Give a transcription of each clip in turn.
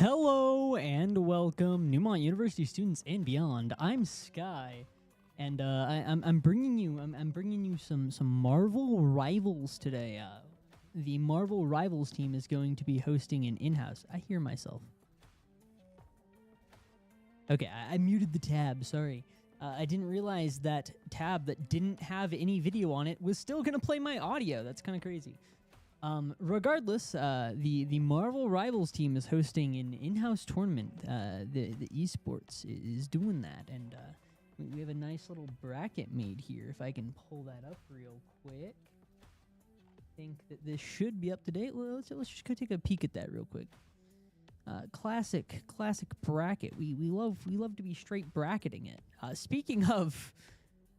Hello and welcome, Neumont University students and beyond. I'm Sky, and I'm bringing you some Marvel Rivals today. The Marvel Rivals team is going to be hosting an in-house. I hear myself. Okay, I muted the tab. Sorry, I didn't realize that tab that didn't have any video on it was still gonna play my audio. That's kind of crazy. Regardless, the Marvel Rivals team is hosting an in-house tournament. The esports is doing that, and we have a nice little bracket made here. If I can pull that up real quick, I think that this should be up to date. Well, let's just go take a peek at that real quick. Classic bracket. We love to be straight bracketing it. Speaking of.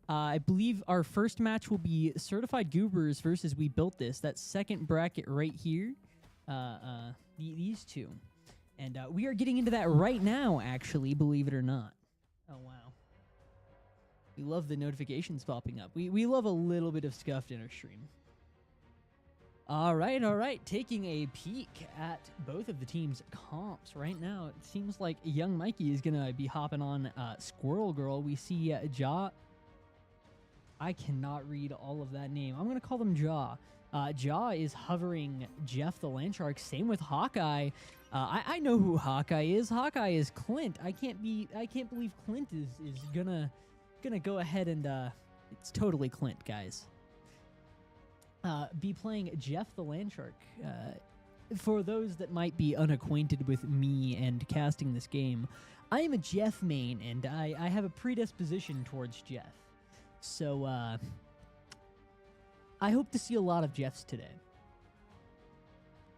I believe our first match will be Certified Goobers versus We Built This. That second bracket right here. These two. And we are getting into that right now, actually, believe it or not. Oh, wow. We love the notifications popping up. We love a little bit of scuffed in our stream. All right. Taking a peek at both of the teams' comps right now. It seems like young Mikey is going to be hopping on Squirrel Girl. We see Ja... I cannot read all of that name. I'm going to call them Ja. Ja is hovering Jeff the Landshark. Same with Hawkeye. I know who Hawkeye is. Hawkeye is Clint. I can't believe Clint is gonna go ahead and it's totally Clint, guys. Be playing Jeff the Landshark. For those that might be unacquainted with me and casting this game, I am a Jeff main, and I have a predisposition towards Jeff. So, I hope to see a lot of Jeffs today.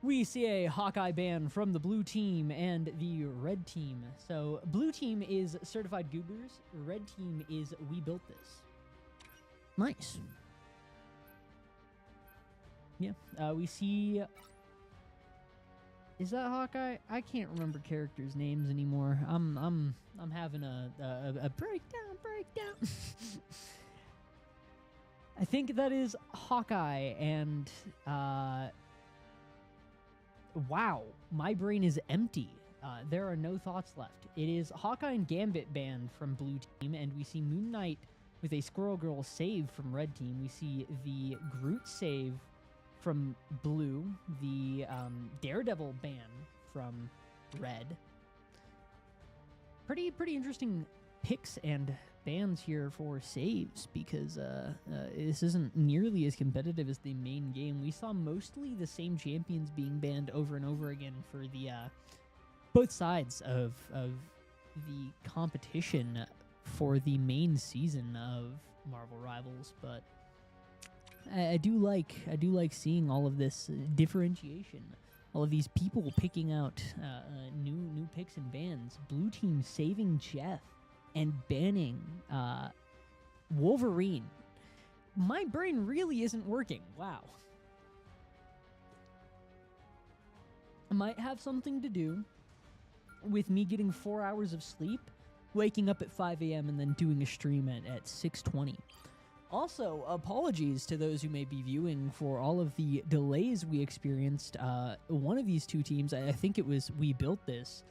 We see a Hawkeye ban from the blue team and the red team. So, blue team is Certified Goobers. Red team is We Built This. Nice. Yeah, we see... Is that Hawkeye? I can't remember characters' names anymore. I'm having a breakdown. I think that is Hawkeye, and, wow, my brain is empty. There are no thoughts left. It is Hawkeye and Gambit banned from blue team, and we see Moon Knight with a Squirrel Girl save from red team. We see the Groot save from blue, the Daredevil ban from red. Pretty interesting picks and bans here for saves, because this isn't nearly as competitive as the main game. We saw mostly the same champions being banned over and over again for the both sides of the competition for the main season of Marvel Rivals, but I do like seeing all of this differentiation, all of these people picking out new picks and bans. Blue team saving Jeff and banning Wolverine. My brain really isn't working. Wow. It might have something to do with me getting 4 hours of sleep, waking up at 5 a.m. and then doing a stream at 6:20. Also, apologies to those who may be viewing for all of the delays we experienced. One of these two teams, I think it was We Built This,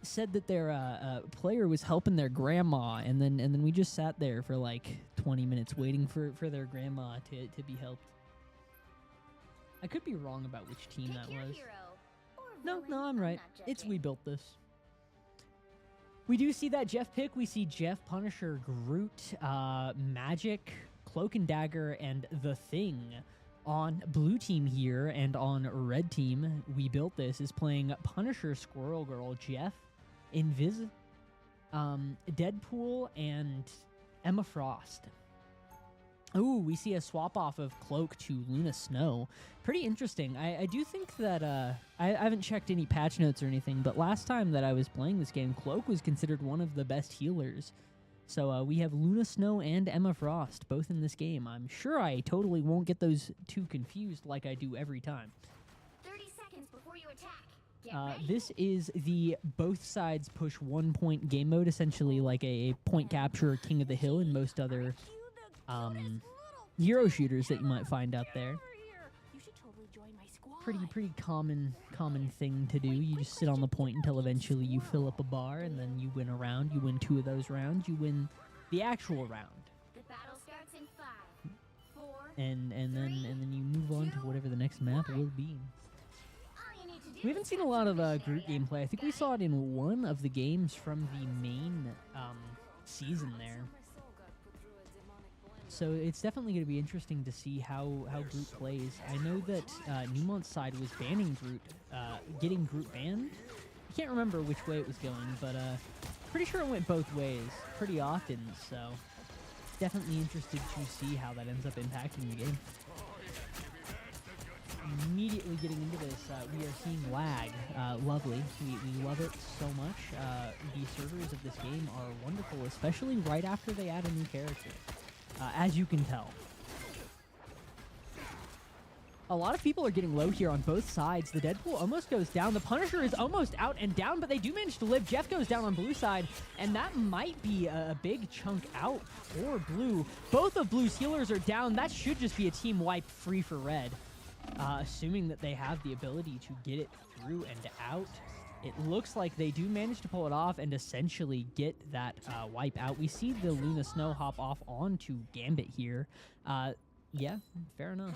said that their player was helping their grandma, and then we just sat there for like 20 minutes waiting for their grandma to be helped. I could be wrong about which team that was. No, I'm right. It's We Built This. We do see that Jeff pick. We see Jeff, Punisher, Groot, Magic, Cloak and Dagger, and The Thing on blue team here, and on red team, We Built This is playing Punisher, Squirrel Girl, Jeff, Invis, Deadpool, and Emma Frost. Ooh, we see a swap off of Cloak to Luna Snow. Pretty interesting. I do think that, I haven't checked any patch notes or anything, but last time that I was playing this game, Cloak was considered one of the best healers. So we have Luna Snow and Emma Frost both in this game. I'm sure I totally won't get those two confused like I do every time. 30 seconds before you attack. This is the both sides push 1 point game mode, essentially like a point capture King of the Hill and most other hero shooters that you might find out there. You should totally join my squad. pretty common thing to do. You just sit on the point until eventually you fill up a bar, and then you win a round. You win 2 of those rounds. You win the actual round. The battle starts in 5, 4, And then you move on to whatever the next map will be. all you need to do We haven't seen a lot of group gameplay. I think we saw it in one of the games from the main season there. So it's definitely going to be interesting to see how Groot plays. I know that Neumont's side was banning Groot, getting Groot banned. I can't remember which way it was going, but pretty sure it went both ways pretty often. So definitely interested to see how that ends up impacting the game. Immediately getting into this, we are seeing lag. Lovely. We love it so much. The servers of this game are wonderful, especially right after they add a new character. As you can tell. A lot of people are getting low here on both sides. The Deadpool almost goes down. The Punisher is almost out and down, but they do manage to live. Jeff goes down on blue side, and that might be a big chunk out for blue. Both of blue's healers are down. That should just be a team wipe free for red. Assuming that they have the ability to get it through and out. It looks like they do manage to pull it off and essentially get that wipe out. We see the Luna Snow hop off onto Gambit here. Yeah, fair enough.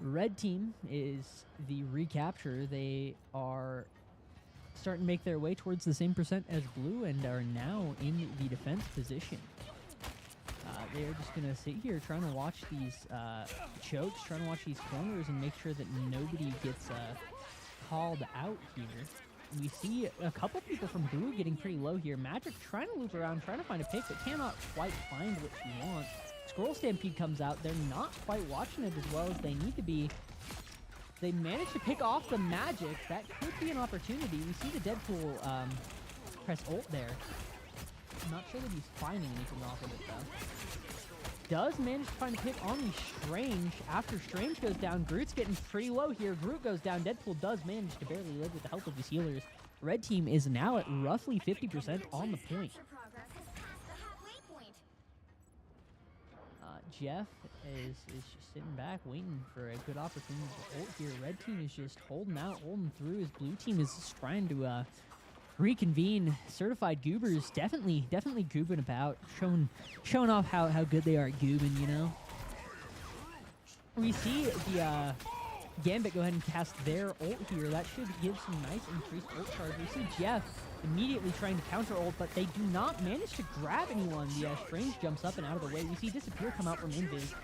Red team is the recapture. They are starting to make their way towards the same percent as blue and are now in the defense position. They are just going to sit here trying to watch these chokes, trying to watch these corners and make sure that nobody gets called out here. We see a couple people from blue getting pretty low here. Magic trying to loop around, trying to find a pick, but cannot quite find what she wants. Squirrel Stampede comes out. They're not quite watching it as well as they need to be. They managed to pick off the Magic. That could be an opportunity. We see the Deadpool press ult there. I'm not sure that he's finding anything off of it, though. Does manage to find a pick on the Strange. After Strange goes down, Groot's getting pretty low here. Groot goes down. Deadpool does manage to barely live with the help of his healers. Red team is now at roughly 50% on the point. progress has passed the halfway point. Jeff is just sitting back, waiting for a good opportunity to ult here. Red team is just holding out, holding through. His blue team is just trying to reconvene. Certified Goobers definitely goobing about, showing off how good they are at goobing, you know. We see the Gambit go ahead and cast their ult here. That should give some nice increased ult charge. We see Jeff immediately trying to counter ult, but they do not manage to grab anyone. The Strange jumps up and out of the way. We see Disappear come out from Invis.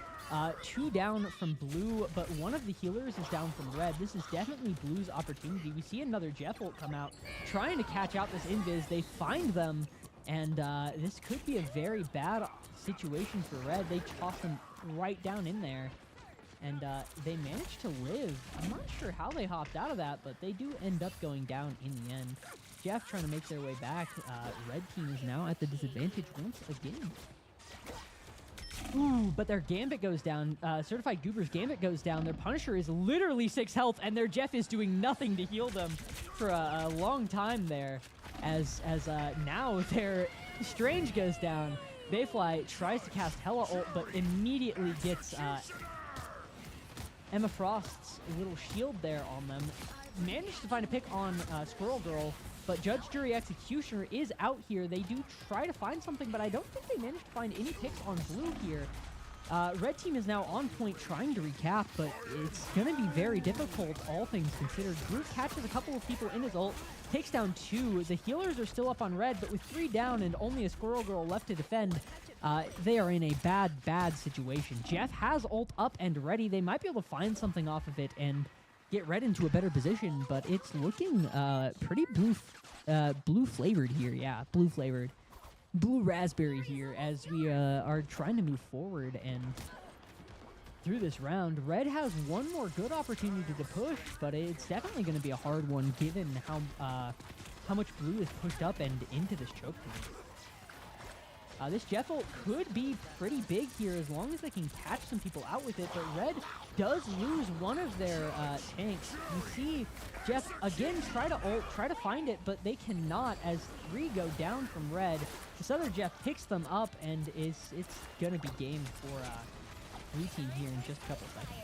2 down from blue, but one of the healers is down from red. This is definitely blue's opportunity. We see another Jeff ult come out, trying to catch out this Invis. They find them, and this could be a very bad situation for red. They toss them right down in there, and they managed to live. I'm not sure how they hopped out of that, but they do end up going down in the end. Jeff trying to make their way back. Red team is now at the disadvantage once again. Ooh, but their Gambit goes down. Certified Goober's Gambit goes down. Their Punisher is literally 6 health, and their Jeff is doing nothing to heal them for a long time there. As now their Strange goes down. Bayfly tries to cast Hella ult, but immediately gets Emma Frost's little shield there on them. Managed to find a pick on Squirrel Girl, but Judge, Jury, Executioner is out here. They do try to find something, but I don't think they managed to find any picks on blue here. Red team is now on point trying to recap, but it's going to be very difficult, all things considered. Groot catches a couple of people in his ult, takes down 2. The healers are still up on red, but with 3 down and only a Squirrel Girl left to defend, they are in a bad situation. Jeff has ult up and ready. They might be able to find something off of it and get red into a better position, but it's looking pretty blue flavored here. Yeah, blue flavored. Blue raspberry here as we are trying to move forward and through this round. Red has one more good opportunity to push, but it's definitely going to be a hard one given how much blue is pushed up and into this choke point. This Jeff ult could be pretty big here as long as they can catch some people out with it, but red does lose one of their tanks. You see Jeff again try to ult, try to find it, but they cannot as 3 go down from red. This other Jeff picks them up, and it's going to be game blue team here in just a couple seconds.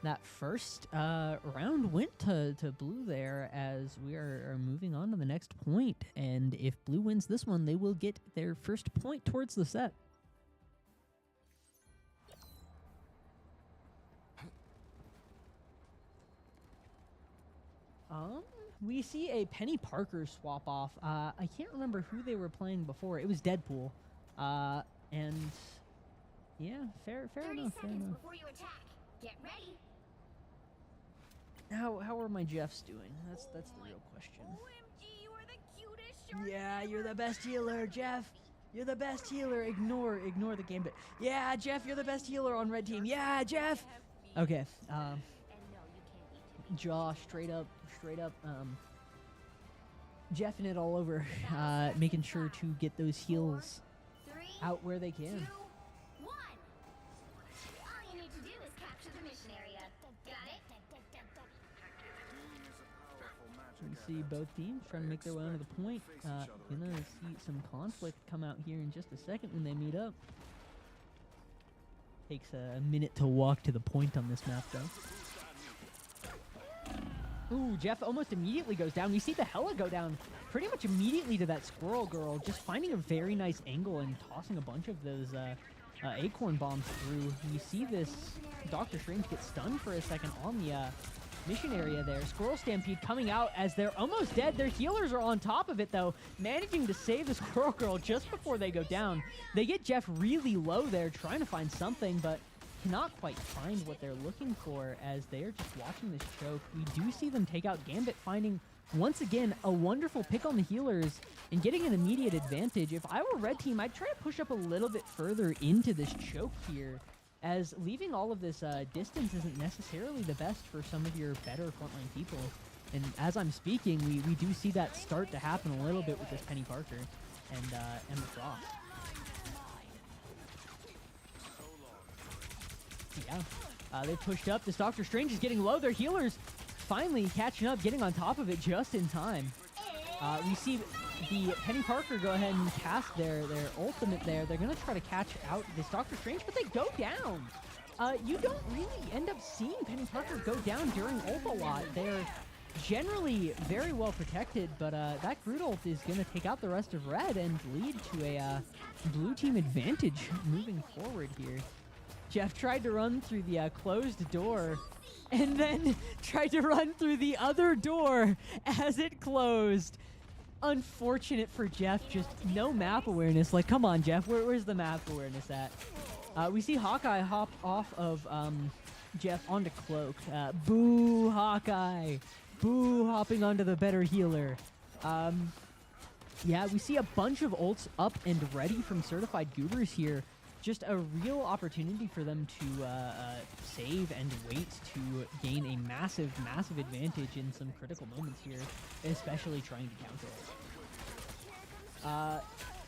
That first round went to blue there as we are moving on to the next point. And if blue wins this one, they will get their first point towards the set. We see a Penny Parker swap off. I can't remember who they were playing before. It was Deadpool. And yeah, fair enough. Fair enough. Before you attack. Get ready. How are my Jeffs doing? That's the real question. OMG, you are the cutest. Yeah, you're the best healer, Jeff. You're the best healer. Ignore the game bit. Yeah, Jeff, you're the best healer on red team. Yeah, Jeff. Okay. Jaw straight up. Jeffing it all over, making sure to get those heals out where they can. 2, 1. All you need to do is capture the mission area. Got it? We see both teams trying to make their way onto the point. Gonna see some conflict come out here in just a second when they meet up. Takes a minute to walk to the point on this map, though. Ooh, Jeff almost immediately goes down. We see the Hella go down pretty much immediately to that Squirrel Girl, just finding a very nice angle and tossing a bunch of those acorn bombs through. You see this Doctor Strange get stunned for a second on the mission area there. Squirrel Stampede coming out as they're almost dead. Their healers are on top of it, though, managing to save the Squirrel Girl just before they go down. They get Jeff really low there, trying to find something, but cannot quite find what they're looking for as they are just watching this choke. We do see them take out Gambit, finding, once again, a wonderful pick on the healers and getting an immediate advantage. If I were red team, I'd try to push up a little bit further into this choke here, as leaving all of this distance isn't necessarily the best for some of your better frontline people. And as I'm speaking, we do see that start to happen a little bit with this Penny Parker and Emma Frost. Yeah, they pushed up. This Doctor Strange is getting low. Their healers finally catching up, getting on top of it just in time. We see the Penny Parker go ahead and cast their ultimate there. They're going to try to catch out this Doctor Strange, but they go down. You don't really end up seeing Penny Parker go down during ult a lot. They're generally very well protected, but that Groot ult is going to take out the rest of red and lead to a blue team advantage moving forward here. Jeff tried to run through the closed door and then tried to run through the other door as it closed. Unfortunate for Jeff, just no map awareness. Like, come on, Jeff, where's the map awareness at? We see Hawkeye hop off of Jeff onto Cloak. Boo, Hawkeye. Boo, hopping onto the better healer. Yeah, we see a bunch of ults up and ready from Certified Goobers here. Just a real opportunity for them to save and wait to gain a massive advantage in some critical moments here, especially trying to counter it.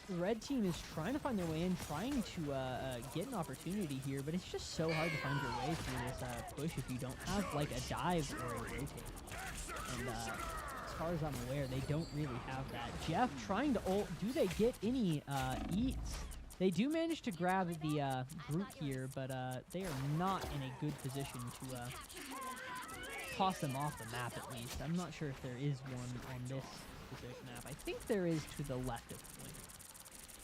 The red team is trying to find their way in, trying to get an opportunity here, but it's just so hard to find your way through this push if you don't have like a dive or a rotate. And as far as I'm aware, they don't really have that. Jeff trying to ult. Do they get any eats? They do manage to grab the Groot here, but they are not in a good position to toss them off the map, at least. I'm not sure if there is one on this specific map. I think there is to the left of Point.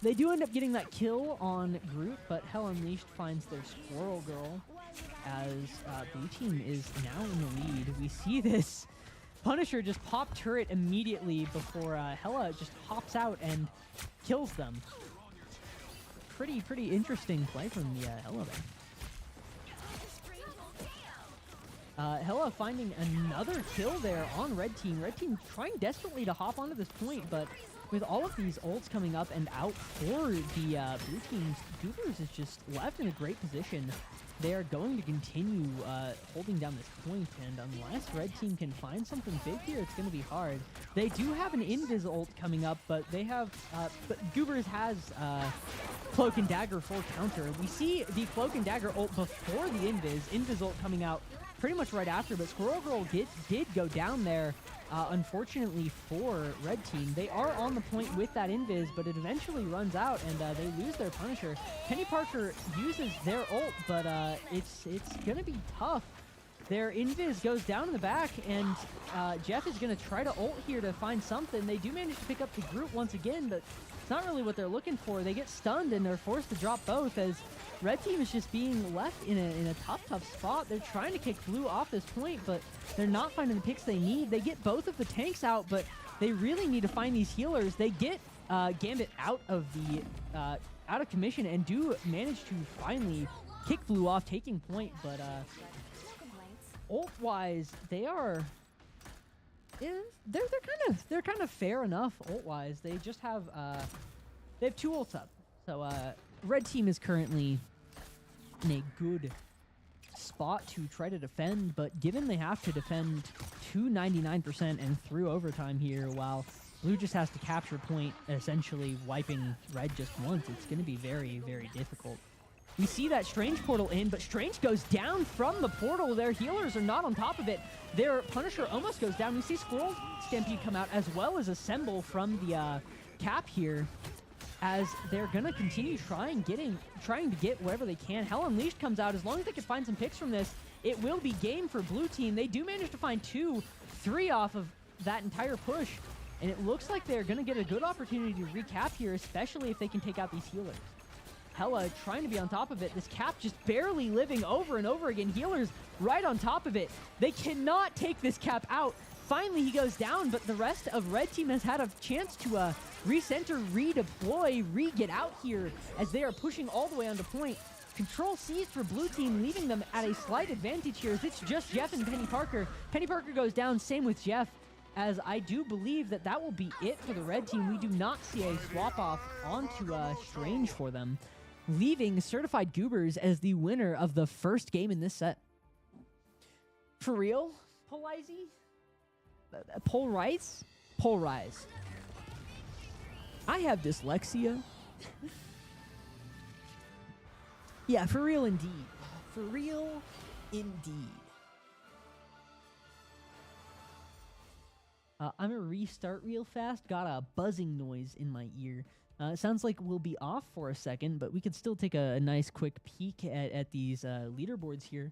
They do end up getting that kill on Groot, but Hell Unleashed finds their Squirrel Girl as blue team is now in the lead. We see this Punisher just pop turret immediately before Hella just hops out and kills them. Pretty interesting play from the Hella there. Hella finding another kill there on red team. Red team trying desperately to hop onto this point, but with all of these ults coming up and out for the blue team's Goobers is just left in a great position. They are going to continue holding down this point, and unless red team can find something big here, it's going to be hard. They do have an Invis ult coming up, but they have but Goobers has Cloak and Dagger for counter. We see the Cloak and Dagger ult before the Invis ult coming out pretty much right after, but Squirrel Girl did go down there. Unfortunately for Red Team, they are on the point with that invis, but it eventually runs out and they lose their Punisher. Penny Parker uses their ult, but it's gonna be tough. Their invis goes down in the back, and Jeff is gonna try to ult here to find something. They do manage to pick up the group once again, but it's not really what they're looking for. They get stunned and they're forced to drop both as Red Team is just being left in a tough spot. They're trying to kick Blue off this point, but they're not finding the picks they need. They get both of the tanks out, but they really need to find these healers. They get Gambit out of commission and do manage to finally kick Blue off, taking point. But ult-wise, they're kind of fair enough ult-wise. They just have they have 2 ults up. So Red Team is currently in a good spot to try to defend, but given they have to defend to 99% and through overtime here, while Blue just has to capture point, essentially wiping Red just once, it's going to be very, very difficult. We see that Strange portal in, but Strange goes down from the portal. Their healers are not on top of it. Their Punisher almost goes down. We see Squirrel Stampede come out, as well as Assemble from the cap here, as they're going to continue trying to get whatever they can. Hell Unleashed comes out. As long as they can find some picks from this, it will be game for Blue Team. They do manage to find 2, 3 off of that entire push, and it looks like they're going to get a good opportunity to recap here, especially if they can take out these healers. Hella trying to be on top of it. This cap just barely living over and over again. Healers right on top of it. They cannot take this cap out. Finally, he goes down, but the rest of Red Team has had a chance to recenter, redeploy, get out here as they are pushing all the way onto point. Control seized for Blue Team, leaving them at a slight advantage here as it's just Jeff and Penny Parker. Penny Parker goes down, same with Jeff, as I do believe that will be it for the Red Team. We do not see a swap off onto Strange for them, leaving Certified Goobers as the winner of the first game in this set. For real, Polizey? Polarize? Polarize. I have dyslexia. Yeah, for real indeed. For real indeed. I'm gonna restart real fast. Got a buzzing noise in my ear. It sounds like we'll be off for a second, but we could still take a nice quick peek at these leaderboards here.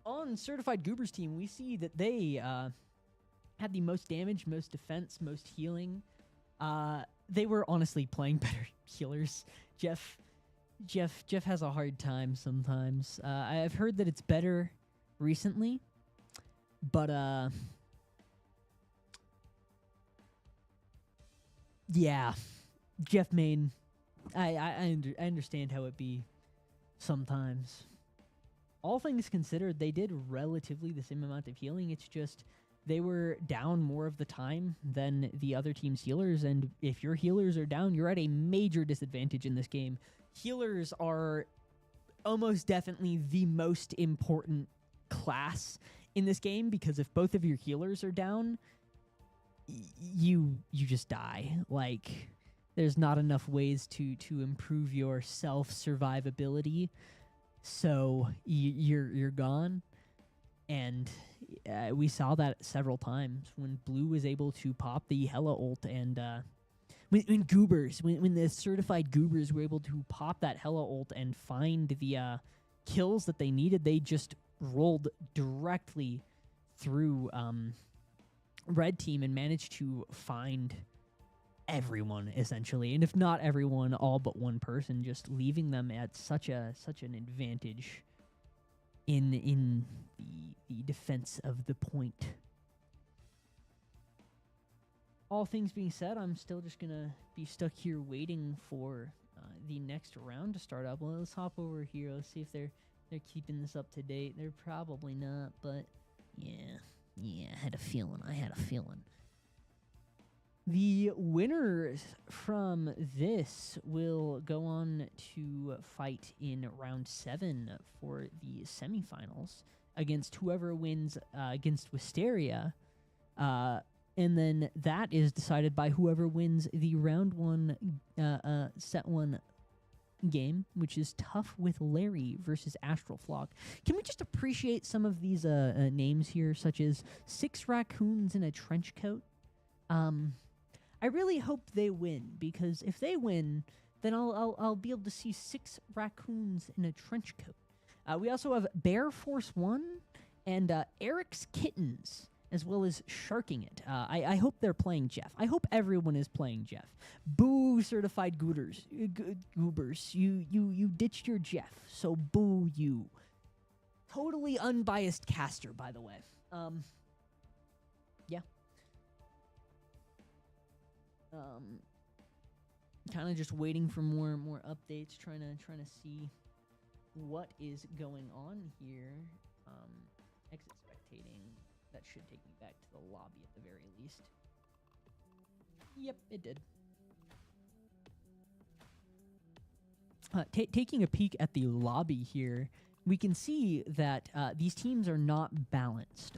On Certified Goobers team, we see that they had the most damage, most defense, most healing. They were honestly playing better healers. Jeff has a hard time sometimes. I've heard that it's better recently, but yeah, Jeff Main, I understand how it be sometimes. All things considered, they did relatively the same amount of healing. It's just they were down more of the time than the other team's healers, and if your healers are down, you're at a major disadvantage in this game. Healers are almost definitely the most important class in this game, because if both of your healers are down, you just die. Like, there's not enough ways to improve your self-survivability, so you're gone. And we saw that several times when Blue was able to pop the Hella ult, and when the Certified Goobers were able to pop that Hella ult and find the kills that they needed, they just rolled directly through Red Team and managed to find everyone, essentially. And if not everyone, all but one person, just leaving them at such an advantage in the defense of the point. All things being said, I'm still just gonna be stuck here waiting for the next round to start up. Well, let's hop over here. Let's see if they're keeping this up to date. They're probably not, but yeah, I had a feeling. The winners from this will go on to fight in round 7 for the semifinals against whoever wins against Wisteria. And then that is decided by whoever wins the round 1, set 1 game, which is Tough with Larry versus Astral Flock. Can we just appreciate some of these names here, such as 6 raccoons in a trench coat? I really hope they win, because if they win, then I'll be able to see 6 raccoons in a trench coat. We also have Bear Force 1 and Eric's Kittens, as well as Sharking It. I hope they're playing Jeff. I hope everyone is playing Jeff. Boo, certified goobers. You ditched your Jeff, so boo you. Totally unbiased caster, by the way. Yeah. Kind of just waiting for more updates, trying to see what is going on here. Exit spectating. That should take me back to the lobby at the very least. Yep, it did. Taking a peek at the lobby here, we can see that these teams are not balanced.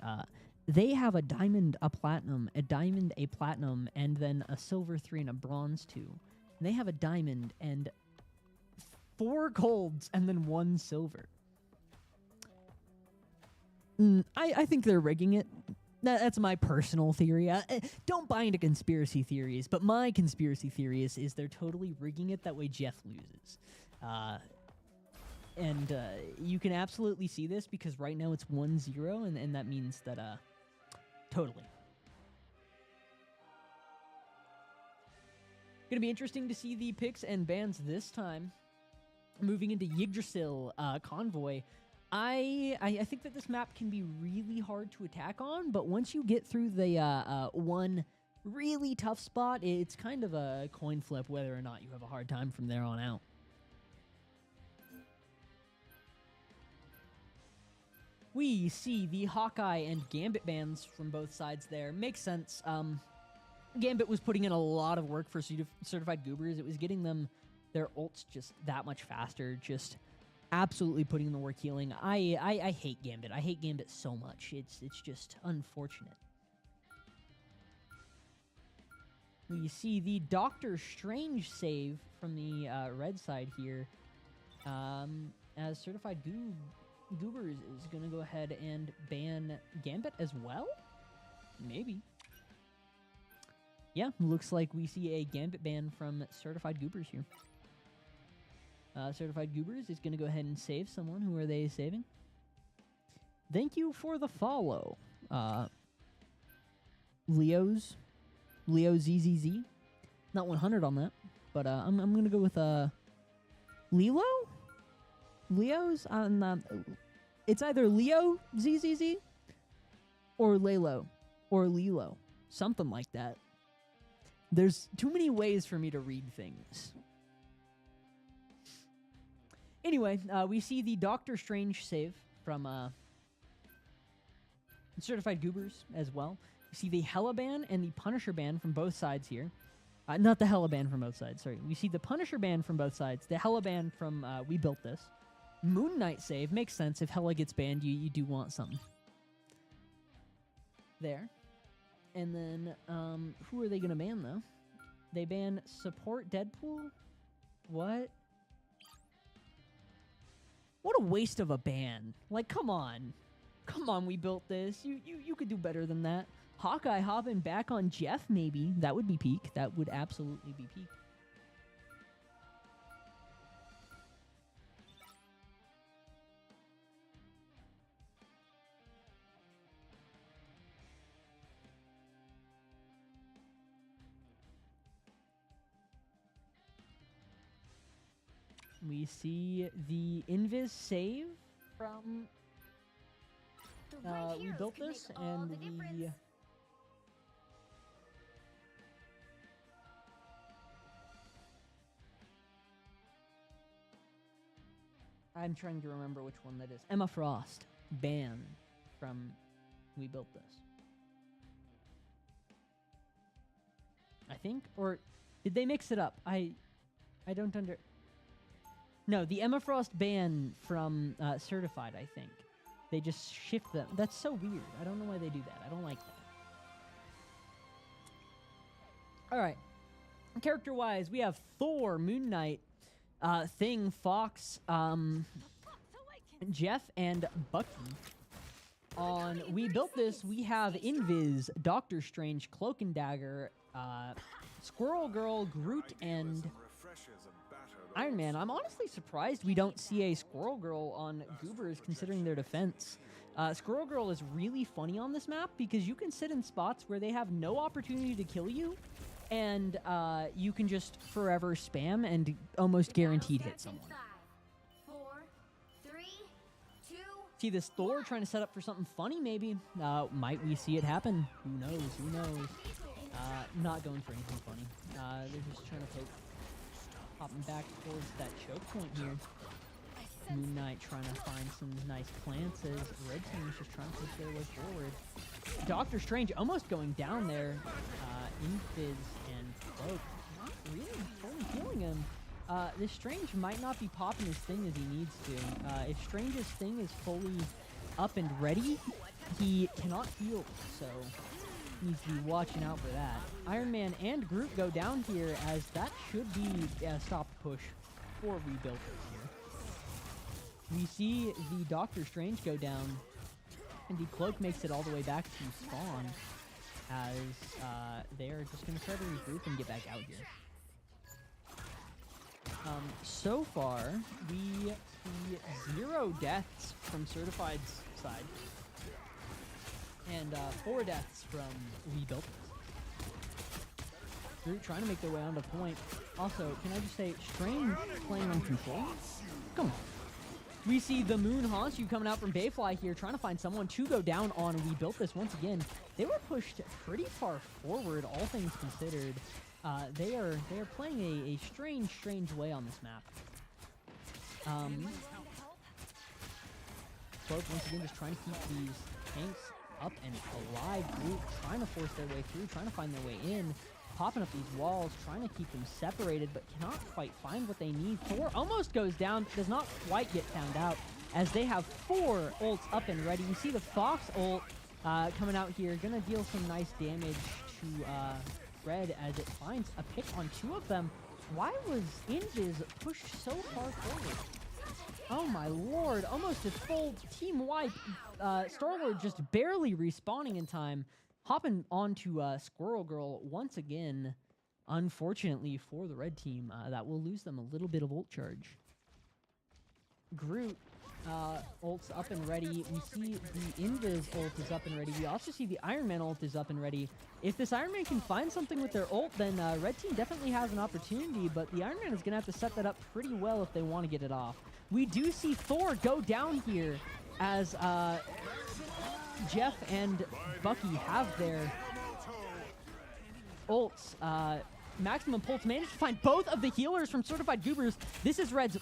They have a diamond, a platinum, a diamond, a platinum, and then a silver 3 and a bronze 2. And they have a diamond and 4 golds and then 1 silver. I think they're rigging it. That's my personal theory. Don't buy into conspiracy theories, but my conspiracy theory is they're totally rigging it that way Jeff loses. And you can absolutely see this because right now it's 1-0, and that means that, totally. Gonna be interesting to see the picks and bans this time. Moving into Yggdrasil Convoy. I think that this map can be really hard to attack on, but once you get through the one really tough spot, it's kind of a coin flip whether or not you have a hard time from there on out. We see the Hawkeye and Gambit bans from both sides there. Makes sense. Gambit was putting in a lot of work for certified goobers. It was getting them their ults just that much faster, just absolutely putting in the work healing. I hate Gambit. I hate Gambit so much. It's just unfortunate. We see the Doctor Strange save from the red side here, as certified goobers is going to go ahead and ban Gambit as well? Maybe. Yeah, looks like we see a Gambit ban from certified goobers here. Certified Goobers is going to go ahead and save someone. Who are they saving? Thank you for the follow. Leo ZZZ. Not 100 on that, but I'm going to go with Lilo? Leo's? It's either Leo ZZZ or Lalo or Lilo. Something like that. There's too many ways for me to read things. Anyway, we see the Doctor Strange save from certified goobers as well. We see the Hella ban and the Punisher ban from both sides here. Not the Hella ban from both sides, sorry. We see the Punisher ban from both sides. The Hella ban from We Built This. Moon Knight save. Makes sense. If Hella gets banned, you do want something. There. And then, who are they going to ban, though? They ban Support Deadpool? What? What a waste of a ban. Like, come on. Come on, We Built This. You could do better than that. Hawkeye hopping back on Jeff, maybe. That would be peak. That would absolutely be peak. We see the Invis save from We Built This, and the I'm trying to remember which one that is. Emma Frost ban from We Built This. I think, or did they mix it up? I don't under. No, the Emma Frost ban from Certified, I think. They just shift them. That's so weird. I don't know why they do that. I don't like that. All right. Character-wise, we have Thor, Moon Knight, Thing, Fox, Jeff, and Bucky. On We Built This, we have Invis, Doctor Strange, Cloak and Dagger, Squirrel Girl, Groot, and Iron Man. I'm honestly surprised we don't see a Squirrel Girl on Goobers considering their defense. Squirrel Girl is really funny on this map because you can sit in spots where they have no opportunity to kill you, and you can just forever spam and almost guaranteed hit someone. 5, 4, 3, 2. See this Thor trying to set up for something funny, maybe. Might we see it happen? Who knows? Who knows? Not going for anything funny. They're just trying to poke. Hopping back towards that choke point here. Moon Knight trying to find some nice plants as Red Team is just trying to push their way forward. Doctor Strange almost going down there. Invis and Cloak not really fully healing him. This Strange might not be popping his thing as he needs to. If Strange's thing is fully up and ready, he cannot heal, so needs to be watching out for that. Iron Man and Groot go down here as that should be a stopped push for Rebuilt here. We see the Doctor Strange go down, and the Cloak makes it all the way back to spawn as they're just going to try to regroup and get back out here. So far, we see 0 deaths from Certified's side, and 4 deaths from Rebuilt. Groot trying to make their way onto point. Also, can I just say, Strange playing on control? Come on. We see the Moon Haunts you coming out from Bayfly here, trying to find someone to go down on. We Built This once again. They were pushed pretty far forward, all things considered. They are playing a strange way on this map. Cloak once again just trying to keep these tanks up and alive. Groot trying to force their way through, trying to find their way in, popping up these walls, trying to keep them separated, but cannot quite find what they need. Thor almost goes down, does not quite get found out, as they have 4 ults up and ready. You see the Fox ult coming out here, gonna deal some nice damage to Red as it finds a pick on 2 of them. Why was Invis pushed so far forward? Oh my lord, almost a full team wipe. Star-Lord just barely respawning in time. Hopping onto Squirrel Girl once again, unfortunately for the Red Team, that will lose them a little bit of ult charge. Groot, ult's up and ready. We see the Invis ult is up and ready. We also see the Iron Man ult is up and ready. If this Iron Man can find something with their ult, then Red Team definitely has an opportunity, but the Iron Man is going to have to set that up pretty well if they want to get it off. We do see Thor go down here as Jeff and Bucky have their ults. Maximum Pulse managed to find both of the healers from Certified Goobers. This is Red's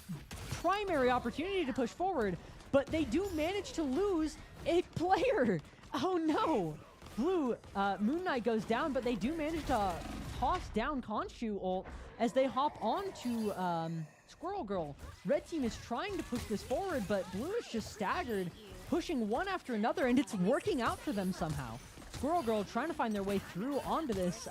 primary opportunity to push forward, but they do manage to lose a player. Oh no! Blue, Moon Knight goes down, but they do manage to toss down Khonshu ult as they hop onto Squirrel Girl. Red Team is trying to push this forward, but Blue is just staggered, pushing one after another, and it's working out for them somehow. Squirrel Girl trying to find their way through onto this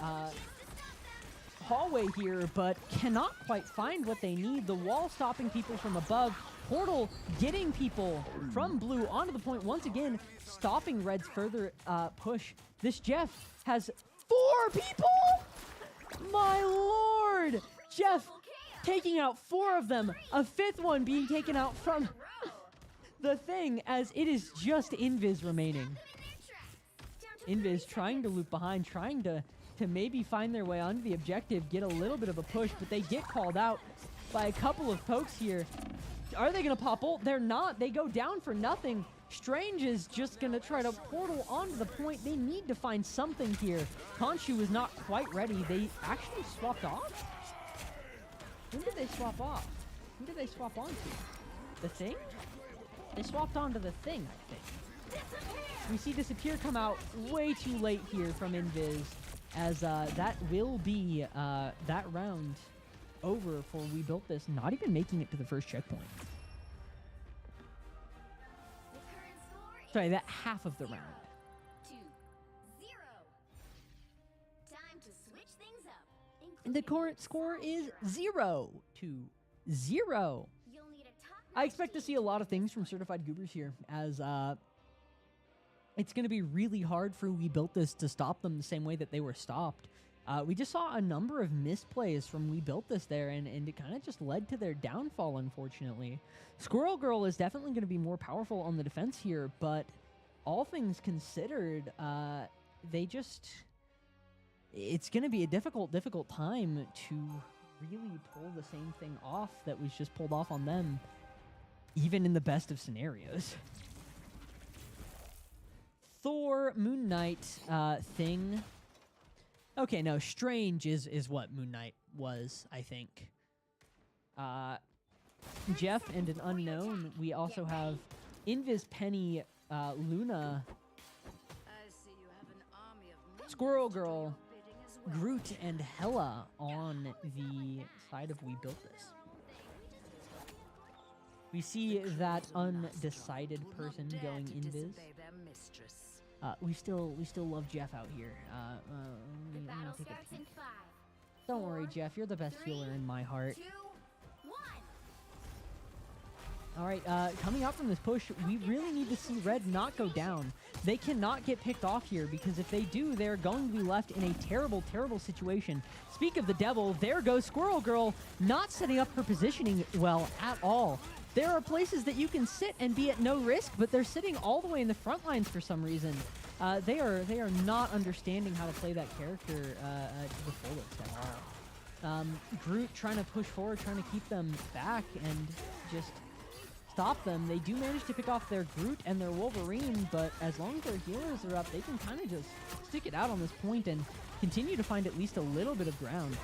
hallway here, but cannot quite find what they need. The wall stopping people from above. Portal getting people from Blue onto the point once again, stopping Red's further push. This Jeff has 4 people! My lord! Jeff taking out 4 of them. A 5th one being taken out from the thing, as it is just Invis remaining. Invis trying to loop behind, trying to maybe find their way onto the objective, get a little bit of a push, but they get called out by a couple of pokes here. Are they going to pop ult? They're not. They go down for nothing. Strange is just going to try to portal onto the point. They need to find something here. Khonshu is not quite ready. They actually swapped off? When did they swap off? When did they swap onto? The thing? They swapped onto the thing, I think. We see Disappear come out way too late here from Invis, as that will be that round over for We Built This, not even making it to the first checkpoint. Sorry, that half of the round. 2-0. Time to switch things up. And the current score is 0-2. 0. You'll need a top I expect to see a lot of things from Certified Goobers here, as it's going to be really hard for We Built This to stop them the same way that they were stopped. We just saw a number of misplays from We Built This there, and it kind of just led to their downfall, unfortunately. Squirrel Girl is definitely going to be more powerful on the defense here, but all things considered, it's going to be a difficult time to really pull the same thing off that was just pulled off on them, even in the best of scenarios. Thor, Moon Knight, thing. Okay, no, Strange is what Moon Knight was, I think. Jeff and an unknown. We also have Invis, Penny, Luna, Squirrel Girl, Groot, and Hela on the side of We Built This. We see that undecided person going Invis. We still love Jeff out here. Let me take a peek. Don't worry, Jeff. You're the best healer in my heart. 2, 1. All right, coming out from this push, we really need to see Red not go down. They cannot get picked off here, because if they do, they're going to be left in a terrible, terrible situation. Speak of the devil, there goes Squirrel Girl, not setting up her positioning well at all. There are places that you can sit and be at no risk, but they're sitting all the way in the front lines for some reason. They are not understanding how to play that character to the fullest at all. Groot trying to push forward, trying to keep them back and just stop them. They do manage to pick off their Groot and their Wolverine, but as long as their healers are up, they can kind of just stick it out on this point and continue to find at least a little bit of ground.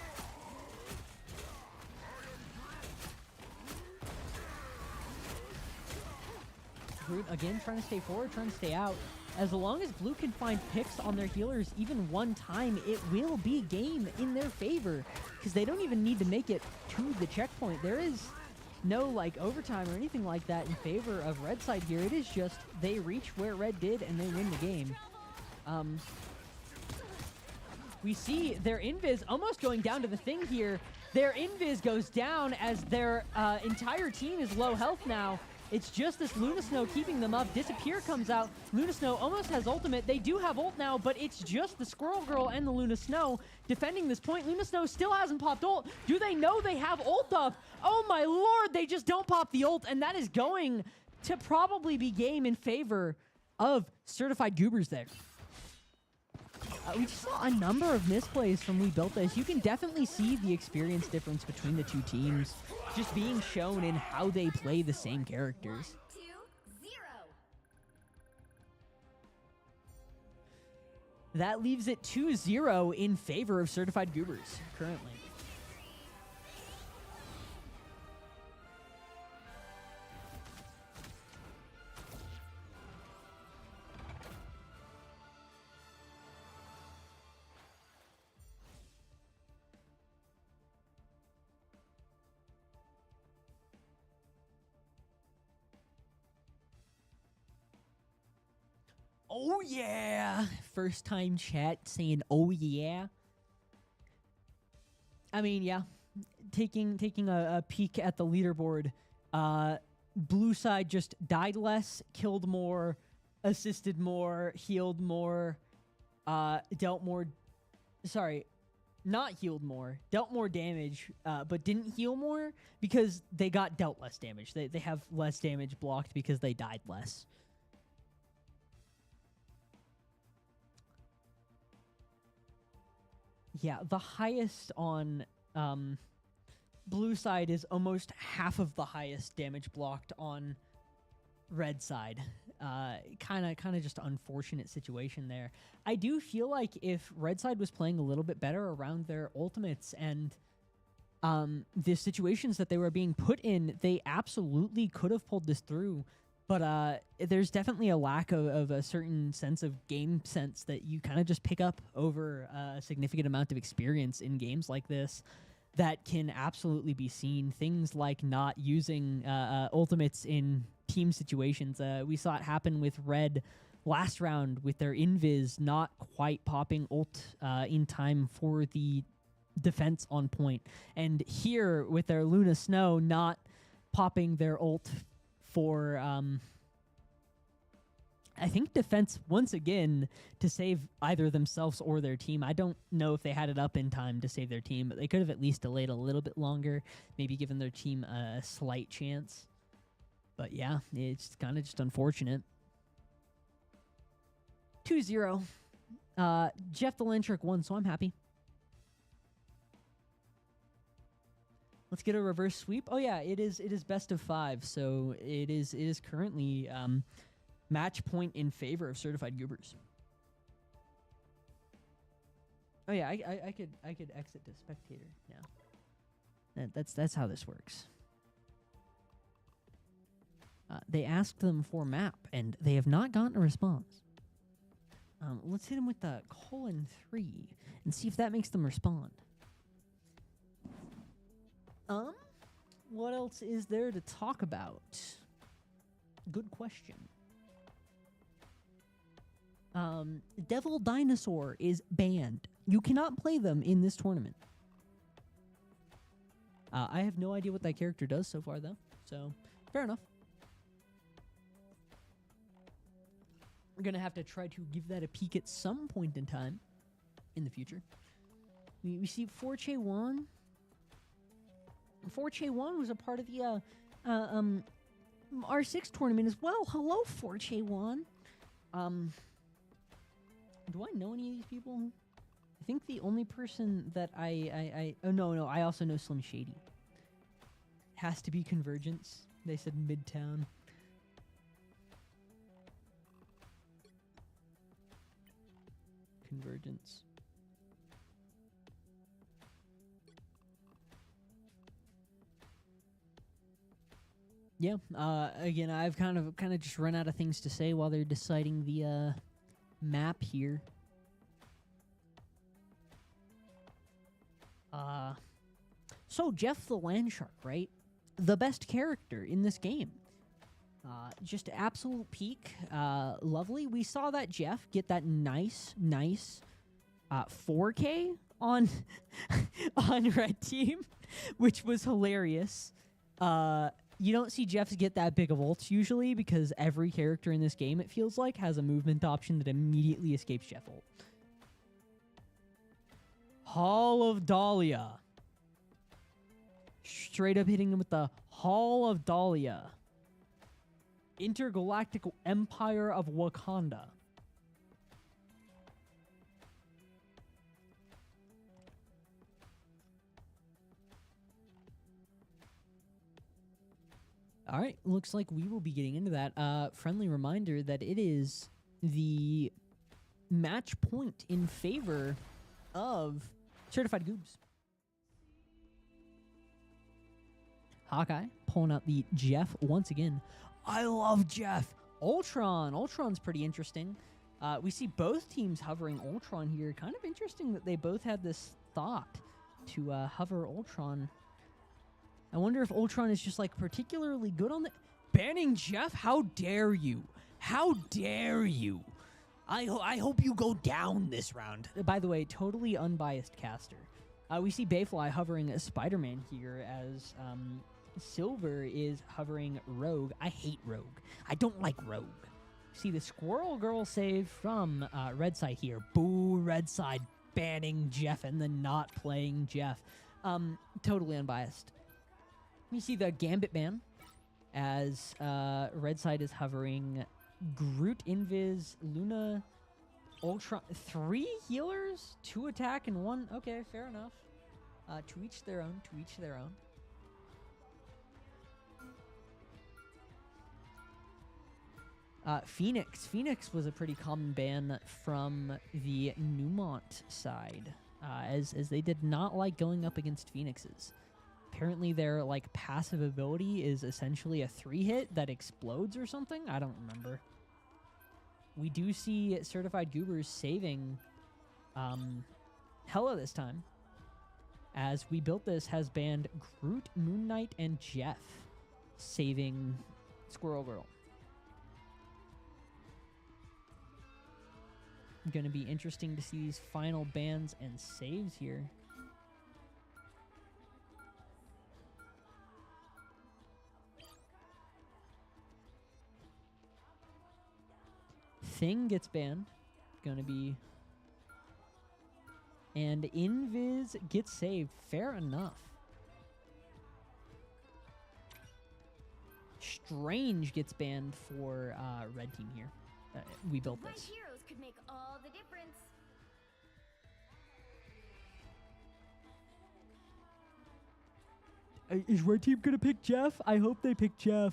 Groot again trying to stay forward, trying to stay out. As long as Blue can find picks on their healers even one time, it will be game in their favor, because they don't even need to make it to the checkpoint. There is no like overtime or anything like that in favor of Red side here. It is just they reach where Red did and they win the game. We see their Invis almost going down to the thing here. Their Invis goes down as their entire team is low health now. It's just this Luna Snow keeping them up. Disappear comes out. Luna Snow almost has ultimate. They do have ult now, but it's just the Squirrel Girl and the Luna Snow defending this point. Luna Snow still hasn't popped ult. Do they know they have ult up? Oh my lord, they just don't pop the ult, and that is going to probably be game in favor of Certified Goobers there. We just saw a number of misplays from We Built This. You can definitely see the experience difference between the two teams just being shown in how they play the same characters. 1, 2, 0. That leaves it 2-0 in favor of Certified Goobers currently. Oh yeah! First time chat saying oh yeah. I mean, yeah. Taking a peek at the leaderboard, blue side just died less, killed more, assisted more, healed more, dealt more. Sorry, not healed more, dealt more damage, but didn't heal more because they got dealt less damage. They have less damage blocked because they died less. Yeah, the highest on blue side is almost half of the highest damage blocked on red side. Kind of just unfortunate situation there. I do feel like if red side was playing a little bit better around their ultimates and the situations that they were being put in, they absolutely could have pulled this through. But there's definitely a lack of a certain sense of game sense that you kind of just pick up over a significant amount of experience in games like this that can absolutely be seen. Things like not using ultimates in team situations. We saw it happen with Red last round with their Invis not quite popping ult in time for the defense on point. And here with their Luna Snow not popping their ult for I think defense once again to save either themselves or their team. I don't know if they had it up in time to save their team, but they could have at least delayed a little bit longer, maybe given their team a slight chance. But yeah, it's kind of just unfortunate. 2-0. Jeff the Landtrick won, so I'm happy. Let's get a reverse sweep. Oh yeah, it is best of 5, so it is currently match point in favor of Certified Goobers. Oh yeah, I could exit to spectator now. That's how this works. They asked them for map, and they have not gotten a response. Let's hit them with the :3 and see if that makes them respond. What else is there to talk about? Good question. Devil Dinosaur is banned. You cannot play them in this tournament. I have no idea what that character does so far, though. So, fair enough. We're going to have to try to give that a peek at some point in time in the future. We see Forche1. Forche1 was a part of the R6 tournament as well. Hello, Forche1. Do I know any of these people? I think the only person that oh no, I also know Slim Shady. Has to be Convergence. They said Midtown. Convergence. Yeah, again, I've kind of just run out of things to say while they're deciding the map here. So Jeff the Landshark, right? The best character in this game. Just absolute peak. Lovely. We saw that Jeff get that nice 4K on on Red Team, which was hilarious. You don't see Jeffs get that big of ults usually because every character in this game, it feels like, has a movement option that immediately escapes Jeff ult. Hall of Dahlia. Straight up hitting him with the Hall of Dahlia. Intergalactic Empire of Wakanda. All right, looks like we will be getting into that. Friendly reminder that it is the match point in favor of Certified Goobs. Hawkeye pulling out the Jeff once again. I love Jeff. Ultron. Ultron's pretty interesting. We see both teams hovering Ultron here. Kind of interesting that they both had this thought to hover Ultron. I wonder if Ultron is just like particularly good on the banning Jeff. How dare you? How dare you? I hope you go down this round. By the way, totally unbiased caster. We see Bayfly hovering Spider-Man here as Silver is hovering Rogue. I hate Rogue. I don't like Rogue. See the Squirrel Girl save from Red Side here. Boo, Red Side banning Jeff and then not playing Jeff. Totally unbiased. We see the Gambit ban as Red Side is hovering Groot, Invis, Luna, Ultron. 3 healers, 2 attack, and 1. Okay, fair enough. To each their own. To each their own. Phoenix. Phoenix was a pretty common ban from the Neumont side, as they did not like going up against Phoenixes. Apparently their like passive ability is essentially a 3-hit that explodes or something. I don't remember. We do see Certified Goobers saving Hella this time, as We Built This has banned Groot, Moon Knight, and Jeff, saving Squirrel Girl. Going to be interesting to see these final bans and saves here. Thing gets banned. Gonna be... And Invis gets saved. Fair enough. Strange gets banned for red team here. We built Right this. heroes could make all the difference. Is red team gonna pick Jeff? I hope they pick Jeff.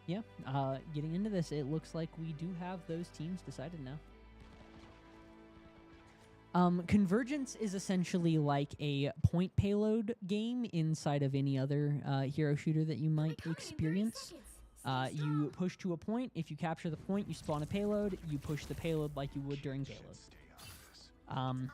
Yeah, getting into this, it looks like we do have those teams decided now. Convergence is essentially like a point payload game inside of any other hero shooter that you might experience. You push to a point. If you capture the point, you spawn a payload. You push the payload like you would during payload.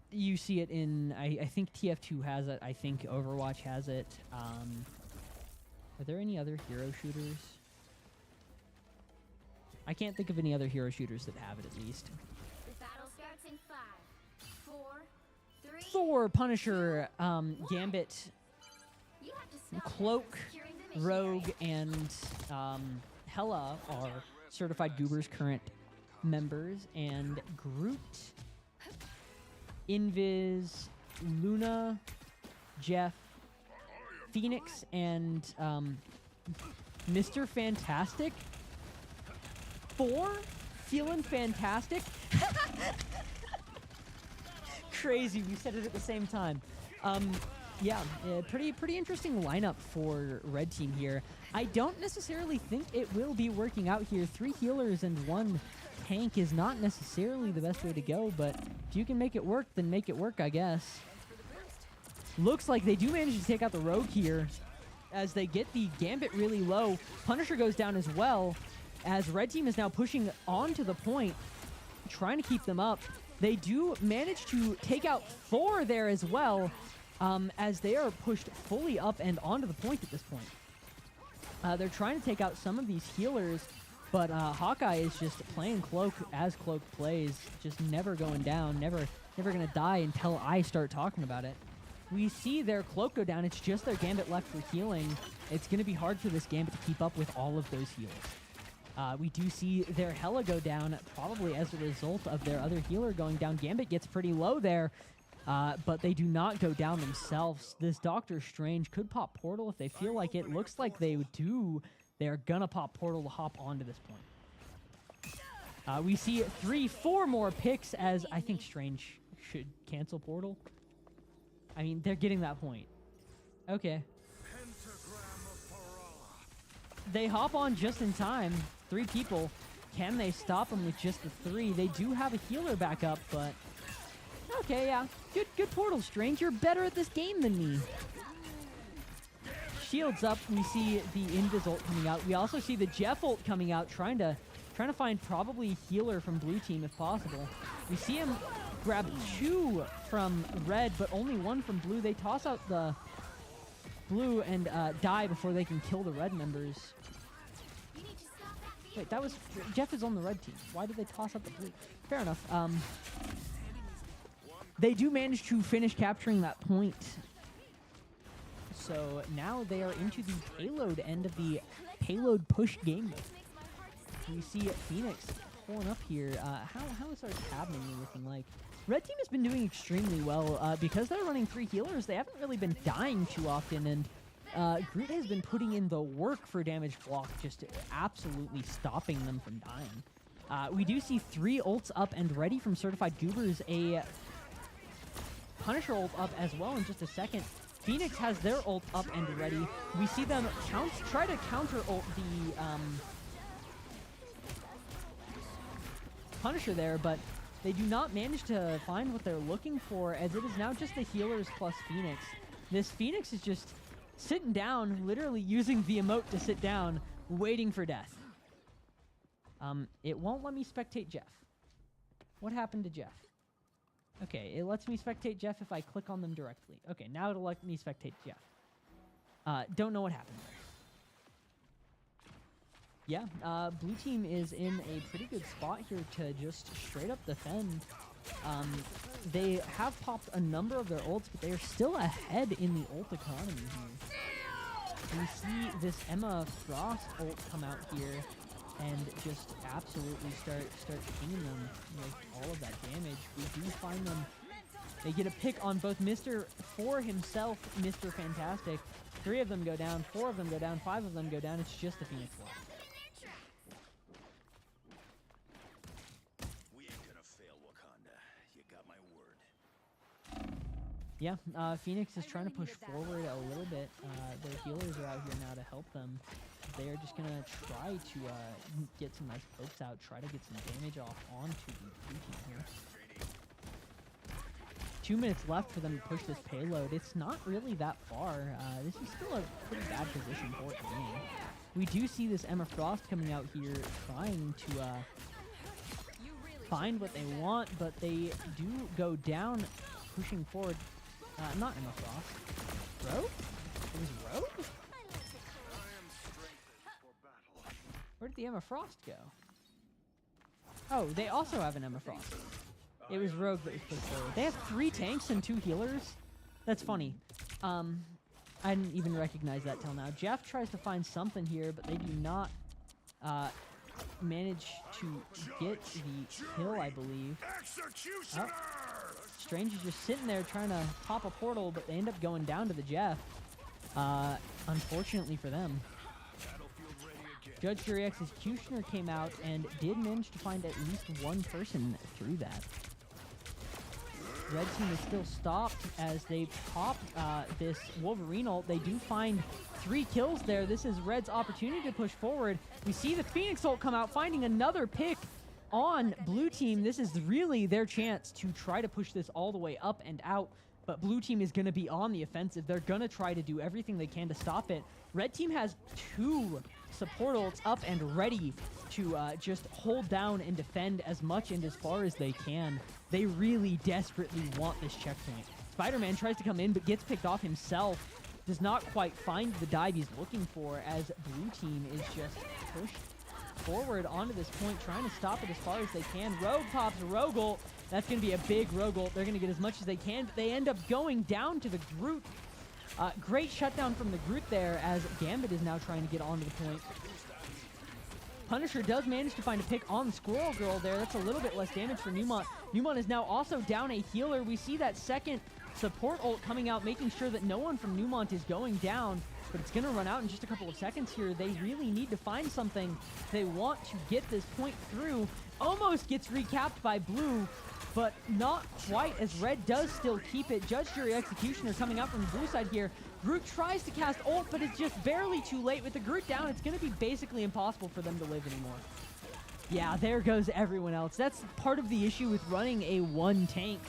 You see it in, I think TF2 has it. I think Overwatch has it. Are there any other hero shooters? I can't think of any other hero shooters that have it, at least. The battle starts in 5, 4, 3. Thor, Punisher, Gambit, You have to stop Cloak, securing the mission Rogue, area. and Hela are certified Goobers current members, and Groot, Invis, Luna, Jeff, Phoenix, and Mr. Fantastic. 4? Feeling fantastic? Crazy, we said it at the same time. Yeah, pretty interesting lineup for red team here. I don't necessarily think it will be working out here. 3 healers and 1 tank is not necessarily the best way to go, but if you can make it work, then make it work, I guess. Looks like they do manage to take out the Rogue here as they get the Gambit really low. Punisher goes down as well, as red team is now pushing onto the point, trying to keep them up. They do manage to take out Thor there as well, as they are pushed fully up and onto the point at this point. They're trying to take out some of these healers, but Hawkeye is just playing Cloak as Cloak plays, just never going down, never gonna die until I start talking about it. We see their Cloak go down. It's just their Gambit left for healing. It's going to be hard for this Gambit to keep up with all of those heals. We do see their Hela go down, probably as a result of their other healer going down. Gambit gets pretty low there, but they do not go down themselves. This Doctor Strange could pop Portal if they feel like it. Looks like they do. They're going to pop Portal to hop onto this point. We see 4 more picks as I think Strange should cancel Portal. I mean, they're getting that point. Okay. They hop on just in time. 3 people. Can they stop them with just the 3? They do have a healer back up, but... Okay, yeah. Good Portal, Strange. You're better at this game than me. Shields up. We see the Invis ult coming out. We also see the Jeff ult coming out, trying to find probably healer from blue team if possible. We see him grab 2 from red, but only 1 from blue. They toss out the blue and die before they can kill the red members. You need to stop that Wait, that was... Jeff is on the red team. Why did they toss out the blue? Fair enough. They do manage to finish capturing that point. So now they are into the payload end of the payload push game. We see Phoenix pulling up here. How is our tab menu looking like? Red team has been doing extremely well. Because they're running 3 healers, they haven't really been dying too often, and Groot has been putting in the work for damage block, just absolutely stopping them from dying. We do see 3 ults up and ready from Certified Goobers. A Punisher ult up as well in just a second. Phoenix has their ult up and ready. We see them try to counter ult the Punisher there, but they do not manage to find what they're looking for, as it is now just the healers plus Phoenix. This Phoenix is just sitting down, literally using the emote to sit down, waiting for death. It won't let me spectate Jeff. What happened to Jeff? Okay, it lets me spectate Jeff if I click on them directly. Okay, now it'll let me spectate Jeff. Don't know what happened there. Yeah, blue team is in a pretty good spot here to just straight up defend. They have popped a number of their ults, but they are still ahead in the ult economy here. We see this Emma Frost ult come out here and just absolutely start pinging them with all of that damage. We do find them. They get a pick on both Mr. For himself, Mr. Fantastic. 3 of them go down, 4 of them go down, 5 of them go down. It's just the Phoenix left. We ain't gonna fail, Wakanda. You got my word. Yeah, Phoenix is trying to push forward a little bit. Their healers are out here now to help them. They are just going to try to get some nice pokes out, try to get some damage off onto the blue team here. 2 minutes left for them to push this payload. It's not really that far. This is still a pretty bad position for it to be in. We do see this Emma Frost coming out here trying to find what they want, but they do go down, pushing forward. Not Emma Frost. Rogue? It was Rogue? Where did the Emma Frost go? Oh, they also have an Emma Frost. It was Rogue that was pushed forward. They have 3 tanks and 2 healers? That's funny. I didn't even recognize that till now. Jeff tries to find something here, but they do not manage to get the kill, I believe. Oh. Strange is just sitting there trying to pop a portal, but they end up going down to the Jeff. Unfortunately for them. Judge Jury Executioner came out and did manage to find at least 1 person through that. Red team is still stopped as they pop this Wolverine ult. They do find 3 kills there. This is Red's opportunity to push forward. We see the Phoenix ult come out, finding another pick on blue team. This is really their chance to try to push this all the way up and out, but blue team is going to be on the offensive. They're going to try to do everything they can to stop it. Red team has 2 support ults up and ready to just hold down and defend as much and as far as they can. They really desperately want this checkpoint. Spider-Man tries to come in but gets picked off himself. Does not quite find the dive he's looking for as blue team is just pushed forward onto this point, trying to stop it as far as they can. Rogue pops a Rogue ult. That's going to be a big Rogue ult. They're going to get as much as they can, but they end up going down to the Groot. Great shutdown from the Groot there as Gambit is now trying to get onto the point. Punisher does manage to find a pick on the Squirrel Girl there. That's a little bit less damage for Neumont. Neumont is now also down a healer. We see that second support ult coming out, making sure that no one from Neumont is going down, but it's going to run out in just a couple of seconds here. They really need to find something. They want to get this point through. Almost gets recapped by blue, but not quite, as red does still keep it. Judge, Jury, Executioner coming out from the blue side here. Groot tries to cast ult, but it's just barely too late. With the Groot down, it's going to be basically impossible for them to live anymore. Yeah, there goes everyone else. That's part of the issue with running a 1-tank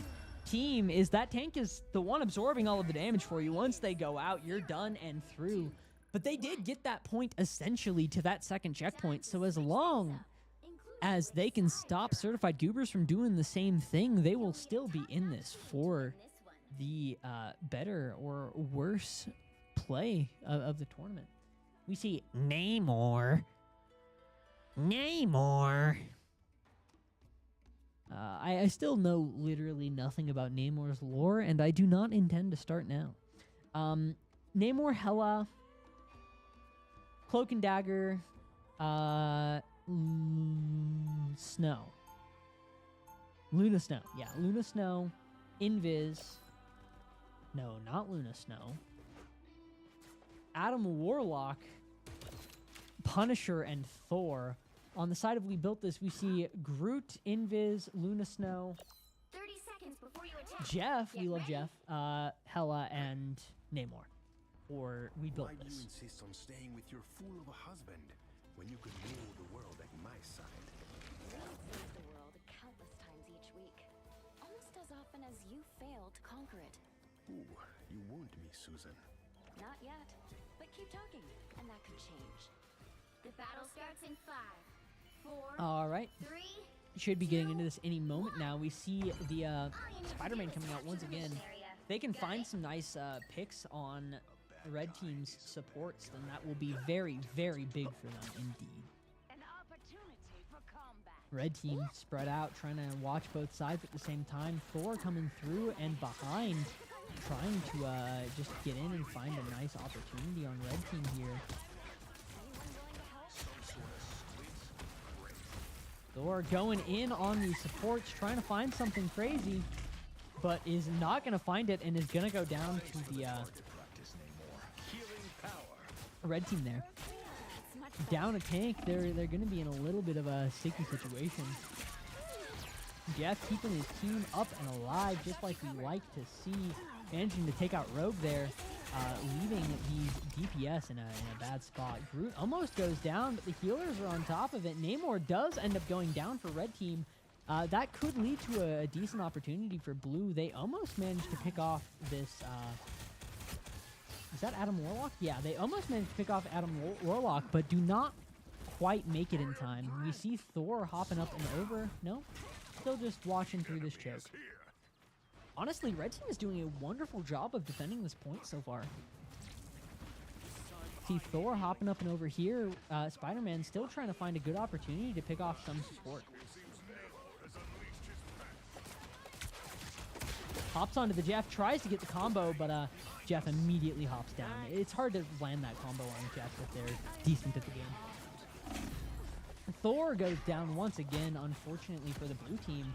team, is that tank is the one absorbing all of the damage for you. Once they go out, you're done and through. But they did get that point essentially to that second checkpoint, so as long as they can stop Certified Goobers from doing the same thing, they will still be in this for the better or worse play of the tournament. We see Namor. I still know literally nothing about Namor's lore, and I do not intend to start now. Namor, Hela, Cloak and Dagger, Snow. Luna Snow. Yeah, Luna Snow, Invis. No, not Luna Snow. Adam Warlock, Punisher, and Thor. On the side of We Built This, we see Groot, Invis, Luna Snow, 30 seconds before you attack. Jeff, we Get love ready. Jeff, Hela, and Namor. Or We Built Why do you This. insist on staying with your fool of a husband when you could rule the world at my side? We save the world countless times each week, almost as often as you fail to conquer it. Ooh, you wound me, Susan. Not yet, but keep talking, and that could change. The battle starts in 5, 4, All right. 3. Should be getting into this any moment now. We see the Spider-Man coming out once again. They can find some nice picks on Red Team's supports, then that will be very, very big for them indeed. An opportunity for combat. Red Team spread out, trying to watch both sides at the same time. Thor coming through and behind, trying to just get in and find a nice opportunity on Red Team here. Thor going in on the supports, trying to find something crazy, but is not going to find it and is going to go down to the Red Team there. Down a tank, they're going to be in a little bit of a sticky situation. Jeff keeping his team up and alive, just like we like to see. Managing to take out Rogue there, leaving these DPS in a bad spot. Groot almost goes down, but the healers are on top of it. Namor does end up going down for Red Team. That could lead to a decent opportunity for Blue. They almost managed to pick off this... is that Adam Warlock? Yeah, they almost managed to pick off Adam Warlock, but do not quite make it in time. We see Thor hopping up and over. No, still just watching through this choke. Honestly, Red Team is doing a wonderful job of defending this point so far. See Thor hopping up and over here. Spider-Man still trying to find a good opportunity to pick off some support. Hops onto the Jeff, tries to get the combo, but Jeff immediately hops down. It's hard to land that combo on Jeff if they're decent at the game. Thor goes down once again, unfortunately for the Blue Team.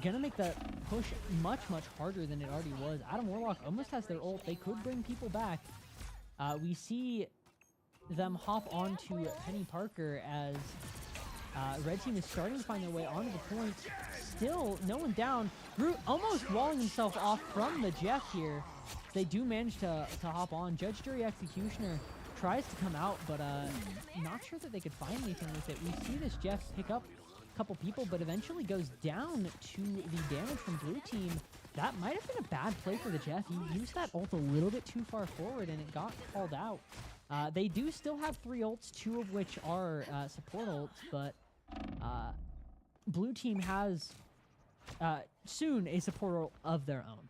Gonna make the push much, much harder than it already was. Adam Warlock almost has their ult. They could bring people back. We see them hop onto Penny Parker as Red Team is starting to find their way onto the point. Still, no one down. Groot almost walling himself off from the Jeff here. They do manage to hop on. Judge, Jury, Executioner tries to come out, but not sure that they could find anything with it. We see this Jeff pick up couple people, but eventually goes down to the damage from Blue Team. That might have been a bad play for the Jeff. He used that ult a little bit too far forward and it got called out. They do still have 3 ults, 2 of which are support ults, but Blue Team has soon a support ult of their own.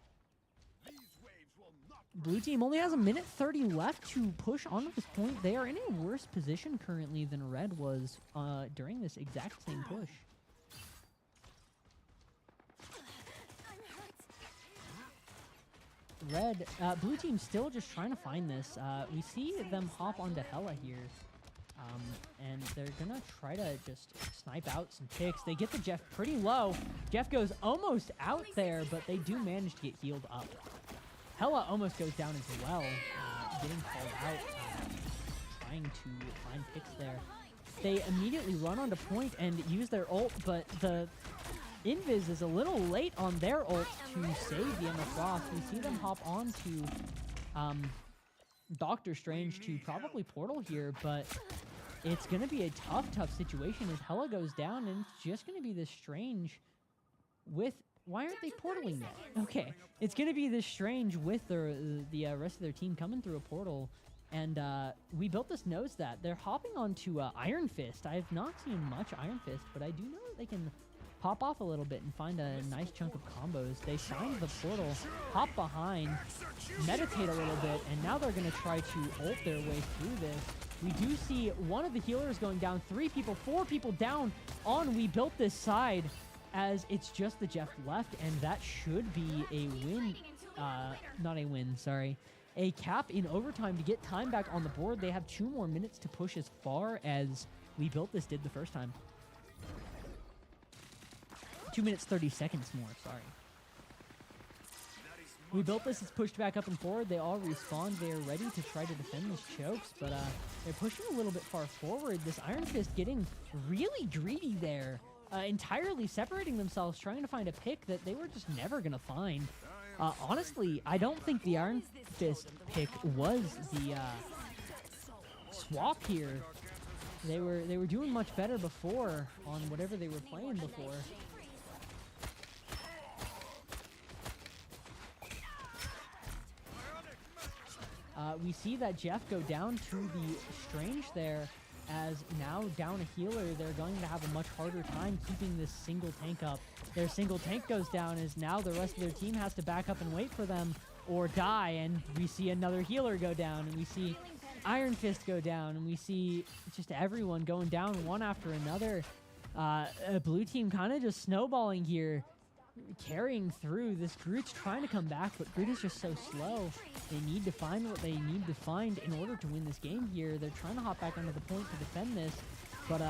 Blue Team only has 1:30 left to push onto this point. They are in a worse position currently than Red was during this exact same push. Blue Team still just trying to find this. We see them hop onto Hela here. And they're gonna try to just snipe out some picks. They get the Jeff pretty low. Jeff goes almost out there, but they do manage to get healed up. Hela almost goes down as well, getting called out, trying to find picks there. They immediately run onto point and use their ult, but the Invis is a little late on their ult to save the Emma Frost. We see them hop onto Doctor Strange to probably portal here, but it's going to be a tough situation as Hela goes down, and it's just going to be this Strange with... Why aren't they portaling yet? Okay, it's going to be this Strange with the rest of their team coming through a portal, and we built this nose that they're hopping onto Iron Fist. I have not seen much Iron Fist, but I do know that they can pop off a little bit and find a nice chunk of combos. They find the portal, hop behind, meditate a little bit, and now they're going to try to ult their way through this. We do see one of the healers going down, 3 people, 4 people down on We Built This side, as it's just the Jeff left, and that should be a win. Not a win, sorry. A cap in overtime to get time back on the board. They have 2 more minutes to push as far as We Built This did the first time. 2 minutes, 30 seconds more, sorry. We Built This is pushed back up and forward. They all respawn. They are ready to try to defend these chokes, but they're pushing a little bit far forward. This Iron Fist getting really greedy there. Entirely separating themselves, trying to find a pick that they were just never going to find. Honestly, I don't think the Iron Fist pick was the swap here. They were doing much better before on whatever they were playing before. We see that Jeff go down to the Strange there, as now down a healer, they're going to have a much harder time keeping this single tank up. Their single tank goes down as now the rest of their team has to back up and wait for them. or die, and we see another healer go down, and we see Iron Fist go down, and we see just everyone going down one after another. Blue team kind of just snowballing here, carrying through. This Groot's trying to come back, but Groot is just so slow. They need to find what they need to find in order to win this game here. They're trying to hop back onto the point to defend this, but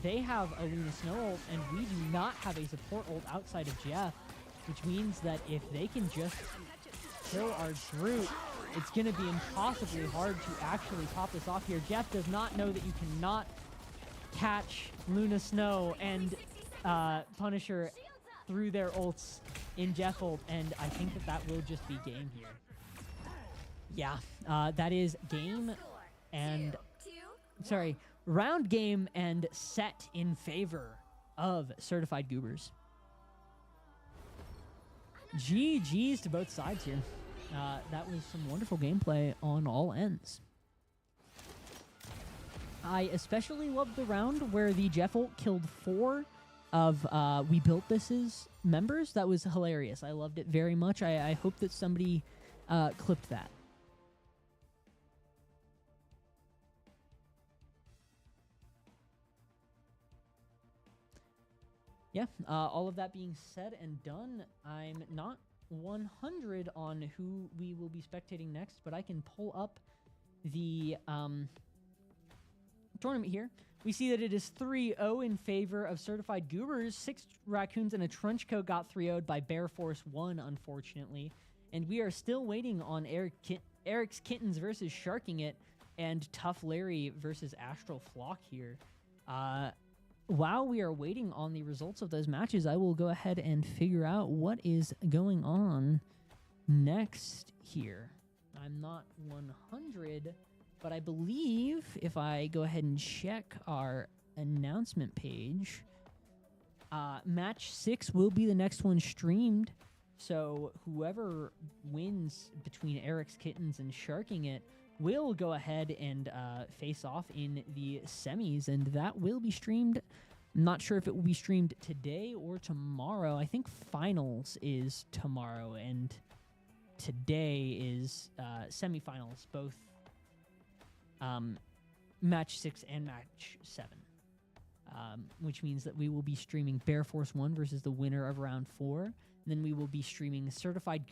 they have a Luna Snow ult, and we do not have a support ult outside of Jeff, which means that if they can just kill our Groot, it's going to be impossibly hard to actually pop this off here. Jeff does not know that you cannot catch Luna Snow and Punisher through their ults in Jeff ult, and I think that that will just be game here. Yeah, that is game and... Sorry, round game and set in favor of Certified Goobers. GG's to both sides here. That was some wonderful gameplay on all ends. I especially loved the round where the Jeff ult killed 4 of We Built This's members. That was hilarious. I loved it very much. I hope that somebody clipped that. Yeah, all of that being said and done, I'm not 100 on who we will be spectating next, but I can pull up the tournament here. We see that it is 3-0 in favor of Certified Goobers. 6 Raccoons and a Trenchcoat got 3-0'd by Bear Force 1, unfortunately. And we are still waiting on Eric's Kittens versus Sharking It and Tough Larry versus Astral Flock here. While we are waiting on the results of those matches, I will go ahead and figure out what is going on next here. I'm not 100, but I believe if I go ahead and check our announcement page, match 6 will be the next one streamed. So whoever wins between Eric's Kittens and Sharking It will go ahead and face off in the semis, and that will be streamed. I'm not sure if it will be streamed today or tomorrow. I think finals is tomorrow, and today is semifinals, both match 6 and match 7, which means that we will be streaming Bear Force 1 versus the winner of round 4. Then we will be streaming Certified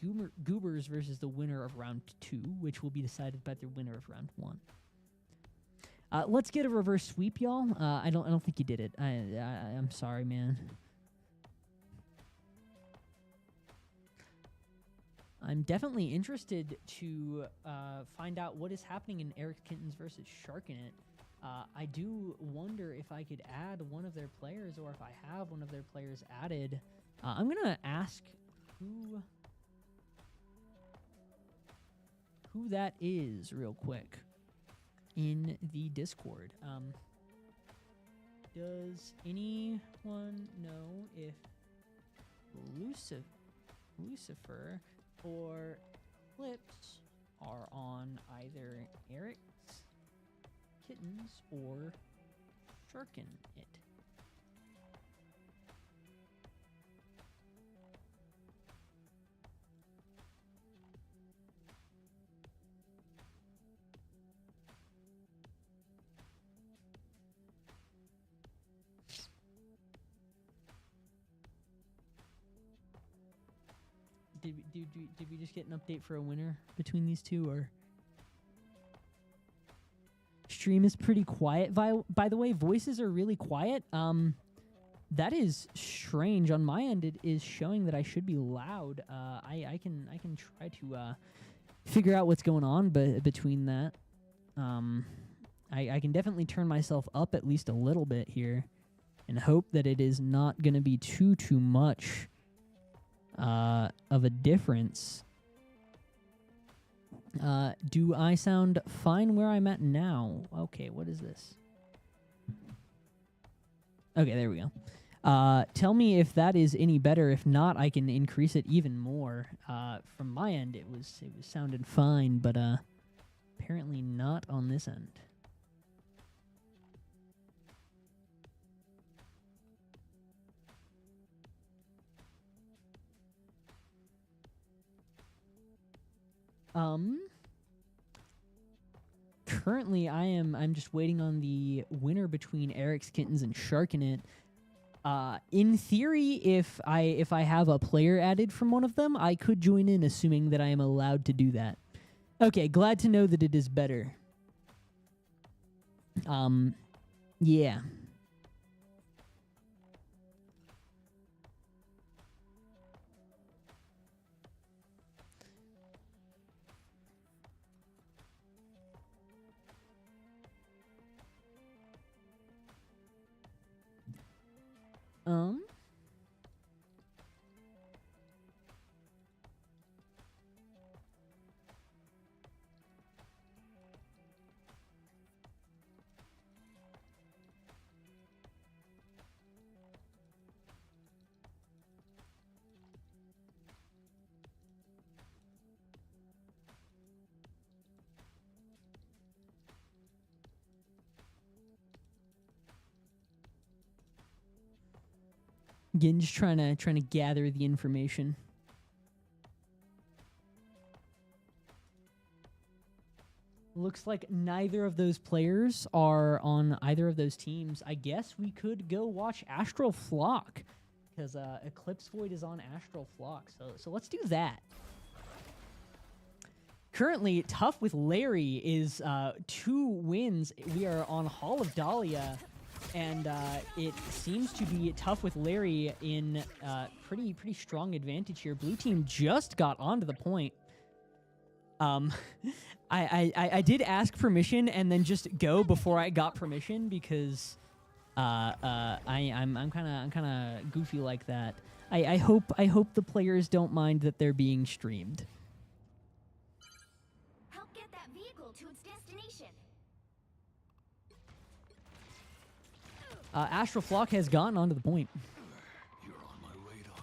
Goobers versus the winner of round 2, which will be decided by the winner of round 1. Let's get a reverse sweep, y'all. I don't think you did it. I'm sorry, man. I'm definitely interested to find out what is happening in Eric Kittens versus Sharkin' It. I do wonder if I could add one of their players, or if I have one of their players added. I'm going to ask who that is real quick in the Discord. Does anyone know if Lucifer or Clips are on either Eric's Kittens or Sharkin' It? Did we just get an update for a winner between these two, or? Stream is pretty quiet. By the way, voices are really quiet. That is strange. On my end, it is showing that I should be loud. I can try to figure out what's going on, but between that, I can definitely turn myself up at least a little bit here, and hope that it is not going to be too much of a difference. Do I sound fine where I'm at now? Okay, what is this? Okay, there we go. Tell me if that is any better. If not, I can increase it even more. From my end, it was sounding fine, but apparently not on this end. Currently, I'm just waiting on the winner between Eric's Kittens and Sharkin' It. In theory, if I have a player added from one of them, I could join in, assuming that I am allowed to do that. Okay, glad to know that it is better. Yeah. Again, just trying to gather the information. Looks like neither of those players are on either of those teams. I guess we could go watch Astral Flock, because Eclipse Void is on Astral Flock. So let's do that. Currently, Tough with Larry is 2 wins. We are on Hall of Dahlia. And it seems to be Tough with Larry in pretty strong advantage here. Blue team just got onto the point. I did ask permission and then just go before I got permission because I'm kind of goofy like that. I hope the players don't mind that they're being streamed. Help get that vehicle to its destination. Astral Flock has gotten onto the point. You're on my radar.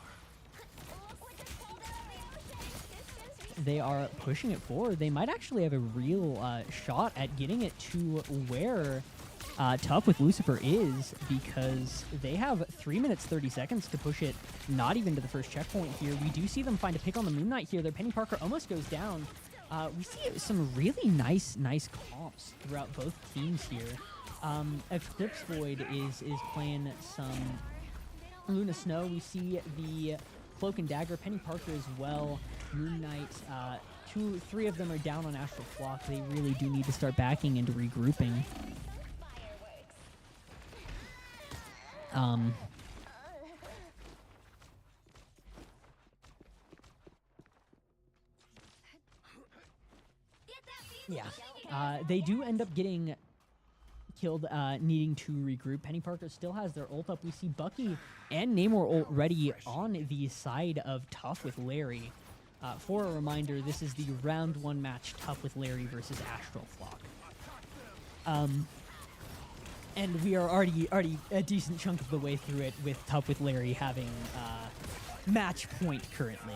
Look what they pulled out of the ocean. They are pushing it forward. They might actually have a real shot at getting it to where Tough with Lucifer is, because they have 3 minutes 30 seconds to push it not even to the first checkpoint here. We do see them find a pick on the Moon Knight here. Their Penny Parker almost goes down. We see some really nice comps throughout both teams here. Eclipse Void is playing some Luna Snow. We see the Cloak and Dagger, Penny Parker as well, Moon Knight. 3 of them are down on Astral Flock. They really do need to start backing into regrouping. Yeah, they do end up getting killed, needing to regroup. Penny Parker still has their ult up. We see Bucky and Namor ult ready on the side of Tough with Larry. For a reminder, this is the round 1 match, Tough with Larry versus Astral Flock. And we are already a decent chunk of the way through it, with Tough with Larry having match point currently.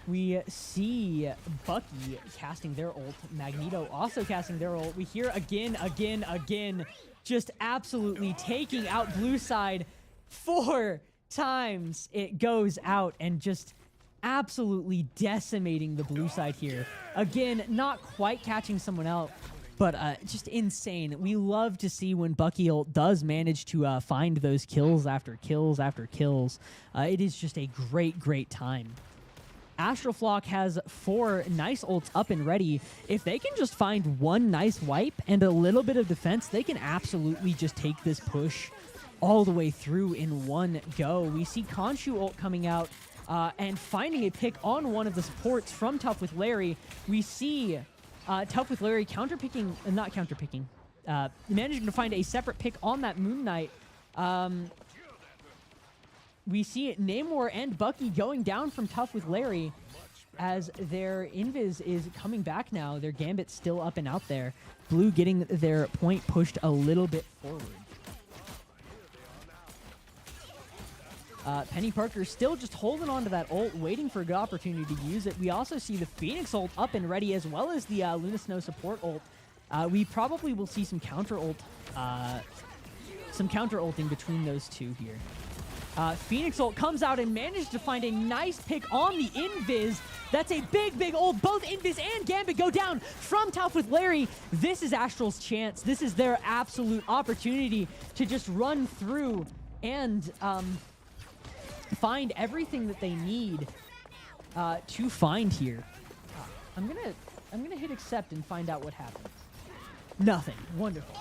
We see Bucky casting their ult, Magneto also casting their ult. We hear again, just absolutely taking out blue side 4 times. It goes out and just absolutely decimating the blue side here. Again, not quite catching someone out, but just insane. We love to see when Bucky ult does manage to find those kills after kills after kills. It is just a great time. Astral Flock has 4 nice ults up and ready. If they can just find 1 nice wipe and a little bit of defense, they can absolutely just take this push all the way through in one go. We see Khonshu ult coming out and finding a pick on one of the supports from Tough with Larry. We see Tough with Larry managing to find a separate pick on that Moon Knight. We see Namor and Bucky going down from Tough with Larry as their invis is coming back now. Their Gambit's still up and out there. Blue getting their point pushed a little bit forward. Penny Parker still just holding on to that ult, waiting for a good opportunity to use it. We also see the Phoenix ult up and ready, as well as the Luna Snow support ult. We probably will see some counter ulting between those two here. Phoenix Ult comes out and manages to find a nice pick on the Invis. That's a big ult. Both Invis and Gambit go down from Tough with Larry. This is Astral's chance. This is their absolute opportunity to just run through and find everything that they need to find here. I'm gonna hit accept and find out what happens. Nothing. Wonderful.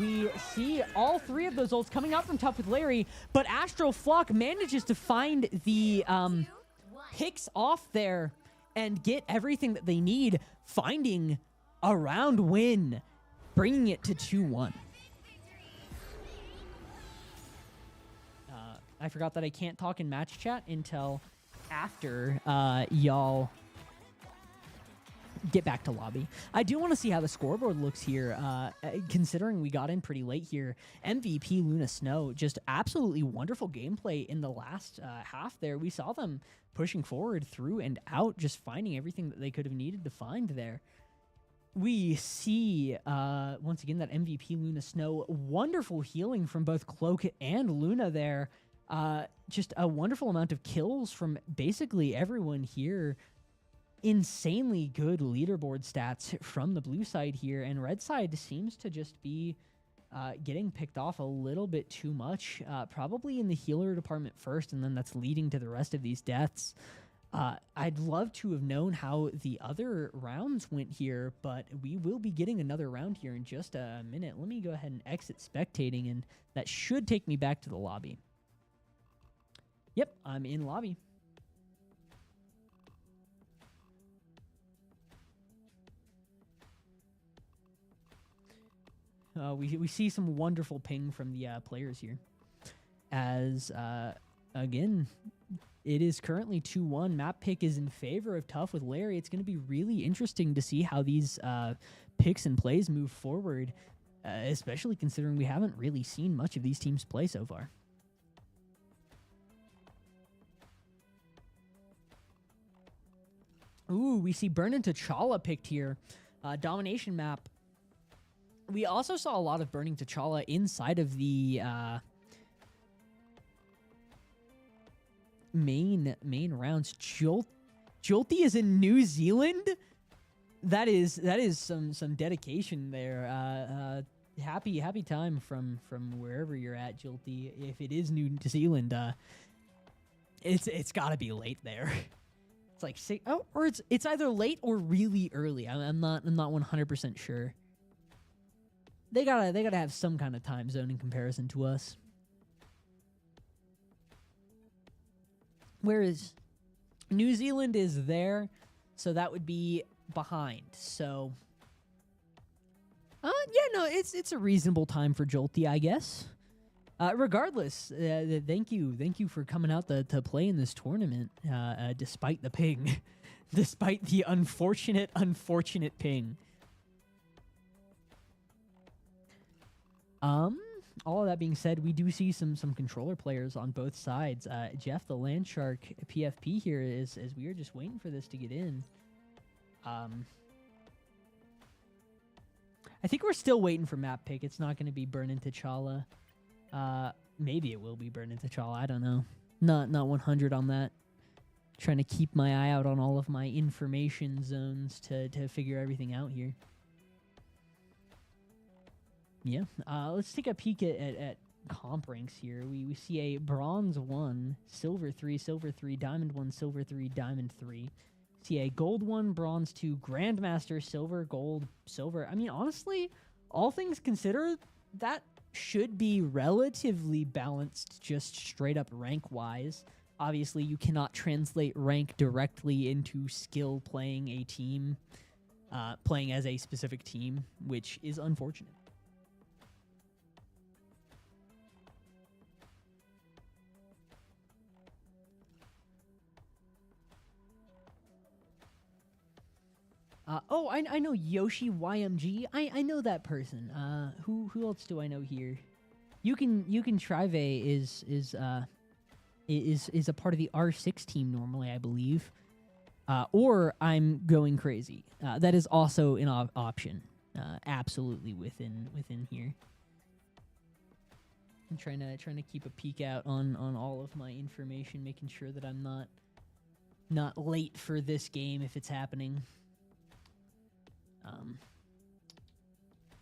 We see all three of those ults coming out from Tough with Larry, but Astral Flock manages to find the picks off there and get everything that they need, finding a round win, bringing it to 2-1. I forgot that I can't talk in match chat until after y'all get back to lobby. I do want to see how the scoreboard looks here, considering we got in pretty late here. MVP Luna Snow, just absolutely wonderful gameplay in the last half there. We saw them pushing forward through and out, just finding everything that they could have needed to find there. We see, once again, that MVP Luna Snow, wonderful healing from both Cloak and Luna there. Just a wonderful amount of kills from basically everyone here. Insanely good leaderboard stats from the blue side here, and red side seems to just be getting picked off a little bit too much, probably in the healer department first, and then that's leading to the rest of these deaths. I'd love to have known how the other rounds went here, but we will be getting another round here in just a minute. Let me go ahead and exit spectating, and that should take me back to the lobby. Yep, I'm in lobby. We see some wonderful ping from the players here. As, again, it is currently 2-1. Map pick is in favor of Tough with Larry. It's going to be really interesting to see how these picks and plays move forward, especially considering we haven't really seen much of these teams play so far. Ooh, we see Burn and T'Challa picked here. Domination map. We also saw a lot of Burning T'Challa inside of the main rounds. Jolty is in New Zealand. That is some dedication there. Happy time from wherever you're at, Jolty. If it is New Zealand, it's got to be late there. It's like or it's either late or really early. I'm not 100% sure. They gotta have some kind of time zone in comparison to us. Whereas New Zealand is there, so that would be behind. So, yeah, no, it's a reasonable time for Jolty, I guess. Regardless, thank you for coming out to play in this tournament, despite the ping, despite the unfortunate ping. All of that being said, we do see some controller players on both sides. Jeff, the Landshark PFP here is we are just waiting for this to get in. I think we're still waiting for map pick. It's not going to be Burn and T'Challa. Maybe it will be Burn and T'Challa. I don't know. Not 100 on that. Trying to keep my eye out on all of my information zones to figure everything out here. Yeah, let's take a peek at comp ranks here. We see a bronze 1, silver 3, diamond 1, silver 3, diamond 3. See a gold 1, bronze 2, grandmaster, silver, gold, silver. I mean, honestly, all things considered, that should be relatively balanced just straight up rank-wise. Obviously, you cannot translate rank directly into skill playing a team, playing as a specific team, which is unfortunate. I know Yoshi YMG. I know that person. Who else do I know here? You can Trive is a part of the R6 team normally, I believe. Or I'm going crazy. That is also an option. Absolutely within here. I'm trying to keep a peek out on all of my information, making sure that I'm not late for this game if it's happening. But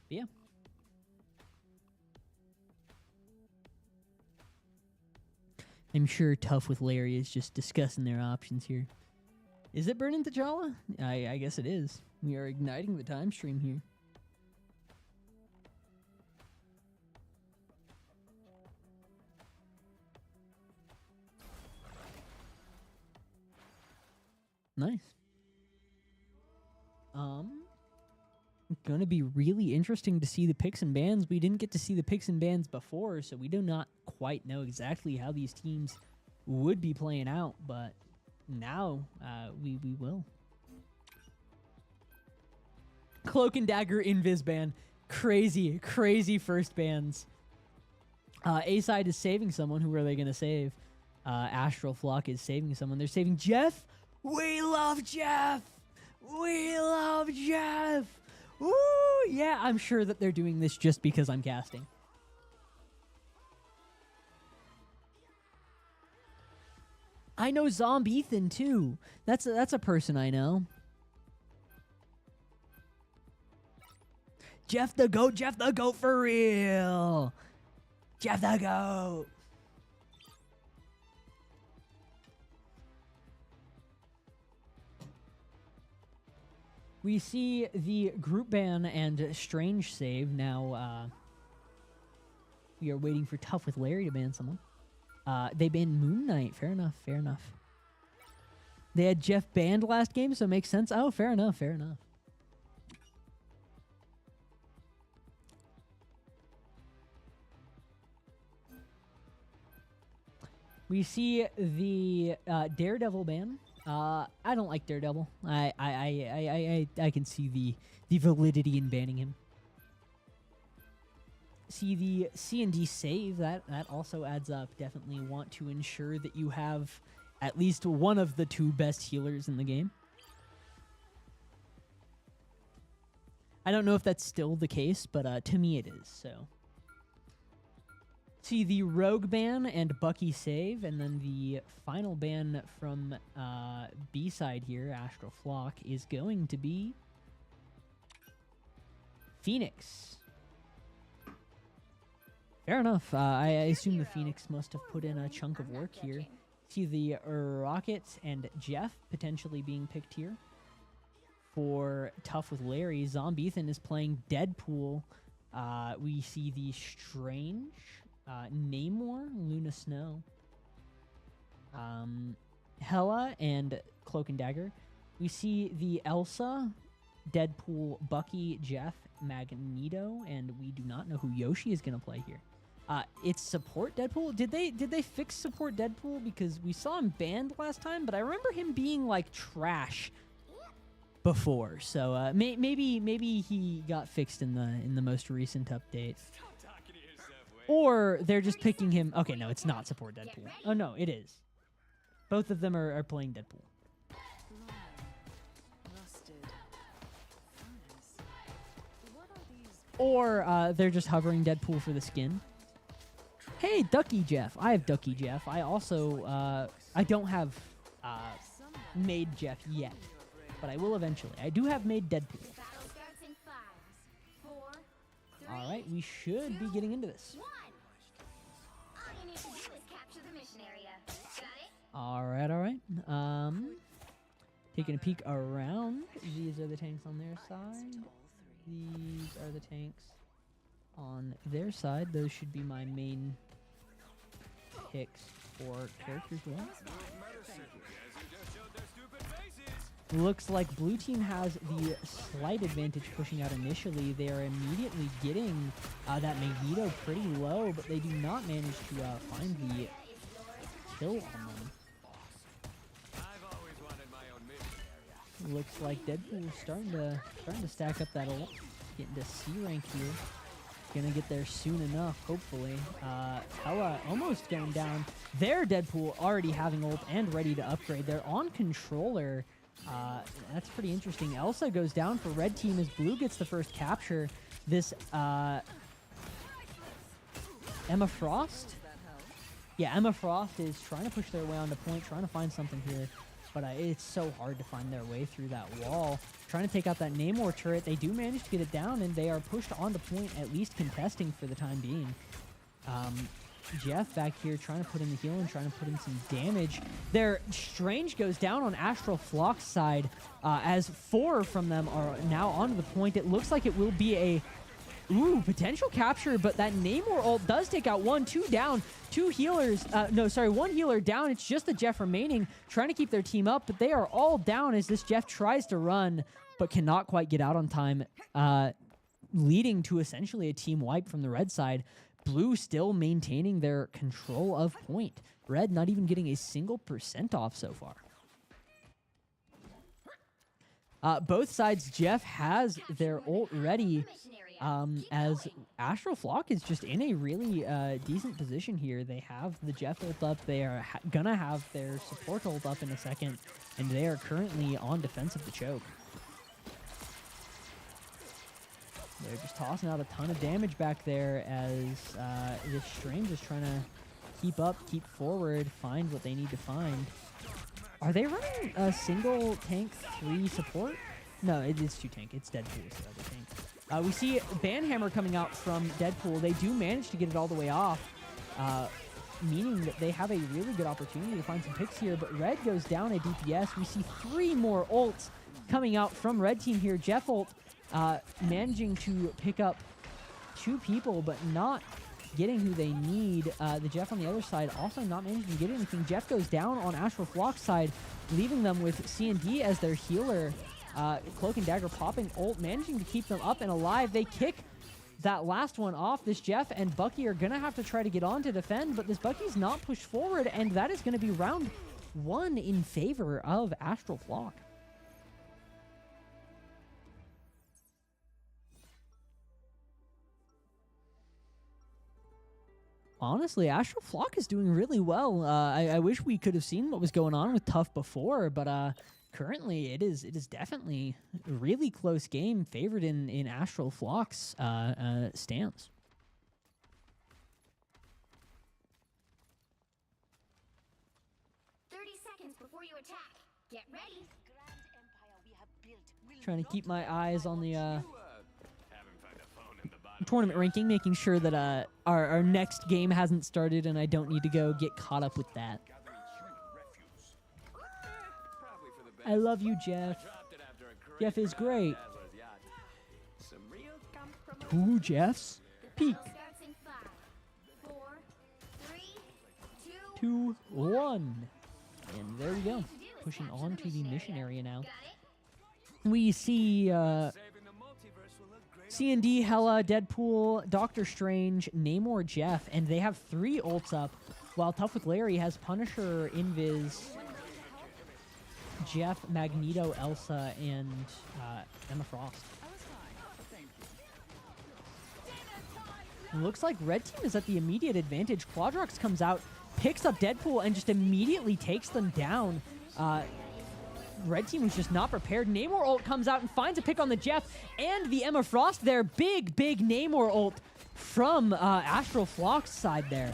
yeah. I'm sure Tough with Larry is just discussing their options here. Is it Burning T'Challa? I guess it is. We are igniting the time stream here. Nice. Going to be really interesting to see the picks and bans. We didn't get to see the picks and bans before, so we do not quite know exactly how these teams would be playing out, but now we will. Cloak and Dagger Invis ban. Crazy, crazy first bans. A-Side is saving someone. Who are they going to save? Astral Flock is saving someone. They're saving Jeff. We love Jeff. We love Jeff. Woo! Yeah, I'm sure that they're doing this just because I'm casting. I know Zombie Ethan too. That's a person I know. Jeff the goat for real. Jeff the goat. We see the group ban and Strange save. Now we are waiting for Tough with Larry to ban someone. They banned Moon Knight. Fair enough, fair enough. They had Jeff banned last game, so it makes sense. Oh, fair enough, fair enough. We see the Daredevil ban. I don't like Daredevil. I can see the validity in banning him. See the C&D save. That also adds up. Definitely want to ensure that you have at least one of the two best healers in the game. I don't know if that's still the case, but to me it is. So see the Rogue ban and Bucky save, and then the final ban from B-side here, Astral Flock, is going to be Phoenix. Fair enough. I assume the Phoenix must have put in a chunk of work here. See the Rockets and Jeff potentially being picked here. For Tough with Larry, Zombie Ethan is playing Deadpool. We see the Strange, Namor, Luna Snow, Hela, and Cloak and Dagger. We see the Elsa, Deadpool, Bucky, Jeff, Magneto, and we do not know who Yoshi is going to play here. It's support Deadpool. Did they fix support Deadpool? Because we saw him banned last time, but I remember him being like trash before. So maybe he got fixed in the most recent update. Or they're just picking him. Okay, no, it's not support Deadpool. Oh no, it is. Both of them are playing Deadpool. Or they're just hovering Deadpool for the skin. Hey, Ducky Jeff. I have Ducky Jeff. I also, I don't have made Jeff yet, but I will eventually. I do have made Deadpool. All right, we should be getting into this. All right. Taking a peek around. These are the tanks on their side. These are the tanks on their side. Those should be my main picks for characters. Well, looks like blue team has the slight advantage pushing out initially. They are immediately getting that Magneto pretty low, but they do not manage to find the kill on them. Looks like Deadpool is starting to stack up that ult. Getting to C rank here. Gonna get there soon enough, hopefully. Hela almost going down. Their Deadpool already having ult and ready to upgrade. They're on controller. That's pretty interesting. Elsa goes down for red team as blue gets the first capture. This Emma Frost? Yeah, Emma Frost is trying to push their way onto point, trying to find something here. But it's so hard to find their way through that wall. Trying to take out that Namor turret. They do manage to get it down, and they are pushed onto point, at least contesting for the time being. Jeff back here trying to put in the heal and trying to put in some damage. Their Strange goes down on Astral Flock's side as 4 from them are now onto the point. It looks like it will be a potential capture, but that Namor ult does take out 1, 2 down, 2 healers. No, sorry, 1 healer down. It's just the Jeff remaining, trying to keep their team up, but they are all down as this Jeff tries to run, but cannot quite get out on time, leading to essentially a team wipe from the red side. Blue still maintaining their control of point. Red not even getting a single % off so far. Both sides, Jeff has their ult ready, as Astral Flock is just in a really decent position here. They have the Jeff ult up. They are gonna have their support ult up in a second, and they are currently on defense of the choke. They're just tossing out a ton of damage back there as this Strange is trying to keep up, keep forward, find what they need to find. Are they running a single tank 3 support? No, it's 2 tank. It's Deadpool is the other tank. We see Banhammer coming out from Deadpool. They do manage to get it all the way off, meaning that they have a really good opportunity to find some picks here, but Red goes down a DPS. We see 3 more ults coming out from Red Team here. Jeff ult managing to pick up 2 people, but not getting who they need. The Jeff on the other side also not managing to get anything. Jeff goes down on Astral Flock's side, leaving them with C&D as their healer. Cloak and Dagger popping ult, managing to keep them up and alive. They kick that last one off. This Jeff and Bucky are going to have to try to get on to defend, but this Bucky's not pushed forward, and that is going to be round 1 in favor of Astral Flock. Honestly, Astral Flock is doing really well. I wish we could have seen what was going on with Tough before, but currently it is definitely a really close game, favored in Astral Flock's stance. Before you attack, get ready. Trying to keep my eyes on the tournament ranking, making sure that our next game hasn't started and I don't need to go get caught up with that. I love you, Jeff. Jeff is great. 2 Jeffs? Peak. 2, 1. And there we go. Pushing on to the mission area now. We see C&D, Hela, Deadpool, Doctor Strange, Namor, Jeff, and they have 3 ults up, while Tough with Larry has Punisher, Invis, Jeff, Magneto, Elsa, and Emma Frost. It looks like Red Team is at the immediate advantage. Quadrox comes out, picks up Deadpool, and just immediately takes them down. Red Team was just not prepared. Namor ult comes out and finds a pick on the Jeff and the Emma Frost there. Big Namor ult from Astral Flock's side there.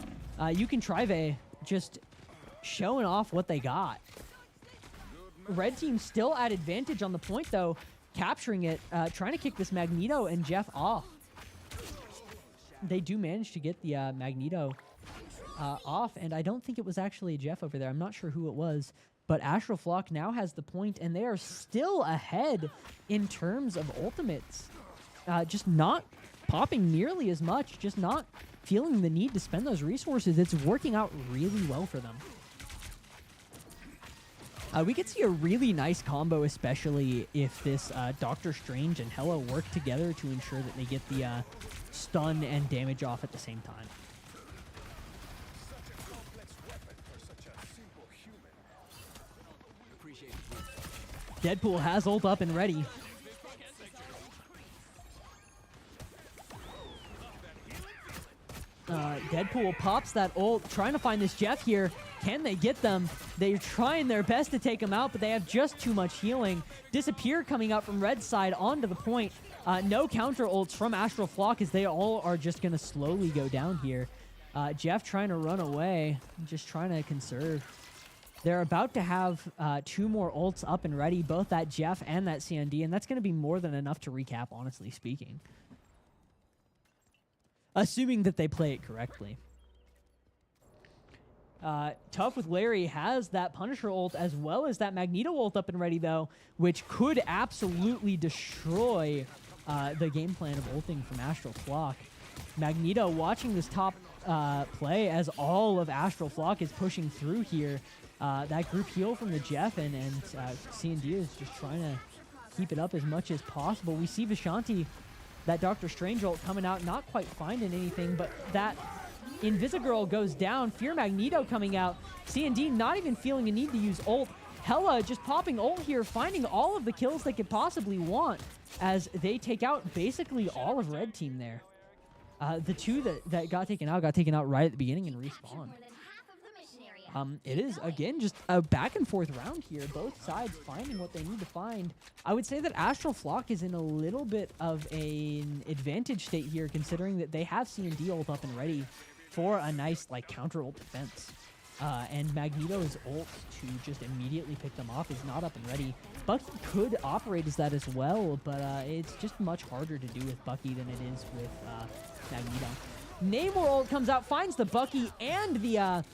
You can try just showing off what they got. Red Team still at advantage on the point, though, capturing it, trying to kick this Magneto and Jeff off. They do manage to get the Magneto off, and I don't think it was actually Jeff over there. I'm not sure who it was. But Astral Flock now has the point, and they are still ahead in terms of ultimates. Just not popping nearly as much, just not feeling the need to spend those resources. It's working out really well for them. We could see a really nice combo, especially if this Doctor Strange and Hela work together to ensure that they get the stun and damage off at the same time. Deadpool has ult up and ready. Deadpool pops that ult, trying to find this Jeff here. Can they get them? They're trying their best to take him out, but they have just too much healing. Disappear coming out from Red side onto the point. No counter ults from Astral Flock as they all are just going to slowly go down here. Jeff trying to run away, just trying to conserve. They're about to have 2 more ults up and ready, both that Jeff and that CND, and that's going to be more than enough to recap, honestly speaking. Assuming that they play it correctly. Tough with Larry has that Punisher ult as well as that Magneto ult up and ready, though, which could absolutely destroy the game plan of ulting from Astral Flock. Magneto watching this top play as all of Astral Flock is pushing through here. That group heal from the Jeff and C&D is just trying to keep it up as much as possible. We see Vishanti, that Doctor Strange ult coming out, not quite finding anything, but that Invisigirl goes down. Fear Magneto coming out. C&D not even feeling a need to use ult. Hella just popping ult here, finding all of the kills they could possibly want as they take out basically all of Red Team there. The 2 that got taken out right at the beginning and respawned. It is, again, just a back and forth round here. Both sides finding what they need to find. I would say that Astral Flock is in a little bit of an advantage state here, considering that they have C&D ult up and ready for a nice, like, counter ult defense. And Magneto's ult to just immediately pick them off is not up and ready. Bucky could operate as that as well, but it's just much harder to do with Bucky than it is with Magneto. Namor ult comes out, finds the Bucky and the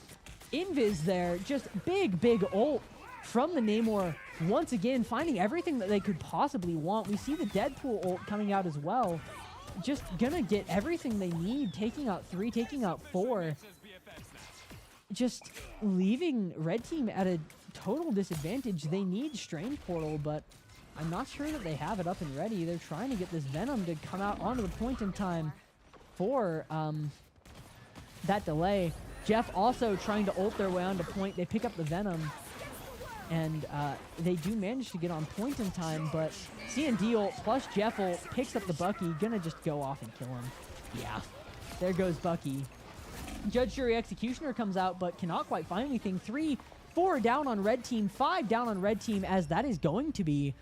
Invis there. Just big ult from the Namor. Once again, finding everything that they could possibly want. We see the Deadpool ult coming out as well. Just gonna get everything they need, taking out 3, taking out 4. Just leaving Red Team at a total disadvantage. They need Strain Portal, but I'm not sure that they have it up and ready. They're trying to get this Venom to come out onto the point in time for that delay. Jeff also trying to ult their way onto point. They pick up the Venom, and they do manage to get on point in time, but C&D ult plus Jeff ult picks up the Bucky. Gonna just go off and kill him. Yeah, there goes Bucky. Judge, Jury, Executioner comes out, but cannot quite find anything. 3, 4 down on Red Team, 5 down on Red Team, as that is going to be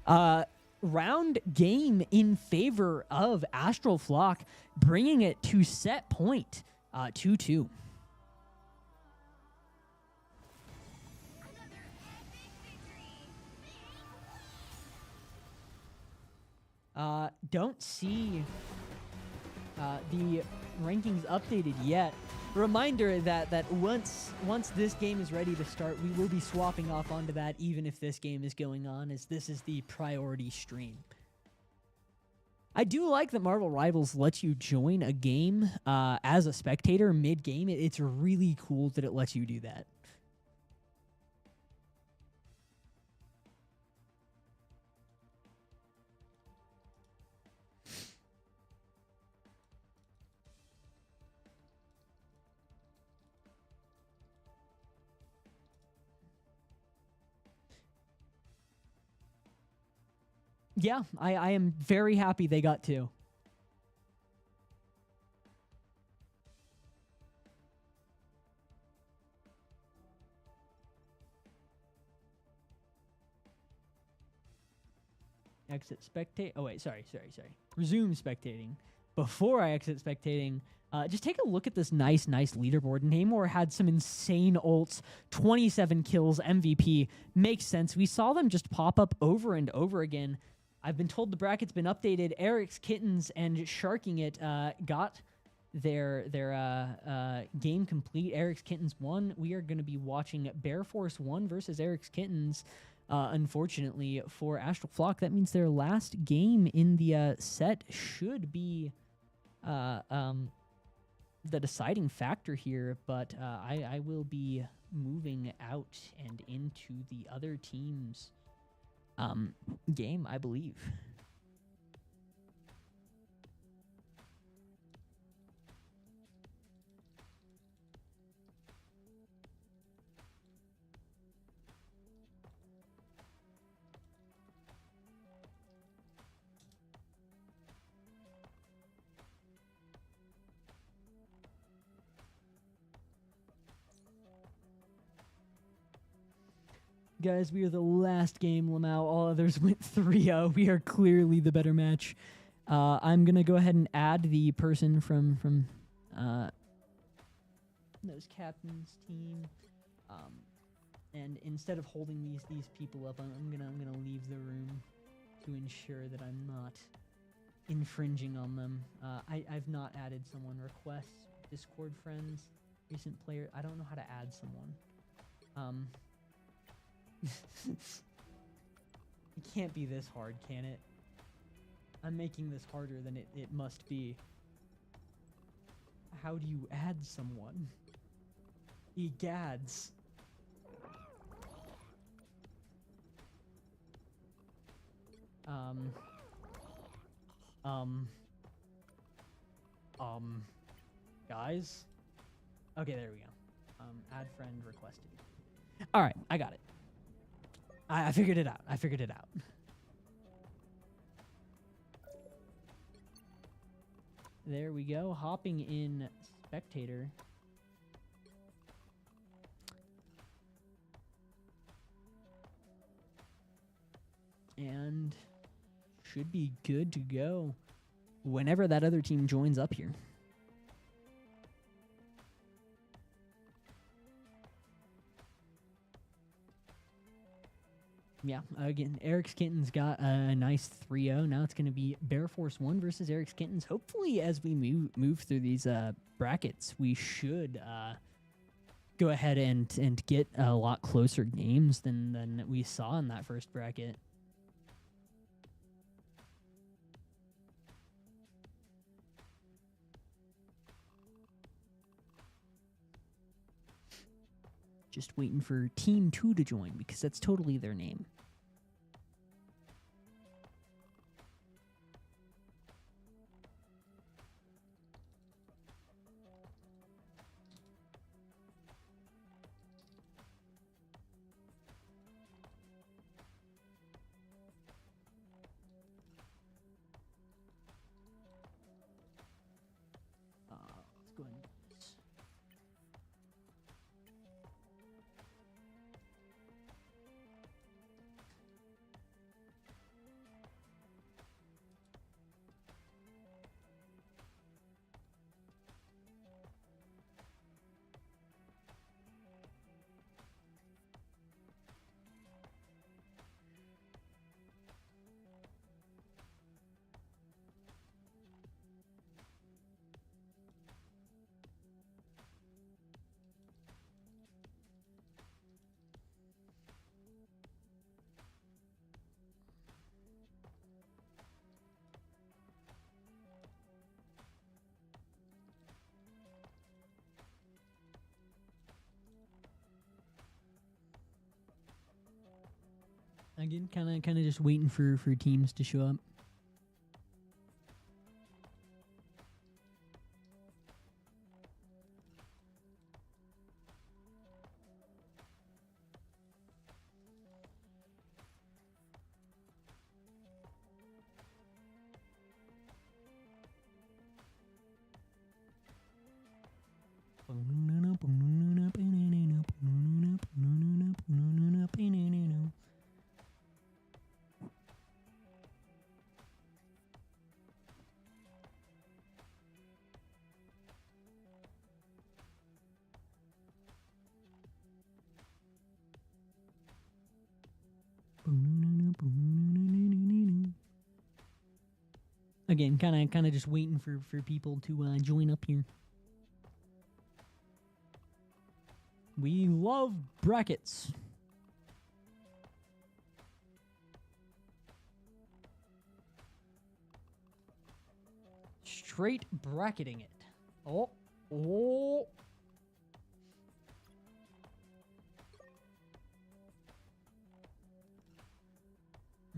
round game in favor of Astral Flock, bringing it to set point 2-2. Don't see the rankings updated yet. Reminder that once this game is ready to start, we will be swapping off onto that, even if this game is going on, as this is the priority stream. I do like that Marvel Rivals lets you join a game as a spectator mid-game. It's really cool that it lets you do that. Yeah, I am very happy they got 2. Exit spectate. Oh, wait, sorry. Resume spectating. Before I exit spectating, just take a look at this nice leaderboard. Namor had some insane ults, 27 kills, MVP. Makes sense. We saw them just pop up over and over again. I've been told the bracket's been updated. Eric's Kittens and Sharking It got their game complete. Eric's Kittens won. We are going to be watching Bear Force 1 versus Eric's Kittens. Unfortunately for Astral Flock, that means their last game in the set should be the deciding factor here. But I will be moving out and into the other team's game, I believe. Guys, we are the last game, Lamau. All others went 3-0. We are clearly the better match. I'm going to go ahead and add the person from those captains team. And instead of holding these people up, I'm gonna leave the room to ensure that I'm not infringing on them. I've not added someone. Requests, Discord friends, recent player. I don't know how to add someone. It can't be this hard, can it? I'm making this harder than it must be. How do you add someone? Egads. Guys? Okay, there we go. Add friend requested. Alright, I got it. I figured it out. I figured it out. There we go. Hopping in spectator. And should be good to go whenever that other team joins up here. Yeah, again, Eric's Kittens got a nice 3-0. Now it's going to be Bear Force 1 versus Eric's Kittens. Hopefully, as we move through these brackets, we should go ahead and get a lot closer games than we saw in that first bracket. Just waiting for Team 2 to join because that's totally their name. Let's go ahead and do this. Again, kind of just waiting for teams to show up. Again, kind of just waiting for people to join up here. We love brackets. Straight bracketing it. Oh.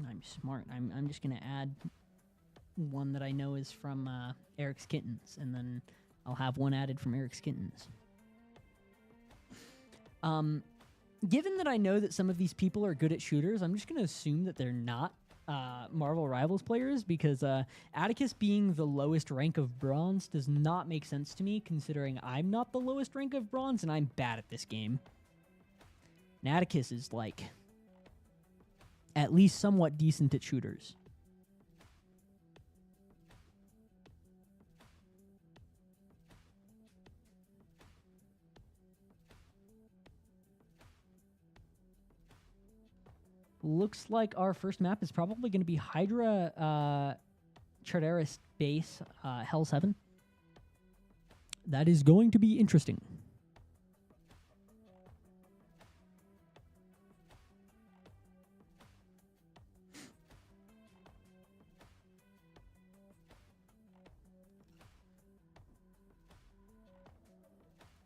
I'm smart. I'm just gonna add one that I know is from Eric's Kittens, and then I'll have one added from Eric's Kittens. Given that I know that some of these people are good at shooters, I'm just gonna assume that they're not Marvel Rivals players, because Atticus being the lowest rank of bronze does not make sense to me, considering I'm not the lowest rank of bronze and I'm bad at this game. And Atticus is like at least somewhat decent at shooters. Looks like our first map is probably going to be Hydra Charteris base, Hell 7. That is going to be interesting.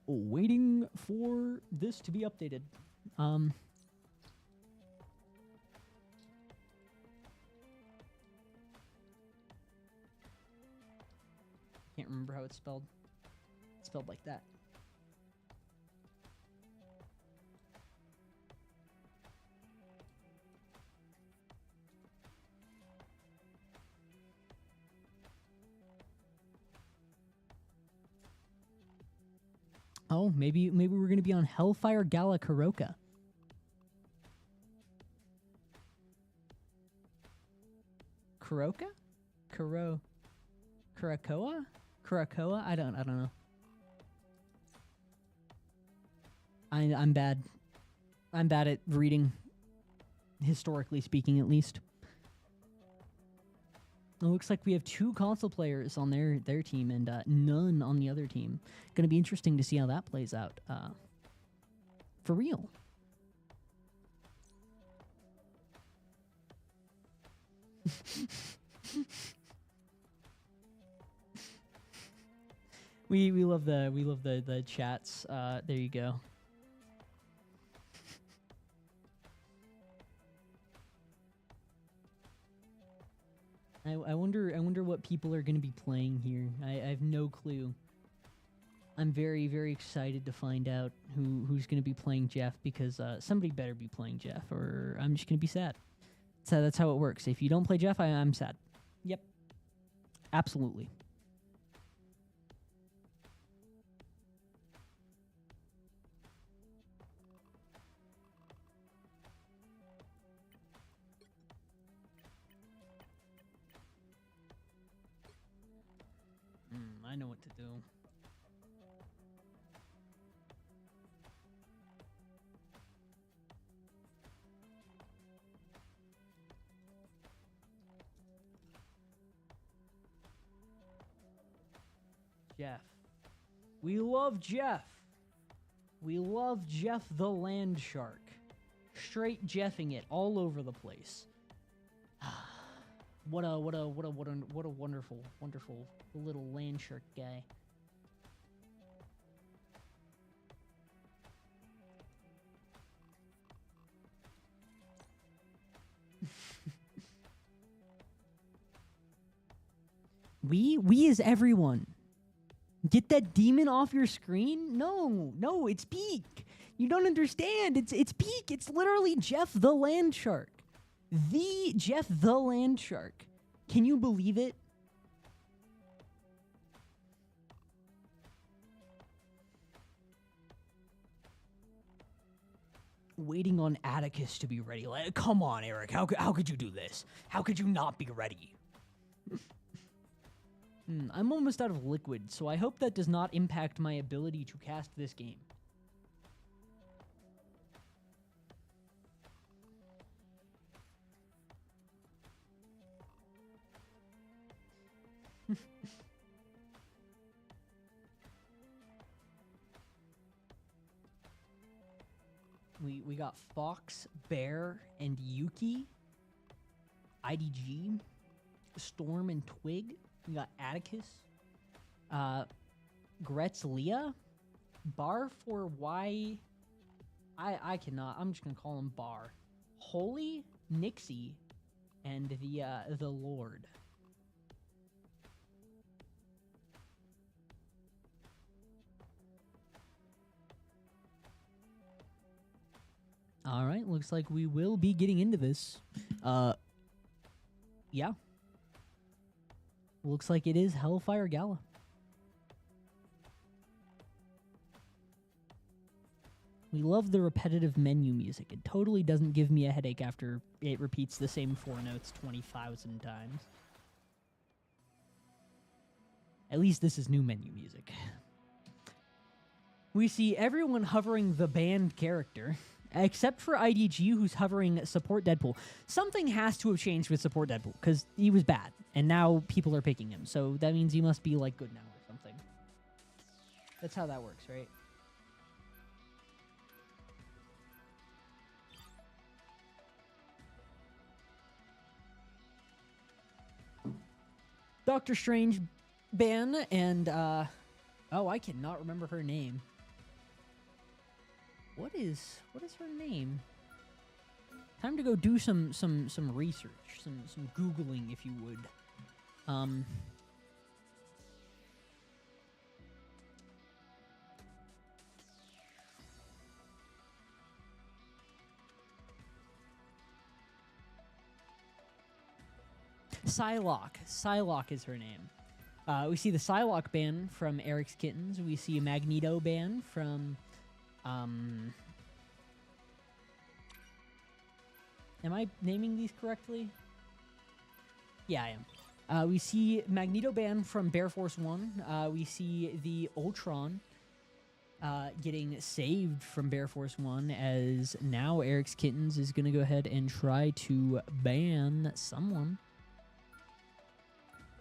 Waiting for this to be updated. Can't remember how it's spelled. It's spelled like that. Oh, maybe we're gonna be on Hellfire Gala Karoka. Karoka? Karakoa? Karakoa? I don't know. I'm bad. I'm bad at reading, historically speaking, at least. It looks like we have 2 console players on their team and none on the other team. Going to be interesting to see how that plays out. For real. we love the chats. There you go. I wonder what people are going to be playing here. I have no clue. I'm very, very excited to find out who's going to be playing Jeff, because somebody better be playing Jeff, or I'm just going to be sad. So that's how it works. If you don't play Jeff, I'm sad. Yep. Absolutely. I know what to do. Jeff. We love Jeff. We love Jeff the Land Shark. Straight Jeffing it all over the place. What a wonderful little land shark guy. We is everyone. Get that demon off your screen? No, it's Peak. You don't understand. It's Peak. It's literally Jeff the Land Shark. The Jeff the Land Shark. Can you believe it? Waiting on Atticus to be ready. Like, come on, Eric. How could you do this? How could you not be ready? I'm almost out of liquid, so I hope that does not impact my ability to cast this game. We got Fox, Bear, and Yuki. IDG, Storm and Twig. We got Atticus. Gretz Leah. Bar for Y. I cannot. I'm just gonna call him Bar. Holy, Nixie, and the Lord. All right, looks like we will be getting into this. Yeah. Looks like it is Hellfire Gala. We love the repetitive menu music. It totally doesn't give me a headache after it repeats the same 4 notes 20,000 times. At least this is new menu music. We see everyone hovering the banned character. except for IDG, who's hovering support Deadpool. Something has to have changed with support Deadpool, because he was bad, and now people are picking him. So that means he must be, like, good now or something. That's how that works, right? Doctor Strange ban, and, oh, I cannot remember her name. What is her name? Time to go do some research, some Googling, if you would. Psylocke. Psylocke is her name. We see the Psylocke ban from Eric's Kittens. We see a Magneto ban from... Am I naming these correctly? Yeah, I am. We see Magneto ban from Bear Force 1. We see the Ultron getting saved from Bear Force 1, as now Eric's Kittens is going to go ahead and try to ban someone.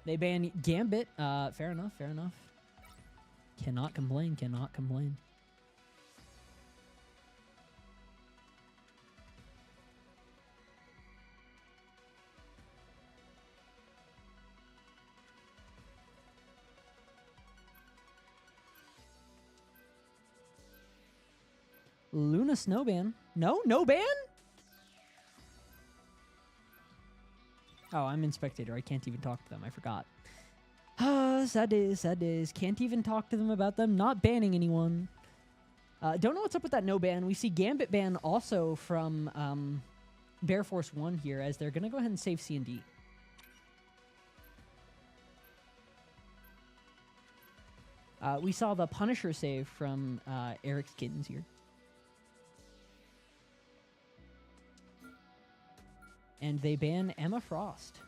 They ban Gambit. Fair enough, fair enough. Cannot complain, cannot complain. Luna Snowban. No? No ban? Oh, I'm in Spectator. I can't even talk to them. I forgot. Sad days, sad days. Can't even talk to them about them not banning anyone. Don't know what's up with that no ban. We see Gambit ban also from Bear Force 1 here, as they're going to go ahead and save C&D. We saw the Punisher save from Eric's Kittens here. And they ban Emma Frost.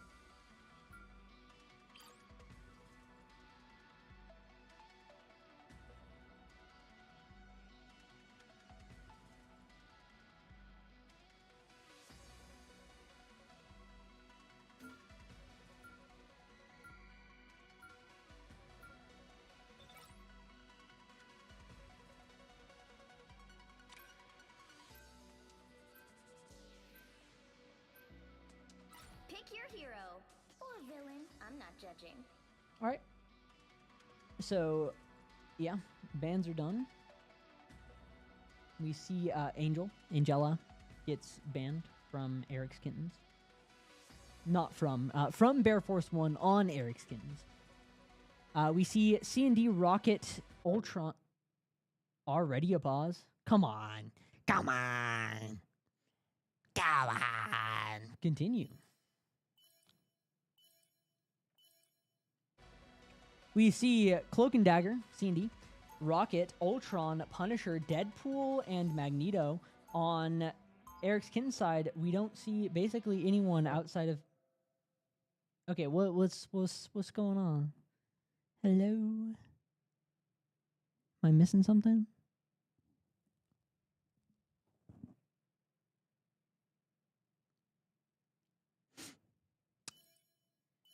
Your hero or villain, I'm not judging. All right. So, yeah, bans are done. We see Angela gets banned from Eric's Kittens. Not from Bear Force 1 on Eric's Kittens. We see C&D Rocket Ultron. Already a pause? Come on. Come on. Come on. Continue. We see Cloak and Dagger, C&D, Rocket, Ultron, Punisher, Deadpool, and Magneto. On Eric's Kittens side, we don't see basically anyone outside of... Okay, what's going on? Hello? Am I missing something?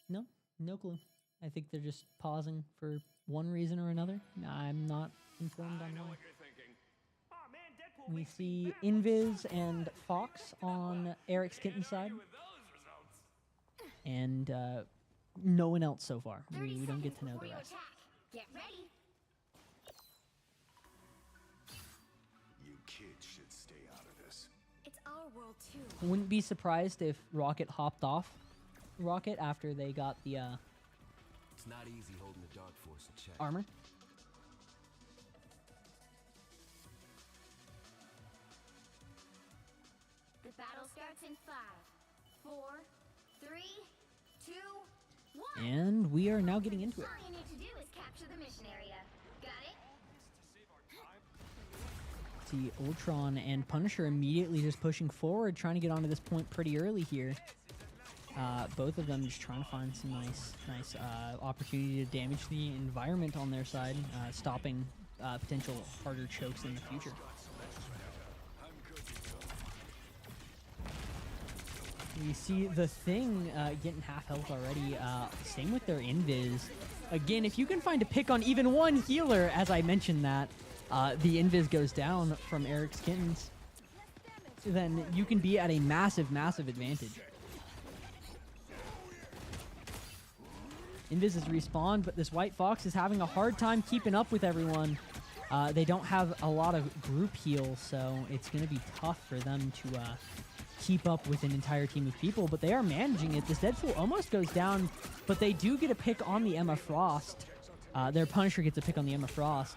No, no clue. I think they're just pausing for one reason or another. I'm not informed on why. We see Invis and Fox on Eric's Kitten side. And no one else so far. We don't get to know the rest. Get ready. You kids should stay out of this. It's our world too. I wouldn't be surprised if Rocket hopped off Rocket after they got the It's not easy holding the Dark Force in check. armor. The battle starts in 5, 4, 3, 2, 1. And we are now getting into it. All you need to do is capture the mission area. Got it? See Ultron and Punisher immediately just pushing forward, trying to get onto this point pretty early here. Both of them just trying to find some nice opportunity to damage the environment on their side, stopping potential harder chokes in the future. We see the Thing getting half health already. Same with their Invis. Again, if you can find a pick on even one healer, as I mentioned that, the Invis goes down from Eric's Kittens, then you can be at a massive, massive advantage. Invis is respawned, but this White Fox is having a hard time keeping up with everyone. They don't have a lot of group heal, so it's going to be tough for them to keep up with an entire team of people, but they are managing it. This Deadpool almost goes down, but they do get a pick on the Emma Frost. Their Punisher gets a pick on the Emma Frost,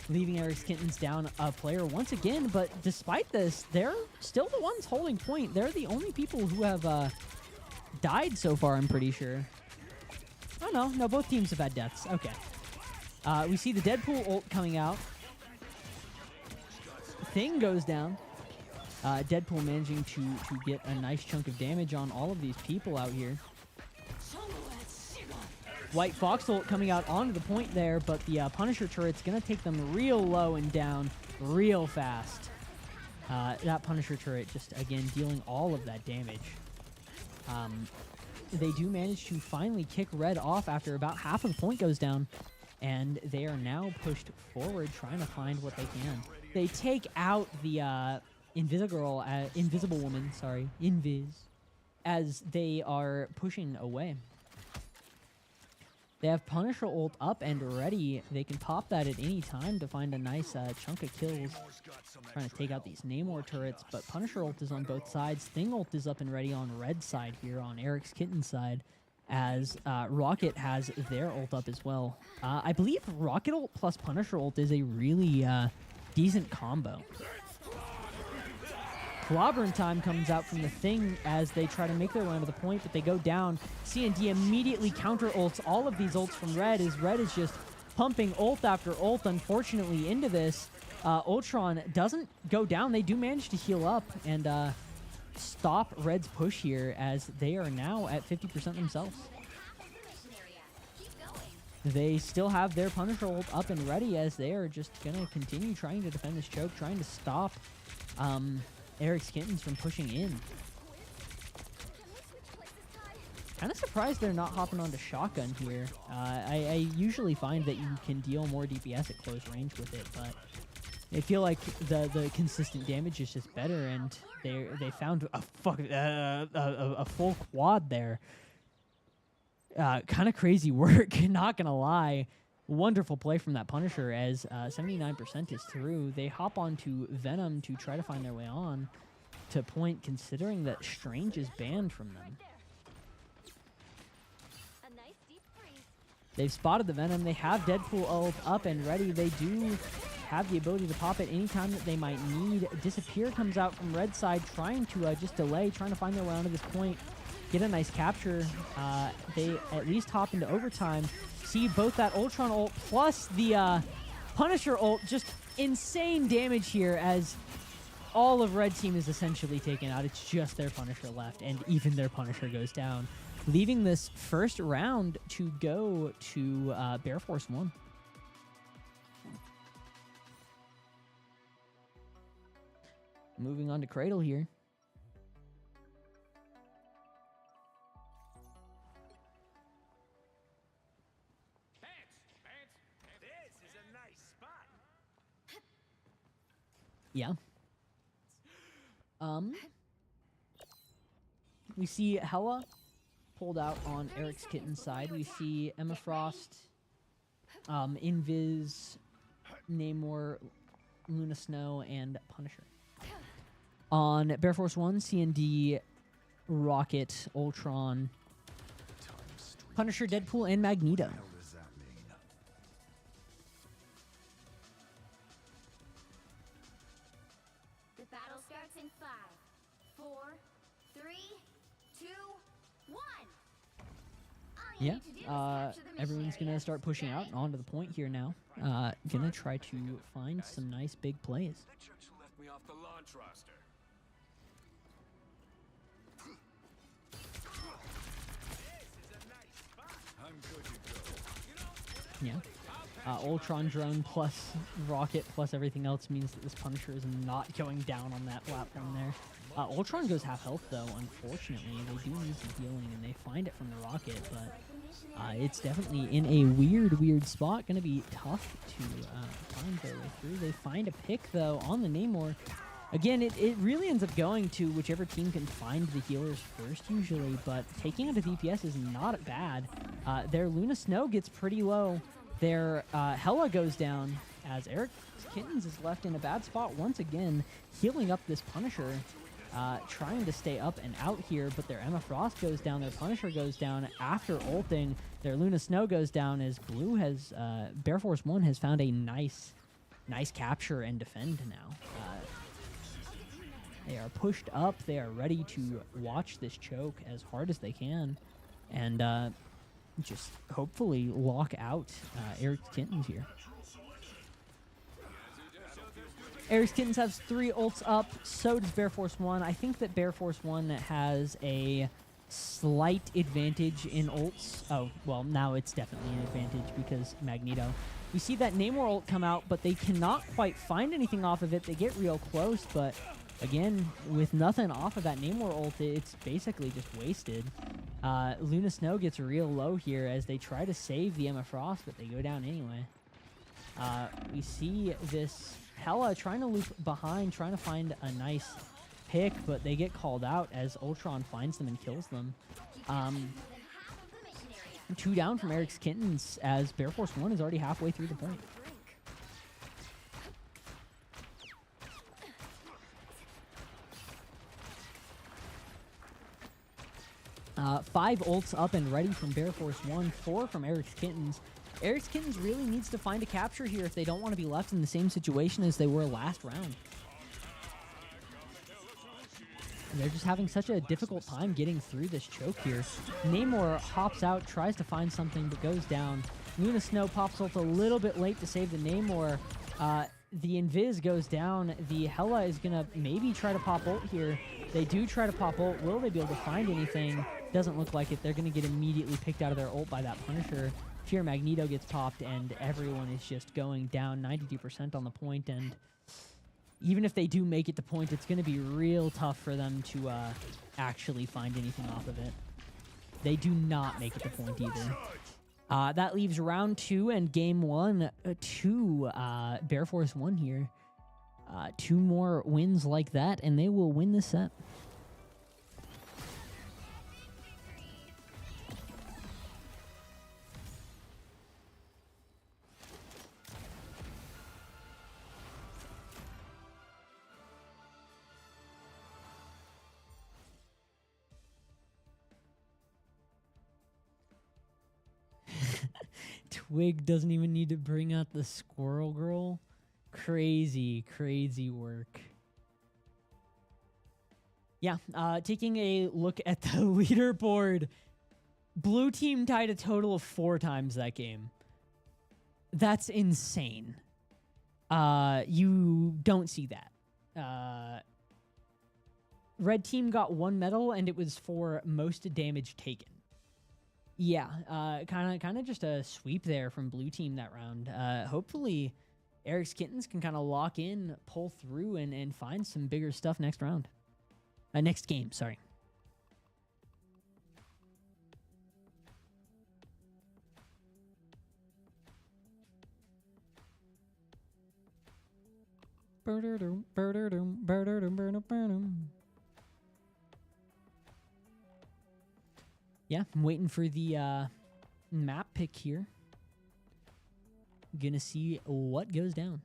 leaving Eric's Kittens down a player once again, but despite this, they're still the ones holding point. They're the only people who have died so far, I'm pretty sure. Oh, no, both teams have had deaths. Okay. We see the Deadpool ult coming out. Thing goes down. Deadpool managing to get a nice chunk of damage on all of these people out here. White Fox ult coming out onto the point there, but the Punisher turret's going to take them real low and down real fast. That Punisher turret just, again, dealing all of that damage. They do manage to finally kick Red off after about half of the point goes down, and they are now pushed forward trying to find what they can. They take out the Invisible Woman, Invis, as they are pushing away. They have Punisher ult up and ready. They can pop that at any time to find a nice chunk of kills. Trying to take out these Namor turrets, but Punisher ult is on both sides. Thing ult is up and ready on Red side here, on Eric's Kitten side, as Rocket has their ult up as well. I believe Rocket ult plus Punisher ult is a really decent combo. Clobbering time comes out from the Thing as they try to make their way to the point, but they go down. C&D immediately counter ults all of these ults from Red, as Red is just pumping ult after ult, unfortunately, into this. Ultron doesn't go down. They do manage to heal up and stop Red's push here, as they are now at 50% themselves. They still have their Punisher ult up and ready, as they are just going to continue trying to defend this choke, trying to stop Eric's Kittens from pushing in. Kind of surprised they're not hopping onto shotgun here. I usually find that you can deal more DPS at close range with it, but I feel like the consistent damage is just better, and they found a full quad there. Kind of crazy work, not gonna lie. Wonderful play from that Punisher, as 79% is through. They hop onto Venom to try to find their way on to point, considering that Strange is banned from them. They've spotted the Venom. They have Deadpool ult up and ready. They do have the ability to pop it anytime that they might need. Disappear comes out from Red side, trying to just delay, trying to find their way onto this point. Get a nice capture. They at least hop into overtime. See both that Ultron ult plus the Punisher ult. Just insane damage here, as all of Red team is essentially taken out. It's just their Punisher left, and even their Punisher goes down, leaving this first round to go to Bear Force 1. Moving on to Cradle here. Yeah. We see Hela pulled out on Eric's Kitten's side. We see Emma Frost, Invis, Namor, Luna Snow, and Punisher. On Bear Force 1, C&D, Rocket, Ultron, Punisher, Deadpool, and Magneto. The battle starts in 5, 4, 3, 2, 1. Yeah, everyone's gonna start pushing out and onto the point here now. Gonna try to find some nice big plays. The church left me off the launch roster. I'm good to go. Yeah. Ultron drone plus Rocket plus everything else means that this Punisher is not going down on that platform there. Ultron goes half health, though, unfortunately. They do need some healing, and they find it from the rocket, but it's definitely in a weird spot. Going to be tough to find their way through. They find a pick, though, on the Namor. Again, it really ends up going to whichever team can find the healers first, usually, but taking out a DPS is not bad. Their Luna Snow gets pretty low. Their Hela goes down, as Eric Kittens is left in a bad spot once again, healing up this Punisher, trying to stay up and out here, but their Emma Frost goes down, their Punisher goes down after ulting, their Luna Snow goes down as Blue has, Bear Force 1 has found a nice capture and defend now. They are pushed up. They are ready to watch this choke as hard as they can and just hopefully lock out Eric Kittens here. Eric Kittens has 3 ults up. So does Bear Force 1. I think that Bear Force 1 has a slight advantage in ults. Oh, well, now it's definitely an advantage because Magneto. We see that Namor ult come out, but they cannot quite find anything off of it. They get real close, but again, with nothing off of that Namor ult, it's basically just wasted. Luna Snow gets real low here as they try to save the Emma Frost, but they go down anyway. We see this Hela trying to loop behind, trying to find a nice pick, but they get called out as Ultron finds them and kills them. 2 down from Eric's Kittens as Bear Force 1 is already halfway through the point. 5 ults up and ready from Bear Force 1, 4 from Eric's Kittens. Eric's Kittens really needs to find a capture here if they don't want to be left in the same situation as they were last round. And they're just having such a difficult time getting through this choke here. Namor hops out, tries to find something, but goes down. Luna Snow pops ult a little bit late to save the Namor. The Invis goes down. The Hela is going to maybe try to pop ult here. They do try to pop ult. Will they be able to find anything? Doesn't look like it. They're going to get immediately picked out of their ult by that Punisher. Fear Magneto gets popped, and everyone is just going down 92% on the point. And even if they do make it to point, it's going to be real tough for them to actually find anything off of it. They do not make it to point either. That leaves round 2 and game 1 to Bear Force 1 here. 2 more wins like that, and they will win this set. Twig doesn't even need to bring out the Squirrel Girl. Crazy work. Yeah, taking a look at the leaderboard. Blue team tied a total of 4 times that game. That's insane. You don't see that. Red team got 1 medal, and it was for most damage taken. Yeah, kind of just a sweep there from blue team that round. Hopefully, Eric's Kittens can kind of lock in, pull through, and find some bigger stuff next round. Next game, sorry. Yeah, I'm waiting for the map pick here. Gonna see what goes down.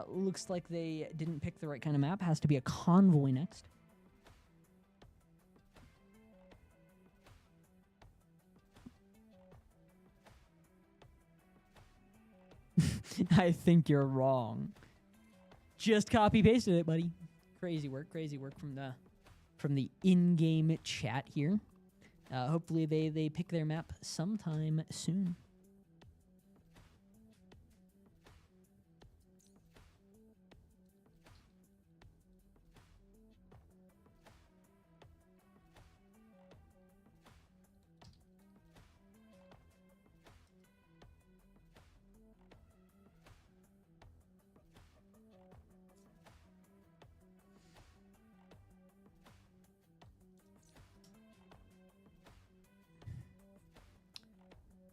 Looks like they didn't pick the right kind of map. Has to be a convoy next. I think you're wrong. Just copy pasted it, buddy. Crazy work from the in-game chat here. Hopefully they pick their map sometime soon.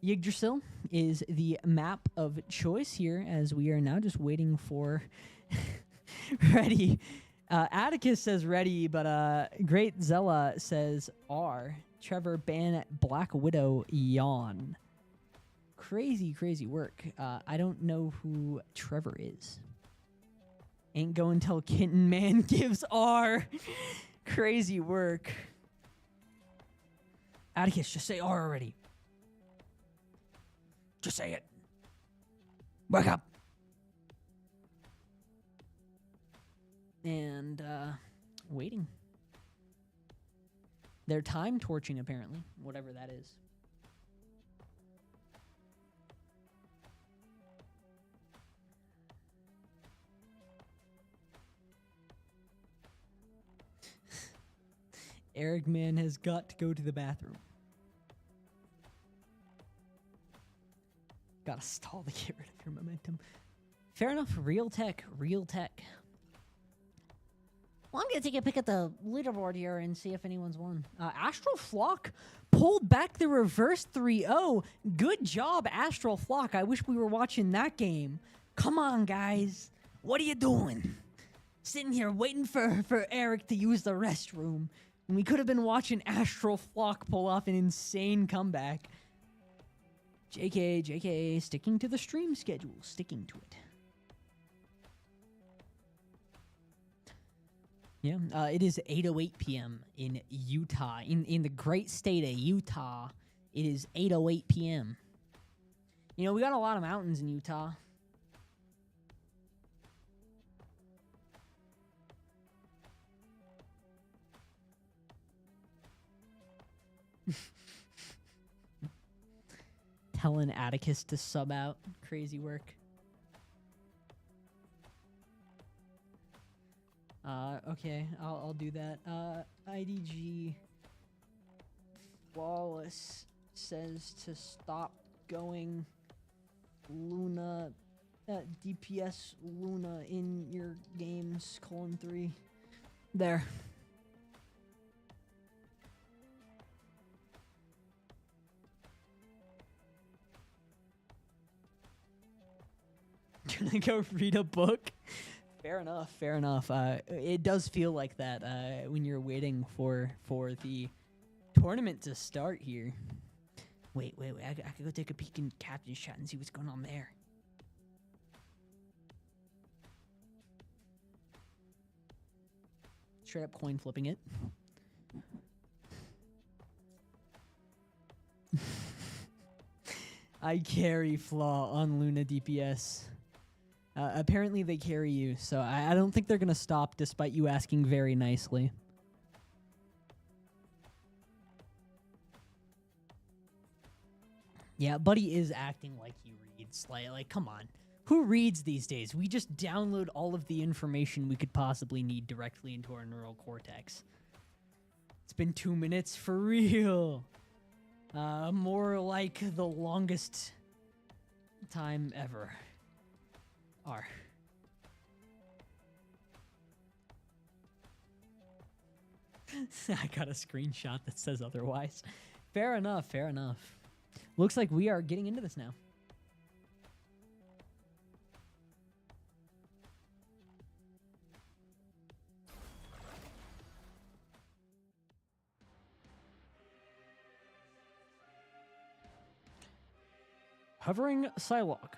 Yggdrasil is the map of choice here, as we are now just waiting for ready. Atticus says ready, but Great Zella says R. Trevor ban Black Widow yawn. Crazy, crazy work. I don't know who Trevor is. Ain't going till Kitten Man gives R. Crazy work. Atticus, just say R already. Just say it. Wake up. And, waiting. They're time torching, apparently. Whatever that is. Eric Man has got to go to the bathroom. Gotta stall to get rid of your momentum. Fair enough. Real tech. Real tech. Well, I'm gonna take a pick at the leaderboard here and see if anyone's won. Astral Flock pulled back the reverse 3-0. Good job, Astral Flock. I wish we were watching that game. Come on, guys. What are you doing? Sitting here waiting for Eric to use the restroom. And we could have been watching Astral Flock pull off an insane comeback. JK, sticking to the stream schedule. Sticking to it. Yeah, it is 8:08 p.m. in Utah. In the great state of Utah, it is 8:08 p.m. You know, we got a lot of mountains in Utah. Telling Atticus to sub out. Crazy work. Okay, I'll do that. IDG Flawless says to stop going Luna, DPS Luna in your games, :3. There. Gonna go read a book? Fair enough, fair enough. It does feel like that when you're waiting for the tournament to start here. Wait. I could go take a peek in Captain's chat and see what's going on there. Straight up coin flipping it. I carry Flaw on Luna DPS. Apparently they carry you, so I don't think they're going to stop despite you asking very nicely. Yeah, Buddy is acting like he reads. Like, come on. Who reads these days? We just download all of the information we could possibly need directly into our neural cortex. It's been 2 minutes for real. More like the longest time ever. R. I got a screenshot that says otherwise. Fair enough, fair enough. Looks like we are getting into this now. Hovering Psylocke.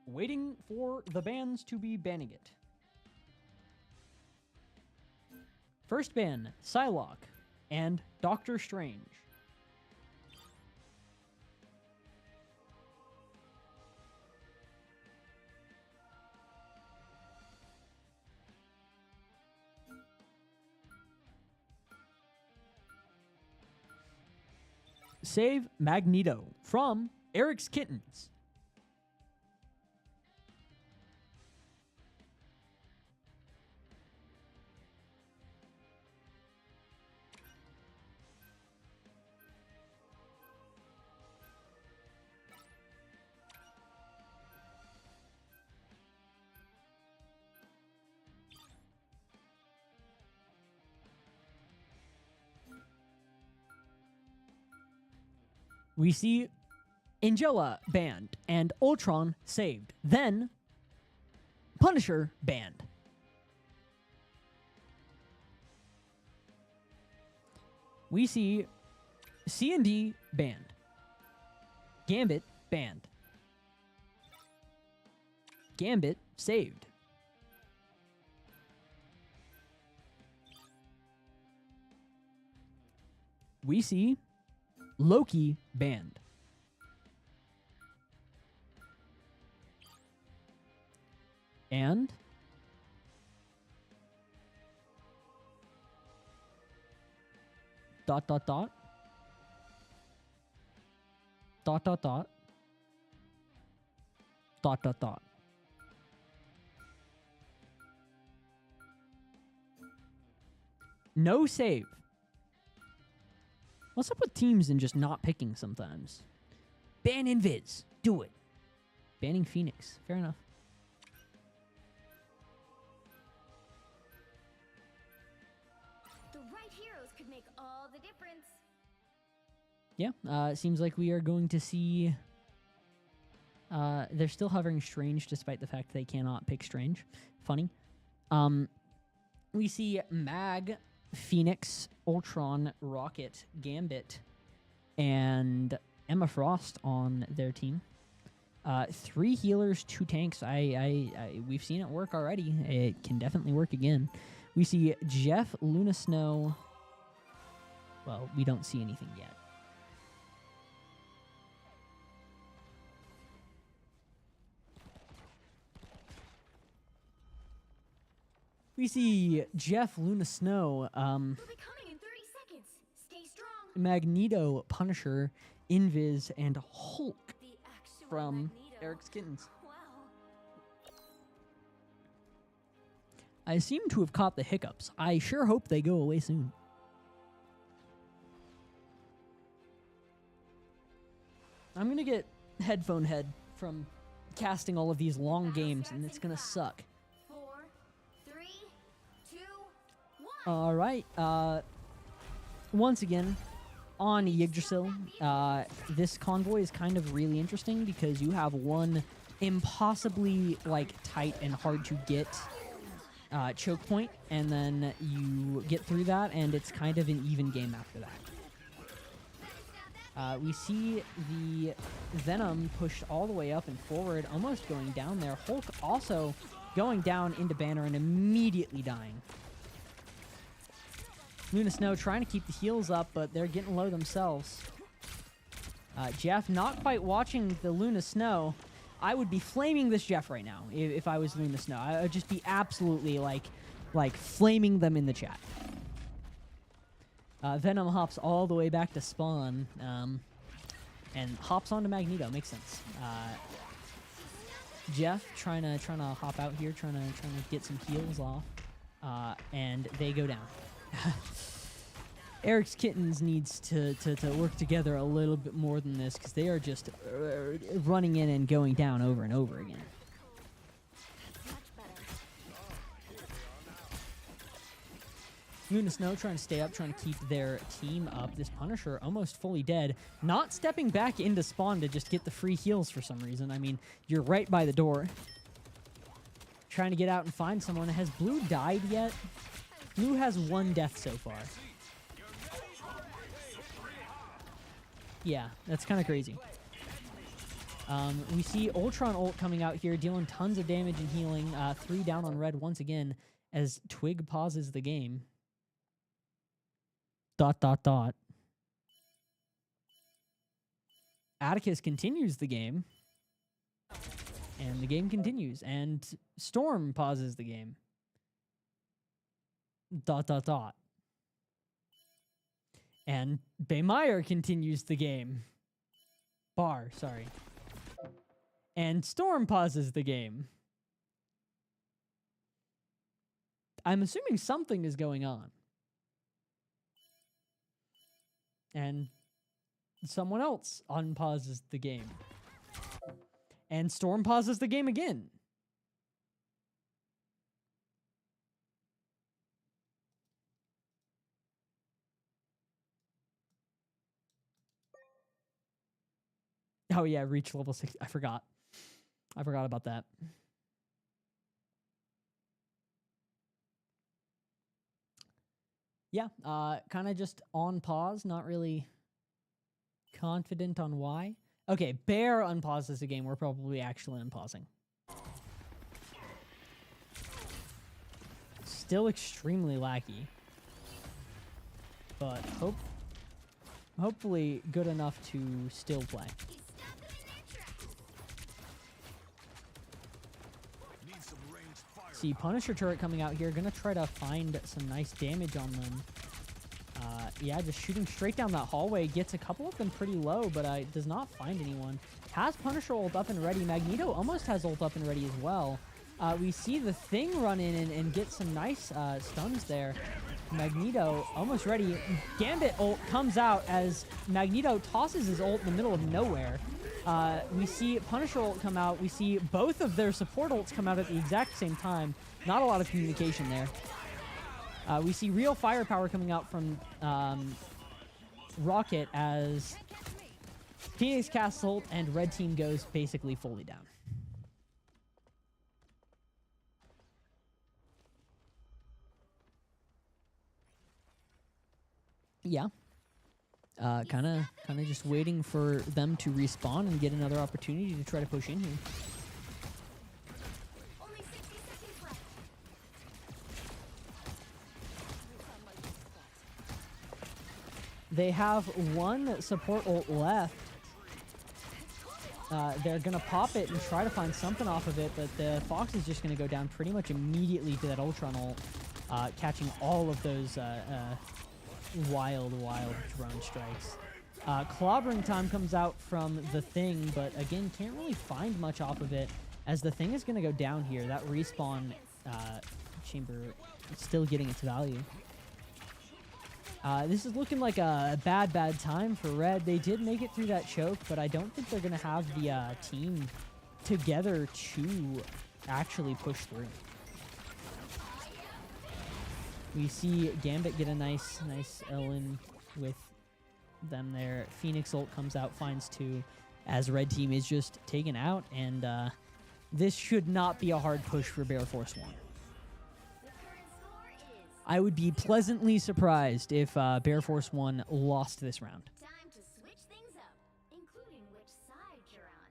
Waiting for the bans to be banning it. First ban, Psylocke and Doctor Strange. Save Magneto from Eric's Kittens. We see Angela banned and Ultron saved. Then Punisher banned. We see C&D banned. Gambit banned. Gambit saved. We see Loki banned. And dot dot dot dot dot dot dot dot dot. No save. What's up with teams and just not picking sometimes? Ban Invis. Do it. Banning Phoenix. Fair enough. The right heroes could make all the difference. Yeah, it seems like we are going to see... they're still hovering Strange despite the fact they cannot pick Strange. Funny. We see Mag, Phoenix, Ultron, Rocket, Gambit, and Emma Frost on their team. 3 healers, 2 tanks. We've seen it work already. It can definitely work again. We see Jeff, Luna Snow. Well, we don't see anything yet. We see Jeff, Luna Snow, They'll be coming in 30 seconds. Stay strong. Magneto, Punisher, Invis, and Hulk The actual from Magneto. Eric's Kittens. Wow. I seem to have caught the hiccups. I sure hope they go away soon. I'm going to get headphone head from casting all of these long games, and it's going to suck. 4, 3, 2, 1. All right. Once again, on Yggdrasil, this convoy is kind of really interesting because you have one impossibly tight and hard to get choke point, and then you get through that, and it's kind of an even game after that. We see the Venom pushed all the way up and forward, almost going down there. Hulk also going down into Banner and immediately dying. Luna Snow trying to keep the heals up, but they're getting low themselves. Jeff not quite watching the Luna Snow. I would be flaming this Jeff right now if I was Luna Snow. I would just be absolutely like flaming them in the chat. Venom hops all the way back to spawn, and hops onto Magneto. Makes sense. Jeff trying to hop out here, trying to get some heals off, and they go down. Eric's Kittens needs to work together a little bit more than this because they are just running in and going down over and over again. Much better. Luna Snow trying to stay up, trying to keep their team up. This Punisher almost fully dead. Not stepping back into spawn to just get the free heals for some reason. I mean, you're right by the door. Trying to get out and find someone. Has Blue died yet? Blue has 1 death so far. Yeah, that's kind of crazy. We see Ultron ult coming out here, dealing tons of damage and healing. 3 down on red once again as Twig pauses the game. ... Atticus continues the game. And the game continues. And Storm pauses the game. ... And Baymeyer continues the game. Sorry. And Storm pauses the game. I'm assuming something is going on. And someone else unpauses the game. And Storm pauses the game again. Oh yeah, reach level 6. I forgot about that. Yeah, kind of just on pause, not really confident on why. Okay, Bear unpauses the game. We're probably actually unpausing. Still extremely laggy, but hopefully good enough to still play. See, Punisher turret coming out here, gonna try to find some nice damage on them. Yeah, just shooting straight down that hallway, gets a couple of them pretty low, but does not find anyone. Has Punisher ult up and ready. Magneto almost has ult up and ready as well. We see the Thing run in and get some nice stuns there. Magneto almost ready. Gambit ult comes out as Magneto tosses his ult in the middle of nowhere. We see Punisher ult come out. We see both of their support ults come out at the exact same time. Not a lot of communication there. We see real firepower coming out from Rocket as Phoenix casts ult and red team goes basically fully down. Yeah. Kind of just waiting for them to respawn and get another opportunity to try to push in here. Only 60 seconds left. They have one support ult left. They're going to pop it and try to find something off of it, but the Fox is just going to go down pretty much immediately to that Ultron ult, catching all of those wild drone strikes. Clobbering time comes out from the Thing, but again, can't really find much off of it as the Thing is going to go down here. That respawn chamber is still getting its value. This is looking like a bad time for Red. They did make it through that choke, but I don't think they're going to have the team together to actually push through. We see Gambit get a nice Ellen with them there. Phoenix ult comes out, finds 2, as red team is just taken out, and this should not be a hard push for Bear Force 1. I would be pleasantly surprised if Bear Force 1 lost this round. Time to switch things up, including which side you're on.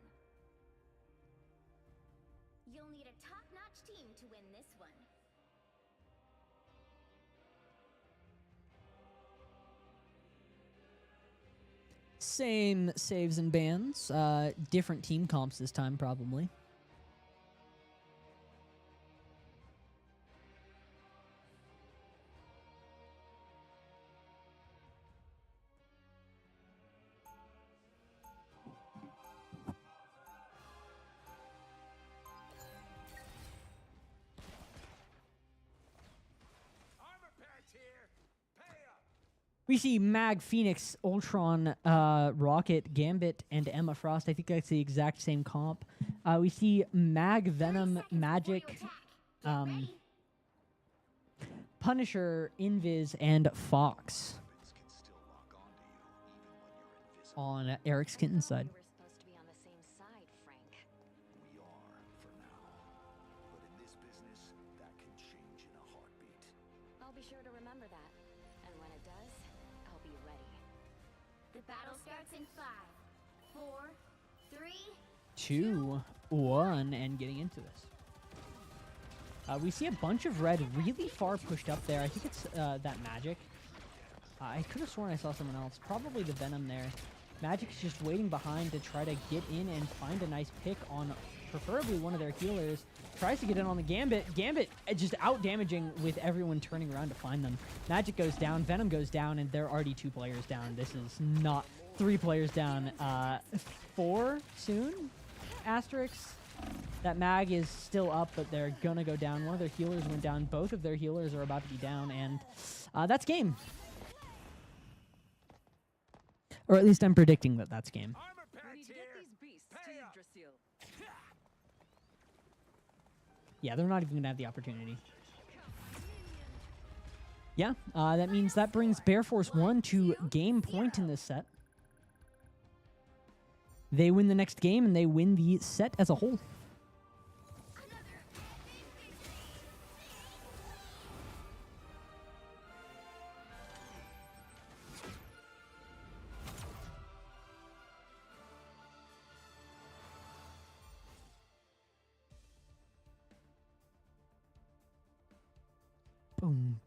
You'll need a top-notch team to win this one. Same saves and bans, different team comps this time probably. We see Mag, Phoenix, Ultron, Rocket, Gambit, and Emma Frost. I think that's the exact same comp. We see Mag, Venom, Magic, Punisher, Invis, and Fox on Eric's Kitten side. We're supposed to be on the same side, Frank. We are, for now. But in this business, that can change in a heartbeat. I'll be sure to remember that. And when it does, I'll be ready. The battle starts in 5, 4, 3, 2, 1, and getting into this. We see a bunch of red really far pushed up there. I think it's that Magic. I could have sworn I saw someone else. Probably the Venom there. Magic's just waiting behind to try to get in and find a nice pick on preferably one of their healers. Tries to get in on the Gambit. Gambit just out-damaging with everyone turning around to find them. Magic goes down, Venom goes down, and they're already 2 players down. This is not 3 players down. 4 soon? Asterix. That Mag is still up, but they're gonna go down. One of their healers went down. Both of their healers are about to be down, and that's game. Or at least I'm predicting that that's game. Yeah, they're not even gonna have the opportunity. Yeah, that means that brings Bear Force 1 to game point in this set. they win the next game and they win the set as a whole. Boom,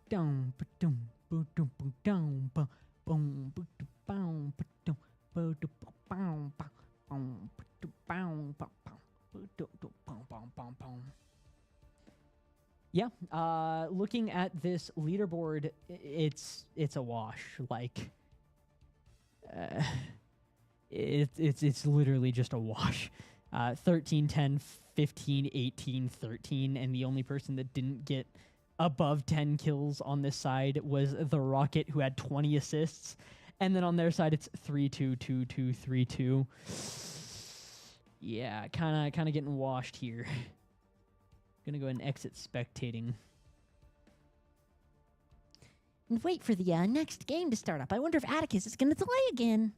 down, boom, boom, boom, down, boom, boom, boom, yeah, looking at this leaderboard, it's a wash. Like, it's literally just a wash. 13, 10, 15, 18, 13, and the only person that didn't get above 10 kills on this side was the Rocket, who had 20 assists. And then on their side, it's 3-2, 2-2, 3-2. Yeah, kind of getting washed here. Gonna go ahead and exit spectating. And wait for the next game to start up. I wonder if Atticus is going to delay again.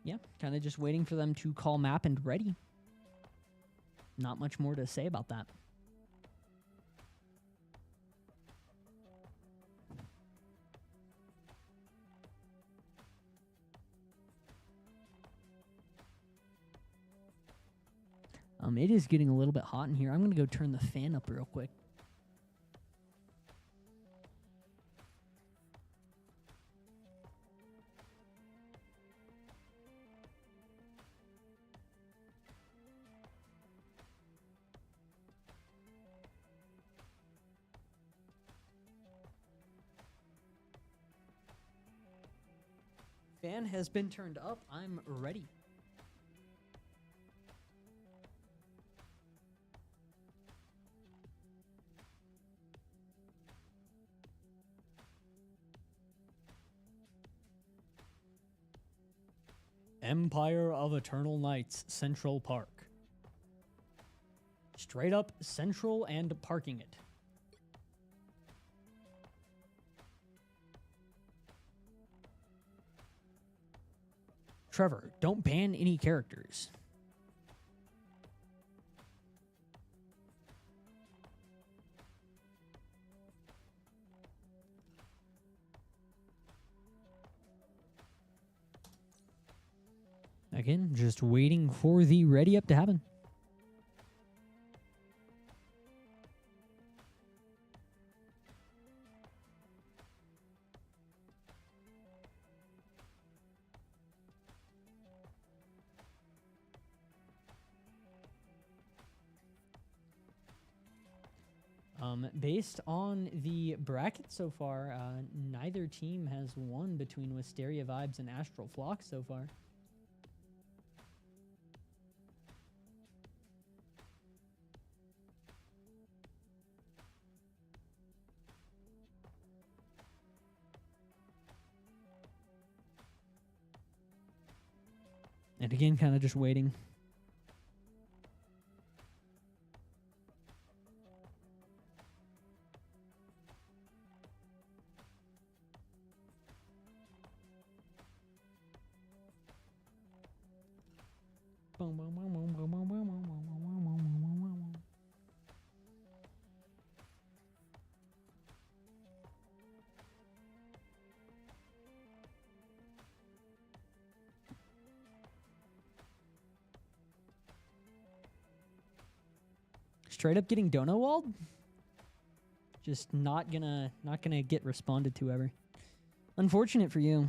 Yeah, kind of just waiting for them to call map and ready. Not much more to say about that. It is getting a little bit hot in here. I'm going to go turn the fan up real quick. Fan has been turned up. I'm ready. Empire of Eternal Nights, Central Park. Straight up Central and parking it. Trevor, don't ban any characters. Again, just waiting for the ready up to happen. Based on the bracket so far, neither team has won between Wisteria Vibes and Astral Flock so far. And again, kind of just waiting. Straight up getting dono walled? Just not gonna get responded to ever. Unfortunate for you.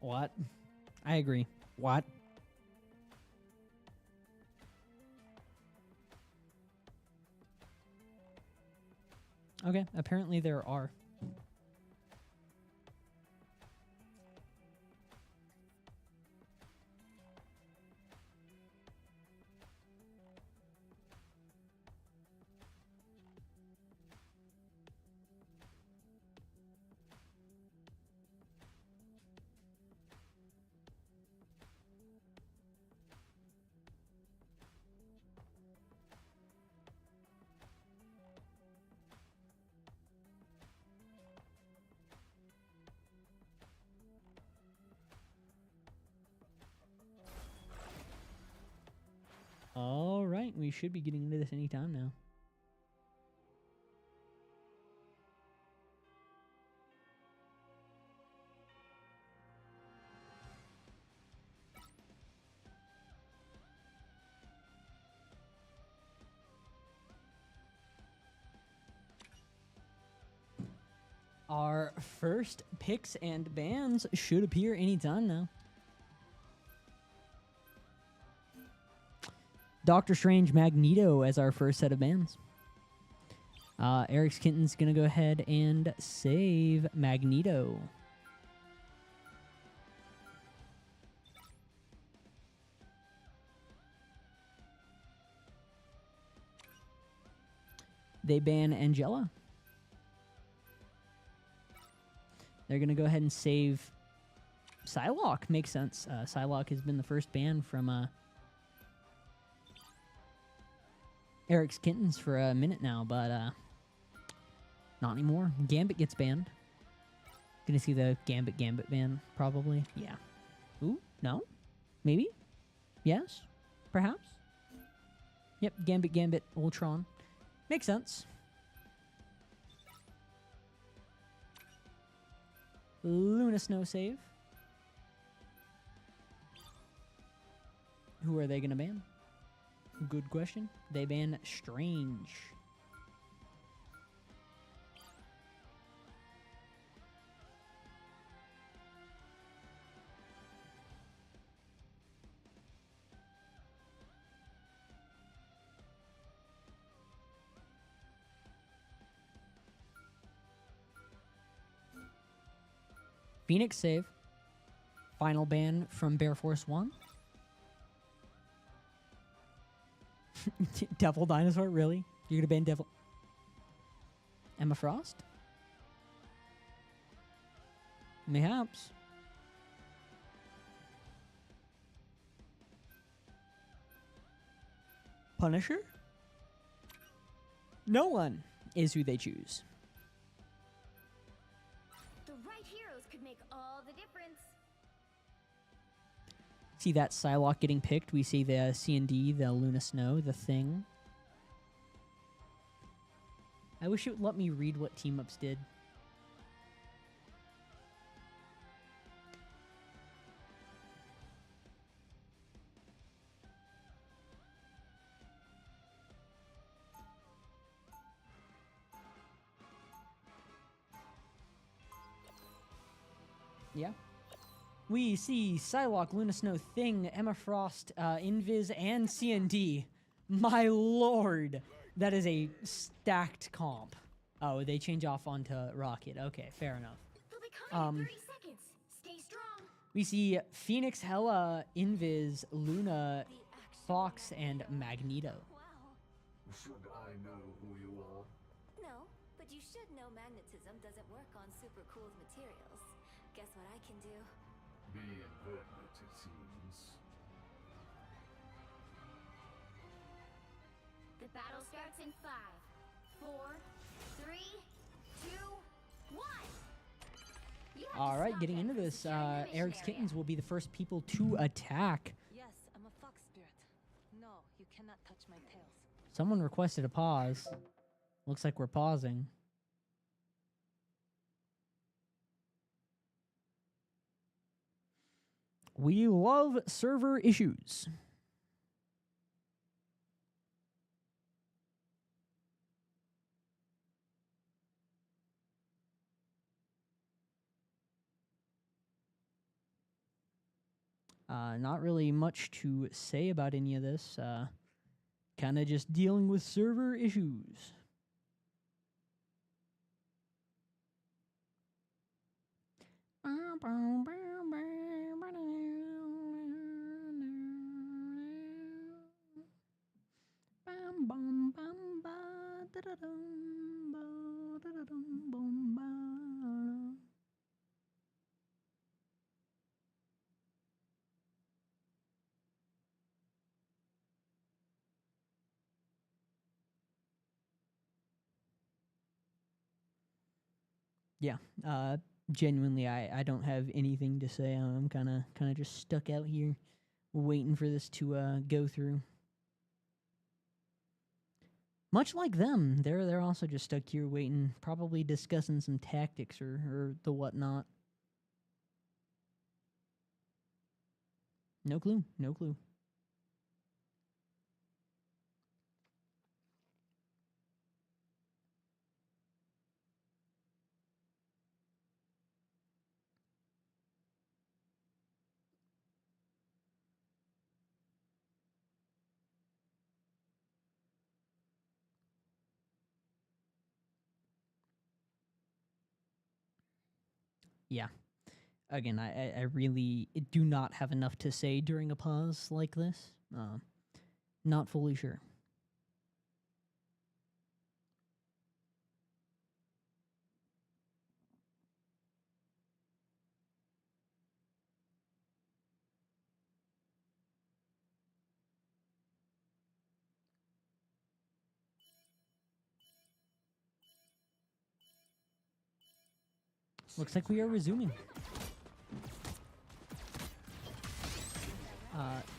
What? I agree. What? Okay, apparently there are. All right, we should be getting into this anytime now. Our first picks and bans should appear anytime now. Doctor Strange Magneto as our first set of bans. Eric's Kitten's going to go ahead and save Magneto. They ban Angela. They're going to go ahead and save Psylocke. Makes sense. Psylocke has been the first ban from Eric's Kittens for a minute now, but not anymore. Gambit gets banned. Gonna see the Gambit ban, probably. Yeah. Ooh, no? Maybe? Yes? Perhaps? Yep, Gambit, Ultron. Makes sense. Luna Snow save. Who are they gonna ban? Good question. They ban Strange. Phoenix save. Final ban from Bear Force 1. Devil Dinosaur, really? You're gonna ban Devil? Emma Frost? Mayhaps. Punisher? No one is who they choose. The right heroes could make all the difference. See that Psylocke getting picked. We see the C&D, the Luna Snow, the Thing. I wish it would let me read what Team Ups did. Yeah. We see Psylocke, Luna Snow, Thing, Emma Frost, Invis, and C&D. My lord. That is a stacked comp. Oh, they change off onto Rocket. Okay, fair enough. They'll be coming in 30 seconds. Stay strong. We see Phoenix, Hela, Invis, Luna, Fox, and Magneto. Wow. Should I know who you are? No, but you should know magnetism doesn't work on super cool materials. Guess what I can do? Be inverted, it seems. The battle starts in 5, 4, 3, 2, 1. All right, getting into this, Eric's Kittens will be the first people to attack. Yes, I'm a fox spirit. No, you cannot touch my tails. Someone requested a pause. Looks like we're pausing. We love server issues. Not really much to say about any of this. Kind of just dealing with server issues. Yeah, genuinely, I don't have anything to say. I'm kind of just stuck out here, waiting for this to go through. Much like them, they're also just stuck here waiting, probably discussing some tactics or the whatnot. No clue, no clue. Yeah. Again, I really do not have enough to say during a pause like this. Not fully sure. Looks like we are resuming.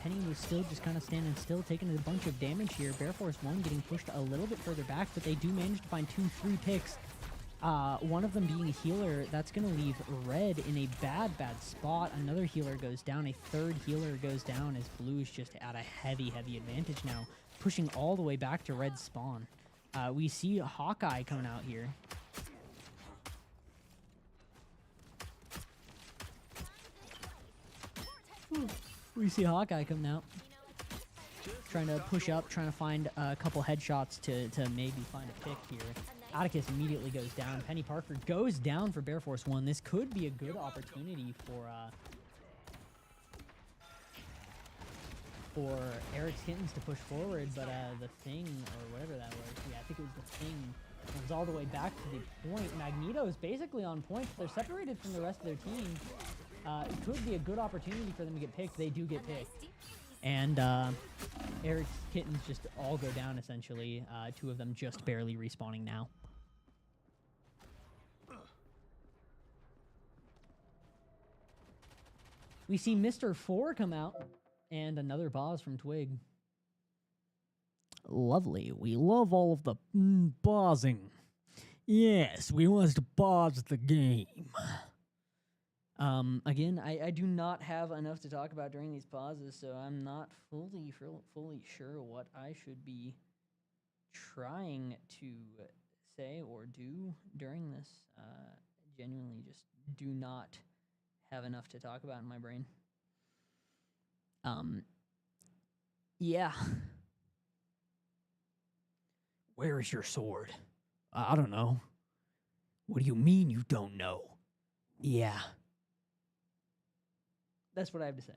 Penny was still just kind of standing still, taking a bunch of damage here. Bear Force 1 getting pushed a little bit further back, but they do manage to find 2-3 picks. One of them being a healer. That's going to leave Red in a bad spot. Another healer goes down. A third healer goes down as Blue is just at a heavy advantage now, pushing all the way back to Red's spawn. We see Hawkeye coming out here. We see Hawkeye coming out, trying to push up, trying to find a couple headshots to maybe find a pick here. Atticus immediately goes down. Penny Parker goes down for Bear Force 1. This could be a good opportunity for Eric's Kittens to push forward, but the Thing, or whatever that was, yeah, I think it was the Thing, comes all the way back to the point. Magneto is basically on point. They're separated from the rest of their team. It could be a good opportunity for them to get picked. They do get picked. And Eric's Kittens just all go down, essentially. Two of them just barely respawning now. We see Mr. 4 come out, and another pause from Twig. Lovely. We love all of the pausing. Yes, we want to pause the game. Again, I do not have enough to talk about during these pauses, so I'm not fully sure what I should be trying to say or do during this. Genuinely just do not have enough to talk about in my brain. Yeah. Where is your sword? I don't know. What do you mean you don't know? Yeah. That's what I have to say.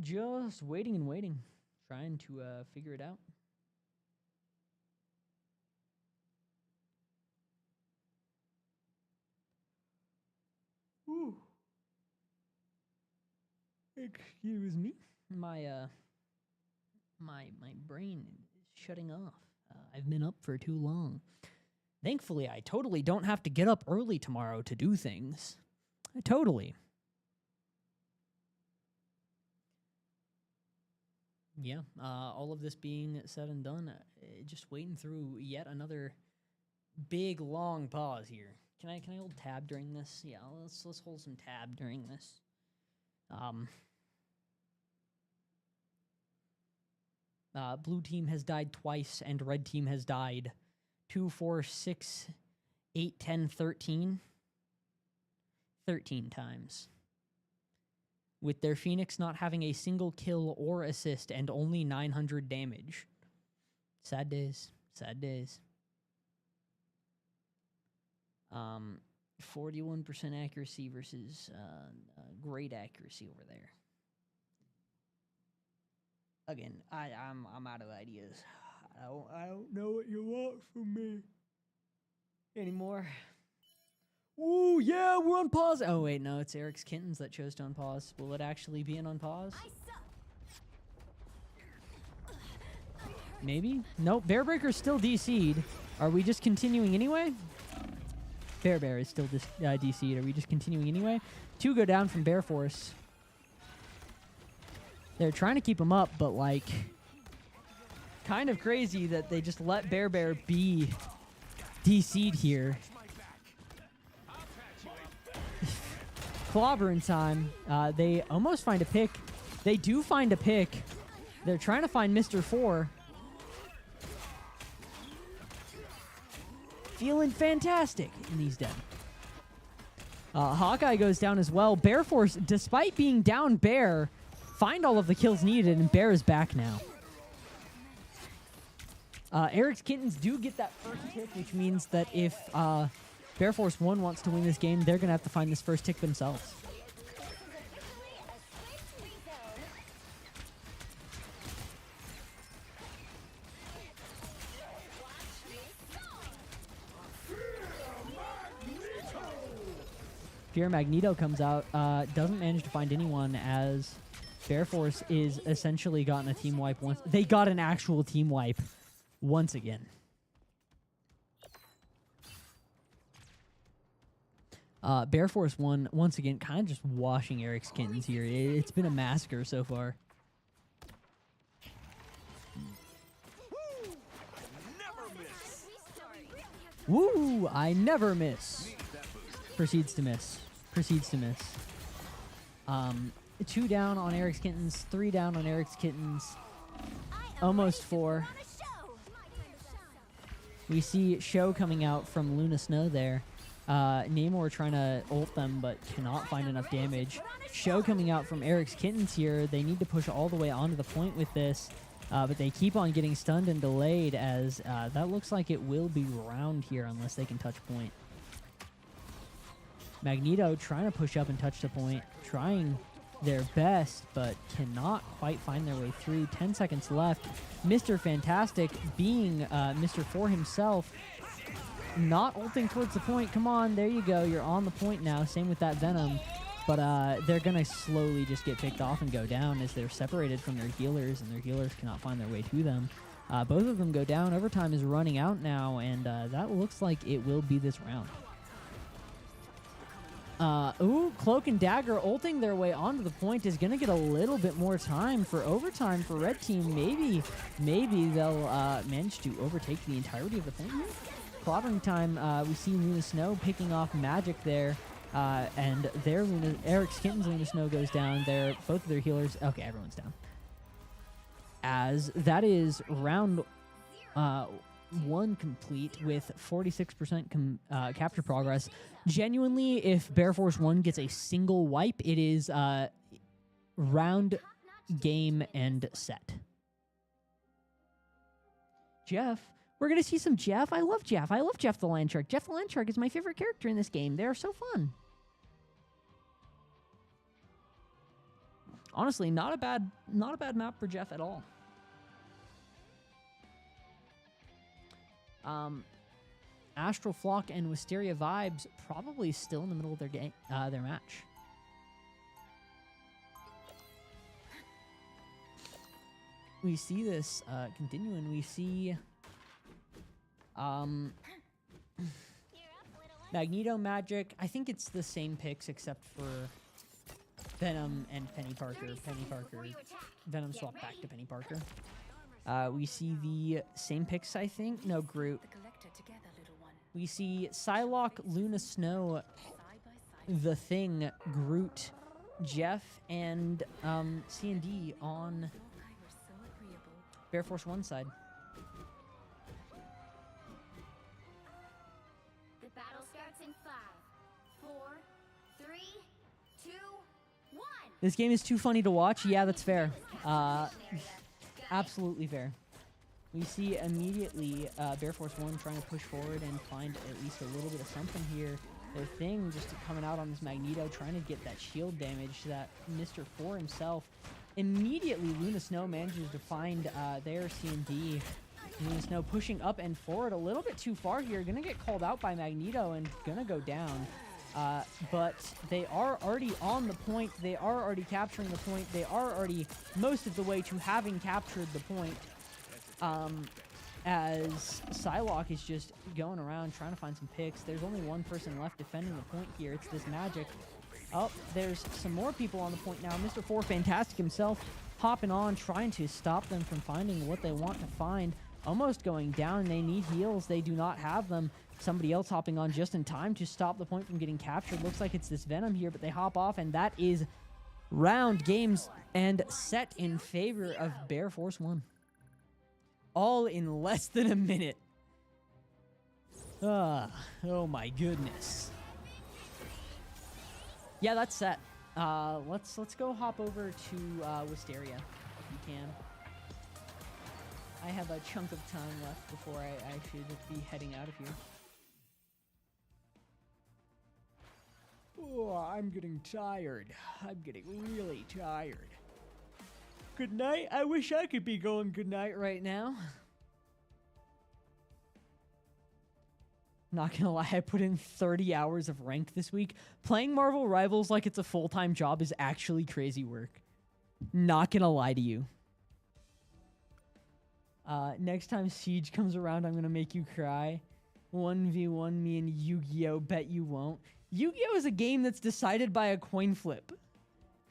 Just waiting and waiting, trying to figure it out. Ooh. Excuse me. My brain is shutting off. I've been up for too long. Thankfully, I totally don't have to get up early tomorrow to do things. Totally. Yeah, all of this being said and done, just waiting through yet another big long pause here. Can I hold tab during this? Yeah, let's hold some tab during this. Blue team has died twice, and red team has died 2, 4, 6, 8, 10, 13. 13 times. With their Phoenix not having a single kill or assist and only 900 damage. Sad days. Sad days. 41% accuracy versus great accuracy over there. Again, I'm out of ideas. I don't know what you want from me anymore. Ooh, yeah, we're on pause. Oh wait, no, it's Eric's Kittens that chose to unpause. Will it actually be an unpause? Maybe? Nope, Bearbreaker's still DC'd. Are we just continuing anyway? Bear is still DC'd. Are we just continuing anyway? 2 go down from Bear Force. They're trying to keep him up, but like, kind of crazy that they just let Bear be DC'd here. Clobbering time. They almost find a pick. They do find a pick. They're trying to find Mr. 4. Feeling fantastic, and he's dead. Hawkeye goes down as well. Bear Force, despite being down Bear, find all of the kills needed, and Bear is back now. Eric's Kittens do get that first tick, which means that if Bear Force 1 wants to win this game, they're going to have to find this first tick themselves. Fear Magneto comes out, doesn't manage to find anyone as Bear Force is essentially gotten a team wipe once. They got an actual team wipe once again. Bear Force 1, once again, kind of just washing Eric's Kittens here. It's been a massacre so far. Woo! I never miss. Proceeds to miss. Proceeds to miss. 2 down on Eric's Kittens. 3 down on Eric's Kittens. Almost 4. We see Show coming out from Luna Snow there. Namor trying to ult them, but cannot find enough damage. Show coming out from Eric's Kittens here. They need to push all the way onto the point with this, but they keep on getting stunned and delayed as that looks like it will be round here unless they can touch point. Magneto trying to push up and touch the point, trying their best, but cannot quite find their way through. 10 seconds left. Mr. Fantastic being Mr. 4 himself, not ulting towards the point. Come on, there you go. You're on the point now. Same with that Venom. But they're going to slowly just get picked off and go down as they're separated from their healers, and their healers cannot find their way to them. Both of them go down. Overtime is running out now, and that looks like it will be this round. Ooh, Cloak and Dagger ulting their way onto the point is going to get a little bit more time for overtime for Red Team. Maybe they'll manage to overtake the entirety of the point here. Clobbering time, we see Luna Snow picking off magic there, and Eric's Kittens Luna Snow goes down. Both of their healers. Okay, everyone's down. As that is round 1 complete with 46% capture progress. Genuinely, if Bear Force 1 gets a single wipe, it is round, game, and set. Jeff. We're going to see some Jeff. I love Jeff. I love Jeff the Land Shark. Jeff the Land Shark is my favorite character in this game. They are so fun. Honestly, not a bad map for Jeff at all. Astral Flock and Wisteria Vibes probably still in the middle of their game, their match. We see this continuing. We see Magneto Magic. I think it's the same picks except for Venom and Penny Parker. Venom swapped back to Penny Parker. We see the same picks, I think. No, Groot. We see Psylocke, Luna Snow, The Thing, Groot, Jeff, and C&D on Bear Force 1 side. The battle starts in 5, 4, 3, This game is too funny to watch. Yeah, that's fair. Absolutely fair. We see immediately Bear Force 1 trying to push forward and find at least a little bit of something here. Their thing just coming out on this Magneto, trying to get that shield damage that Mr. 4 himself. Immediately, Luna Snow manages to find their C&D. Luna Snow pushing up and forward a little bit too far here. Gonna get called out by Magneto and gonna go down. But they are already on the point. They are already capturing the point. They are already most of the way to having captured the point. As Psylocke is just going around trying to find some picks. There's only one person left defending the point here. It's this Magic. Oh, there's some more people on the point now. Mr. 4 Fantastic himself hopping on, trying to stop them from finding what they want to find. Almost going down. They need heals. They do not have them. Somebody else hopping on just in time to stop the point from getting captured. Looks like it's this Venom here, but they hop off, and that is round, games, and set in favor of Bear Force 1. All in less than a minute. Oh my goodness. Yeah, that's set. Let's go hop over to Wisteria if you can. I have a chunk of time left before I should be heading out of here. Oh, I'm getting tired. I'm getting really tired. Good night. I wish I could be going good night right now. Not gonna lie, I put in 30 hours of rank this week. Playing Marvel Rivals like it's a full-time job is actually crazy work. Not gonna lie to you. Next time Siege comes around, I'm gonna make you cry. 1v1 me and Yu-Gi-Oh! Bet you won't. Yu-Gi-Oh! Is a game that's decided by a coin flip.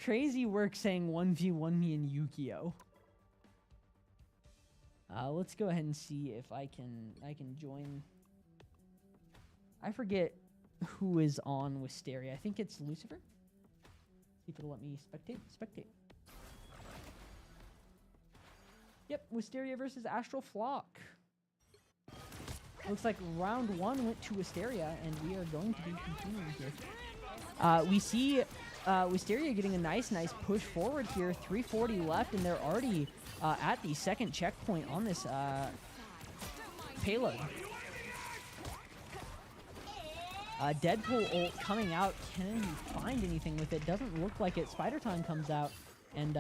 Crazy work saying 1v1 me and Yu-Gi-Oh! Let's go ahead and see if I can join. I forget who is on Wisteria. I think it's Lucifer. See if it'll let me spectate. Spectate. Yep, Wisteria versus Astral Flock. Looks like round 1 went to Wisteria, and we are going to be continuing here. We see Wisteria getting a nice push forward here. 340 left, and they're already at the second checkpoint on this payload. Deadpool ult coming out. Can you find anything with it? Doesn't look like it. Spider Time comes out, and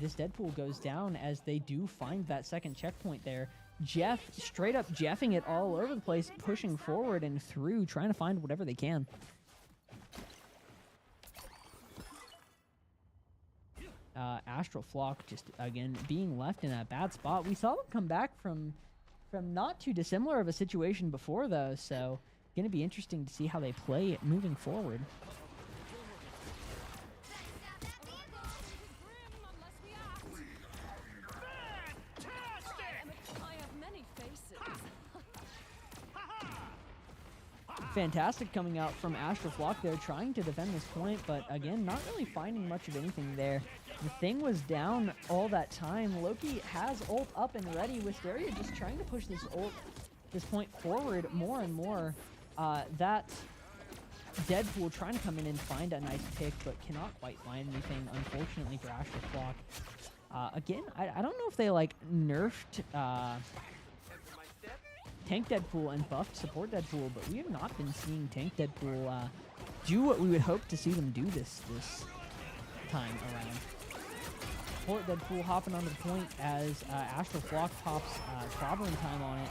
this Deadpool goes down as they do find that second checkpoint there. Jeff straight up Jeffing it all over the place, pushing forward and through, trying to find whatever they can. Astral Flock just, again, being left in a bad spot. We saw them come back from not too dissimilar of a situation before, though, so going to be interesting to see how they play it moving forward. Fantastic coming out from Astral Flock there, trying to defend this point, but again, not really finding much of anything there. The thing was down all that time. Loki has ult up and ready. Wisteria just trying to push this point forward more and more. That Deadpool trying to come in and find a nice pick, but cannot quite find anything, unfortunately, for Astral Flock. Again, I don't know if they, like, nerfed Tank Deadpool and buffed Support Deadpool, but we have not been seeing Tank Deadpool do what we would hope to see them do this time around. Support Deadpool hopping onto the point as Astral Flock pops Clobbering Time on it,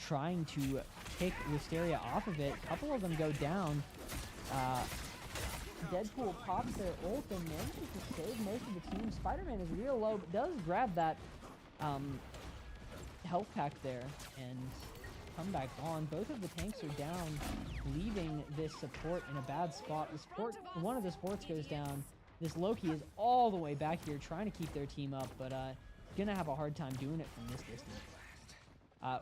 trying to kick Wisteria off of it. A couple of them go down. Deadpool pops their ult and manages to save most of the team. Spider-Man is real low, but does grab that health pack there and come back on. Both of the tanks are down, leaving this support in a bad spot. One of the supports goes down. This Loki is all the way back here trying to keep their team up, but gonna have a hard time doing it from this distance.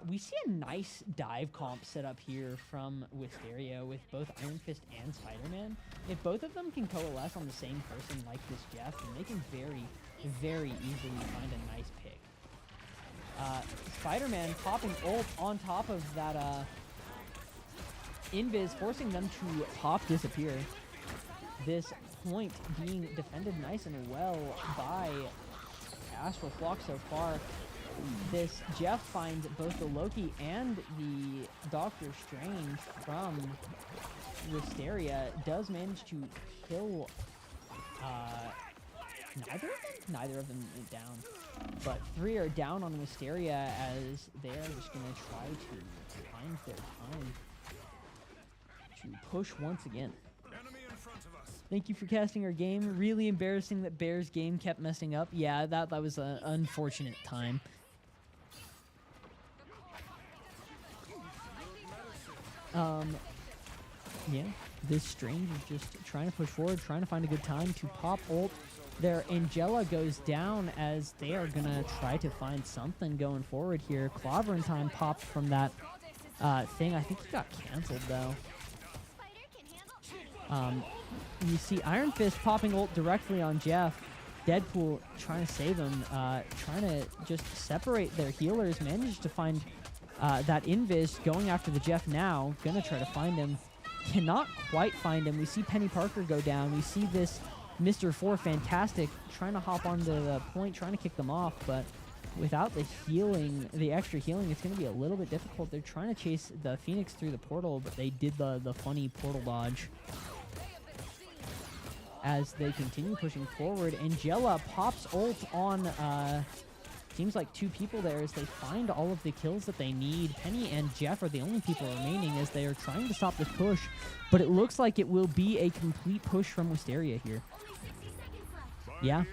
We see a nice dive comp set up here from Wisteria with both Iron Fist and Spider-Man. If both of them can coalesce on the same person like this Jeff, then they can very, very easily find a nice pick. Spider-Man popping ult on top of that Invis, forcing them to pop disappear. This point being defended nice and well by Astral Flock so far. This Jeff finds both the Loki and the Doctor Strange from Wisteria. Does manage to kill neither of them went down, but 3 are down on Wisteria as they're just gonna try to find their time to push once again. Thank you for casting our game. Really embarrassing that Bear's game kept messing up. Yeah, that was an unfortunate time. Yeah, this Strange is just trying to push forward, trying to find a good time to pop ult. Their Angela goes down as they are going to try to find something going forward here. Clobber time popped from that thing. I think he got canceled, though. You see Iron Fist popping ult directly on Jeff. Deadpool trying to save him, trying to just separate their healers. Managed to find that Invis going after the Jeff now. Gonna try to find him. Cannot quite find him. We see Penny Parker go down. We see this Mr. 4 Fantastic trying to hop onto the point, trying to kick them off, but without the healing, the extra healing, it's going to be a little bit difficult. They're trying to chase the Phoenix through the portal, but they did the funny portal dodge. As they continue pushing forward, Angela pops ult on, seems like 2 people there as they find all of the kills that they need. Penny and Jeff are the only people remaining as they are trying to stop this push, but it looks like it will be a complete push from Wisteria here. Yeah,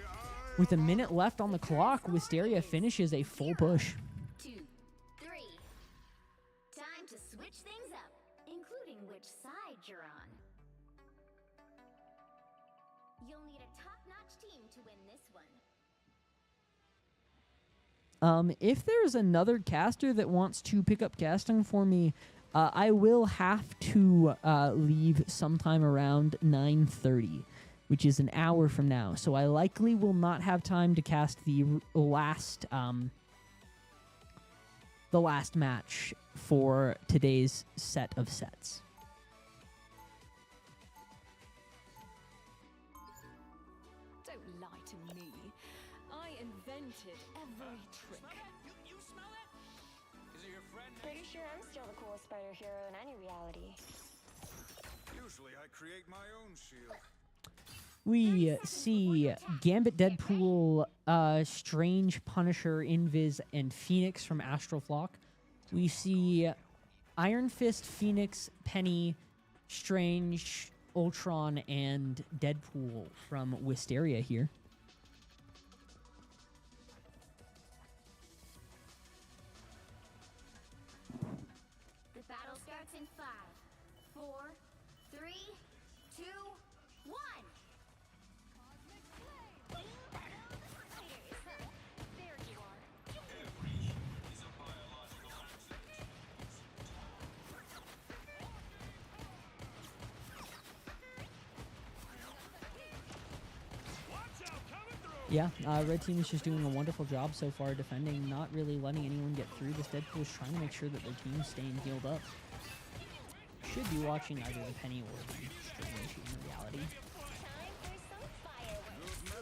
with a minute left on the clock, Wisteria finishes a full push. 2, 3. Time to switch things up, including which side you're on. You'll need a top-notch team to win this one. If there's another caster that wants to pick up casting for me, I will have to leave sometime around 9:30, which is an hour from now. So I likely will not have time to cast the last match for today's set of sets. Don't lie to me. I invented every trick. You smell it? Is it your friend? Pretty sure I'm still the coolest spider hero in any reality. Usually I create my own shield. We see Gambit, Deadpool, Strange, Punisher, Invis, and Phoenix from Astral Flock. We see Iron Fist, Phoenix, Penny, Strange, Ultron, and Deadpool from Wisteria here. The battle starts in 5, 4, 3, 2, 1. There you are. Yeah, Red Team is just doing a wonderful job so far defending, not really letting anyone get through. This Deadpool is trying to make sure that their team's staying healed up. Should be watching either the Penny or the Strange in reality.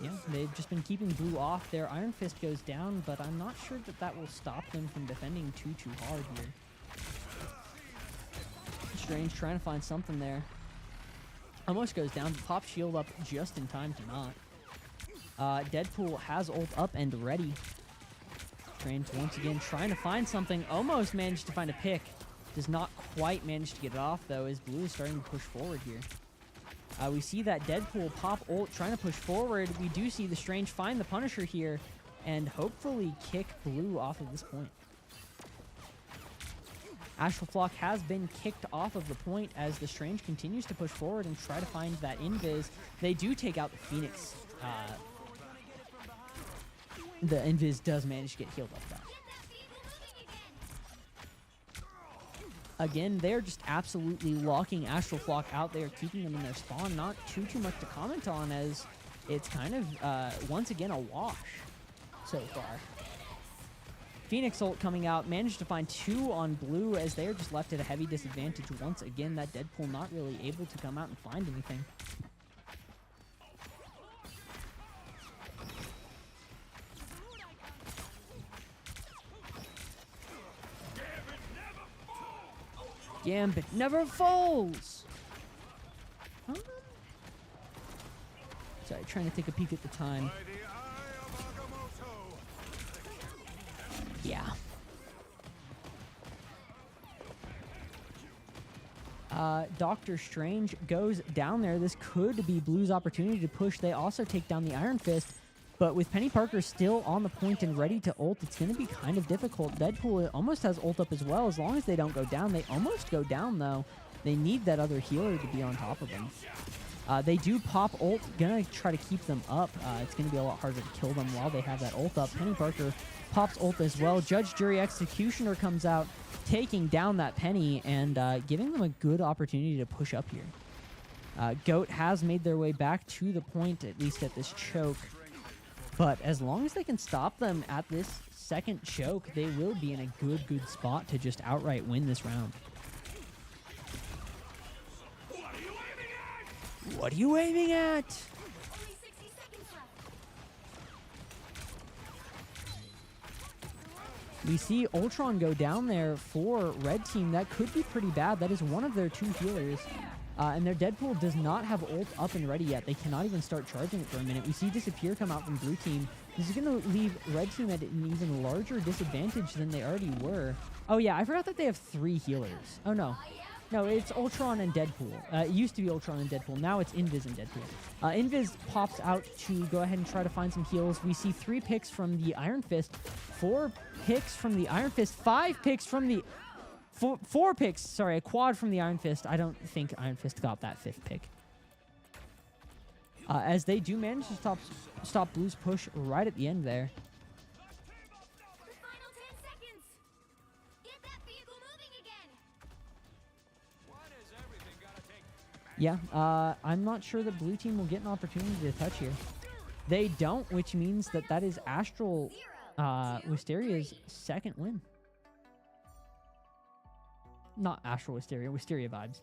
Yeah, they've just been keeping Blue off. Their Iron Fist goes down, but I'm not sure that that will stop them from defending too hard here. Strange trying to find something there. Almost goes down, pops shield up just in time to not. Deadpool has ult up and ready. Strange once again trying to find something. Almost managed to find a pick. Does not quite manage to get it off, though, as Blue is starting to push forward here. We see that Deadpool pop ult trying to push forward. We do see the Strange find the Punisher here and hopefully kick Blue off of this point. Astral Flock has been kicked off of the point as the Strange continues to push forward and try to find that Invis. They do take out the Phoenix. The Invis does manage to get healed up though. Again, they're just absolutely locking Astral Flock out there, keeping them in their spawn. Not too much to comment on as it's kind of, once again, a wash so far. Phoenix ult coming out, managed to find 2 on Blue as they're just left at a heavy disadvantage. Once again, that Deadpool not really able to come out and find anything. Gambit never falls. Sorry, trying to take a peek at the time. Yeah. Doctor Strange goes down there. This could be Blue's opportunity to push. They also take down the Iron Fist. But with Penny Parker still on the point and ready to ult, it's going to be kind of difficult. Deadpool almost has ult up as well, as long as they don't go down. They almost go down, though. They need that other healer to be on top of them. They do pop ult. Going to try to keep them up. It's going to be a lot harder to kill them while they have that ult up. Penny Parker pops ult as well. Judge, Jury, Executioner comes out, taking down that Penny and giving them a good opportunity to push up here. Goat has made their way back to the point, at least at this choke. But as long as they can stop them at this second choke, they will be in a good spot to just outright win this round. What are you aiming at? Only 60 seconds left. We see Ultron go down there for Red Team. That could be pretty bad. That is one of their 2 healers. And their Deadpool does not have ult up and ready yet. They cannot even start charging it for a minute. We see Disappear come out from Blue Team. This is going to leave Red Team at an even larger disadvantage than they already were. Oh, yeah, I forgot that they have 3 healers. Oh, no. No, it's Ultron and Deadpool. It used to be Ultron and Deadpool. Now it's Invis and Deadpool. Invis pops out to go ahead and try to find some heals. We see 3 picks from the Iron Fist, 4 picks from the Iron Fist, 5 picks from the... 4 picks, sorry, a quad from the Iron Fist. I don't think Iron Fist got that 5th pick. As they do manage to stop Blue's push right at the end there. The final 10 seconds. Get that vehicle moving again. Why does everything gotta take Yeah, I'm not sure that Blue Team will get an opportunity to touch here. They don't, which means that that is Astral Wisteria's 2nd win. Not Astral Wisteria, Wisteria vibes.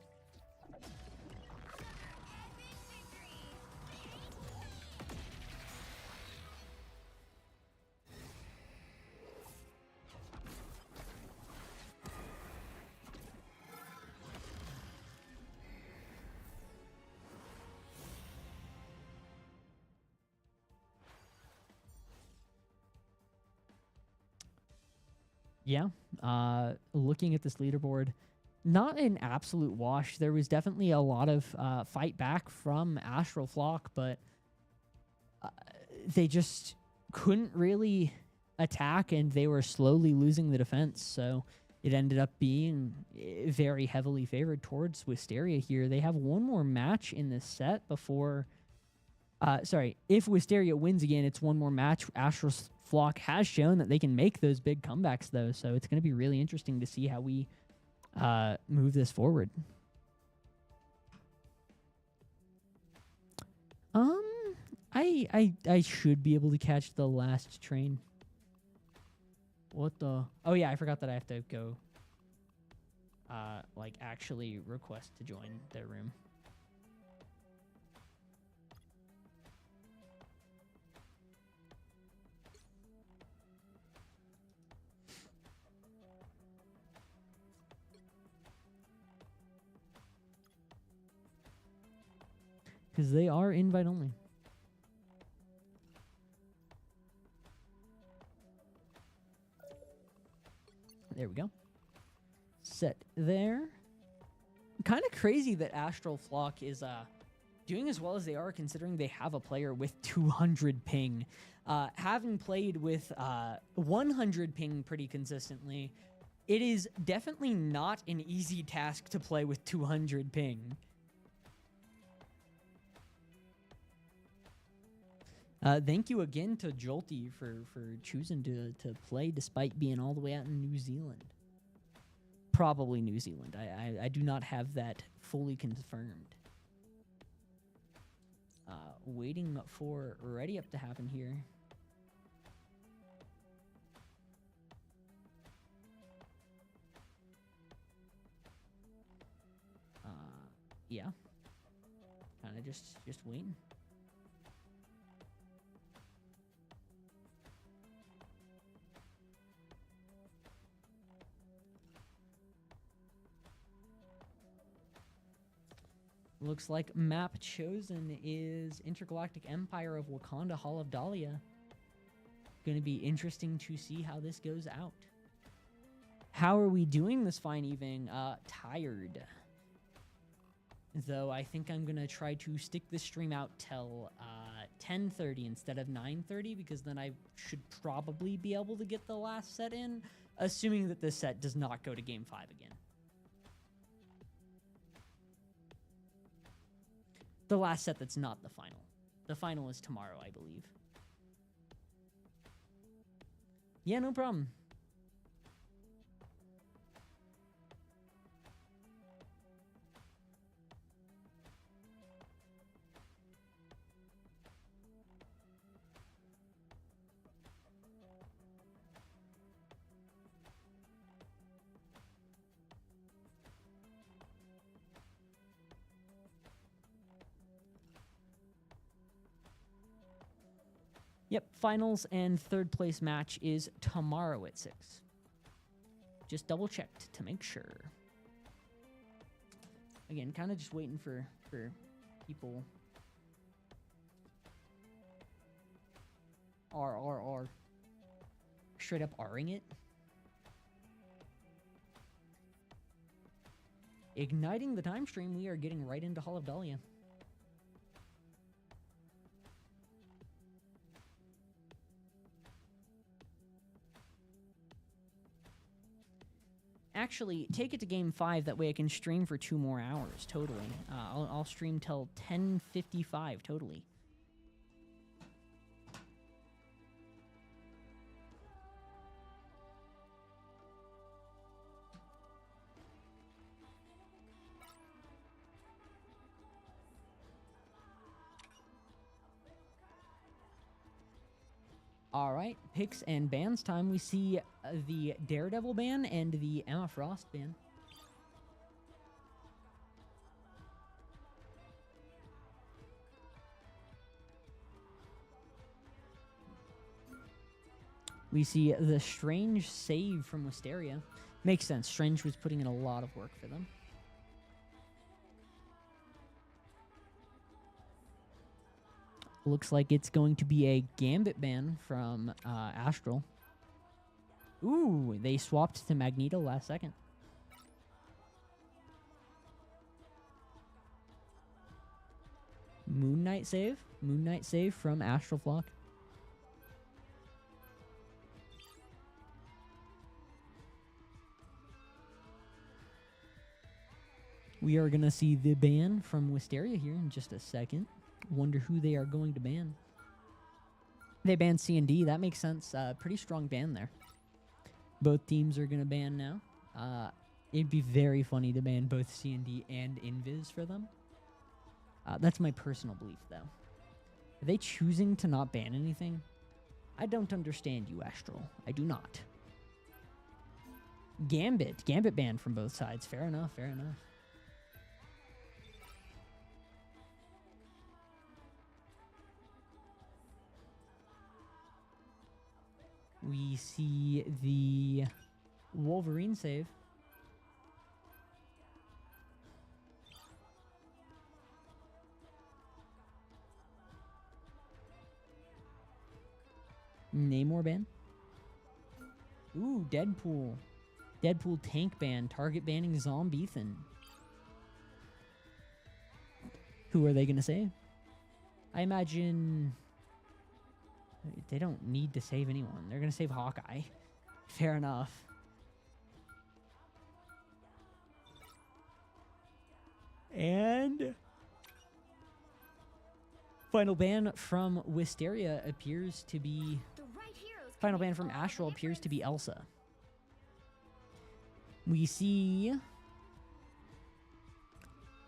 Yeah, looking at this leaderboard, not an absolute wash. There was definitely a lot of fight back from Astral Flock, but they just couldn't really attack, and they were slowly losing the defense. So it ended up being very heavily favored towards Wisteria here. They have one more match in this set before... sorry, if Wisteria wins again, it's one more match. Astral Flock has shown that they can make those big comebacks, though, so it's going to be really interesting to see how we move this forward. I should be able to catch the last train. What the? Oh yeah, I forgot that I have to go. Like actually request to join their room. Because they are invite only. There we go. Set there. Kind of crazy that Astral Flock is doing as well as they are, considering they have a player with 200 ping. Having played with 100 ping pretty consistently, it is definitely not an easy task to play with 200 ping. Thank you again to Jolty for choosing to play despite being all the way out in New Zealand. Probably New Zealand. I do not have that fully confirmed. Waiting for Ready Up to happen here. Yeah. Kind of just waiting. Looks like map chosen is Intergalactic Empire of Wakanda, Hall of Dahlia. Going to be interesting to see how this goes out. How are we doing this fine evening? Tired. Though I think I'm going to try to stick this stream out till 10:30 instead of 9:30, because then I should probably be able to get the last set in, assuming that this set does not go to Game 5 again. The last set that's not the final. The final is tomorrow, I believe. Yeah, no problem. Yep, finals and third place match is tomorrow at 6. Just double checked to make sure. Again, kind of just waiting for people. R. Straight up R-ing it. Igniting the time stream, we are getting right into Hall of Dahlia. Actually, take it to Game 5. That way I can stream for 2 more hours, totally. I'll stream till 10:55, totally. All right, picks and bans time. We see the Daredevil ban and the Emma Frost ban. We see the Strange save from Wisteria. Makes sense. Strange was putting in a lot of work for them. Looks like it's going to be a Gambit ban from Astral. Ooh, they swapped to Magneto last second. Moon Knight save. Moon Knight save from Astral Flock. We are going to see the ban from Wisteria here in just a second. Wonder who they are going to ban. They banned C&D. That makes sense. Pretty strong ban there. Both teams are going to ban now. It'd be very funny to ban both C&D and Invis for them. That's my personal belief, though. Are they choosing to not ban anything? I don't understand you, Astral. I do not. Gambit. Gambit ban from both sides. Fair enough. Fair enough. We see the Wolverine save. Namor ban. Ooh, Deadpool. Deadpool tank ban. Target banning Zombethan. Who are they going to save? I imagine they don't need to save anyone. They're going to save Hawkeye. Fair enough. And final ban from Wisteria appears to be... Final ban from Astral appears to be Elsa. We see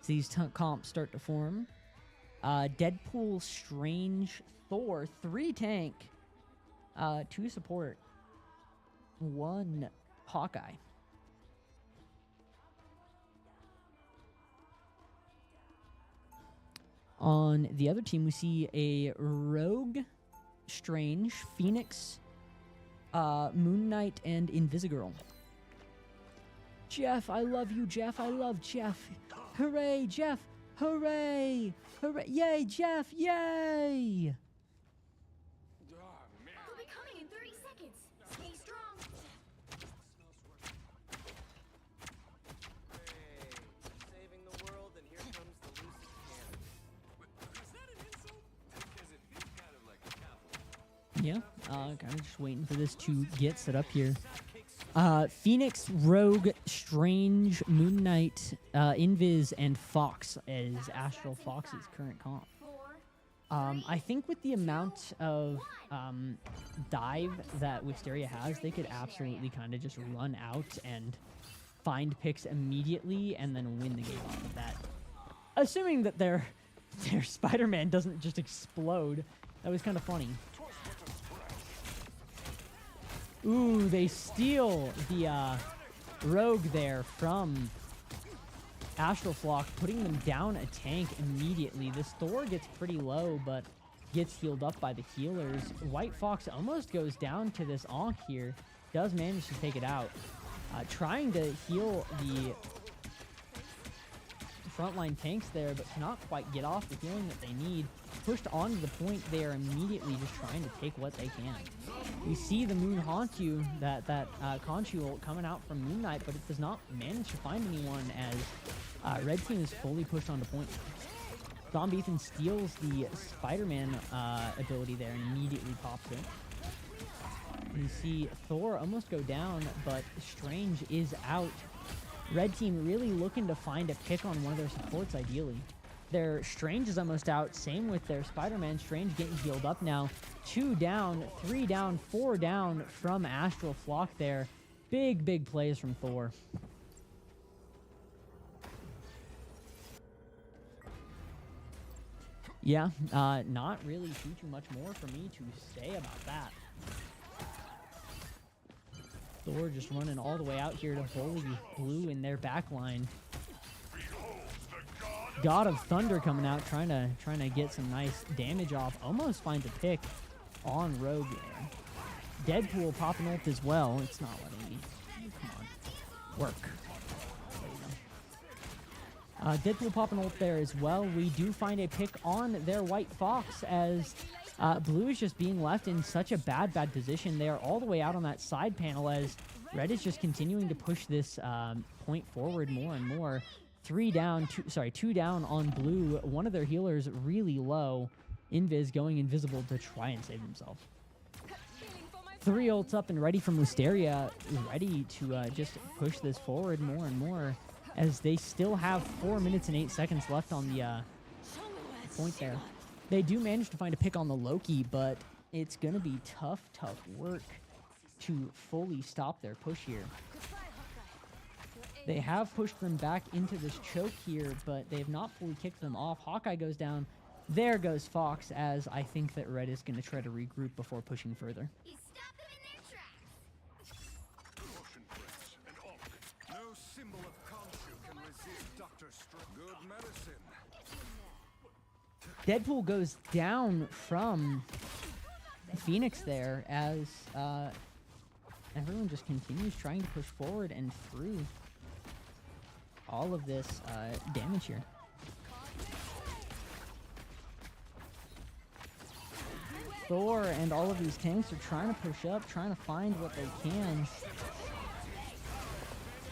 these comps start to form. Deadpool, Strange, Thor, 3 tank, 2 support, 1 Hawkeye. On the other team, we see a Rogue, Strange, Phoenix, Moon Knight, and Invisigirl. Jeff, I love you, Jeff. I love Jeff. Hooray, Jeff. Hooray! Hooray! Yay, Jeff! Yay! They'll be coming in 30 seconds. Stay strong. Saving the world, and here comes the loosest cannon. Is that an insult? Because it feels kind of like a compliment. Yeah, kind of just waiting for this to get set up here. Phoenix, Rogue, Strange, Moon Knight, Invis, and Fox is Astral Fox's current comp. 4, I think with the amount of dive that Wisteria has, they could absolutely kind of just run out and find picks immediately and then win the game off of that. Assuming that their Spider-Man doesn't just explode. That was kind of funny. Ooh, they steal the Rogue there from Astral Flock, putting them down a tank immediately. This Thor gets pretty low, but gets healed up by the healers. White Fox almost goes down to this Ankh here. Does manage to take it out. Trying to heal the frontline tanks there, but cannot quite get off the healing that they need. Pushed onto the point, they are immediately just trying to take what they can. We see the Moon haunt you, that Conchu ult coming out from Moon Knight, but it does not manage to find anyone as Red Team is fully pushed onto point. Dom Beethan steals the Spider-Man ability there and immediately pops it. You see Thor almost go down, but Strange is out. Red Team really looking to find a pick on one of their supports, ideally. Their Strange is almost out. Same with their Spider-Man. Strange getting healed up now. 2 down, 3 down, 4 down from Astral Flock there. Big plays from Thor. Yeah, not really too much more for me to say about that. Thor just running all the way out here to bully Blue in their back line. God of Thunder coming out, trying to get some nice damage off. Almost finds a pick on Rogue there. Deadpool popping ult as well. It's not letting me. Come on. Work. There you go. Deadpool popping ult there as well. We do find a pick on their White Fox as Blue is just being left in such a bad position. They are all the way out on that side panel as Red is just continuing to push this point forward more and more. 2 down on Blue. One of their healers really low. Invis going invisible to try and save himself. 3 ults up and ready from Wisteria, ready to just push this forward more and more as they still have 4 minutes and 8 seconds left on the point there. They do manage to find a pick on the Loki, but it's going to be tough work to fully stop their push here. They have pushed them back into this choke here, but they have not fully kicked them off. Hawkeye goes down. There goes Fox, as I think that Red is going to try to regroup before pushing further. You stop them in their tracks. Motion press and ult. No symbol of Khonshu can resist Dr. Good medicine. Deadpool goes down from Phoenix there as everyone just continues trying to push forward and through all of this damage here. Thor and all of these tanks are trying to push up, trying to find what they can.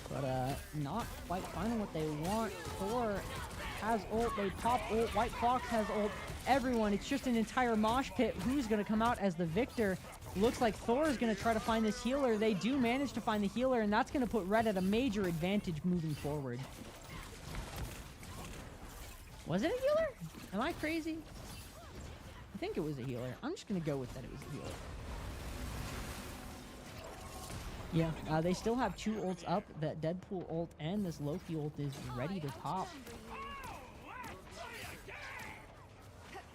But not quite finding what they want. Thor has ult, they pop ult, White Fox has ult. Everyone, it's just an entire mosh pit. Who's going to come out as the victor? Looks like Thor is going to try to find this healer. They do manage to find the healer, and that's going to put Red at a major advantage moving forward. Was it a healer? Am I crazy? I think it was a healer. I'm just going to go with that it was a healer. Yeah, they still have 2 ults up. That Deadpool ult and this Loki ult is ready to pop.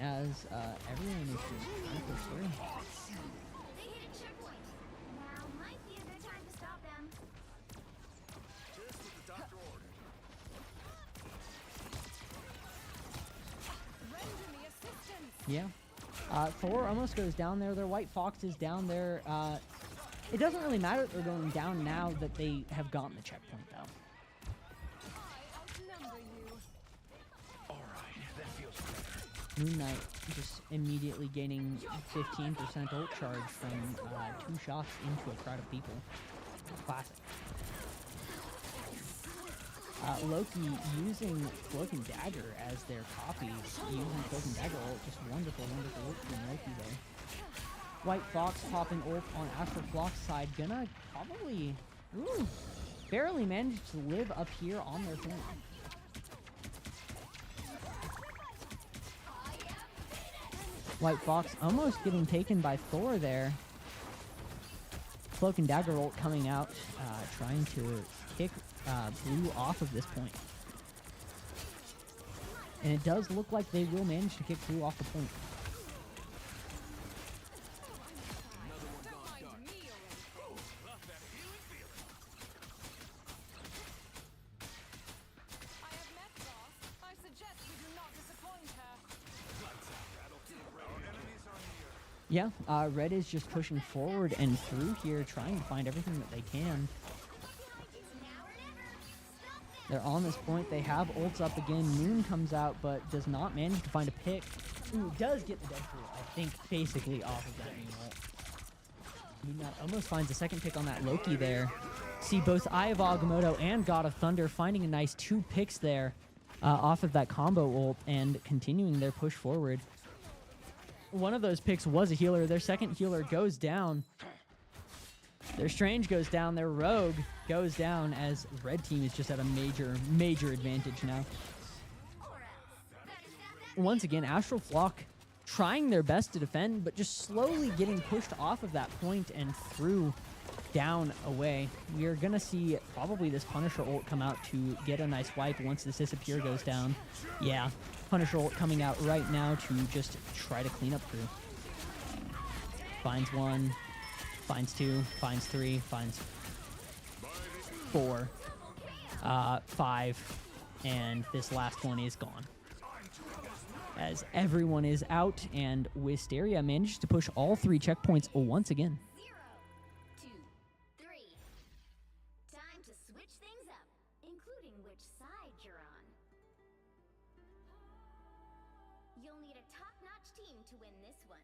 As everyone is just trying to push through. They hit a checkpoint. Now might be a good time to stop them. Just what the doctor ordered. Render me assistance. Yeah. Thor almost goes down there. Their White Fox is down there. It doesn't really matter that they're going down now that they have gotten the checkpoint, though. I outnumber you. Our Moon Knight just immediately gaining 15% ult charge from 2 shots into a crowd of people. Classic. Loki using Cloak and Dagger as their copy, using Cloak and Dagger ult, just wonderful, wonderful ult from Loki there. White Fox popping ult on Astral Flock's side, gonna probably, barely manage to live up here on their thing. White Fox almost getting taken by Thor there. Cloak and Dagger ult coming out, trying to kick Blue off of this point. And it does look like they will manage to kick Blue off the point. I have met boss. I suggest we do not disappoint her. Yeah, Red is just pushing forward and through here, trying to find everything that they can. They're on this point. They have ults up again. Moon comes out, but does not manage to find a pick. Ooh, does get the Deadpool, I think, basically off of that Moon ult. Moon Knight almost finds a second pick on that Loki there. See both Eye of Agamotto and God of Thunder finding a nice 2 picks there off of that combo ult and continuing their push forward. One of those picks was a healer. Their second healer goes down. Their Strange goes down. Their Rogue goes down as Red Team is just at a major, major advantage now. Once again, Astral Flock trying their best to defend, but just slowly getting pushed off of that point and through, down, away. We are going to see probably this Punisher ult come out to get a nice wipe once this Disappear goes down. Yeah, Punisher ult coming out right now to just try to clean up crew. Finds 1, finds 2, finds 3, finds 4, 5, and this last one is gone. As everyone is out, and Wisteria manages to push all 3 checkpoints once again. 0, 2, 3. Time to switch things up, including which side you're on. You'll need a top-notch team to win this one.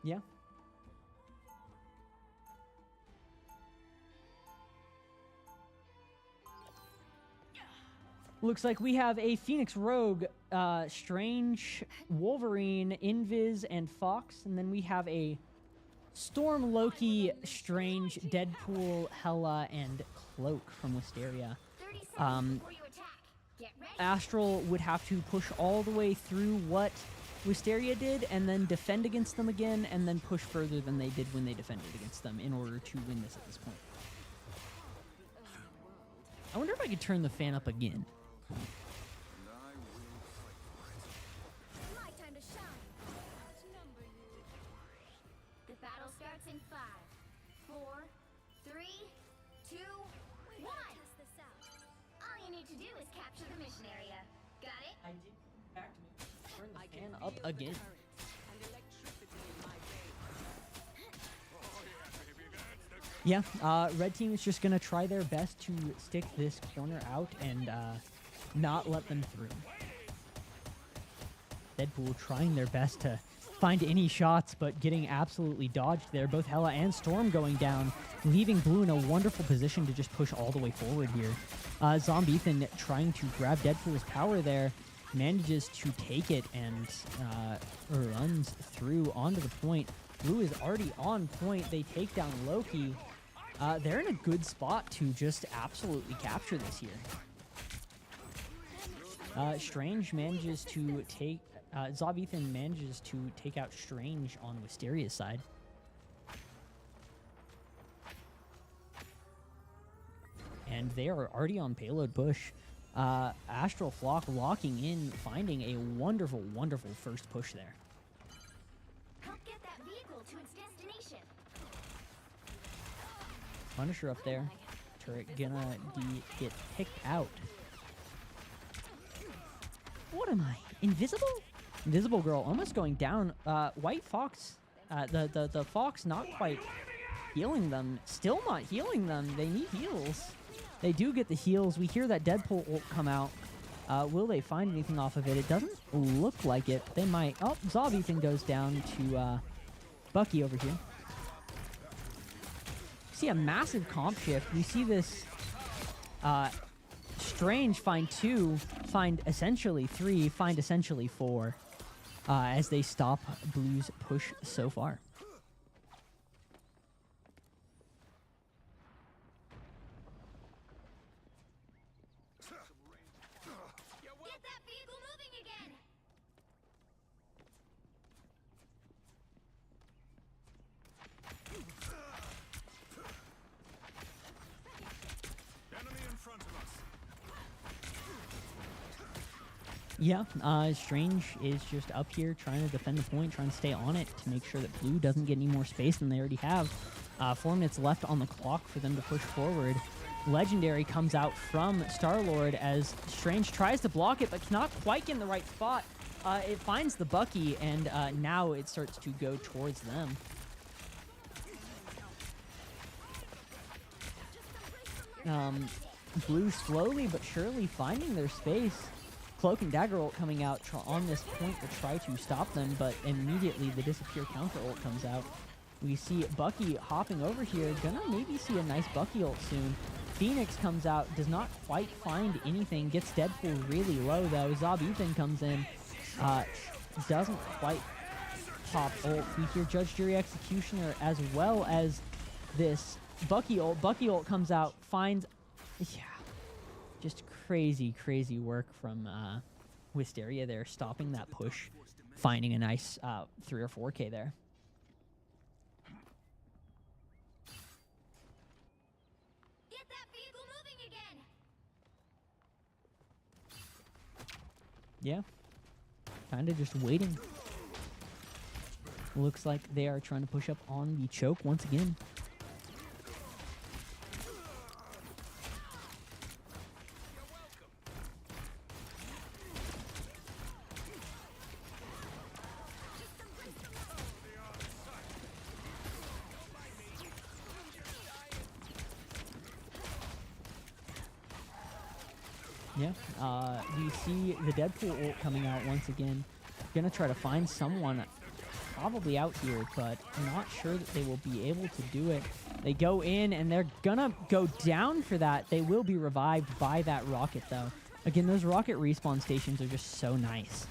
Yeah. Looks like we have a Phoenix Rogue, Strange, Wolverine, Invis, and Fox. And then we have a Storm, Loki, Strange, Deadpool, Hela, and Cloak from Wisteria. 30 seconds before you attack. Get ready. Astral would have to push all the way through what Wisteria did and then defend against them again and then push further than they did when they defended against them in order to win this at this point. I wonder if I could turn the fan up again. My time to shine. Outnumber you. The battle starts in 5, 4, 3, 2, 1. All you need to do is capture the mission area. Got it? I did. Back to me. Turn the fan up again. Yeah, Red Team is just going to try their best to stick this corner out and not let them through. Deadpool trying their best to find any shots, but getting absolutely dodged there. Both Hela and Storm going down, leaving Blue in a wonderful position to just push all the way forward here. Zombethan trying to grab Deadpool's power there, manages to take it and runs through onto the point. Blue is already on point. They take down Loki. They're in a good spot to just absolutely capture this here. Strange manages to take... Zombethan manages to take out Strange on Wisteria's side. And they are already on payload push. Astral Flock locking in, finding a wonderful, wonderful first push there. Help get that vehicle to its destination. Punisher up there, turret gonna get picked out. What am I? Invisible? Invisible girl almost going down. White fox, the fox not quite healing them. Still not healing them. They need heals. They do get the heals. We hear that Deadpool ult come out. Will they find anything off of it? It doesn't look like it. They might. Oh, Zob Ethan goes down to Bucky over here. See a massive comp shift. We see this Strange find 2, find essentially 3, find essentially 4 as they stop Blue's push so far. Get that vehicle moving again! Enemy in front of us. Yeah, Strange is just up here trying to defend the point, trying to stay on it to make sure that Blue doesn't get any more space than they already have. 4 minutes left on the clock for them to push forward. Legendary comes out from Star-Lord as Strange tries to block it, but cannot quite get in the right spot. It finds the Bucky, and now it starts to go towards them. Blue slowly but surely finding their space. Cloak and Dagger ult coming out on this point to try to stop them, but immediately the Disappear counter ult comes out. We see Bucky hopping over here. Gonna maybe see a nice Bucky ult soon. Phoenix comes out, does not quite find anything, gets Deadpool really low though. Zob Ethan comes in, doesn't quite pop ult. We hear Judge, Jury, Executioner as well as this Bucky ult. Bucky ult comes out, finds, yeah, just crazy work from Wisteria there, stopping that push, finding a nice 3 or 4K there. Get that vehicle moving again! Yeah, kind of just waiting. Looks like they are trying to push up on the choke once again. Yeah, we see the Deadpool ult coming out once again. Gonna try to find someone probably out here, but not sure that they will be able to do it. They go in, and they're gonna go down for that. They will be revived by that rocket, though. Again, those rocket respawn stations are just so nice.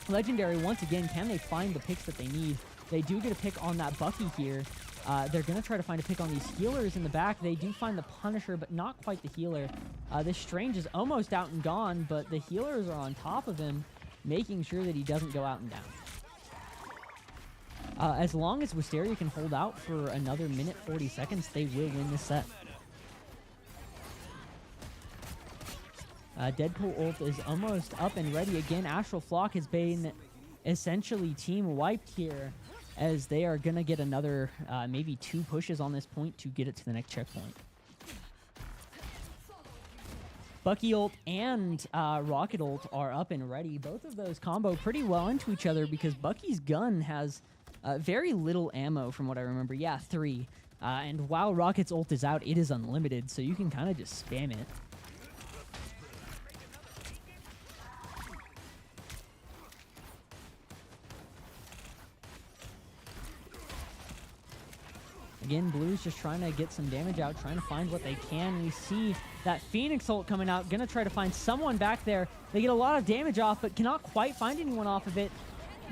Legendary, once again, can they find the picks that they need? They do get a pick on that Bucky here. They're going to try to find a pick on these healers in the back. They do find the Punisher, but not quite the healer. This Strange is almost out and gone, but the healers are on top of him, making sure that he doesn't go out and down. As long as Wisteria can hold out for another minute 40 seconds, they will win this set. Deadpool ult is almost up and ready again. Astral Flock has been essentially team wiped here, as they are going to get another maybe 2 pushes on this point to get it to the next checkpoint. Bucky ult and Rocket ult are up and ready. Both of those combo pretty well into each other because Bucky's gun has very little ammo from what I remember. Yeah, 3. And while Rocket's ult is out, it is unlimited, so you can kind of just spam it. Again, Blue's just trying to get some damage out, trying to find what they can. We see that Phoenix ult coming out, gonna try to find someone back there. They get a lot of damage off, but cannot quite find anyone off of it.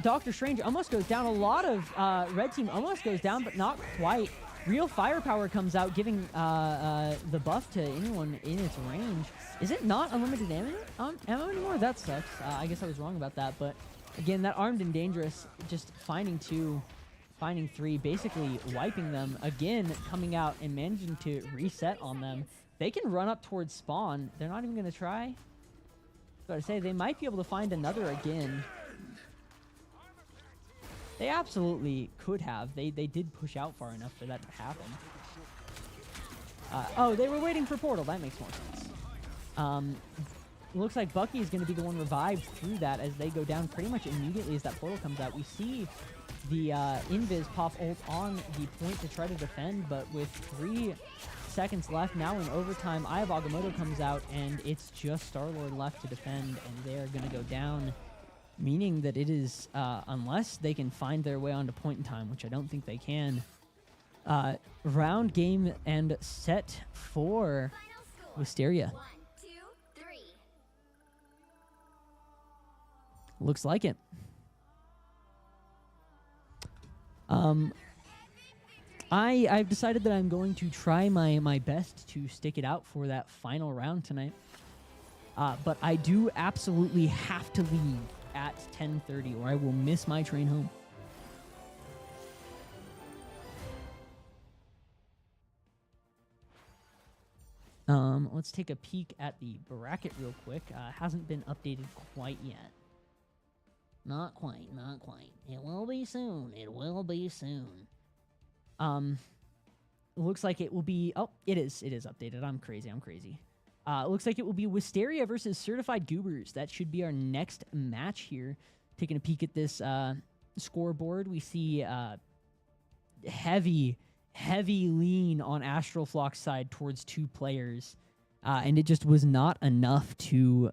Doctor Strange almost goes down. A lot of Red Team almost goes down, but not quite. Real Firepower comes out, giving the buff to anyone in its range. Is it not unlimited ammo anymore? That sucks. I guess I was wrong about that, but again, that Armed and Dangerous, just finding 2, finding 3, basically wiping them. Again, coming out and managing to reset on them. They can run up towards spawn. They're not even going to try. But I say they might be able to find another again. They absolutely could have. They did push out far enough for that to happen. Oh, they were waiting for Portal. That makes more sense. Looks like Bucky is going to be the one revived through that as they go down pretty much immediately as that portal comes out. We see the Invis pop ult on the point to try to defend, but with 3 seconds left, now in overtime, Eye of Agamotto comes out, and it's just Star-Lord left to defend, and they are going to go down, meaning that it is, unless they can find their way onto point in time, which I don't think they can, round, game, and set for Final score. Wisteria. 1, 2, 3. Looks like it. I've decided that I'm going to try my best to stick it out for that final round tonight. But I do absolutely have to leave at 10:30 or I will miss my train home. Let's take a peek at the bracket real quick. Hasn't been updated quite yet. Not quite, not quite. It will be soon. It will be soon. Looks like it will be... Oh, it is. It is updated. I'm crazy. Looks like it will be Wisteria versus Certified Goobers. That should be our next match here. Taking a peek at this scoreboard, we see heavy lean on Astral Flock's side towards 2 players. And it just was not enough to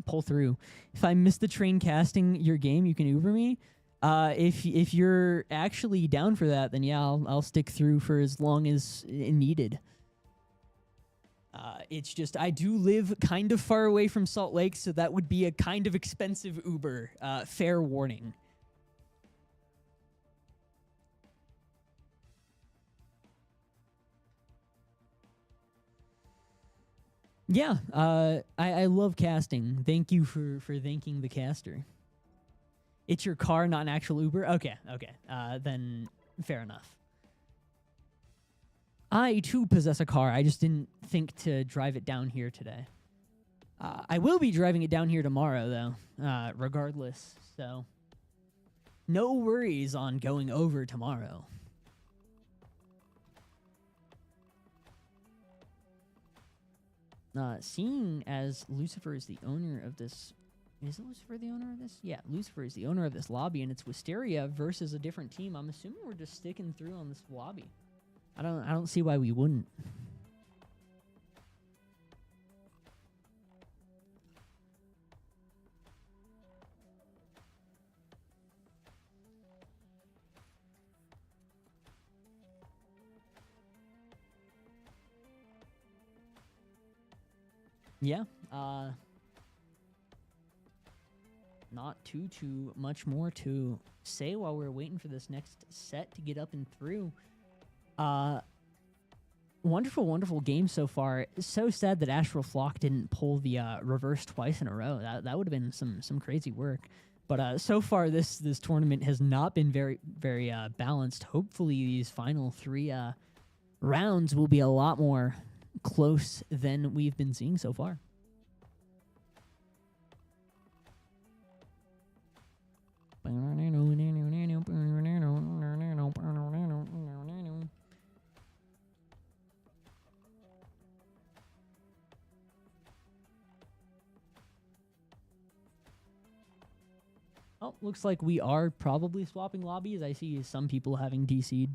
pull through. If I miss the train casting your game, you can Uber me. If you're actually down for that, then yeah, I'll stick through for as long as needed. It's just I do live kind of far away from Salt Lake, so that would be a kind of expensive Uber. Fair warning. Yeah, I love casting. Thank you for thanking the caster. It's your car, not an actual Uber? Okay. Then fair enough. I, too, possess a car. I just didn't think to drive it down here today. I will be driving it down here tomorrow, though, regardless. So, no worries on going over tomorrow. Seeing as Lucifer is the owner of this... Is Lucifer the owner of this? Yeah, Lucifer is the owner of this lobby, and it's Wisteria versus a different team. I'm assuming we're just sticking through on this lobby. I don't see why we wouldn't. Yeah, not too much more to say while we're waiting for this next set to get up and through. Wonderful game so far. It's so sad that Astral Flock didn't pull the reverse twice in a row. That would have been some crazy work. But so far this tournament has not been very balanced. Hopefully these final 3 rounds will be a lot more close than we've been seeing so far. Oh, looks like we are probably swapping lobbies. I see some people having DC'd.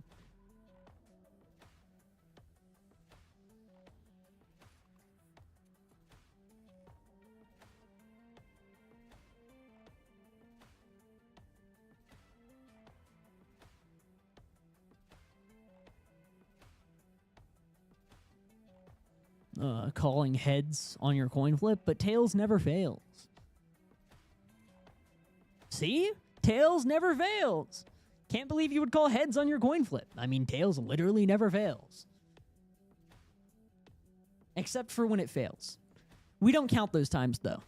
Calling heads on your coin flip, but tails never fails. See? Tails never fails. Can't believe you would call heads on your coin flip. I mean, tails literally never fails. Except for when it fails. We don't count those times, though.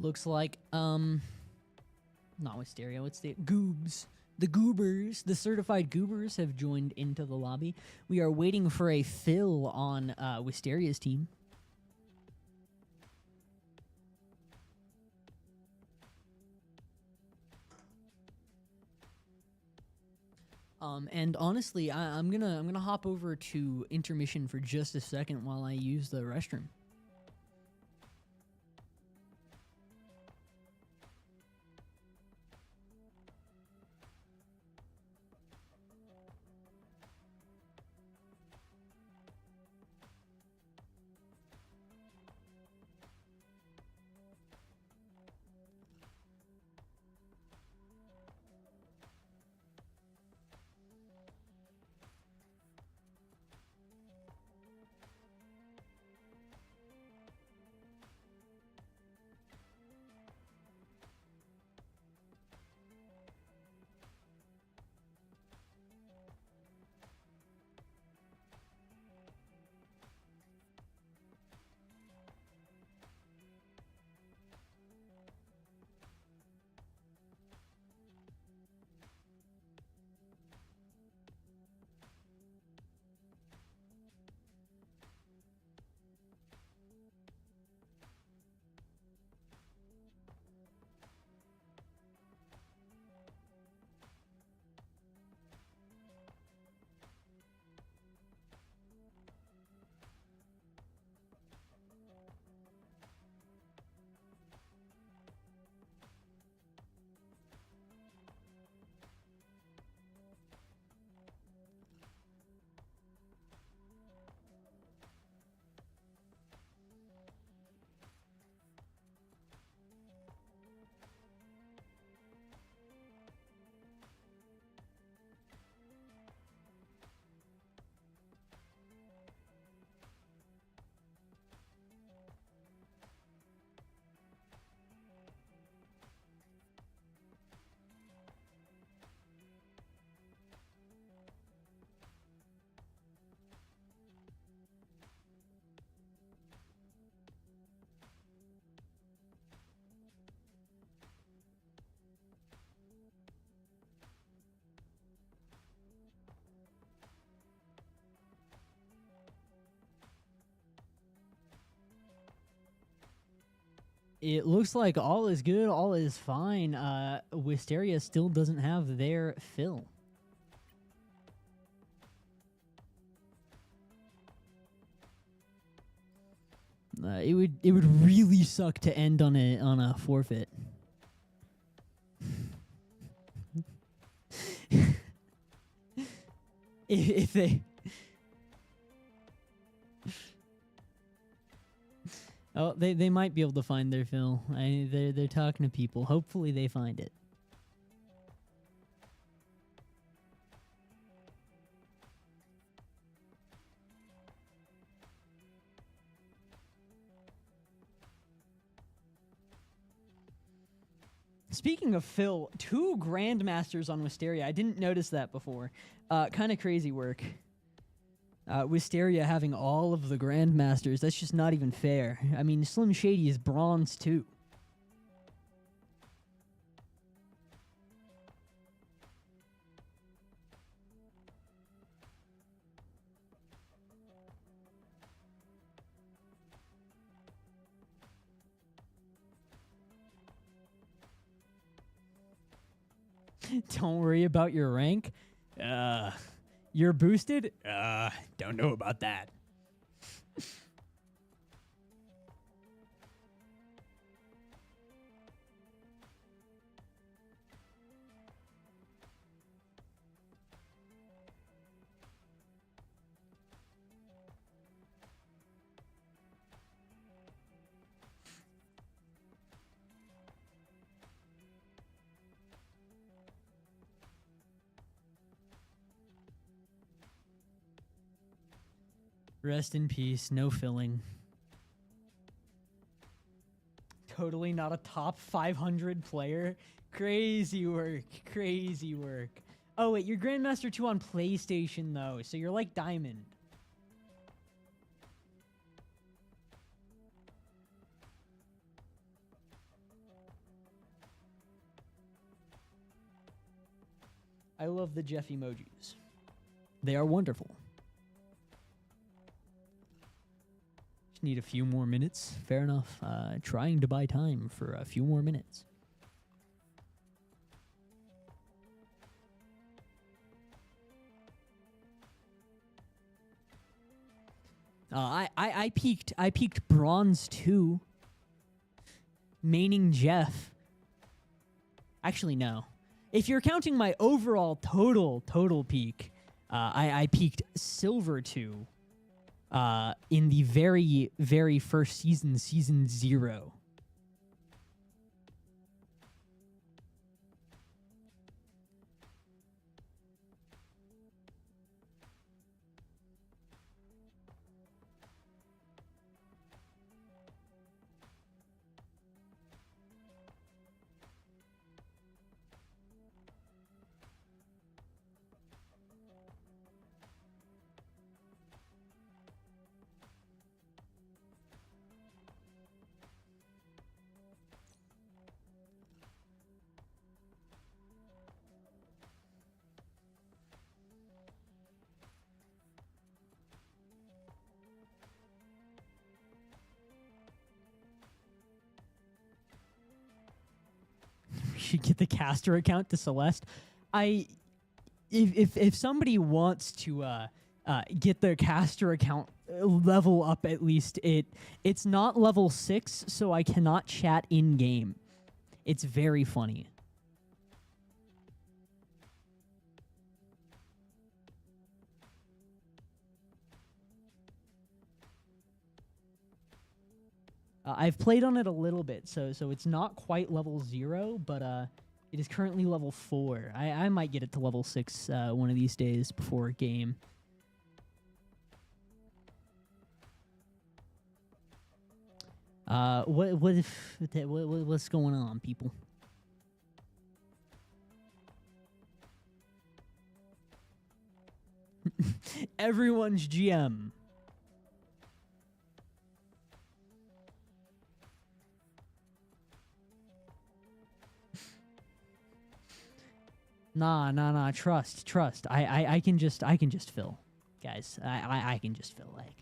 looks like not Wisteria, what's the Goobs. The Goobers, the certified Goobers have joined into the lobby. We are waiting for a fill on Wisteria's team. And honestly, I'm gonna hop over to intermission for just a second while I use the restroom. It looks like all is good, all is fine. Wisteria still doesn't have their fill. It would really suck to end on a forfeit. if they Oh, they might be able to find their fill. They're talking to people. Hopefully they find it. Speaking of fill, 2 Grandmasters on Wisteria. I didn't notice that before. Kind of crazy work. Wisteria having all of the Grandmasters, that's just not even fair. I mean, Slim Shady is bronze too. Don't worry about your rank. You're boosted? Don't know about that. Rest in peace, no filling. Totally not a top 500 player. Crazy work, crazy work. Oh wait, you're Grandmaster 2 on PlayStation though, so you're like Diamond. I love the Jeff emojis. They are wonderful. Just need a few more minutes. Fair enough. Trying to buy time for a few more minutes. I peaked bronze 2. Maining Jeff. Actually, no. If you're counting my overall total peak, I peaked silver 2 in the very first season, season 0. Should get the caster account to Celeste. If somebody wants to get their caster account level up, at least it's not level 6, so I cannot chat in game. It's very funny. I've played on it a little bit, so it's not quite level 0, but it is currently level 4. I might get it to level 6 one of these days before game. What's going on, people? Everyone's GM. Nah. Trust. I can just fill, guys. I can just fill. Like,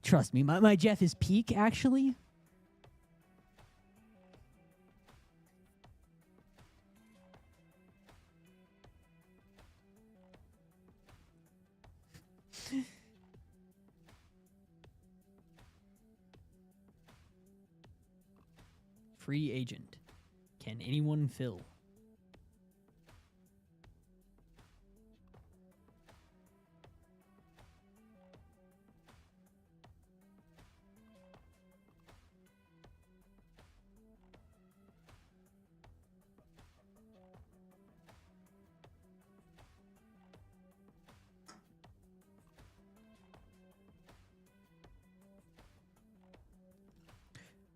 trust me. My Jeff is peak actually. Free agent. Can anyone fill?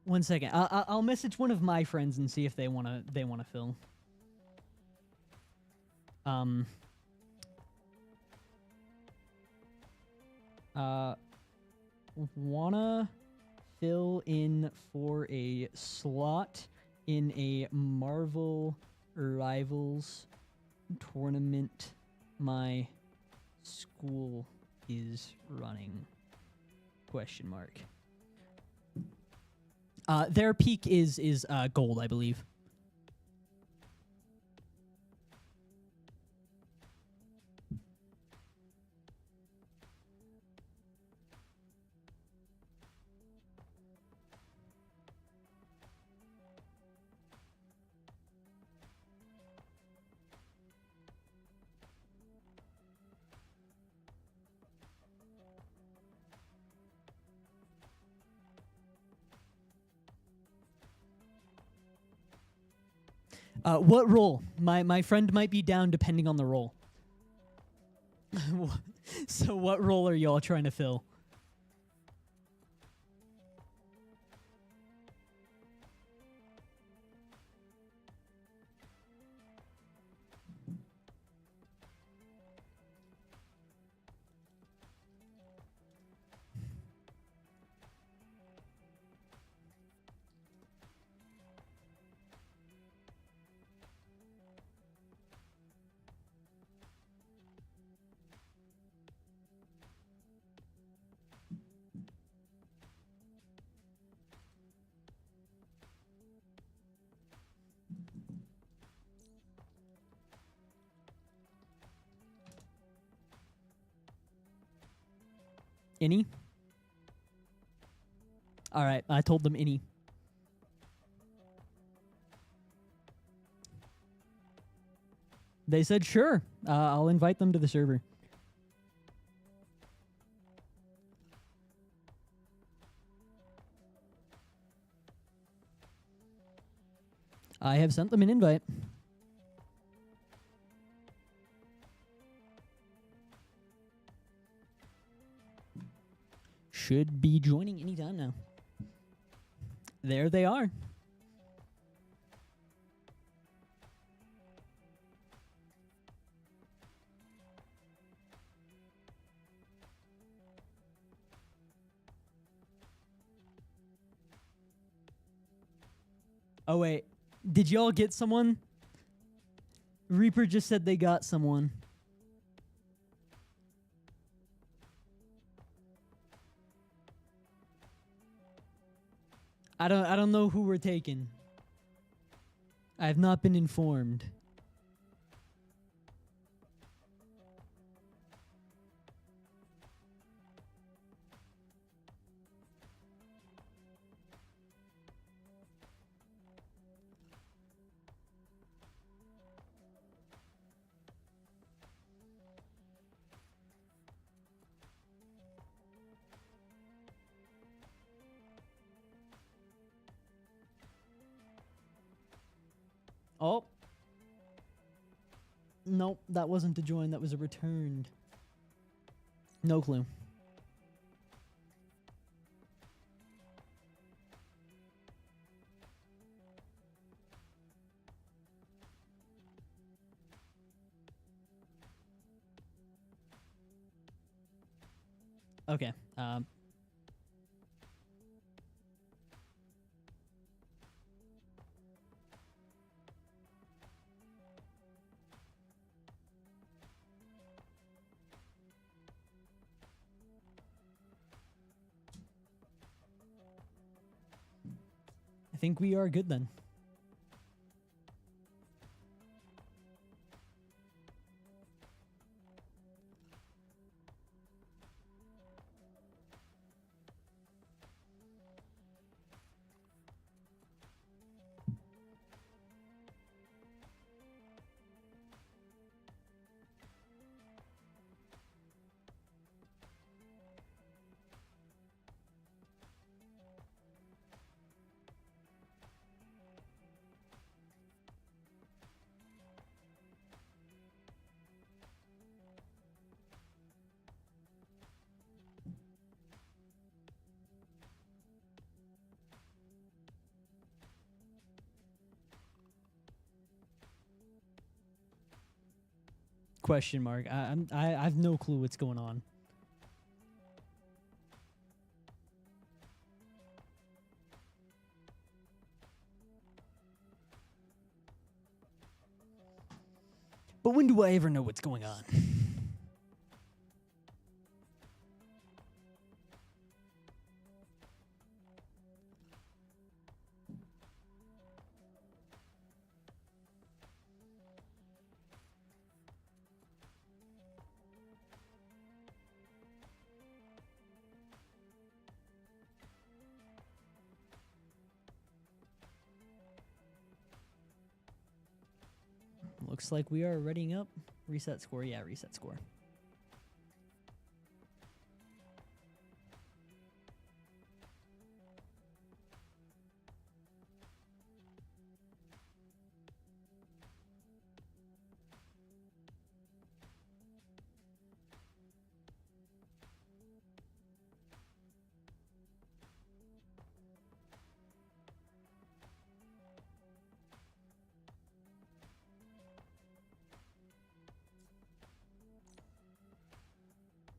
One second. I'll message one of my friends and see if they wanna fill. Wanna fill in for a slot in a Marvel Rivals tournament my school is running? Question mark. Their peak is gold, I believe. What role? My friend might be down depending on the role. So what role are y'all trying to fill? Any? All right, I told them any. They said sure. I'll invite them to the server. I have sent them an invite. Should be joining anytime now. There they are. Oh, wait. Did y'all get someone? Reaper just said they got someone. I don't know who we're taking. I have not been informed. Oh. Nope, that wasn't a join, that was a returned. No clue. Okay. I think we are good then. Question mark. I have no clue what's going on. But when do I ever know what's going on? Looks like we are readying up. Reset score. Yeah, reset score.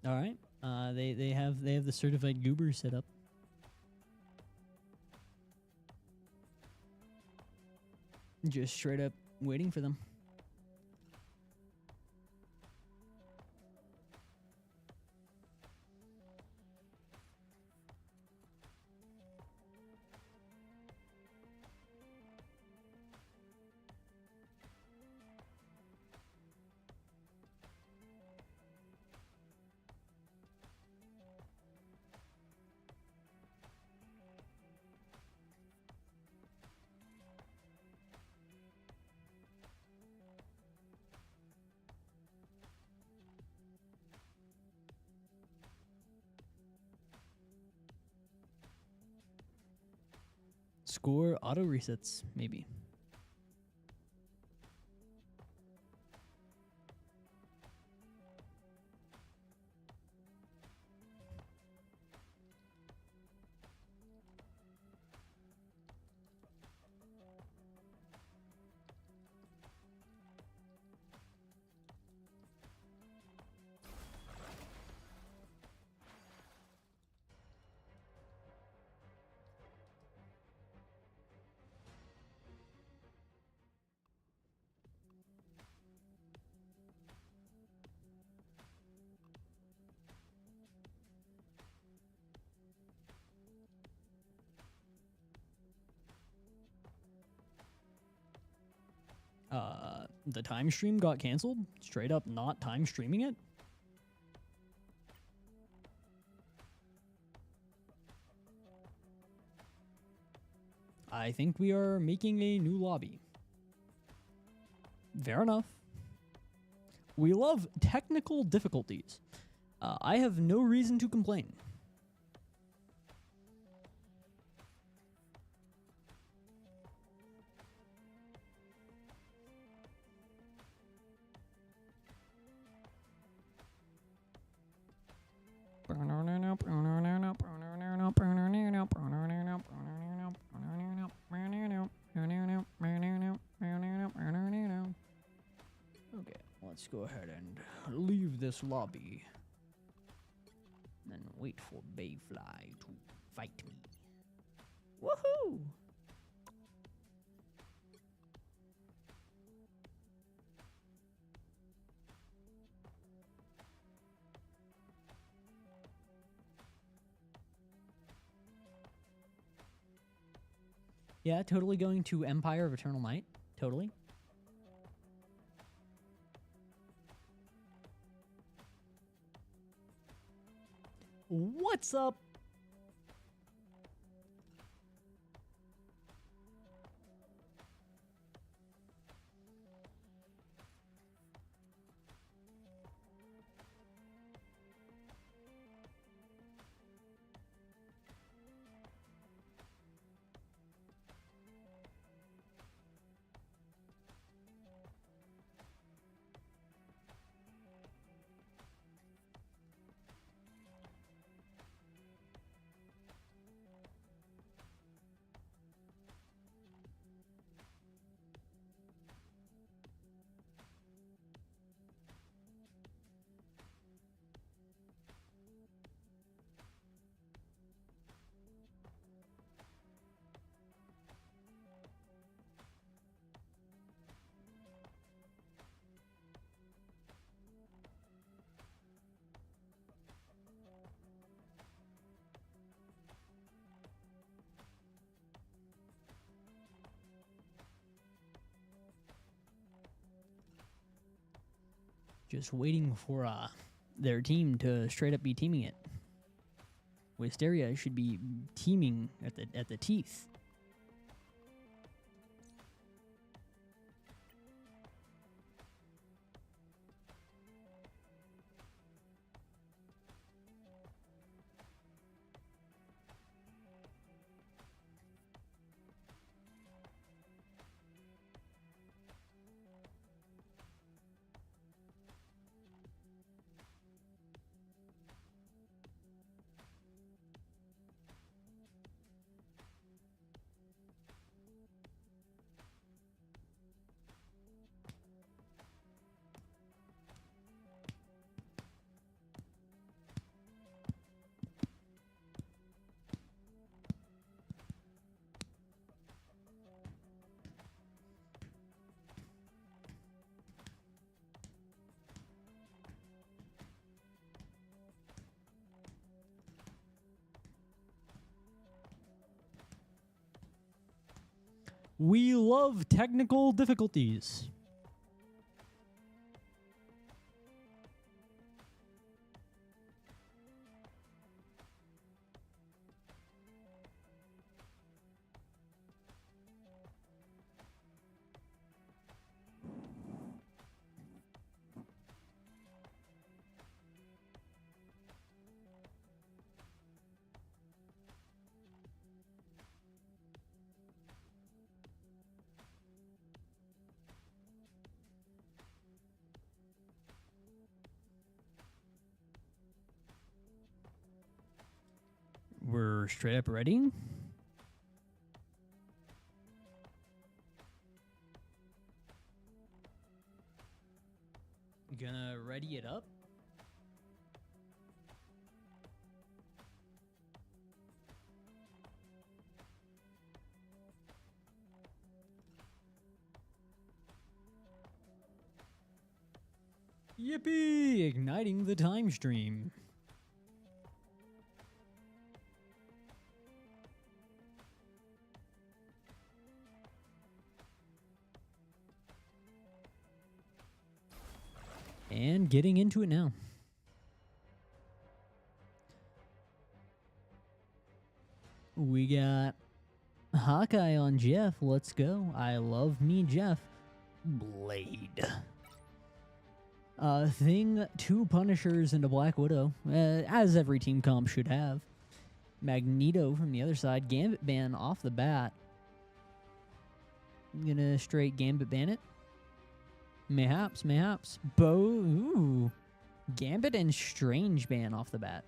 All right. They have the certified goober set up. Just straight up waiting for them. score auto resets, maybe. The time stream got canceled? Straight up not time streaming it? I think we are making a new lobby. Fair enough. We love technical difficulties. I have no reason to complain. Okay, let's go ahead and leave this lobby. Then wait for Bayfly to fight me. Woohoo! Yeah, totally going to Empire of Eternal Night. Totally. What's up? Just waiting for their team to straight up be teaming it. Wisteria should be teaming at the teeth. We love technical difficulties. We're straight up ready. Gonna ready it up. Yippee! Igniting the time stream. And getting into it now. We got Hawkeye on Jeff. Let's go. I love me Jeff. Blade. Thing, 2 Punishers, and a Black Widow, as every team comp should have. Magneto from the other side. Gambit ban off the bat. I'm gonna straight Gambit ban it. Mayhaps, mayhaps. Ooh. Gambit and Strange ban off the bat.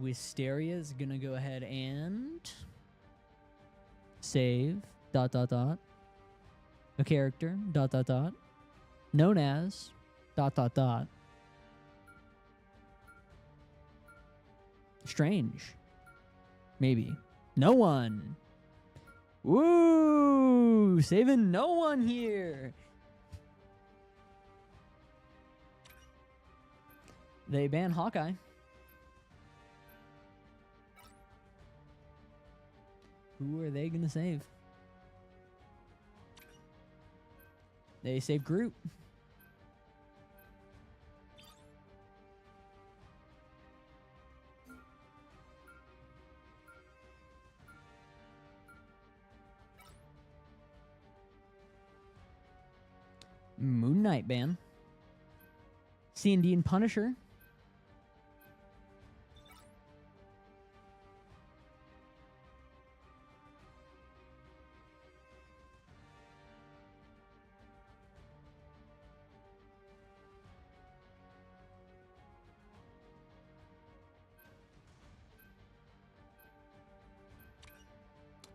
Wisteria is gonna go ahead and save. ... A character. ... Known as ... Strange. Maybe. No one. Woo! Saving no one here. They ban Hawkeye. Who are they going to save? They save Groot. Moon Knight ban. C&D and Punisher.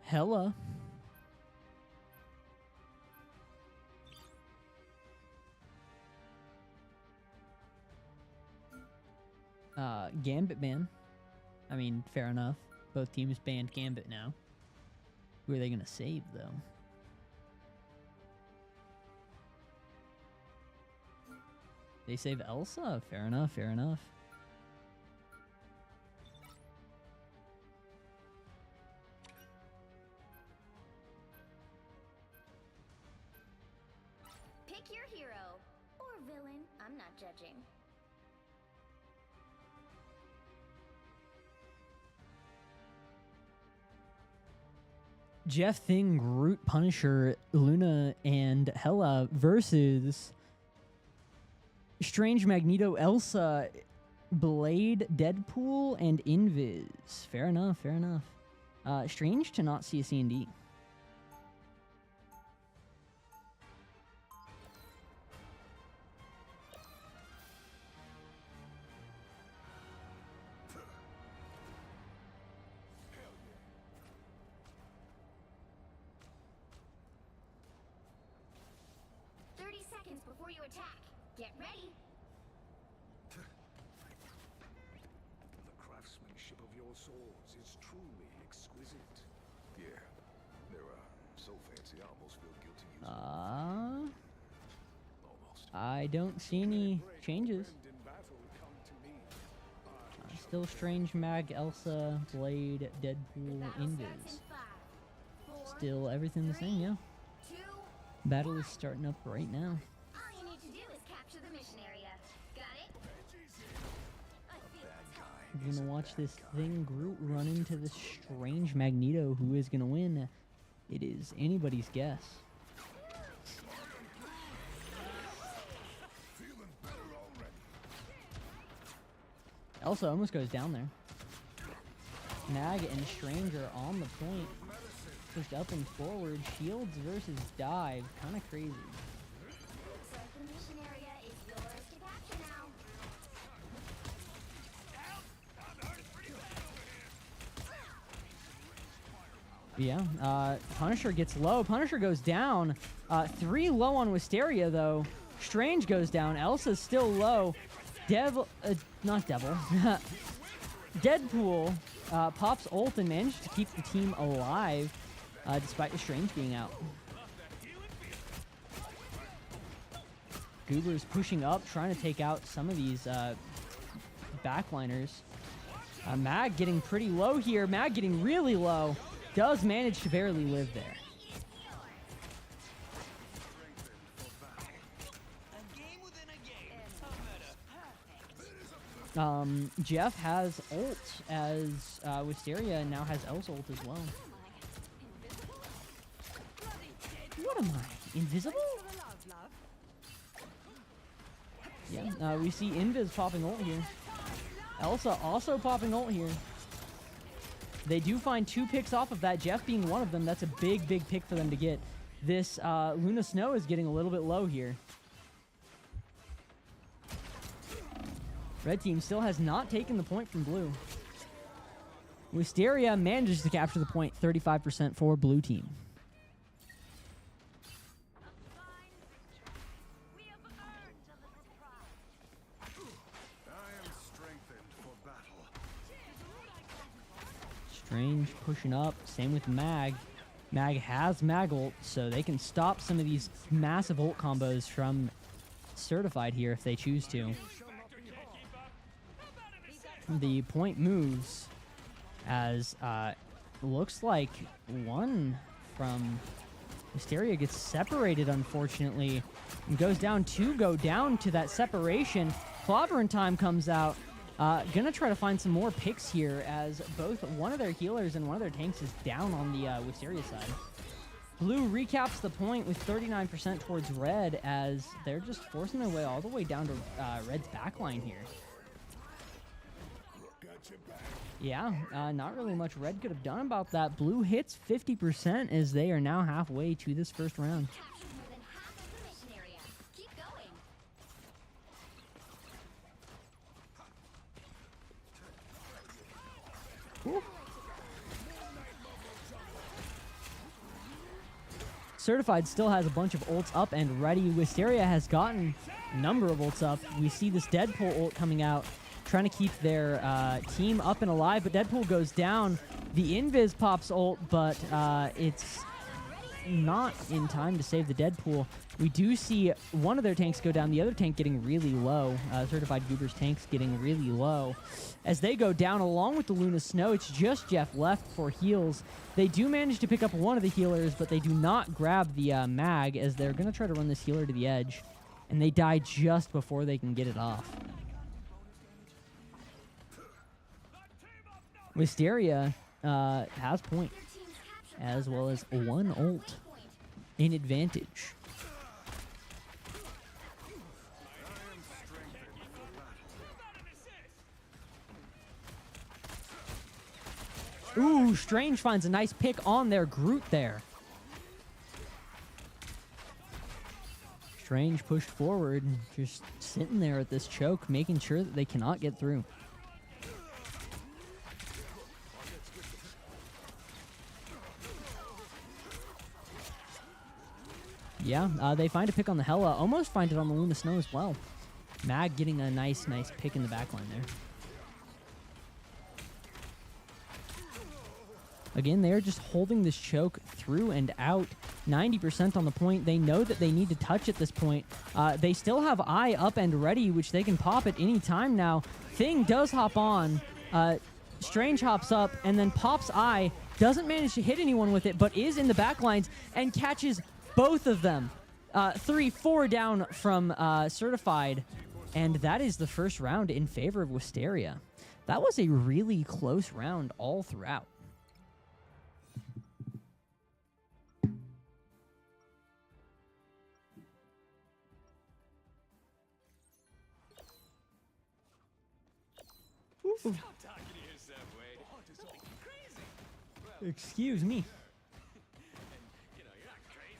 Hella. Gambit ban. I mean, fair enough. Both teams banned Gambit now. Who are they going to save, though? They save Elsa? Fair enough, fair enough. Pick your hero. Or villain. I'm not judging. Jeff Thing, Groot, Punisher, Luna, and Hela versus Strange, Magneto, Elsa, Blade, Deadpool, and Invis. Fair enough, fair enough. Strange to not see a C&D. Before you attack, get ready. The craftsmanship of your swords is truly exquisite. Yeah, they're so fancy I almost feel guilty using them. Almost. I don't see any changes. Friend in battle, come to me. Still Strange, Mag, Elsa, Blade, Deadpool, Battle starts Invis. in 5, 4, Still everything the same, yeah. 2, Battle is starting up right now. all you need to do is capture the mission area. Got it? We're gonna watch this Thing Groot run into this Strange Magneto. Who is gonna win? It is anybody's guess. Elsa almost goes down there. Mag and Strange are on the point. Pushed up and forward. Shields versus dive. Kind of crazy. Looks like the mission area is yours to capture now. Punisher gets low. Punisher goes down. 3 low on Wisteria, though. Strange goes down. Elsa's still low. Not Devil. Deadpool pops ult and manages to keep the team alive despite the Strange being out. Goober's pushing up, trying to take out some of these backliners. Mag getting pretty low here. Mag getting really low. Does manage to barely live there. Jeff has ult as Wisteria now has Elsa ult as well. What am I? Invisible? Yeah, we see Invis popping ult here. Elsa also popping ult here. They do find 2 picks off of that, Jeff being one of them. That's a big, big pick for them to get. This Luna Snow is getting a little bit low here. Red team still has not taken the point from blue. Wisteria manages to capture the point, 35% for blue team. Strange pushing up. Same with Mag. Mag has Mag ult, so they can stop some of these massive ult combos from Certified here if they choose to. The point moves as looks like one from Wisteria gets separated, unfortunately, and goes down. 2 go down to that separation. Clobbering time comes out. Gonna try to find some more picks here as both one of their healers and one of their tanks is down on the Wisteria side. Blue recaps the point with 39% towards red as they're just forcing their way all the way down to red's backline here. Yeah, not really much red could have done about that. Blue hits 50% as they are now halfway to this first round. Ooh. Certified still has a bunch of ults up and ready. Wisteria has gotten a number of ults up. We see this Deadpool ult coming out, trying to keep their team up and alive, but Deadpool goes down. The Invis pops ult, but it's not in time to save the Deadpool. We do see one of their tanks go down, the other tank getting really low. Certified Goober's tanks getting really low. As they go down along with the Luna Snow, it's just Jeff left for heals. They do manage to pick up one of the healers, but they do not grab the mag as they're going to try to run this healer to the edge. And they die just before they can get it off. Wisteria has point, as well as 1 ult in advantage. Ooh, Strange finds a nice pick on their Groot there. Strange pushed forward, just sitting there at this choke, making sure that they cannot get through. Yeah, they find a pick on the Hela, almost find it on the Luna Snow as well. Mag getting a nice pick in the backline there. Again, they're just holding this choke through and out. 90% on the point. They know that they need to touch at this point. They still have Eye up and ready, which they can pop at any time now. Thing does hop on. Strange hops up and then pops Eye. Doesn't manage to hit anyone with it, but is in the backlines and catches both of them. 3-4 down from Certified. And that is the first round in favor of Wisteria. That was a really close round all throughout. Stop talking to yourself, Wade. Don't be crazy. Well, Excuse me. you know, you're not crazy.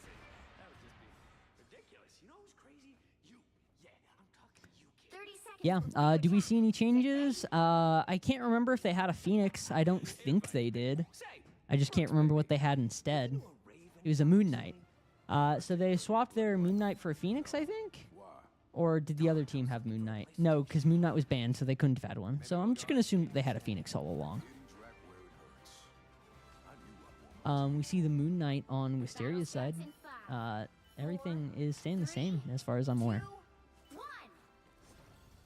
That would just be ridiculous. You know who's crazy? You. Yeah, I'm talking to you, kid. 30 seconds. Yeah, do we see any changes? I can't remember if they had a Phoenix. I don't think they did. Say, I just can't remember what they had instead. It was a Moon Knight. So they swapped their Moon Knight for a Phoenix, I think? Or did the other team have Moon Knight? No, because Moon Knight was banned, so they couldn't have had one. So I'm just going to assume that they had a Phoenix all along. We see the Moon Knight on Wisteria's side. Everything is staying the same as far as I'm aware. 2, 1.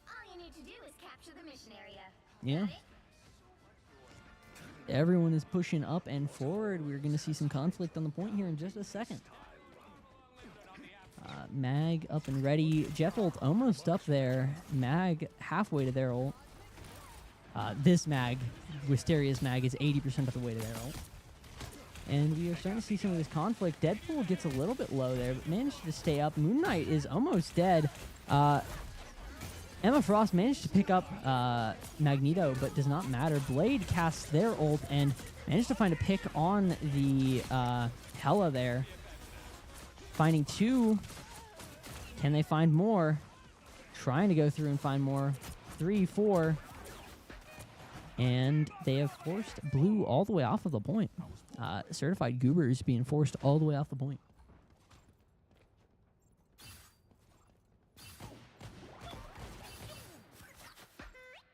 All you need to do is capture the mission area. Yeah. Everyone is pushing up and forward. We're going to see some conflict on the point here in just a second. Mag up and ready. Jeff ult almost up there. Mag halfway to their ult. This Mag, Wisteria's Mag, is 80% of the way to their ult. And we are starting to see some of this conflict. Deadpool gets a little bit low there, but managed to stay up. Moon Knight is almost dead. Emma Frost managed to pick up Magneto, but does not matter. Blade casts their ult and managed to find a pick on the Hela there. Finding 2. Can they find more? Trying to go through and find more. 3, 4. And they have forced Blue all the way off of the point. Certified Goobers being forced all the way off the point.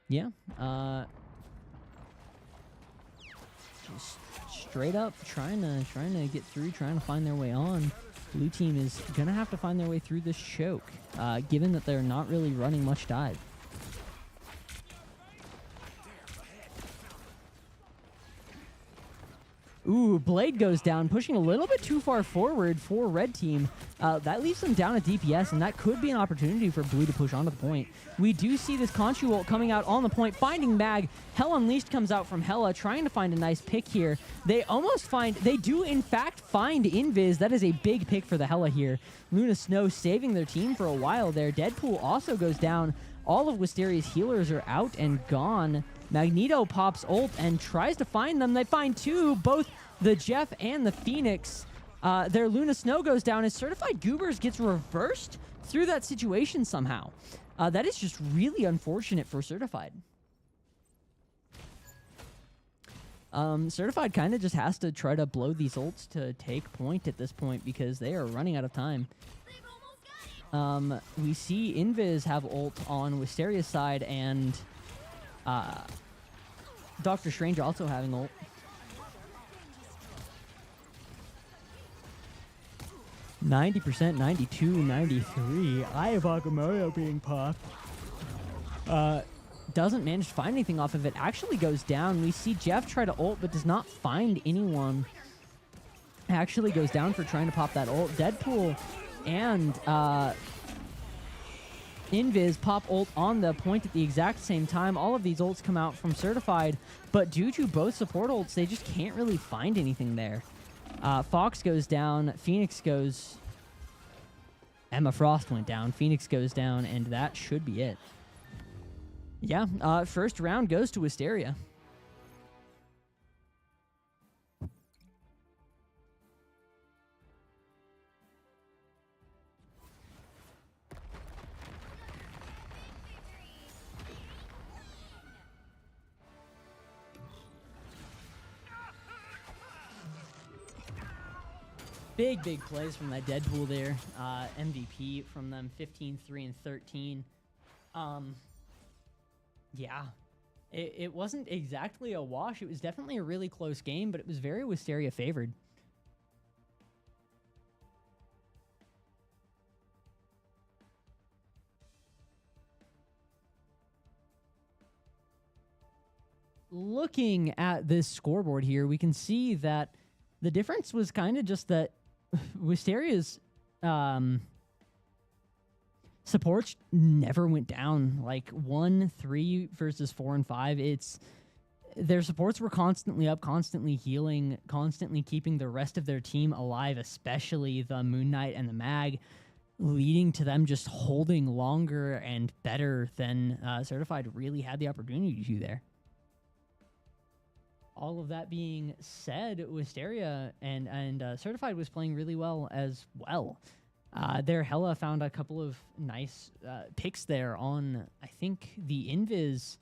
Yeah. Just straight up trying to get through, trying to find their way on. Blue team is gonna have to find their way through this choke, given that they're not really running much dive. Ooh, Blade goes down, pushing a little bit too far forward for red team. That leaves them down at DPS, and that could be an opportunity for Blue to push onto the point. We do see this Conchu ult coming out on the point, finding Mag. Hell Unleashed comes out from Hela, trying to find a nice pick here. They do in fact find Invis. That is a big pick for the Hela here. Luna Snow saving their team for a while there. Deadpool also goes down. All of Wisteria's healers are out and gone. Magneto pops ult and tries to find them. They find 2, both the Jeff and the Phoenix. Their Luna Snow goes down as Certified Goobers gets reversed through that situation somehow. That is just really unfortunate for Certified. Certified kind of just has to try to blow these ults to take point at this point because they are running out of time. We see Invis have ult on Wisteria's side and Doctor Strange also having ult. %, 92, 93. Eye of Agamotto being popped. Doesn't manage to find anything off of it. Actually goes down. We see Jeff try to ult, but does not find anyone. Actually goes down for trying to pop that ult. Deadpool and Invis pop ult on the point at the exact same time. All of these ults come out from Certified, but due to both support ults, they just can't really find anything there. Fox goes down, Phoenix goes... Emma Frost went down, Phoenix goes down, and that should be it. Yeah, first round goes to Wisteria. Big plays from that Deadpool there. MVP from them, 15, 3, and 13. Yeah. It wasn't exactly a wash. It was definitely a really close game, but it was very Wisteria favored. Looking at this scoreboard here, we can see that the difference was kind of just that Wisteria's supports never went down. Like 1, 3 versus 4 and 5. Their supports were constantly up, constantly healing, constantly keeping the rest of their team alive, especially the Moon Knight and the Mag, leading to them just holding longer and better than Certified really had the opportunity to there. All of that being said, Wisteria and Certified was playing really well as well. Their Hela found a couple of nice picks there on, I think, the Invis.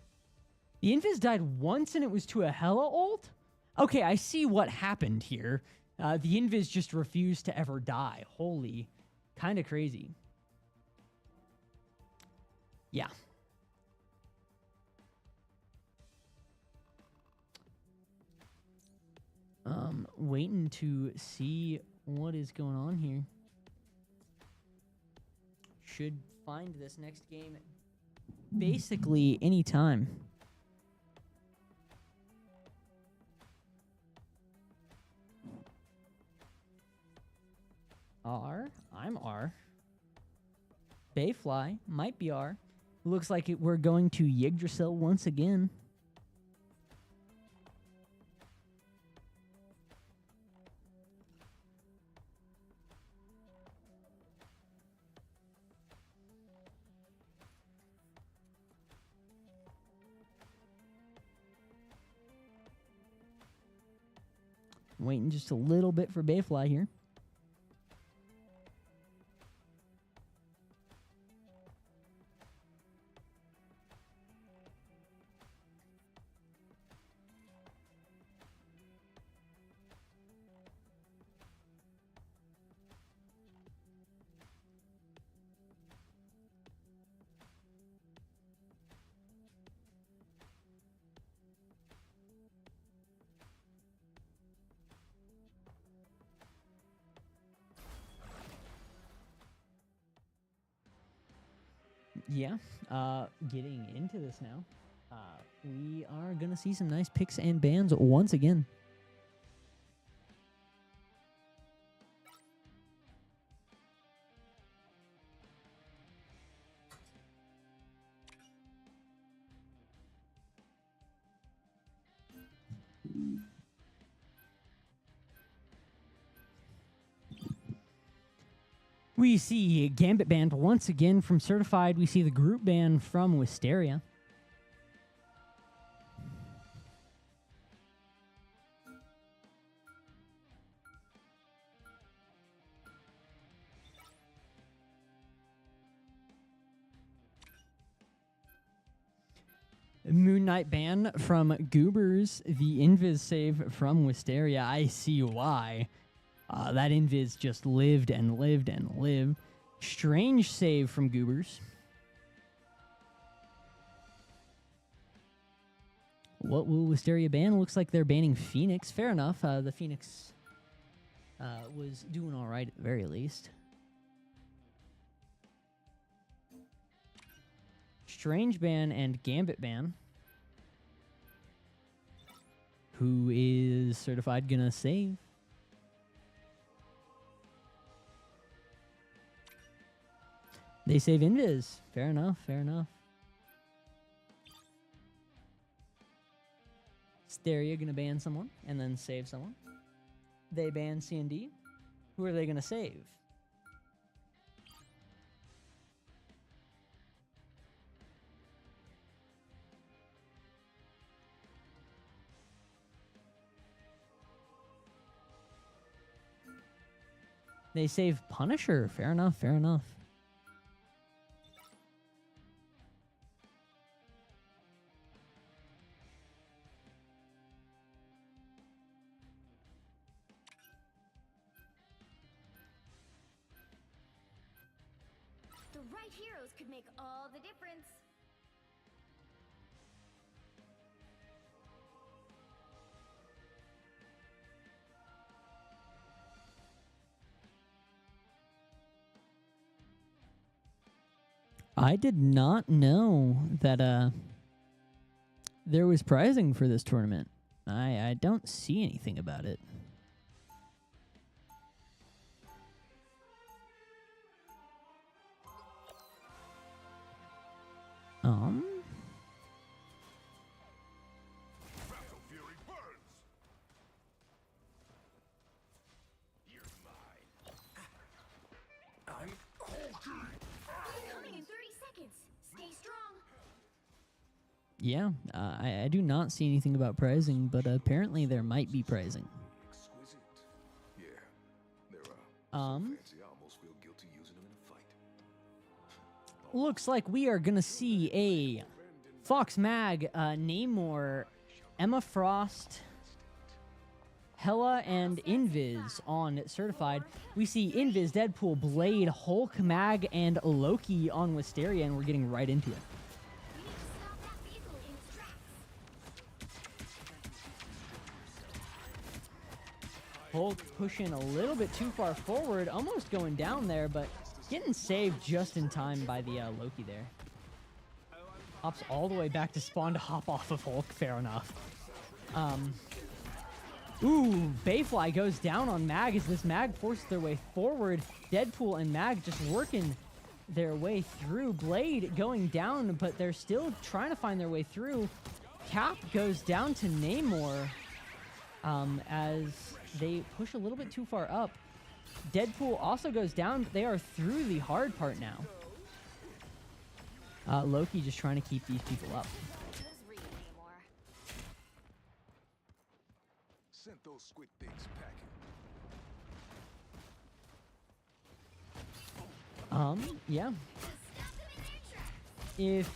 The Invis died once and it was to a Hela ult, Okay, I see what happened here. The invis just refused to ever die. Holy, kind of crazy. Yeah. Waiting to see what is going on here. Should find this next game basically anytime. R. I'm R. Bayfly might be R. Looks like we're going to Yggdrasil once again. Waiting just a little bit for Bayfly here. Yeah, getting into this now. We are going to see some nice picks and bans once again. We see Gambit banned once again from Certified. We see the group ban from Wisteria. Moon Knight ban from Goobers. The Invis save from Wisteria. I see why. That Invis just lived and lived and lived. Strange save from Goobers. What will Wisteria ban? Looks like they're banning Phoenix. Fair enough. The Phoenix was doing all right at the very least. Strange ban and Gambit ban. Who is Certified gonna save? They save Invis. Fair enough, fair enough. Steria gonna ban someone and then save someone. They ban C&D. Who are they gonna save? They save Punisher. Fair enough, fair enough. The right heroes could make all the difference. I did not know that there was prizing for this tournament. I don't see anything about it. Battle fury burns. You're mine. I'm Coming in 30 seconds. Stay strong. Yeah, I do not see anything about prizing, but apparently there might be prizing. exquisite. Yeah, they're so Um, fancy I almost feel guilty using them in a fight. Looks like we are gonna see a Fox Mag, Namor, Emma Frost, Hela and Invis on Certified. We see Invis, Deadpool, Blade, Hulk, Mag, and Loki on Wisteria, and we're getting right into it. We need to stop that vehicle in its tracks. Hulk pushing a little bit too far forward, almost going down there, but getting saved just in time by the Loki there. Hops all the way back to spawn to hop off of Hulk, fair enough. Ooh, Bayfly goes down on Mag as this Mag forces their way forward. Deadpool and Mag just working their way through. Blade going down, but they're still trying to find their way through. Cap goes down to Namor as they push a little bit too far up. Deadpool also goes down, but they are through the hard part now. Loki just trying to keep these people up. Who's reading anymore? Sent those squid things packing. Yeah. Stop them in their tracks. If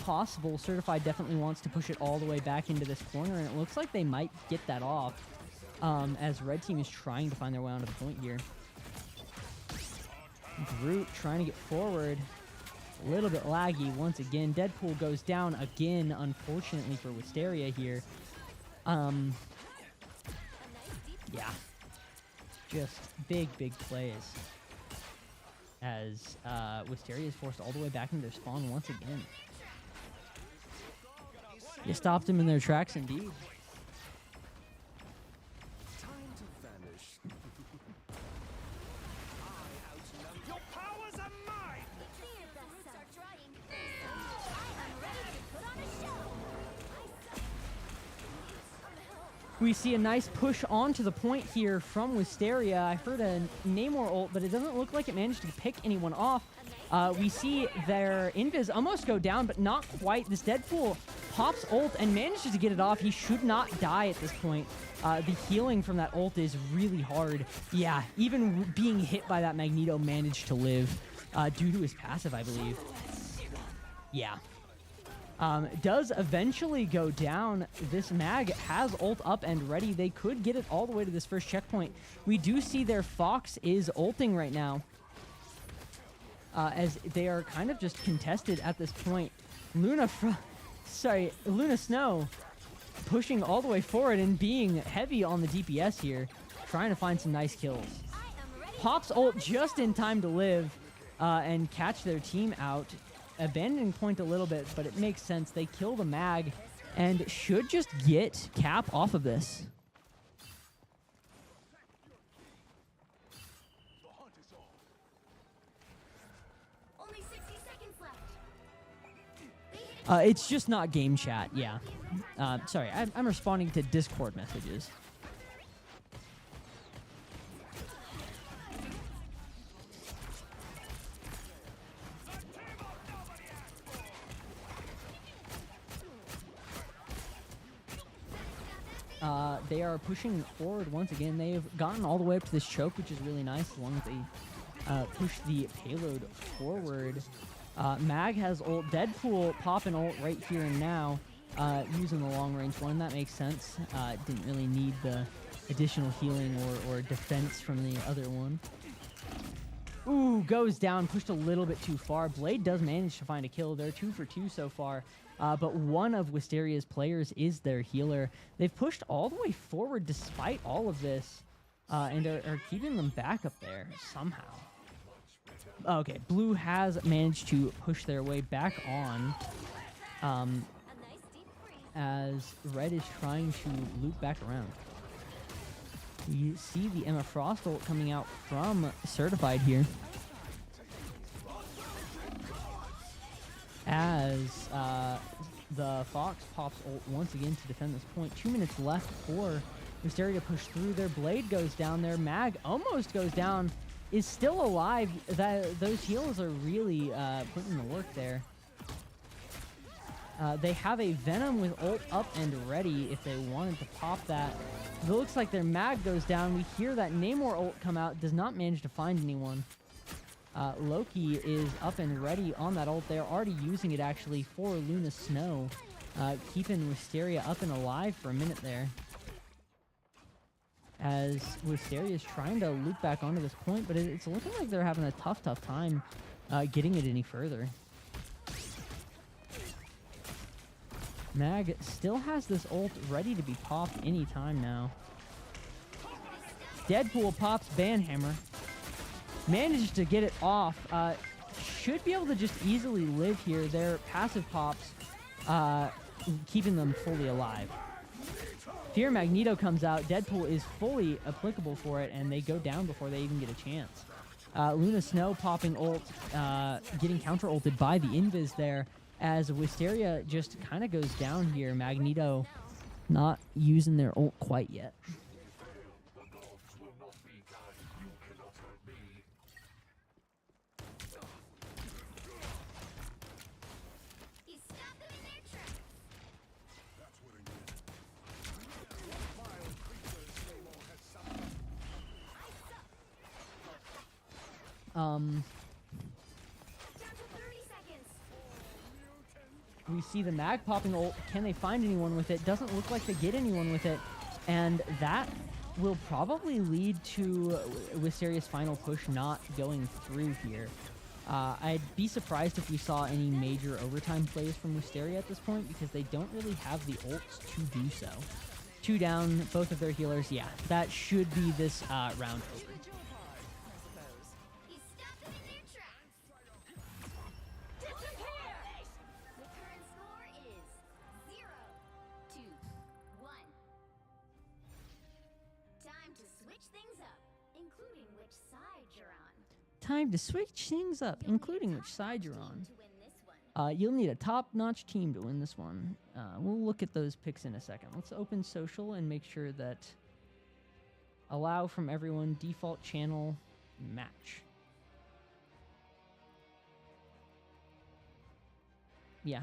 possible, Certified definitely wants to push it all the way back into this corner, and it looks like they might get that off as Red Team is trying to find their way onto the point here. Groot trying to get forward. A little bit laggy once again. Deadpool goes down again, unfortunately for Wisteria here. Yeah. Just big plays. As Wisteria is forced all the way back into their spawn once again. You stopped them in their tracks indeed. Time to vanish. Your powers are mine! Clear the roots are drying. I am ready to put on a show. We see a nice push onto the point here from Wisteria. I heard a Namor ult, but it doesn't look like it managed to pick anyone off. We see their Invis almost go down, but not quite. This Deadpool pops ult and manages to get it off. He should not die at this point. The healing from that ult is really hard. Yeah, even being hit by that Magneto managed to live due to his passive, I believe. Yeah. Does eventually go down. This Mag has ult up and ready. They could get it all the way to this first checkpoint. We do see their Fox is ulting right now. As they are kind of just contested at this point. Luna Snow pushing all the way forward and being heavy on the DPS here. Trying to find some nice kills. Pops ult just in time to live and catch their team out. Abandoning point a little bit, but it makes sense. They kill the Mag and should just get Cap off of this. Only 60 seconds left. It's just not game chat, yeah. Sorry, I'm responding to Discord messages. They are pushing forward once again. They have gotten all the way up to this choke, which is really nice, as long as they push the payload forward. Mag has ult. Deadpool popping ult right here and now, using the long range one. That makes sense. Didn't really need the additional healing or defense from the other one. Ooh, goes down, pushed a little bit too far. Blade does manage to find a kill. They're 2 for 2 so far. But one of Wisteria's players is their healer. They've pushed all the way forward despite all of this, and are keeping them back up there somehow. Okay, Blue has managed to push their way back on, as Red is trying to loop back around. You see the Emma Frost ult coming out from Certified here. As the Fox pops ult once again to defend this point. 2 minutes left for Wisteria to push through. Their Blade goes down. Their Mag almost goes down. Is still alive. Those heals are really putting in the work there. They have a Venom with ult up and ready if they wanted to pop that. It looks like their Mag goes down. We hear that Namor ult come out. Does not manage to find anyone. Loki is up and ready on that ult. They're already using it actually for Luna Snow, keeping Wisteria up and alive for a minute there. as Wisteria's trying to loop back onto this point, but it's looking like they're having a tough time getting it any further. Mag still has this ult ready to be popped anytime now. Deadpool pops Banhammer. Manages to get it off. Should be able to just easily live here. Their passive pops keeping them fully alive. Fear Magneto comes out. Deadpool is fully applicable for it, and they go down before they even get a chance. Luna Snow popping ult, getting counter-ulted by the Invis there, as Wisteria just kind of goes down here. Magneto not using their ult quite yet. He stopped them in their tracks. Down to 30 seconds. We see the Mag popping ult. Can they find anyone with it? Doesn't look like they get anyone with it. And that will probably lead to Wisteria's final push not going through here. I'd be surprised if we saw any major overtime plays from Wisteria at this point, because they don't really have the ults to do so. 2 down, both of their healers. Yeah, that should be this round over. He stopped them in their tracks. Disappear! The current score is 0-1. Time to switch things up, including which side you're on. Time to switch things up, including which side you're on. To win this one. You'll need a top-notch team to win this one. We'll look at those picks in a second. Let's open social and make sure that allow from everyone, default channel, match. Yeah.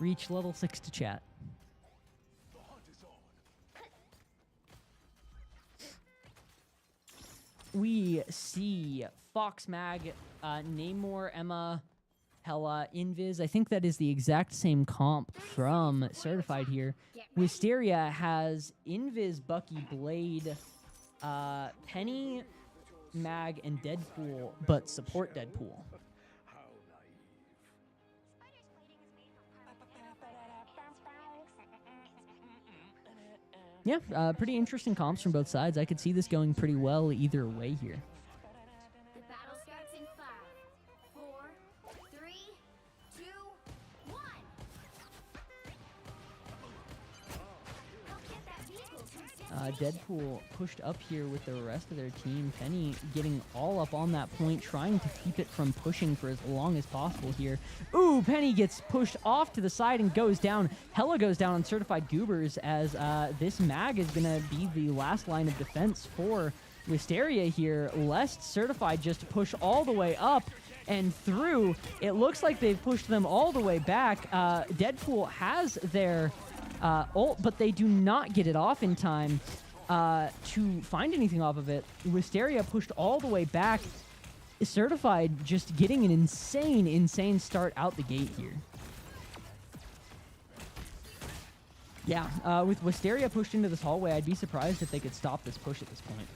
Reach level 6 to chat. We see Fox Mag, Namor, Emma, Hella, Invis. I think that is the exact same comp from Certified here. Wisteria has Invis, Bucky, Blade, Penny, Mag, and Deadpool, but support Deadpool. Yeah, pretty interesting comps from both sides. I could see this going pretty well either way here. The battle starts in 5, 4, 3, 2, 1. Help get that vehicle to Deadpool pushed up here with the rest of their team. Penny getting all up on that point, trying to keep it from pushing for as long as possible here. Ooh, Penny gets pushed off to the side and goes down. Hella goes down on Certified Goobers, as this Mag is going to be the last line of defense for Wisteria here, lest Certified just push all the way up and through. It looks like they've pushed them all the way back. Deadpool has their ult, but they do not get it off in time to find anything off of it. Wisteria pushed all the way back. Certified just getting an insane start out the gate here. Yeah, with Wisteria pushed into this hallway, I'd be surprised if they could stop this push at this point.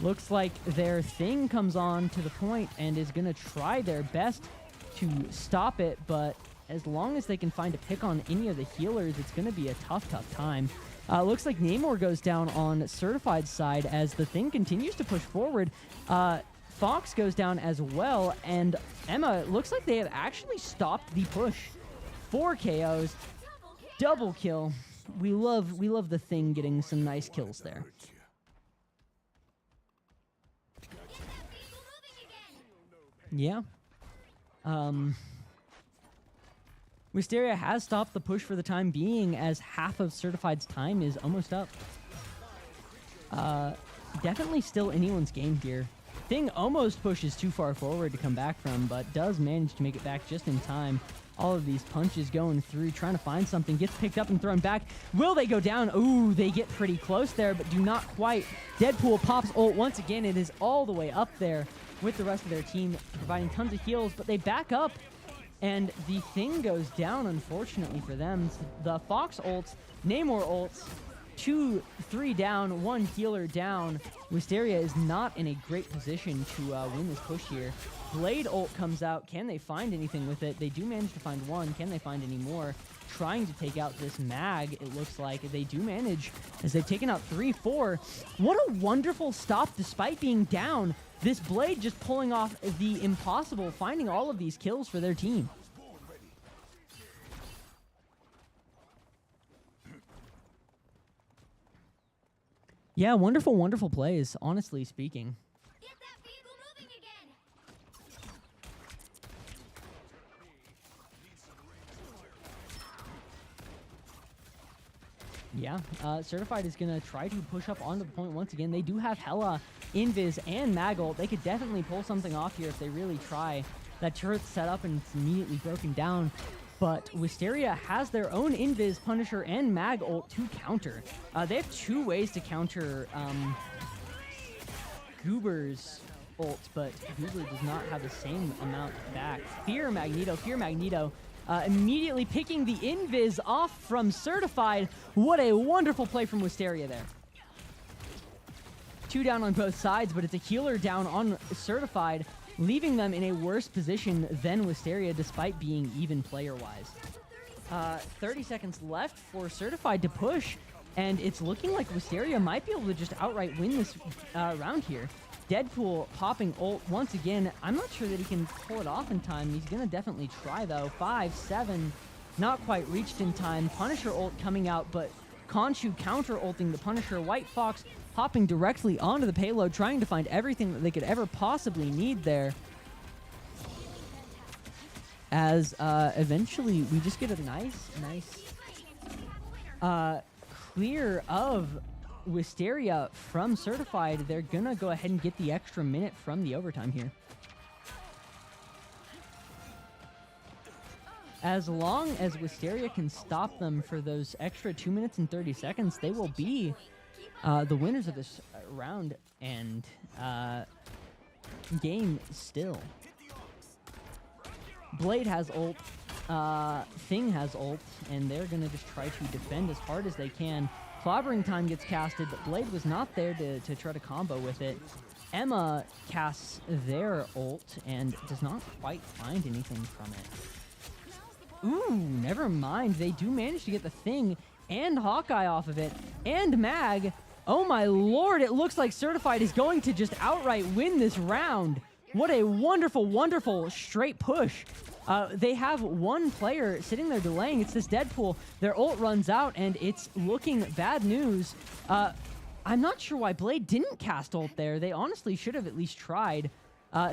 Looks like their thing comes on to the point and is going to try their best to stop it, but as long as they can find a pick on any of the healers, it's going to be a tough time. Looks like Namor goes down on Certified side as the thing continues to push forward. Fox goes down as well, and Emma, looks like they have actually stopped the push. 4 KOs, double kill. We love the thing getting some nice kills there. Yeah. Wisteria has stopped the push for the time being, as half of Certified's time is almost up. Definitely still anyone's game here. Thing almost pushes too far forward to come back from, but does manage to make it back just in time. All of these punches going through, trying to find something. Gets picked up and thrown back. Will they go down? Ooh, they get pretty close there, but do not quite. Deadpool pops ult once again. It is all the way up there with the rest of their team, providing tons of heals, but they back up, and the thing goes down, unfortunately for them. The Fox ults, Namor ults, 2, 3 down, 1 healer down. Wisteria is not in a great position to win this push here. Blade ult comes out. Can they find anything with it? They do manage to find one. Can they find any more? Trying to take out this mag, it looks like. They do manage, as they've taken out 3, 4. What a wonderful stop despite being down. This Blade just pulling off the impossible, finding all of these kills for their team. Yeah, wonderful, wonderful plays, honestly speaking. Get that vehicle moving again. Yeah, Certified is going to try to push up onto the point once again. They do have Hella, Invis, and Magult. They could definitely pull something off here if they really try. That turret's set up and it's immediately broken down. But Wisteria has their own Invis, Punisher, and Mag ult to counter. They have 2 ways to counter Goober's ult, but Goober does not have the same amount back. Fear Magneto. Immediately picking the Invis off from Certified. What a wonderful play from Wisteria there. 2 down on both sides, but it's a healer down on Certified, leaving them in a worse position than Wisteria despite being even player-wise. 30 seconds left for Certified to push, and it's looking like Wisteria might be able to just outright win this round here. Deadpool popping ult once again. I'm not sure that he can pull it off in time. He's going to definitely try, though. 5, 7, not quite reached in time. Punisher ult coming out, but Khonshu counter-ulting the Punisher. White Fox hopping directly onto the payload, trying to find everything that they could ever possibly need there. As eventually we just get a nice clear of Wisteria from Certified. They're gonna go ahead and get the extra minute from the overtime here. As long as Wisteria can stop them for those extra 2 minutes and 30 seconds, they will be the winners of this round and game still. Blade has ult, Thing has ult, and they're gonna just try to defend as hard as they can. Clobbering time gets casted, but Blade was not there to try to combo with it. Emma casts their ult and does not quite find anything from it. Ooh, never mind. They do manage to get the Thing and Hawkeye off of it, and Mag. Oh my lord, it looks like Certified is going to just outright win this round. What a wonderful, wonderful straight push. They have one player sitting there delaying. It's this Deadpool. Their ult runs out, and it's looking bad news. I'm not sure why Blade didn't cast ult there. They honestly should have at least tried.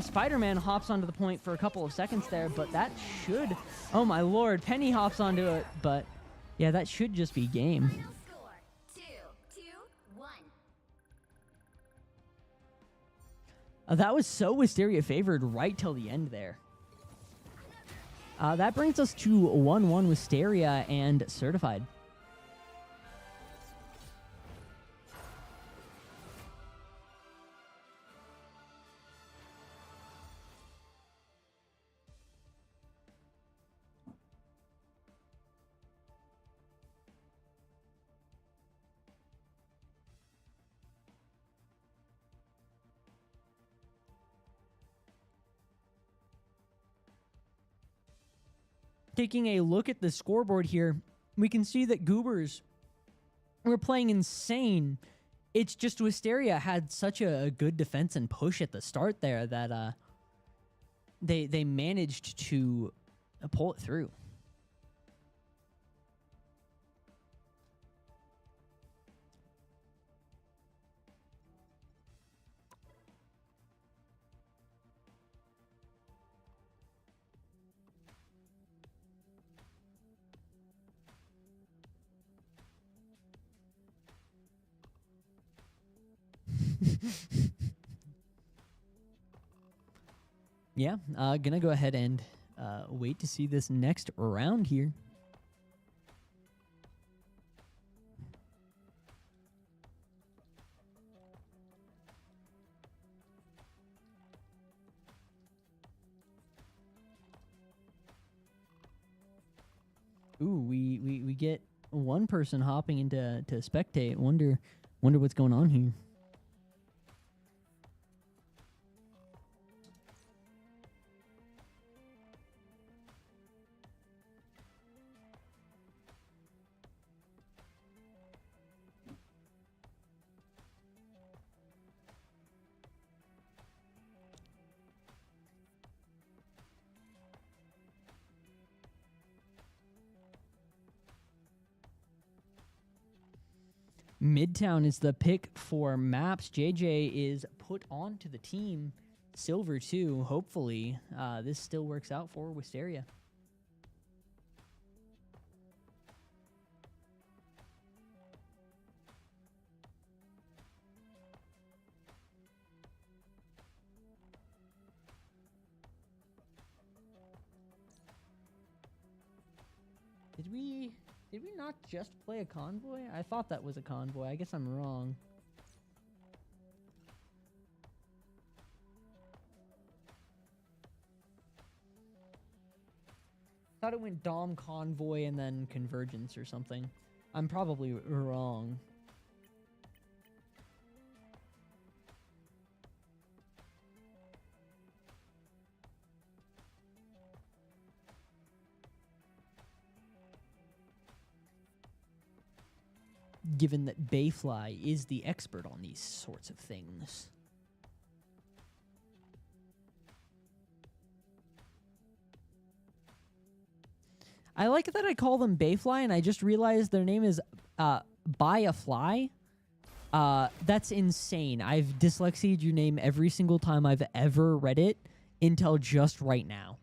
Spider-Man hops onto the point for a couple of seconds there, but that should... Oh my lord, Penny hops onto it, but yeah, that should just be game. Final score, 2-1. That was so Wisteria favored right till the end there. That brings us to 1-1 Wisteria and Certified. Taking a look at the scoreboard here, we can see that Goobers were playing insane. It's just Wisteria had such a good defense and push at the start there that they managed to pull it through. Yeah, gonna go ahead and wait to see this next round here. Ooh, we get one person hopping into spectate. Wonder what's going on here. Midtown is the pick for maps. JJ is put onto the team. Silver too. Hopefully, this still works out for Wisteria. Did we not just play a convoy? I thought that was a convoy. I guess I'm wrong. Thought it went Dom convoy and then convergence or something. I'm probably wrong. Given that Bayfly is the expert on these sorts of things. I like that I call them Bayfly, and I just realized their name is Buy a Fly. That's insane. I've dyslexied your name every single time I've ever read it until just right now.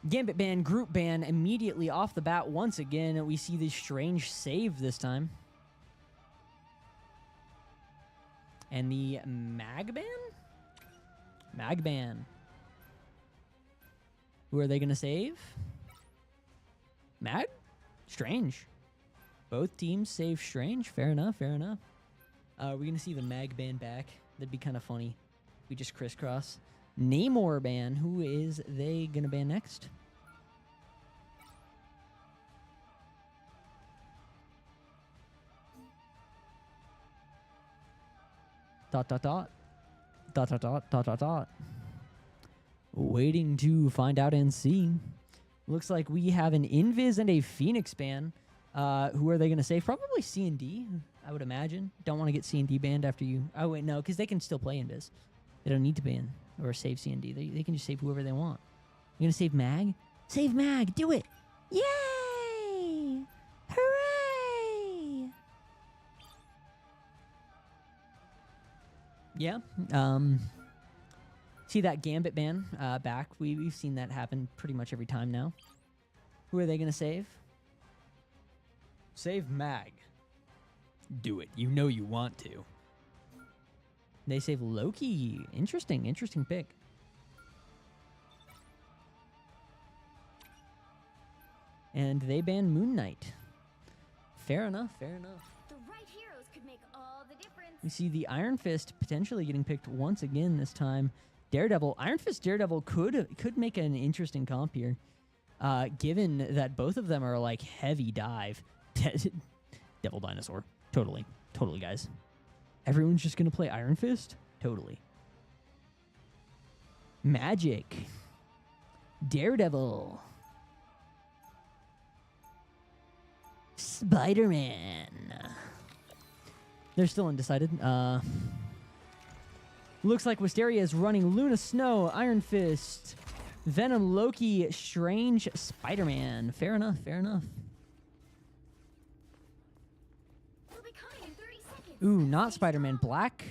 Gambit ban, group ban, immediately off the bat. Once again, we see this strange save this time. And the mag ban? Mag ban. Who are they going to save? Mag? Strange. Both teams save Strange. Fair enough, fair enough. We're going to see the mag ban back. That'd be kind of funny. We just crisscross. Namor ban. Who is they going to ban next? Dot, dot, dot. Dot, dot, dot, dot, dot, dot. Waiting to find out and see. Looks like we have an Invis and a Phoenix ban. Who are they going to save? Probably C&D, I would imagine. Don't want to get C&D banned after you... Oh, wait, no, because they can still play Invis. They don't need to ban or save C&D. They can just save whoever they want. You're going to save Mag? Save Mag. Do it. Yay! Hooray! Yeah. See that Gambit ban back. We've seen that happen pretty much every time now. Who are they going to save? Save Mag. Do it. You know you want to. They save Loki. Interesting. Interesting pick. And they ban Moon Knight. Fair enough. Fair enough. The right heroes could make all the difference. We see the Iron Fist potentially getting picked once again this time. Daredevil. Iron Fist Daredevil could make an interesting comp here. Given that both of them are like heavy dive. Devil Dinosaur. Totally. Totally, guys. Everyone's just going to play Iron Fist? Totally. Magic. Daredevil. Spider-Man. They're still undecided. Looks like Wisteria is running Luna Snow, Iron Fist, Venom, Loki, Strange, Spider-Man. Fair enough, fair enough. Ooh, not Spider-Man. Black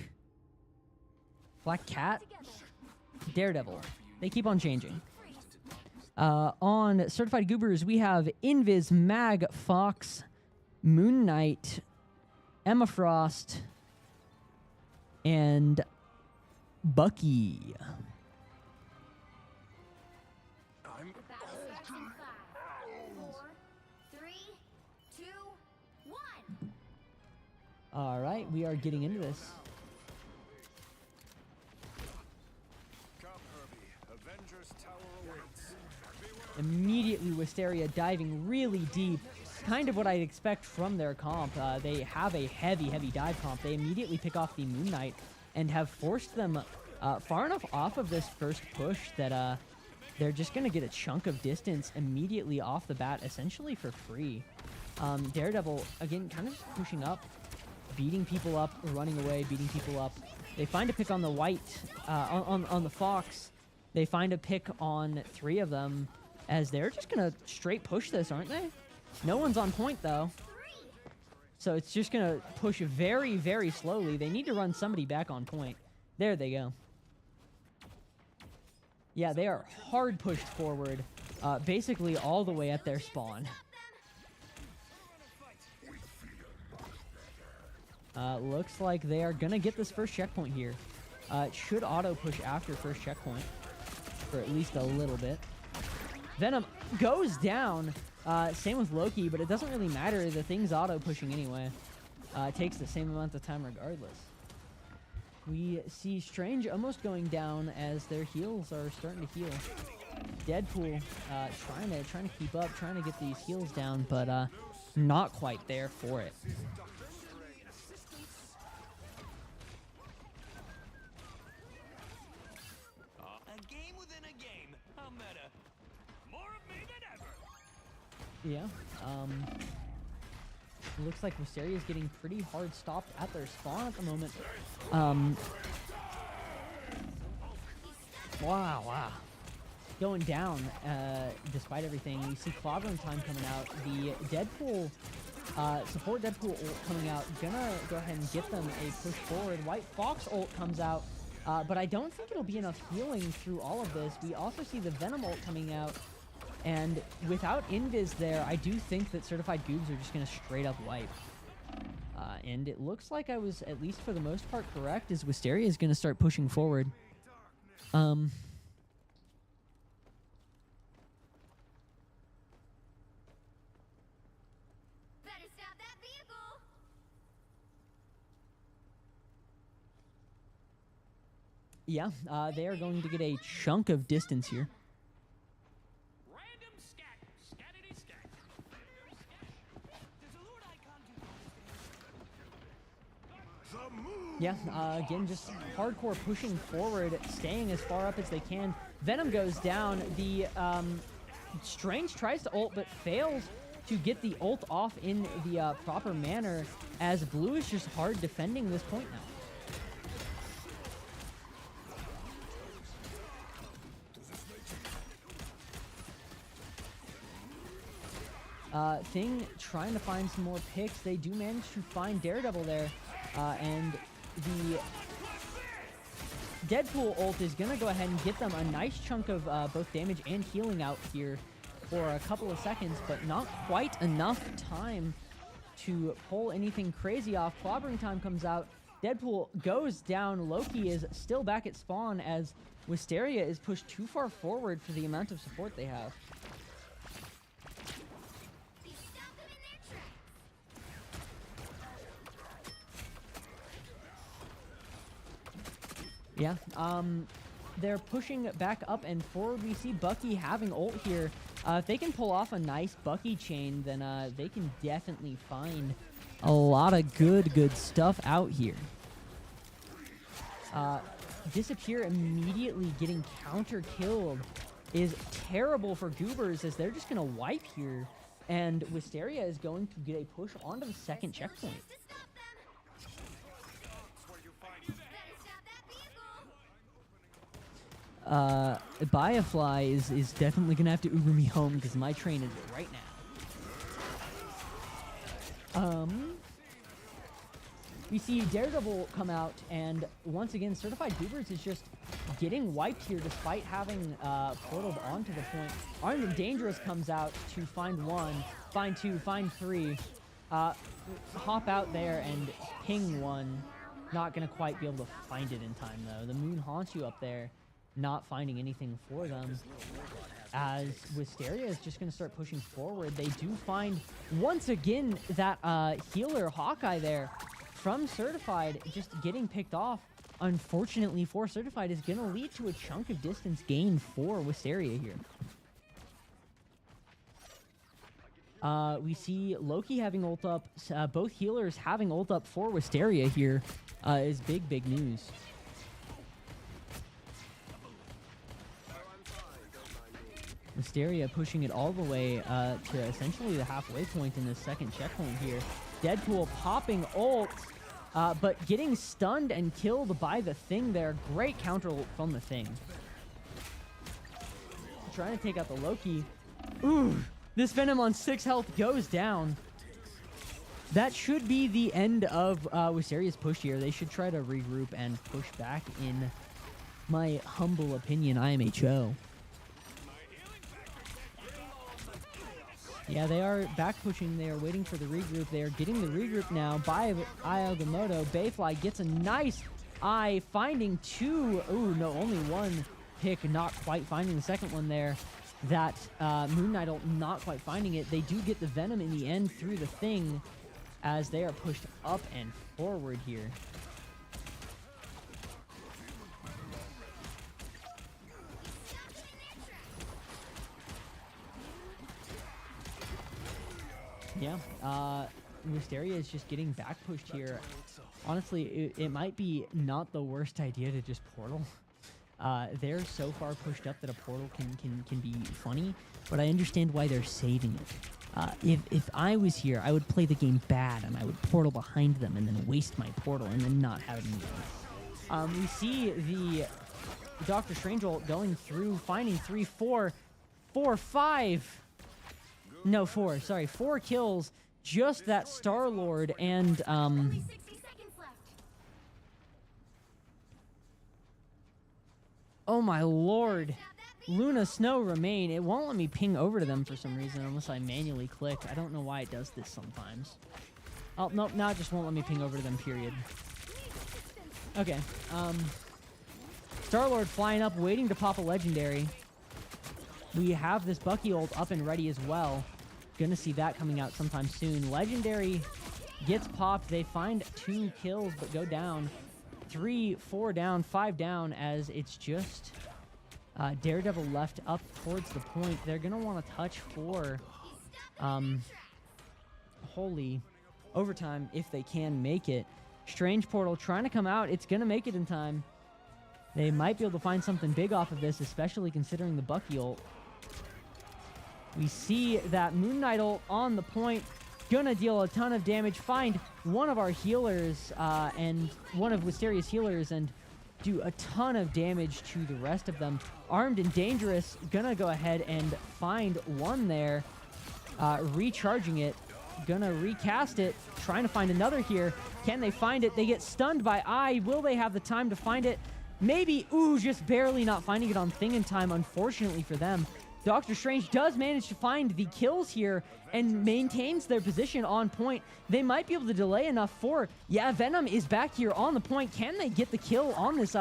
Cat? Daredevil. They keep on changing. On Certified Goobers, we have Invis, Mag, Fox, Moon Knight, Emma Frost, and Bucky. The battle starts in 5, 4, 3, 2, 1. All right, we are getting into this. Come, Herbie. Avengers Tower awaits. Immediately, Wisteria diving really deep. Kind of what I'd expect from their comp. They have a heavy dive comp. They immediately pick off the Moon Knight and have forced them far enough off of this first push that they're just going to get a chunk of distance immediately off the bat, essentially for free. Daredevil, again, kind of just pushing up, beating people up, running away, beating people up. They find a pick on the White, on the Fox. They find a pick on 3 of them, as they're just going to straight push this, aren't they? No one's on point, though. So it's just going to push very, very slowly. They need to run somebody back on point. There they go. Yeah, they are hard pushed forward, basically all the way at their spawn. Looks like they are going to get this first checkpoint here. It should auto push after first checkpoint for at least a little bit. Venom goes down. Same with Loki, but it doesn't really matter. The thing's auto pushing anyway. It takes the same amount of time regardless. We see Strange almost going down as their heals are starting to heal. Deadpool trying to keep up, trying to get these heals down, but not quite there for it. A game within a game. How meta. More of me than ever. Yeah. Looks like Wisteria is getting pretty hard stopped at their spawn at the moment. Wow. Going down, despite everything. You see clobbering time coming out. The Deadpool, support Deadpool ult coming out. Gonna go ahead and get them a push forward. White Fox ult comes out, but I don't think it'll be enough healing through all of this. We also see the Venom ult coming out. And without Invis there, I do think that Certified Goobs are just going to straight up wipe. And it looks like I was, at least for the most part, correct, as Wisteria is going to start pushing forward. Better stop that vehicle. Yeah, they are going to get a chunk of distance here. Random scat. Scattity scat. Random scat. Does a Lord icon do The move! Yeah, again, just hardcore pushing forward, staying as far up as they can. Venom goes down. The Strange tries to ult, but fails to get the ult off in the proper manner, as Blue is just hard defending this point now. Thing trying to find some more picks. They do manage to find Daredevil there, and the Deadpool ult is going to go ahead and get them a nice chunk of both damage and healing out here for a couple of seconds, but not quite enough time to pull anything crazy off. Clobbering time comes out. Deadpool goes down. Loki is still back at spawn as Wisteria is pushed too far forward for the amount of support they have. Stop them in their tracks. Yeah, they're pushing back up and forward. We see Bucky having ult here. If they can pull off a nice Bucky chain, then they can definitely find a lot of good stuff out here. Disappear immediately getting counter-killed is terrible for Goobers, as they're just going to wipe here. And Wisteria is going to get a push onto the second checkpoint. To stop them. Better stop that vehicle. Biafly is definitely gonna have to Uber me home because my train is right now. We see Daredevil come out, and once again, Certified Goobers is just getting wiped here despite having portaled onto the point. Armed and Dangerous comes out to find one, find two, find three, hop out there and ping one. Not going to quite be able to find it in time, though. The moon haunts you up there, not finding anything for them. As Wisteria is just going to start pushing forward. They do find, once again, that healer Hawkeye there from Certified just getting picked off. Unfortunately for Certified is going to lead to a chunk of distance gain for Wisteria here. We see Loki having ult up. Both healers having ult up for Wisteria here is big news. Wisteria pushing it all the way to essentially the halfway point in the second checkpoint here. Deadpool popping ult, but getting stunned and killed by the Thing there. Great counter ult from the Thing. Trying to take out the Loki. Ooh, this Venom on 6 health goes down. That should be the end of Wisteria's push here. They should try to regroup and push back, in my humble opinion, IMHO. Yeah, they are back pushing. They are waiting for the regroup. They are getting the regroup now by Ayagamoto. Bayfly gets a nice eye, finding two. Ooh, no, only one pick, not quite finding the second one there. That Moon Knight not quite finding it. They do get the Venom in the end through the Thing as they are pushed up and forward here. Yeah, Wisteria is just getting back pushed here. Honestly, it might be not the worst idea to just portal. They're so far pushed up that a portal can be funny, but I understand why they're saving it. If I was here, I would play the game bad, and I would portal behind them and then waste my portal and then not have it anymore. We see the Doctor Strange ult going through, finding 3, 4, 5... No, 4. Sorry, 4 kills. Just that Star-Lord and, Only 60 seconds left. oh my lord. Luna Snow remain. It won't let me ping over to them for some reason unless I manually click. I don't know why it does this sometimes. Oh, nope, now it just won't let me ping over to them, period. Okay, Star-Lord flying up, waiting to pop a legendary. We have this Bucky ult up and ready as well. Gonna see that coming out sometime soon. Legendary gets popped. They find 2 kills, but go down. 3, 4 down, 5 down, as it's just Daredevil left up towards the point. They're gonna want to touch for holy overtime if they can make it. Strange Portal trying to come out. It's gonna make it in time. They might be able to find something big off of this, especially considering the Bucky ult. We see that Moon Knight ult on the point, gonna deal a ton of damage, find one of our healers, and one of Wisteria's healers, and do a ton of damage to the rest of them. Armed and Dangerous, gonna go ahead and find one there, recharging it, gonna recast it, trying to find another here. Can they find it? They get stunned by Eye. Will they have the time to find it? Maybe. Ooh, just barely not finding it on Thing in time, unfortunately for them. Doctor Strange does manage to find the kills here and maintains their position on point. They might be able to delay enough for... Yeah, Venom is back here on the point. Can they get the kill on this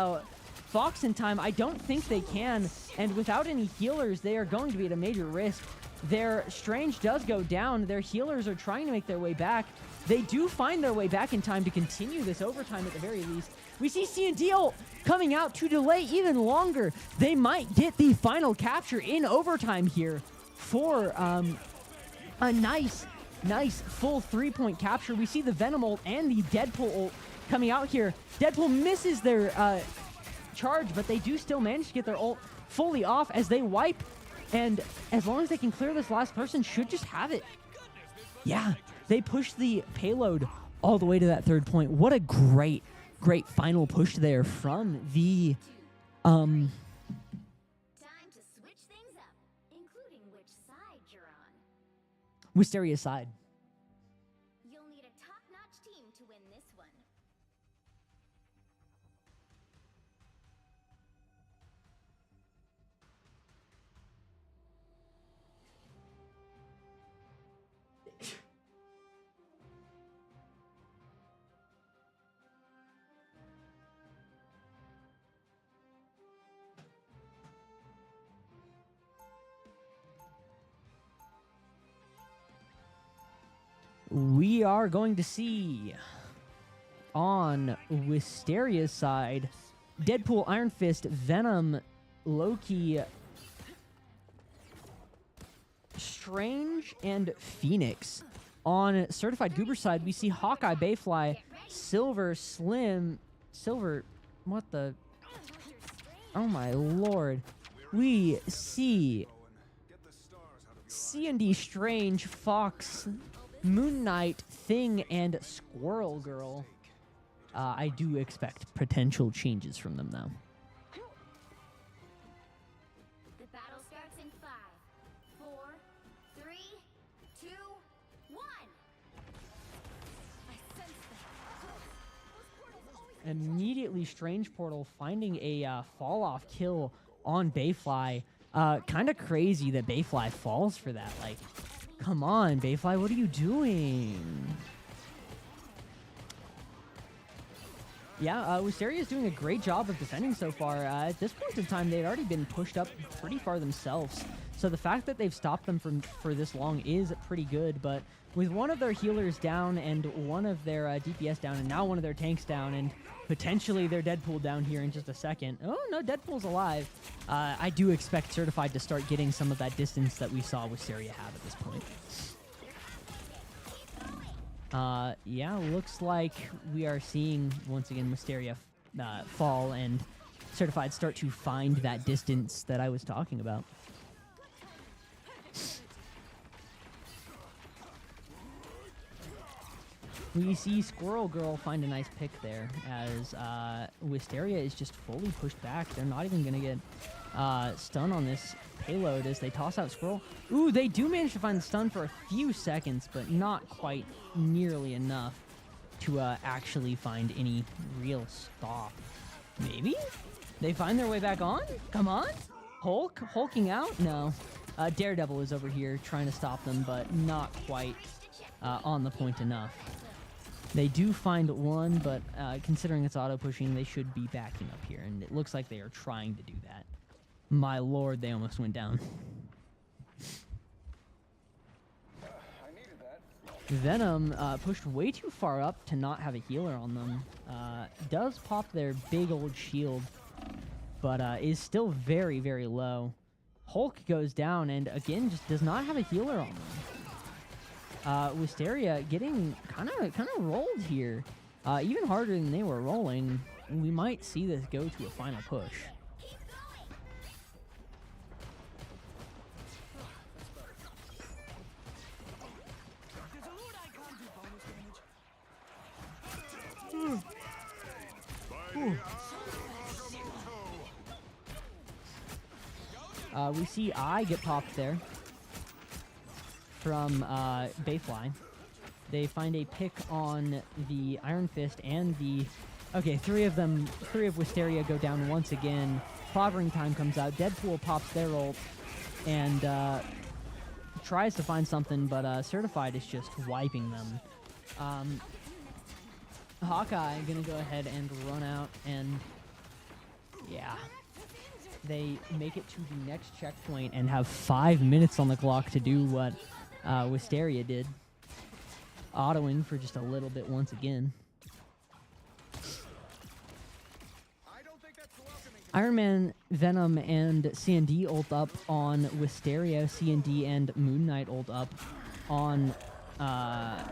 Fox in time? I don't think they can. And without any healers, they are going to be at a major risk. Their Strange does go down. Their healers are trying to make their way back. They do find their way back in time to continue this overtime at the very least. We see C&D ult coming out to delay even longer. They might get the final capture in overtime here for a nice full 3-point capture. We see the Venom ult and the Deadpool ult coming out here. Deadpool misses their charge, but they do still manage to get their ult fully off as they wipe. And as long as they can clear this last person, should just have it. Yeah, they push the payload all the way to that 3rd point. What a great final push there from the Time to switch things up, including which side you're on. Wisteria side. You'll need a top-notch team to win this one. we are going to see on Wisteria's side, Deadpool, Iron Fist, Venom, Loki, Strange, and Phoenix. On Certified Goober side, we see Hawkeye, Bayfly, Silver, Slim, Silver, what the? Oh my lord. We see C&D, Strange, Fox, Moon Knight, Thing, and Squirrel Girl. I do expect potential changes from them, though. The battle starts in 5, 4, 3, 2, 1. I sense that. Immediately, Strange Portal finding a fall-off kill on Bayfly. Kind of crazy that Bayfly falls for that. Like, come on, Bayfly, what are you doing? Yeah, Wisteria is doing a great job of defending so far. At this point in time, they'd already been pushed up pretty far themselves. So the fact that they've stopped them for this long is pretty good. But with one of their healers down and one of their DPS down and now one of their tanks down and potentially their Deadpool down here in just a second. Oh, no, Deadpool's alive. I do expect Certified to start getting some of that distance that we saw Wisteria have at this point. Yeah, looks like we are seeing, once again, Wisteria fall and Certified start to find that distance that I was talking about. We see Squirrel Girl find a nice pick there as Wisteria is just fully pushed back. They're not even going to get stun on this payload as they toss out Squirrel. Ooh, they do manage to find the stun for a few seconds, but not quite nearly enough to actually find any real stop. Maybe? They find their way back on? Come on? Hulking out? No. Daredevil is over here trying to stop them, but not quite on the point enough. They do find one, but considering it's auto-pushing, they should be backing up here, and it looks like they are trying to do that. My lord, they almost went down. Venom pushed way too far up to not have a healer on them. Does pop their big old shield, but is still very, very low. Hulk goes down and, again, just does not have a healer on them. Wisteria getting kind of rolled here. Even harder than they were rolling. We might see this go to a final push. We see I get popped there from Bayfly. They find a pick on the Iron Fist and the... Okay, three of Wisteria go down once again. Clobbering time comes out. Deadpool pops their ult and tries to find something, but Certified is just wiping them. Hawkeye gonna go ahead and run out, and yeah, they make it to the next checkpoint and have 5 minutes on the clock to do what Wisteria did, autoing for just a little bit once again. Iron Man, Venom, and C&D ult up on Wisteria. C&D and Moon Knight ult up on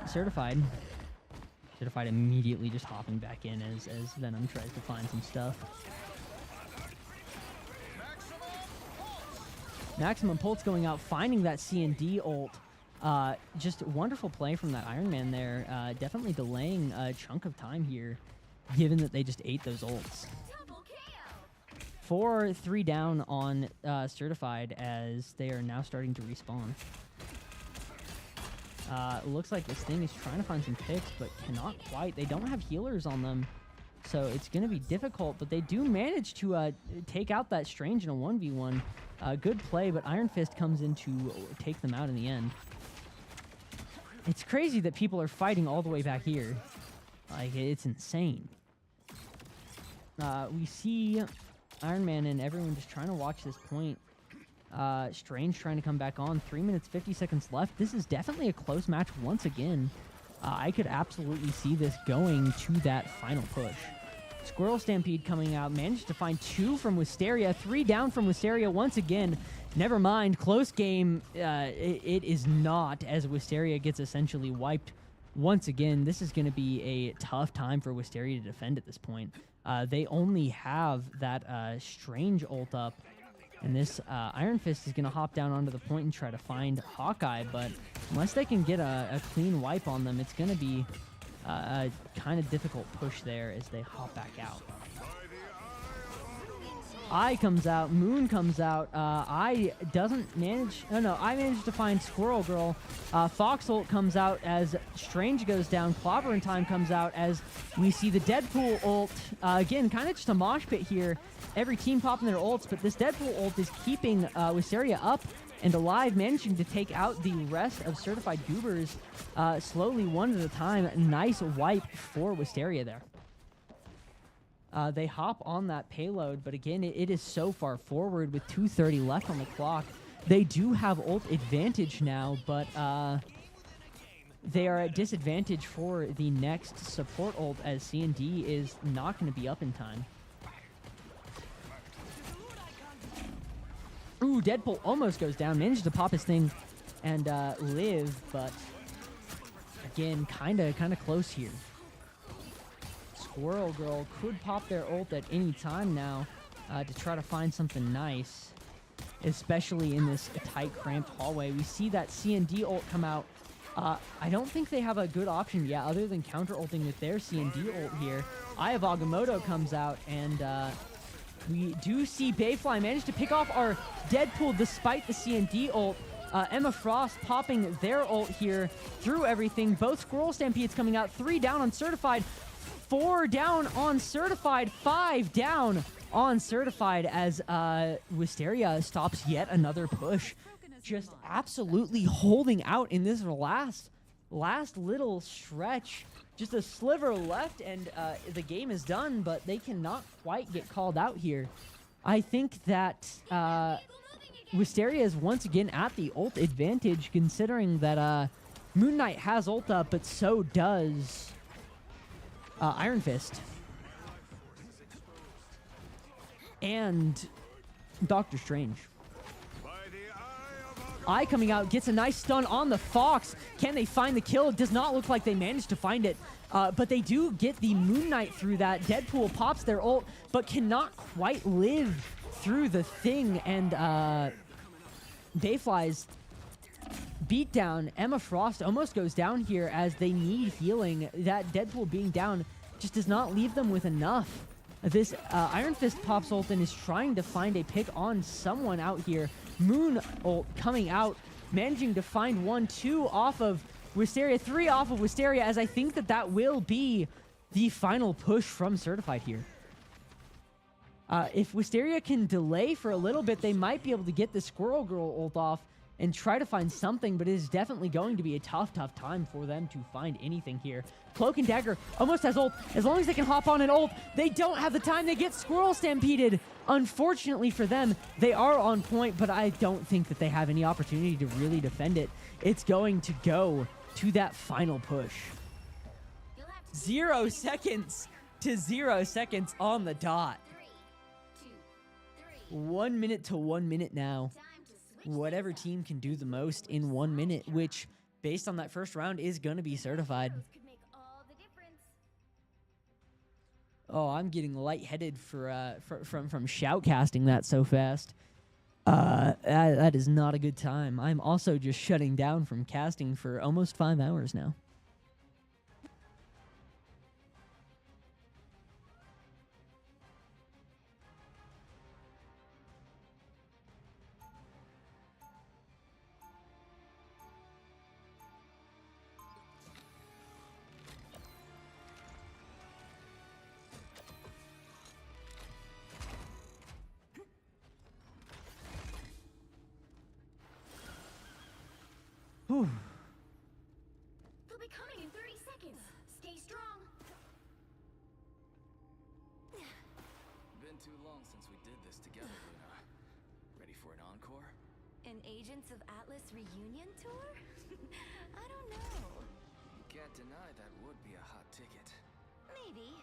Certified. Certified immediately just hopping back in as Venom tries to find some stuff. Maximum Pulse going out, finding that C&D ult. Just wonderful play from that Iron Man there. Definitely delaying a chunk of time here, given that they just ate those ults. 4-3 down on Certified as they are now starting to respawn. Looks like this thing is trying to find some picks, but cannot quite. They don't have healers on them, so it's going to be difficult, but they do manage to take out that Strange in a 1v1. Good play, but Iron Fist comes in to take them out in the end. It's crazy that people are fighting all the way back here. Like, it's insane. We see Iron Man and everyone just trying to watch this point. Strange trying to come back on. 3 minutes, 50 seconds left. This is definitely a close match once again. I could absolutely see this going to that final push. Squirrel Stampede coming out, managed to find 2 from Wisteria, 3 down from Wisteria once again. Never mind, close game, it is not, as Wisteria gets essentially wiped once again. This is going to be a tough time for Wisteria to defend at this point. They only have that Strange ult up, and this Iron Fist is going to hop down onto the point and try to find Hawkeye, but unless they can get a clean wipe on them, it's going to be a kind of difficult push there as they hop back out. I comes out, Moon comes out, I doesn't manage, I managed to find Squirrel Girl. Fox ult comes out as Strange goes down, Clobber in Time comes out as we see the Deadpool ult. Again, kind of just a mosh pit here. Every team popping their ults, but this Deadpool ult is keeping Wisteria up and alive, managing to take out the rest of Certified Goobers slowly, one at a time. Nice wipe for Wisteria there. They hop on that payload, but again, it is so far forward with 2:30 left on the clock. They do have ult advantage now, but they are at disadvantage for the next support ult as C&D is not going to be up in time. Ooh, Deadpool almost goes down, managed to pop his thing and live, but again, kind of close here. Squirrel Girl could pop their ult at any time now to try to find something nice, especially in this tight, cramped hallway. We see that C&D ult come out. I don't think they have a good option yet other than counter-ulting with their C&D ult here. Eye of Agamotto comes out, and we do see Bayfly manage to pick off our Deadpool despite the C&D ult. Emma Frost popping their ult here through everything. Both Squirrel Stampedes coming out. 3 down on Certified. 4 down on Certified. 5 down on Certified as Wisteria stops yet another push. Just absolutely holding out in this last little stretch. Just a sliver left, and the game is done, but they cannot quite get called out here. I think that Wisteria is once again at the ult advantage, considering that Moon Knight has ult up, but so does Iron Fist. And Doctor Strange. Eye coming out, gets a nice stun on the Fox. Can they find the kill? It does not look like they managed to find it, but they do get the Moon Knight through that. Deadpool pops their ult, but cannot quite live through the thing, and Bayfly's beatdown. Emma Frost almost goes down here as they need healing. That Deadpool being down just does not leave them with enough. This Iron Fist pops ult and is trying to find a pick on someone out here. Moon ult coming out, managing to find 1, 2 off of Wisteria, 3 off of Wisteria, as I think that will be the final push from Certified here. If Wisteria can delay for a little bit, they might be able to get the Squirrel Girl ult off and try to find something, but it is definitely going to be a tough time for them to find anything here. Cloak and Dagger almost has ult. As long as they can hop on an ult, they don't have the time. They get Squirrel Stampeded. Unfortunately for them, they are on point, but I don't think that they have any opportunity to really defend it. It's going to go to that final push. 0 seconds to 0 seconds on the dot. 1 minute to 1 minute now. Whatever team can do the most in 1 minute, which, based on that first round, is going to be Certified. Oh, I'm getting lightheaded from shoutcasting that so fast. That is not a good time. I'm also just shutting down from casting for almost 5 hours now. Whew. They'll be coming in 30 seconds. Stay strong. Been too long since we did this together, Luna. Ready for an encore? An Agents of Atlas reunion tour? I don't know. You Can't deny that would be a hot ticket. Maybe,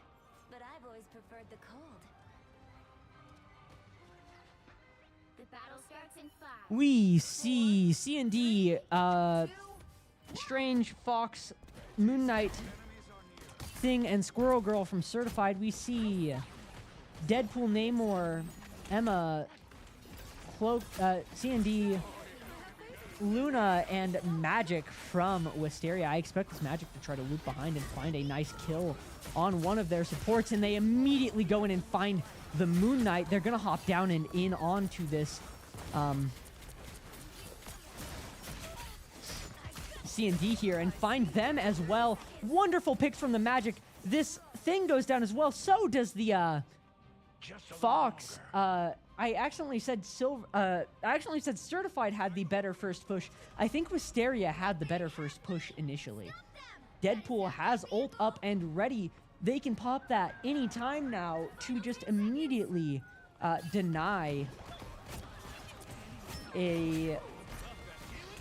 but I've always preferred the cold. The battle starts in 5. We see C&D, Strange, Fox, Moon Knight, Thing, and Squirrel Girl from Certified. We see Deadpool, Namor, Emma, Cloak, C&D, Luna, and Magic from Wisteria. I expect this Magic to try to loop behind and find a nice kill on one of their supports, and they immediately go in and find the Moon Knight. They're going to hop down and in onto this C&D here and find them as well. Wonderful picks from the Magic. This Thing goes down as well. So does the Fox. I accidentally said Certified had the better first push. I think Wisteria had the better first push initially. Deadpool has ult up and ready. They can pop that anytime now to just immediately deny a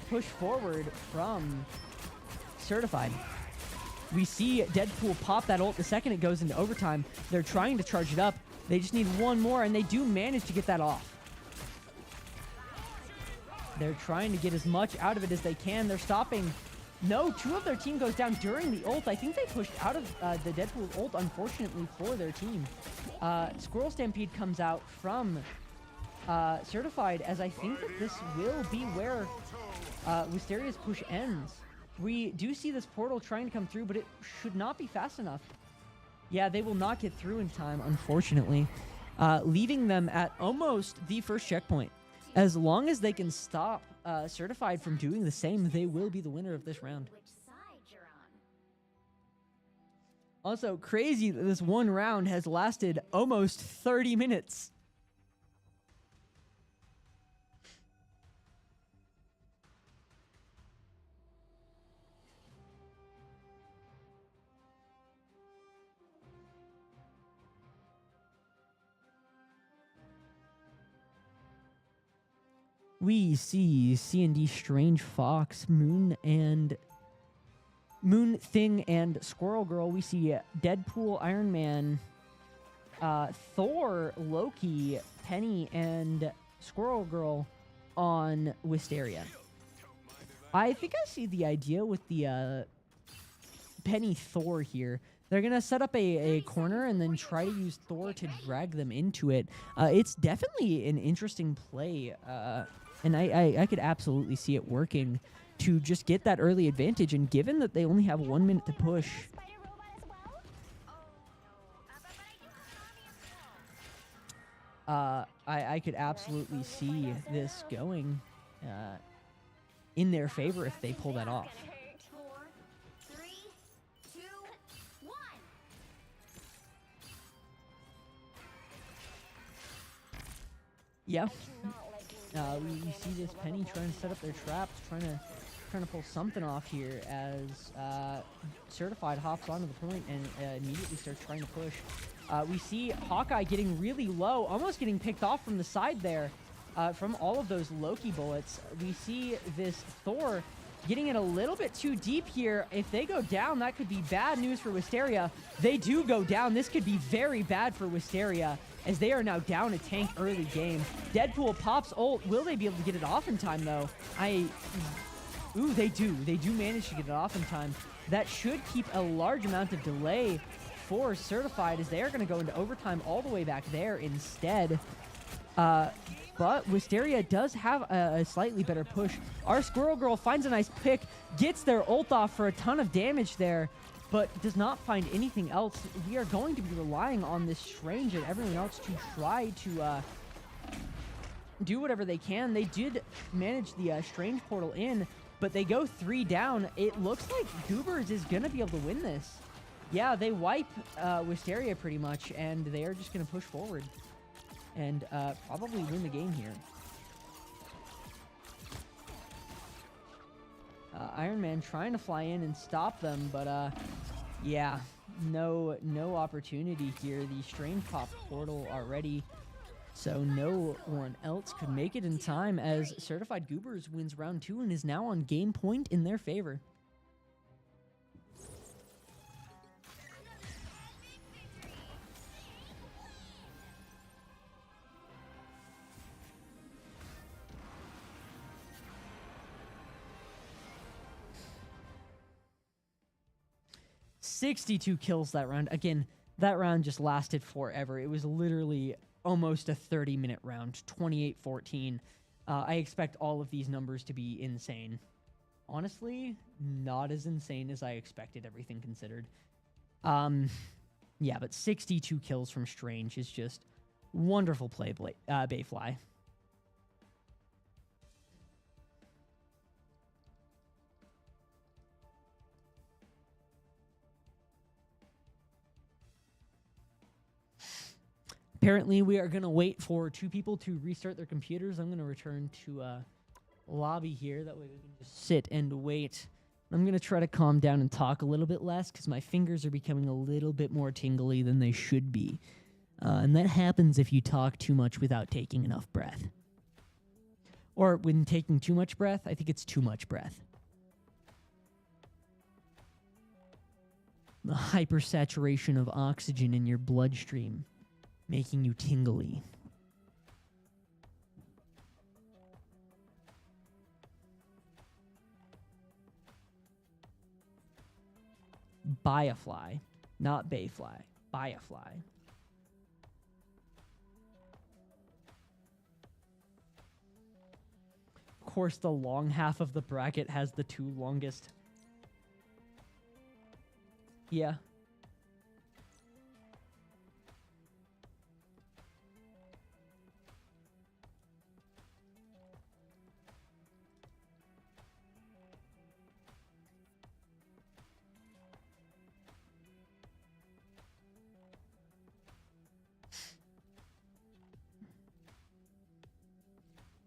push forward from Certified. We see Deadpool pop that ult the second it goes into overtime. They're trying to charge it up. They just need one more, and they do manage to get that off. They're trying to get as much out of it as they can. They're stopping. No, 2 of their team goes down during the ult. I think they pushed out of the Deadpool ult, unfortunately, for their team. Squirrel Stampede comes out from Certified, as I think that this will be where Wisteria's push ends. We do see this portal trying to come through, but it should not be fast enough. Yeah, they will not get through in time, unfortunately, leaving them at almost the first checkpoint. As long as they can stop Certified from doing the same, they will be the winner of this round. Which side you're on? Also, crazy that this one round has lasted almost 30 minutes. We see C&D, Strange, Fox, Moon, Thing, and Squirrel Girl. We see Deadpool, Iron Man, Thor, Loki, Penny, and Squirrel Girl on Wisteria. I think I see the idea with the Penny Thor here. They're going to set up a corner and then try to use Thor to drag them into it. It's definitely an interesting play. And I could absolutely see it working to just get that early advantage. And given that they only have 1 minute to push, I could absolutely see this going in their favor if they pull that off. 4, 3, 2, 1. Yeah. We see this Penny trying to set up their traps, trying to pull something off here as Certified hops onto the point and immediately starts trying to push. We see Hawkeye getting really low, almost getting picked off from the side there from all of those Loki bullets. We see this Thor getting it a little bit too deep here. If they go down, that could be bad news for Wisteria. They do go down. This could be very bad for Wisteria, as they are now down a tank early game. Deadpool pops ult. Will they be able to get it off in time, though? Ooh, they do. They do manage to get it off in time. That should keep a large amount of delay for Certified, as they are going to go into overtime all the way back there instead. But Wisteria does have a slightly better push. Our Squirrel Girl finds a nice pick, gets their ult off for a ton of damage there, but does not find anything else. We are going to be relying on this Strange and everyone else to try to do whatever they can. They did manage the Strange portal in, but they go 3 down. It looks like Goobers is going to be able to win this. Yeah, they wipe Wisteria pretty much, and they are just going to push forward and probably win the game here. Iron Man trying to fly in and stop them, but yeah, no opportunity here. The Strange pop portal already, so no one else could make it in time, as Certified Goobers wins round 2 and is now on game point in their favor. 62 kills that round. Again, that round just lasted forever. It was literally almost a 30-minute round, 28-14. I expect all of these numbers to be insane. Honestly, not as insane as I expected, everything considered. Yeah, but 62 kills from Strange is just wonderful play, Bayfly. Apparently, we are going to wait for 2 people to restart their computers. I'm going to return to lobby here. That way we can just sit and wait. I'm going to try to calm down and talk a little bit less because my fingers are becoming a little bit more tingly than they should be. And that happens if you talk too much without taking enough breath. Or when taking too much breath, I think it's too much breath. The hypersaturation of oxygen in your bloodstream, making you tingly. Bayfly, not Bayfly. Bayfly. Of course, the long half of the bracket has the 2 longest. Yeah.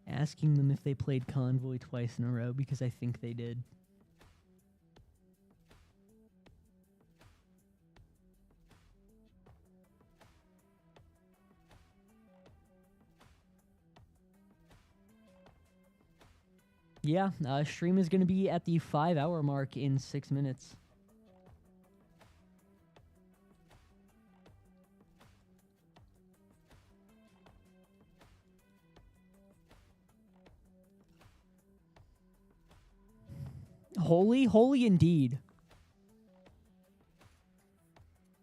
Asking them if they played Convoy twice in a row because I think they did. Yeah, stream is going to be at the 5-hour mark in 6 minutes. Holy, holy indeed.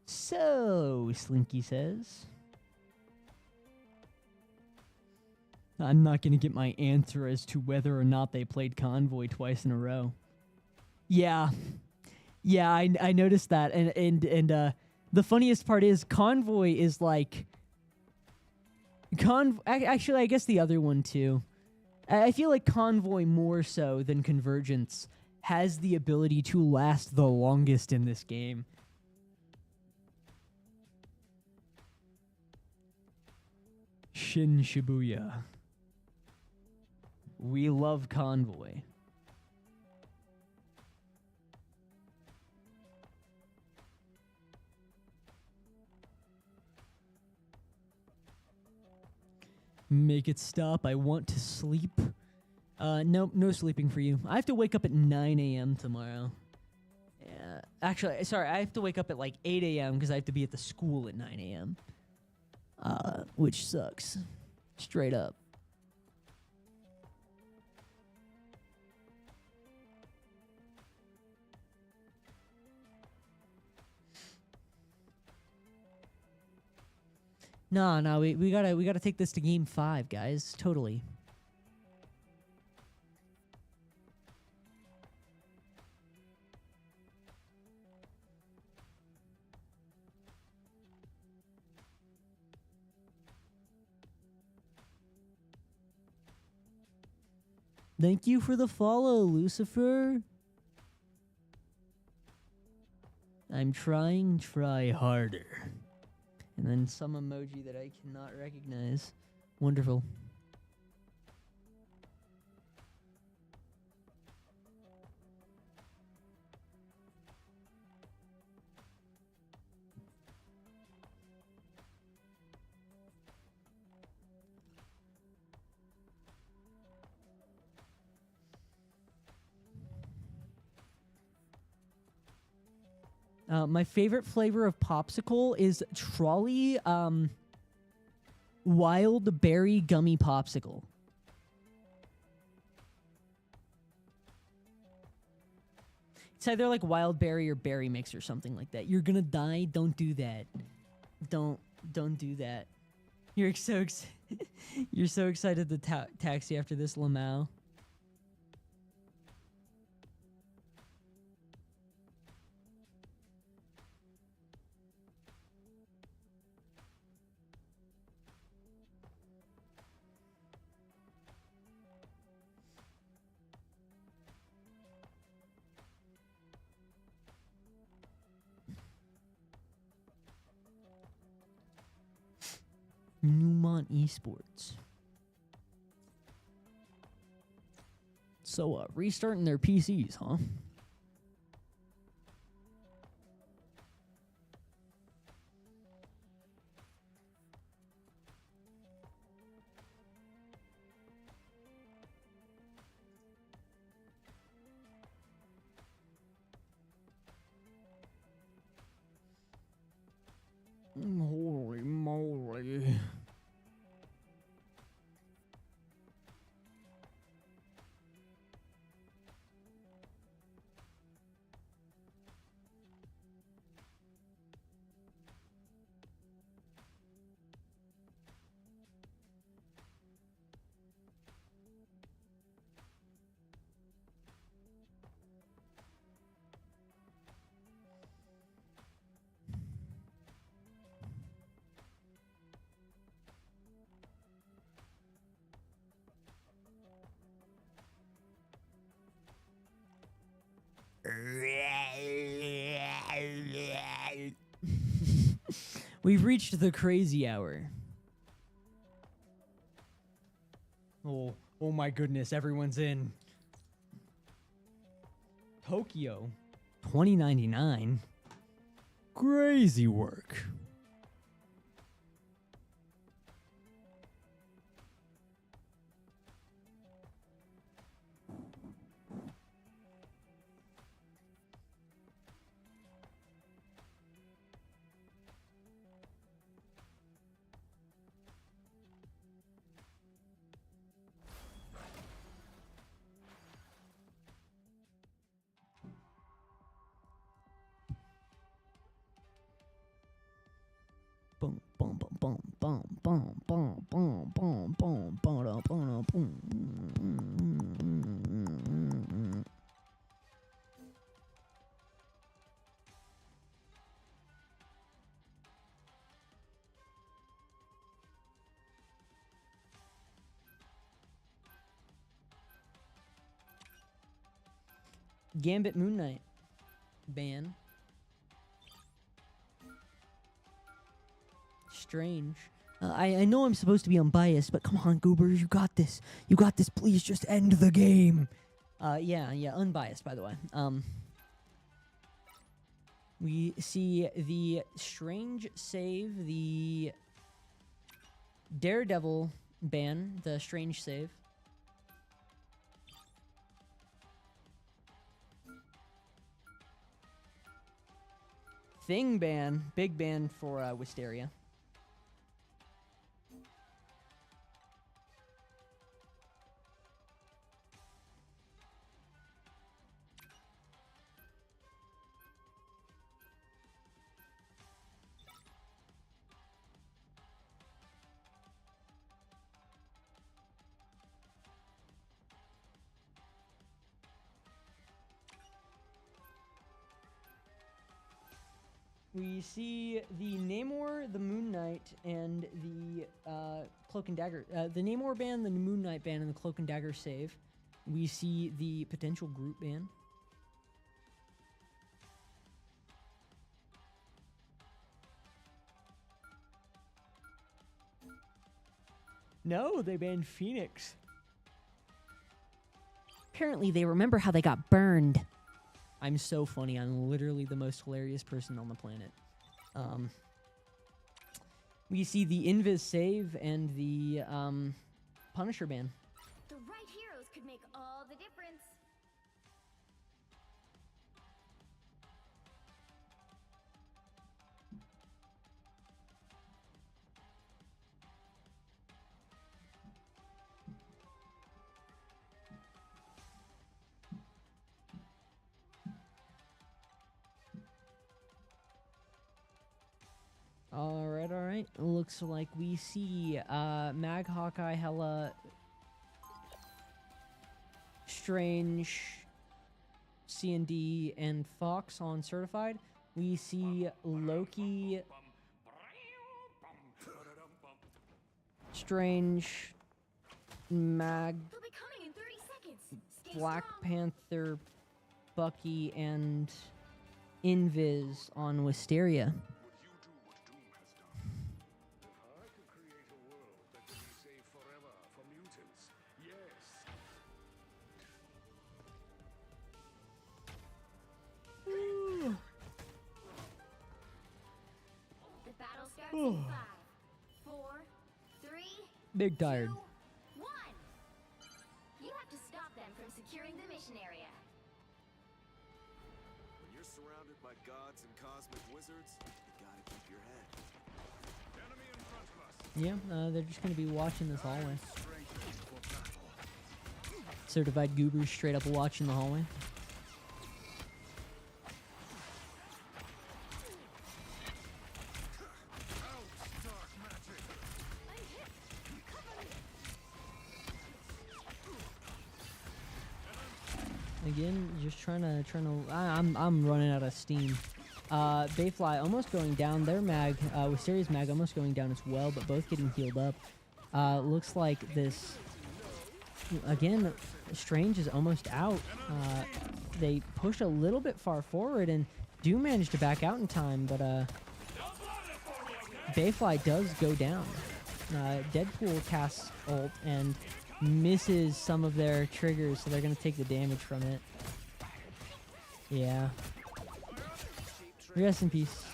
So, Slinky says, I'm not going to get my answer as to whether or not they played Convoy twice in a row. Yeah. Yeah, I noticed that. And the funniest part is Convoy is like... Actually, I guess the other one too. I feel like Convoy more so than Convergence has the ability to last the longest in this game. Shin Shibuya. We love Convoy. Make it stop. I want to sleep. Nope, no sleeping for you. I have to wake up at 9 a.m. tomorrow. Yeah, actually, sorry, I have to wake up at like 8 a.m. because I have to be at the school at 9 a.m. Which sucks. Straight up. No, we gotta take this to game 5, guys. Totally. Thank you for the follow, Lucifer. I'm trying, try harder. And then some emoji that I cannot recognize. Wonderful. My favorite flavor of popsicle is Trolley Wild Berry Gummy Popsicle. It's either like wild berry or berry mix or something like that. You're gonna die. Don't do that. Don't do that. You're so you're so excited to taxi after this, Lamau. Neumont Esports. So, restarting their PCs, huh? Holy moly. We've reached the crazy hour. Oh my goodness, everyone's in. Tokyo, 2099. Crazy work. Boom, boom, boom, boom, boom, boom, boom, boom, boom, boom, boom, boom. Gambit Moon Knight ban. Strange. I know I'm supposed to be unbiased, but come on, Goobers, you got this. You got this. Please just end the game. Yeah, unbiased, by the way. We see the Strange save, the Daredevil ban, the Strange save. Thing ban, big ban for Wisteria. We see the Namor, the Moon Knight, and the Cloak and Dagger. The Namor ban, the Moon Knight ban, and the Cloak and Dagger save. We see the potential group ban. No, they banned Phoenix. Apparently, they remember how they got burned. I'm so funny. I'm literally the most hilarious person on the planet. We see the Invis save and the Punisher ban. The right heroes could make all the difference. right, looks like we see Mag, Hawkeye, Hella, Strange, C&D, and Fox on certified. We see Loki, Strange, Mag, They'll be coming in 30 seconds. Stay Black strong. Panther, Bucky, and Invis on Wisteria. Would you do what Doom has done? If I could create a world that could be safe forever for mutants, yes. The battle starts in 5, 4, 3, Big tired. 2, 1. You have to stop them from securing the mission area. When you're surrounded by gods and cosmic wizards, you gotta keep your head. Enemy in front of us. Yeah, they're just going to be watching this hallway. Strengthened for battle. Certified goobers straight up watching the hallway. Out, dark magic. Again, just trying to. I'm running out of steam. Bayfly almost going down. Their mag, Wisteria's mag almost going down as well, but both getting healed up. Looks like this. Again, Strange is almost out. They push a little bit far forward and do manage to back out in time, but Bayfly does go down. Deadpool casts ult and misses some of their triggers, so they're going to take the damage from it. Yeah. Rest in peace.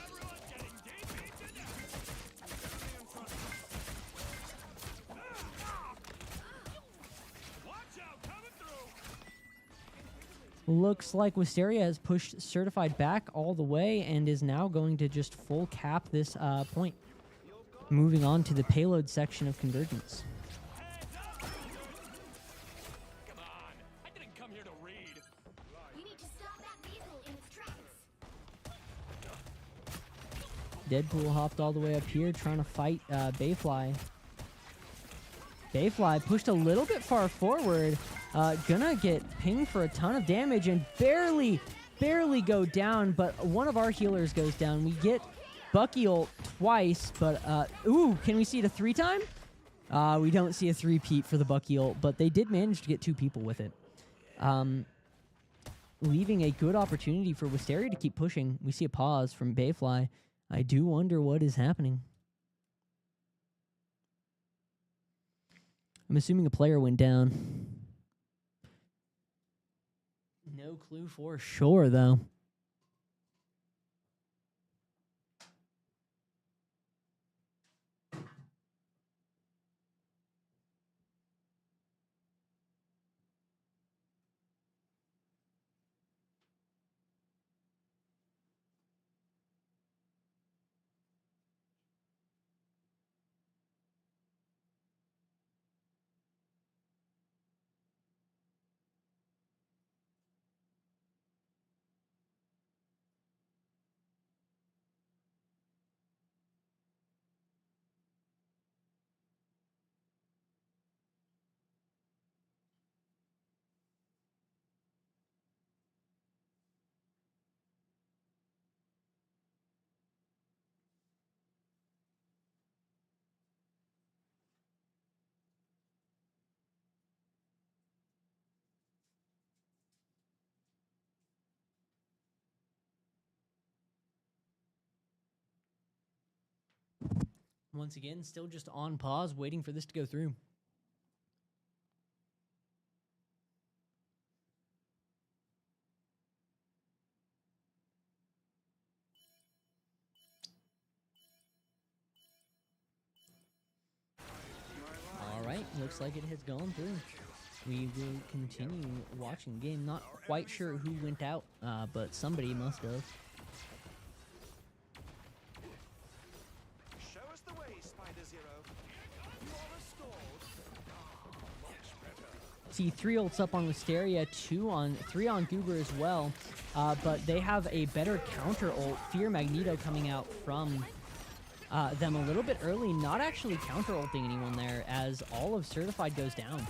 Looks like Wisteria has pushed Certified back all the way and is now going to just full cap this point. Moving on to the payload section of Convergence. Come on. I didn't come here to read. You need to stop that vehicle in its tracks. Deadpool hopped all the way up here trying to fight Bayfly. Bayfly pushed a little bit far forward. Gonna get pinged for a ton of damage and barely go down, but one of our healers goes down. We get Bucky ult twice, but ooh, can we see it a 3-time? We don't see a 3-peat for the Bucky ult, but they did manage to get 2 people with it. Leaving a good opportunity for Wisteria to keep pushing. We see a pause from Bayfly. I do wonder what is happening. I'm assuming a player went down. No clue for sure, though. Once again, still just on pause, waiting for this to go through. All right, looks like it has gone through. We will continue watching the game. Not quite sure who went out, but somebody must have. Show us the way, Spider Zero. You are restored. See 3 ults up on Wisteria, 3 on Goober as well, but they have a better counter ult. Fear Magneto coming out from them a little bit early, not actually counter-ulting anyone there as all of Certified goes down.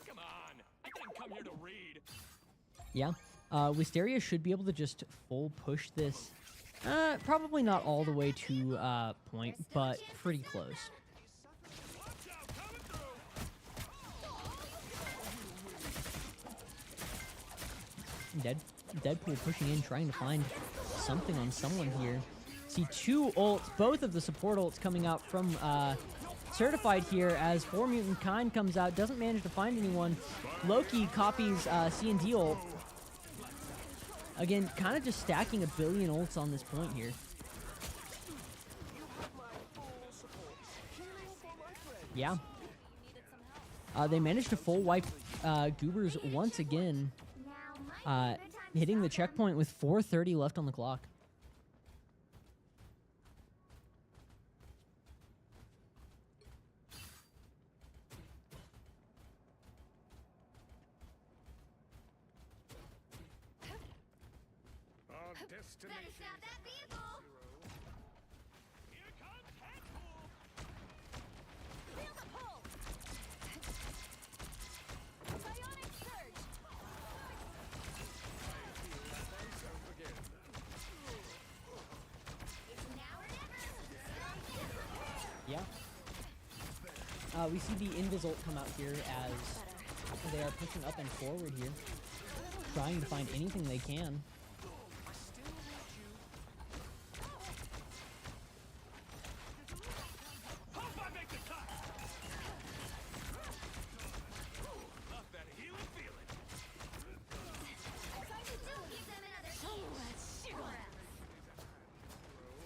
Come on. I didn't come here to read. Yeah, Wisteria should be able to just full push this. Probably not all the way to point, but pretty close. Deadpool pushing in, trying to find something on someone here. See two ults, both of the support ults coming out from Certified here as 4 Mutant Kind comes out, doesn't manage to find anyone. Loki copies C&D ult. Again, kind of just stacking a billion ults on this point here. Yeah. They managed to full wipe Goobers once again. Hitting the checkpoint with 4:30 left on the clock. Our Better destination. stop that vehicle! Here comes Deadpool. Feel the pull! Bionic surge! It's now or never! Yeah. We see the Invis ult come out here as they are pushing up and forward here, trying to find anything they can. Hope I make the cut. Love that healing feeling. Don't give them another chance! Or else.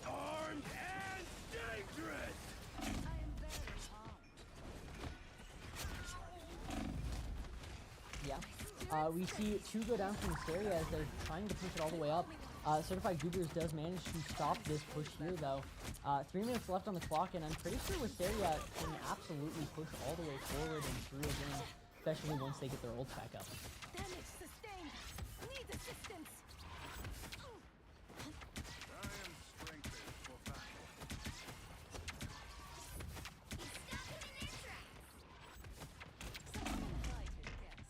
Armed and dangerous. I am very armed. Yeah. We see two go down from Hysteria as they're trying to push it all the way up. Certified Goobers does manage to stop this push here, though. 3 minutes left on the clock, and I'm pretty sure Hysteria can absolutely push all the way forward and through again, especially once they get their ults back up. Damage sustained. Need assistance. I am strengthened for battle. Stop them in their tracks! Some uninvited guests.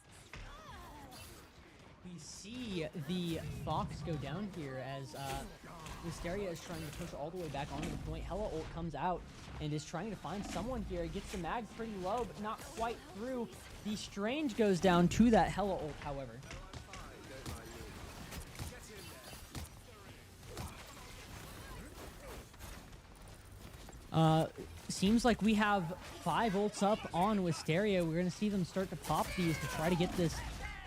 We see the Fox go down here as Hysteria is trying to push all the way back onto the point. Hella ult comes out and is trying to find someone here. Gets the mag pretty low, but not quite through. The Strange goes down to that Hella ult, however. Seems like we have 5 ults up on Wisteria. We're going to see them start to pop these to try to get this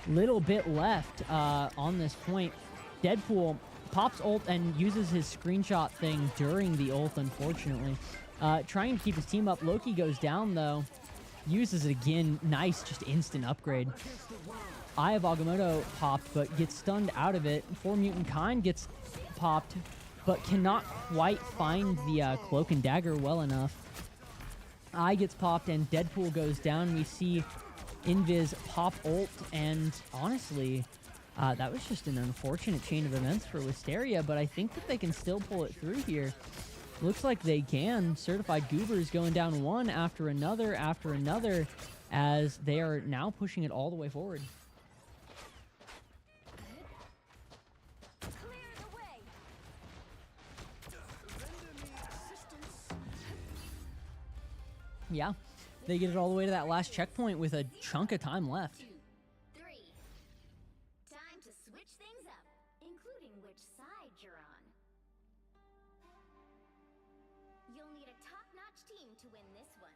little bit left on this point. Deadpool pops ult and uses his screenshot thing during the ult, unfortunately. Trying to keep his team up. Loki goes down, though. Uses it again. Nice, just instant upgrade. Eye of Agamotto popped, but gets stunned out of it. 4 Mutant Kind gets popped, but cannot quite find the Cloak and Dagger well enough. Eye gets popped, and Deadpool goes down. We see Invis pop ult, and honestly, that was just an unfortunate chain of events for Wisteria, but I think that they can still pull it through here. Looks like they can. Certified Goobers going down one after another, as they are now pushing it all the way forward. Clear the way! Yeah, they get it all the way to that last checkpoint with a chunk of time left. 2, 3. Time to switch things up, including which side you're on. You'll need a top-notch team to win this one.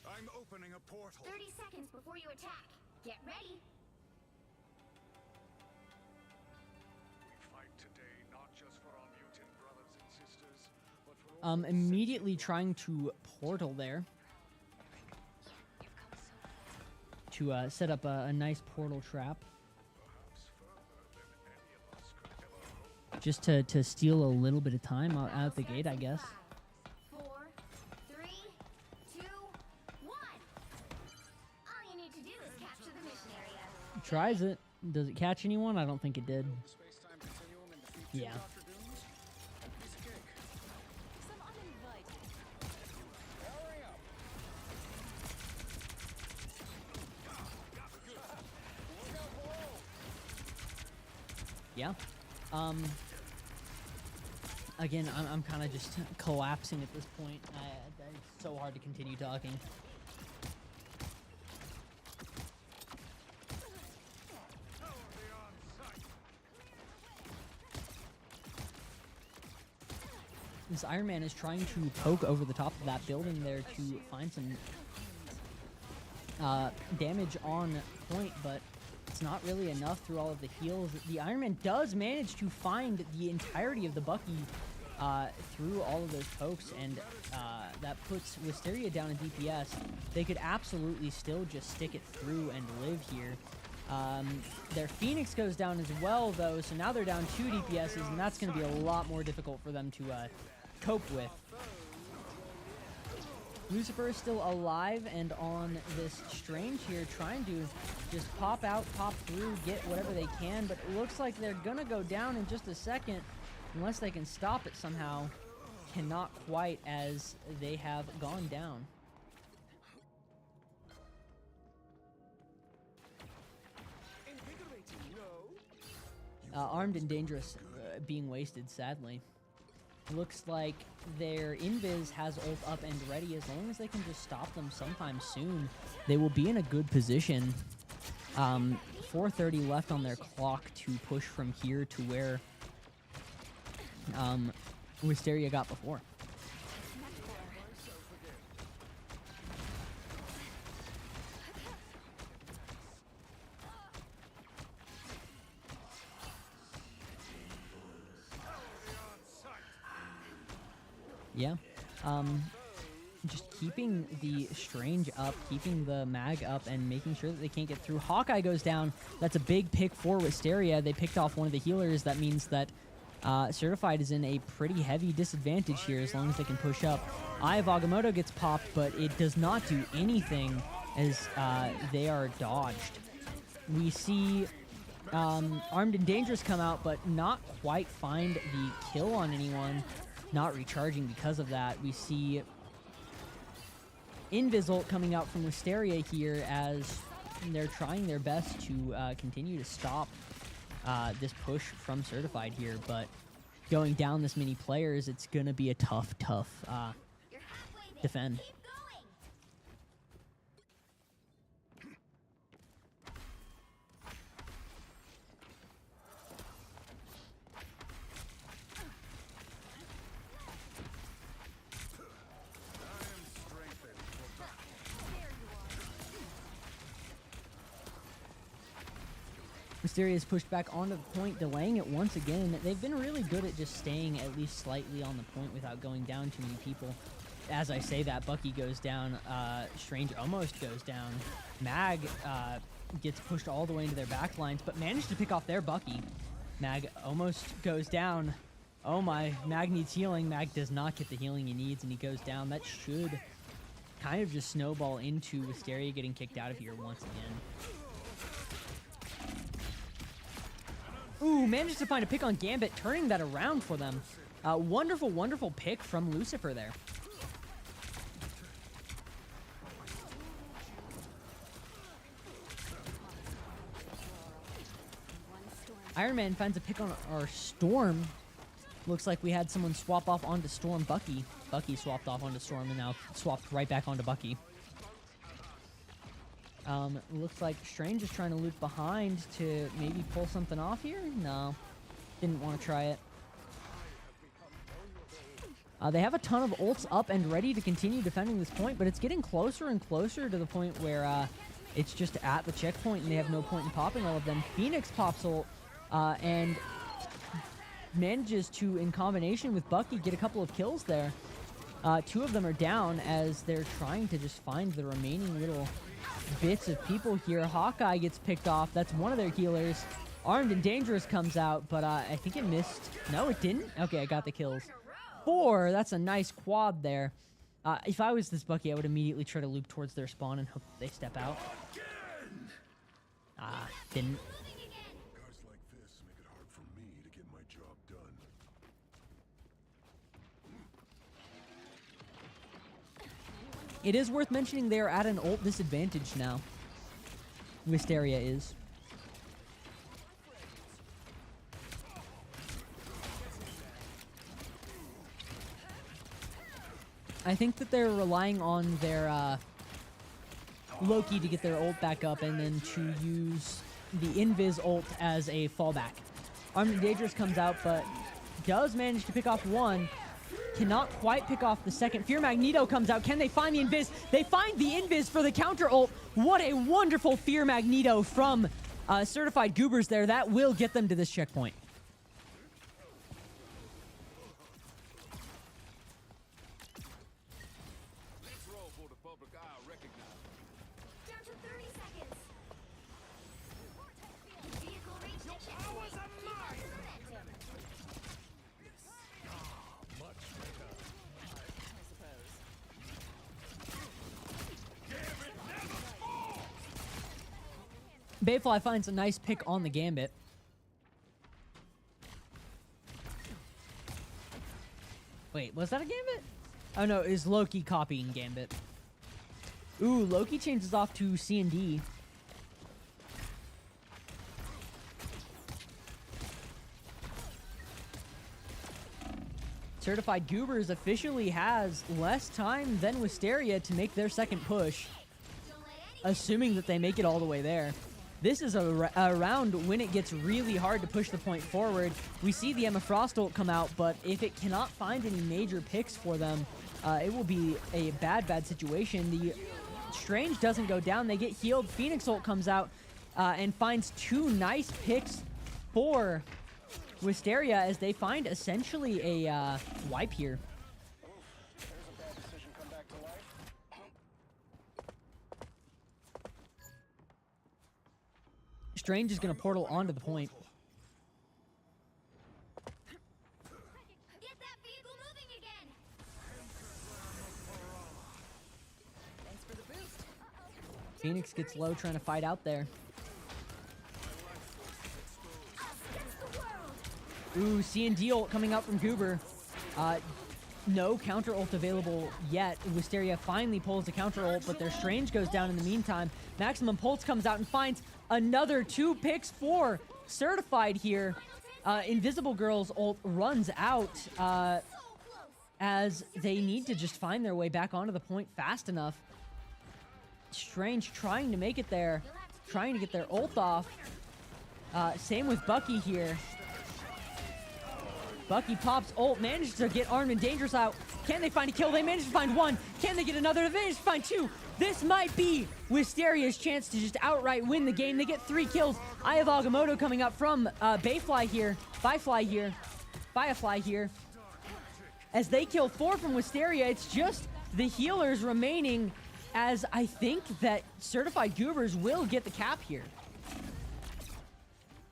I'm opening a portal. 30 seconds before you attack. Get ready. We fight today not just for our mutant brothers and sisters, but for all those Immediately trying to portal there to set up a nice portal trap. perhaps further than any of us could ever hope. Just to steal a little bit of time out the gate, I guess. 5, 4, 3, 2, 1. All you need to do is capture the mission area. Tries it. Does it catch anyone? I don't think it did. Space-time continuum and defeat Yeah. two Dr. Dooms? Piece of cake. Some uninvited. Hurry up. Yeah. Again, I'm kind of just collapsing at this point. It's so hard to continue talking. This Iron Man is trying to poke over the top of that building there to find some damage on point, but it's not really enough through all of the heals. The Iron Man does manage to find the entirety of the Bucky through all of those pokes, and that puts Wisteria down in DPS. They could absolutely still just stick it through and live here. Their Phoenix goes down as well, though, so now they're down 2 DPSs, and that's going to be a lot more difficult for them to cope with. Lucifer is still alive and on this Strange here, trying to just pop out, pop through, get whatever they can, but it looks like they're gonna go down in just a second, unless they can stop it somehow. Cannot quite, as they have gone down. Armed and Dangerous being wasted, sadly. Looks like their Invis has ult up and ready. As long as they can just stop them sometime soon, they will be in a good position. 4:30 left on their clock to push from here to where Wisteria got before. Yeah. Just keeping the Strange up, keeping the Mag up, and making sure that they can't get through. Hawkeye goes down. That's a big pick for Wisteria. They picked off one of the healers. That means that Certified is in a pretty heavy disadvantage here as long as they can push up. Eye of Agamotto gets popped, but it does not do anything as they are dodged. We see Armed and Dangerous come out, but not quite find the kill on anyone. Not recharging because of that. We see Invisult coming out from Wisteria here as they're trying their best to continue to stop this push from Certified here, but going down this many players, it's going to be a tough You're halfway there. defend. Keep going. Wisteria is pushed back onto the point, delaying it once again. They've been really good at just staying at least slightly on the point without going down too many people. As I say that, Bucky goes down. Strange almost goes down. Mag gets pushed all the way into their back lines, but managed to pick off their Bucky. Mag almost goes down. Oh my, Mag needs healing. Mag does not get the healing he needs, and he goes down. That should kind of just snowball into Wisteria getting kicked out of here once again. Ooh, managed to find a pick on Gambit, turning that around for them. Wonderful, wonderful pick from Lucifer there. Iron Man finds a pick on our Storm. Looks like we had someone swap off onto Storm. Bucky. Bucky swapped off onto Storm and now swapped right back onto Bucky. Looks like Strange is trying to loop behind to maybe pull something off here. No, didn't want to try it. They have a ton of ults up and ready to continue defending this point, but it's getting closer and closer to the point where it's just at the checkpoint and they have no point in popping all of them. Phoenix pops ult and manages to, in combination with Bucky, get a couple of kills there. 2 of them are down as they're trying to just find the remaining little bits of people here. Hawkeye gets picked off. That's one of their healers. Armed and Dangerous comes out, but I think it missed. No, it didn't? Okay, I got the kills. 4. That's a nice quad there. If I was this Bucky, I would immediately try to loop towards their spawn and hope they step out. Didn't. Guys like this make it hard for me to get my job done. It is worth mentioning they are at an ult disadvantage now. Wisteria is. I think that they're relying on their Loki to get their ult back up and then to use the Invis ult as a fallback. Armed and Dangerous comes out, but does manage to pick off one. Cannot quite pick off the second. Fear Magneto comes out. Can they find the Invis? They find the Invis for the counter ult. What a wonderful Fear Magneto from Certified Goobers there. That will get them to this checkpoint. Down to 30 seconds. Vehicle reached the checkpoint. Keep up the momentum. Bayfly finds a nice pick on the Gambit. Wait, was that a Gambit? Oh no, is Loki copying Gambit? Ooh, Loki changes off to C&D. Certified Goobers officially has less time than Wisteria to make their second push, assuming that they make it all the way there. This is a round when it gets really hard to push the point forward. We see the Emma Frost ult come out, but if it cannot find any major picks for them, it will be a bad situation. The Strange doesn't go down. They get healed. Phoenix ult comes out and finds 2 nice picks for Wisteria as they find essentially a wipe here. Strange is going to portal onto the point. Get that vehicle moving again. Thanks for the boost. Phoenix gets low trying to fight out there. Ooh, C&D ult coming out from Goober. No counter ult available yet. Wisteria finally pulls the counter ult, but their Strange goes down in the meantime. Maximum Pulse comes out and finds another 2 picks for Certified here. Invisible Girl's ult runs out as they need to just find their way back onto the point fast enough. Strange trying to make it there, trying to get their ult off. Same with Bucky here. Bucky pops ult, manages to get Armed and Dangerous out. Can they find a kill? They manage to find 1. Can they get another? They manage to find 2. This might be Wisteria's chance to just outright win the game. They get 3 kills. Eye of Agamotto coming up from Bayfly here. Firefly here. As they kill 4 from Wisteria, it's just the healers remaining, as I think that Certified Goobers will get the cap here.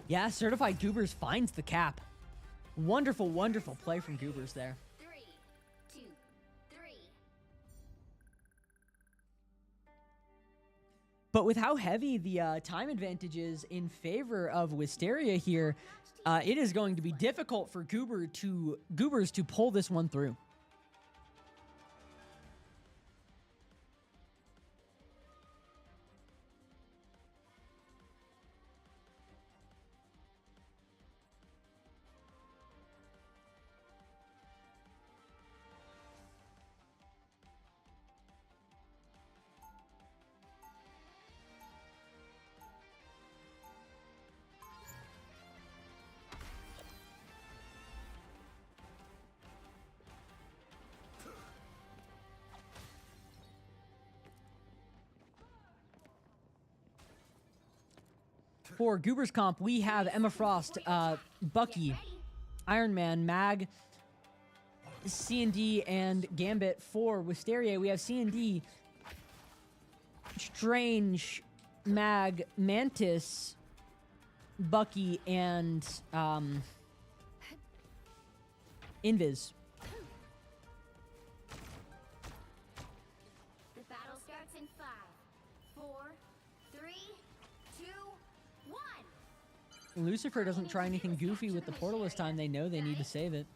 Yeah, Certified Goobers finds the cap. Wonderful, wonderful play from Goobers there. 3, 2, 3. But with how heavy the time advantage is in favor of Wisteria here, it is going to be difficult for Goobers to pull this one through. For Goober's Comp, we have Emma Frost, Bucky, Iron Man, Mag, C&D, and Gambit. For Wisteria, we have C&D, Strange, Mag, Mantis, Bucky, and Invis. The battle starts in 5, 4, 3, 2, 1. Lucifer doesn't try anything goofy with the portal this time. They know they need to save it,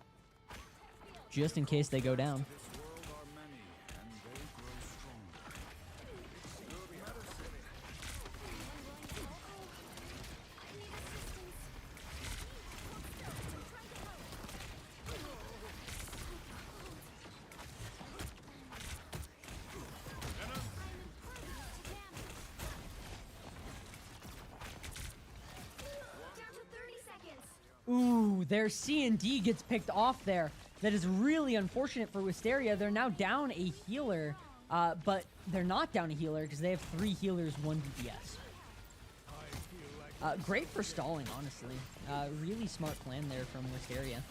just in case they go down. This world are many, and they grow stronger. Down to 30 seconds. Ooh, their C&D gets picked off there. That is really unfortunate for Wisteria. They're now down a healer, but they're not down a healer because they have 3 healers, 1 DPS. Great for stalling, honestly. Really smart plan there from Wisteria.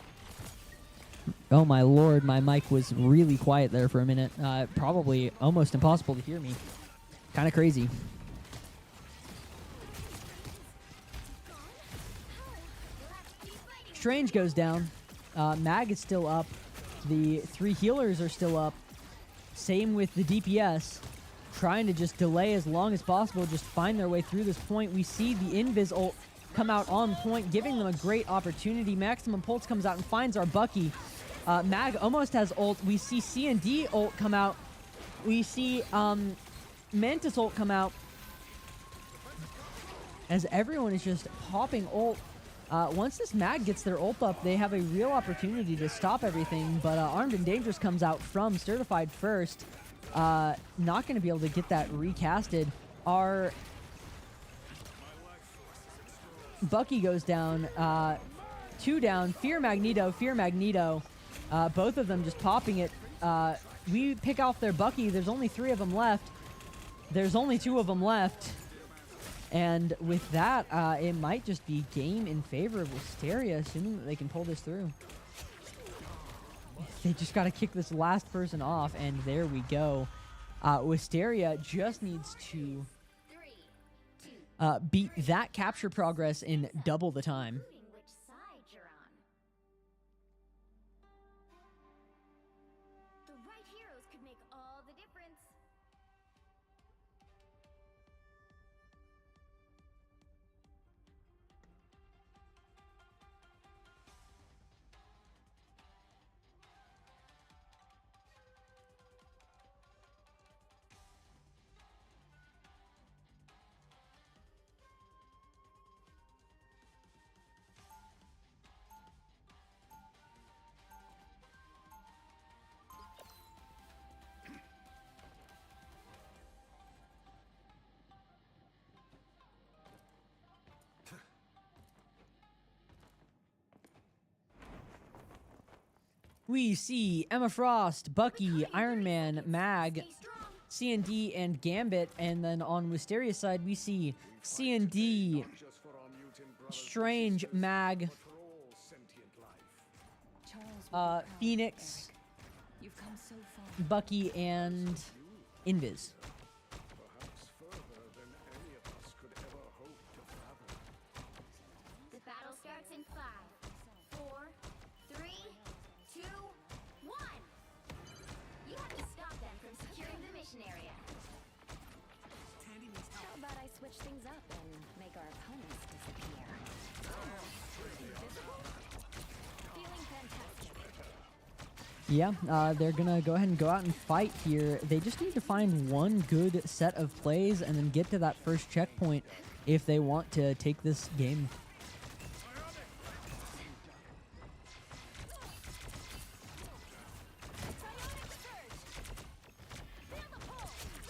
Oh my lord, my mic was really quiet there for a minute. Probably almost impossible to hear me. Kind of crazy. Strange goes down. Mag is still up. The 3 healers are still up. Same with the DPS. Trying to just delay as long as possible, just find their way through this point. We see the Invis ult come out on point, giving them a great opportunity. Maximum Pulse comes out and finds our Bucky. Mag almost has ult. We see C&D ult come out. We see Mantis ult come out. As everyone is just popping ult. Once this Mag gets their ult up, they have a real opportunity to stop everything, but Armed and Dangerous comes out from Certified first. Not going to be able to get that recasted. Our Bucky goes down. 2 down. Fear Magneto. Both of them just popping it. We pick off their Bucky. There's only 3 of them left. There's only 2 of them left. And with that, it might just be game in favor of Wisteria, assuming that they can pull this through. They just got to kick this last person off, and there we go. Wisteria just needs to 3, 2, beat that capture progress in double the time. including which side you're on. The right heroes could make all the difference. We see Emma Frost, Bucky, Iron Man, Mag, C&D, and Gambit. And then on Wisteria's side, we see C&D, Just for our mutant brothers, Strange, Mag, but for all sentient life. Charles will be proud. Phoenix, You've come so far. Bucky, and Invis. Perhaps further than any of us could ever hope to fathom. The battle starts in 5, 4, 3, 2, 1. You have to stop them from securing the mission area. How about I switch things up and make our opponents disappear? Feeling fantastic. Yeah, they're going to go ahead and go out and fight here. They just need to find one good set of plays and then get to that first checkpoint if they want to take this game.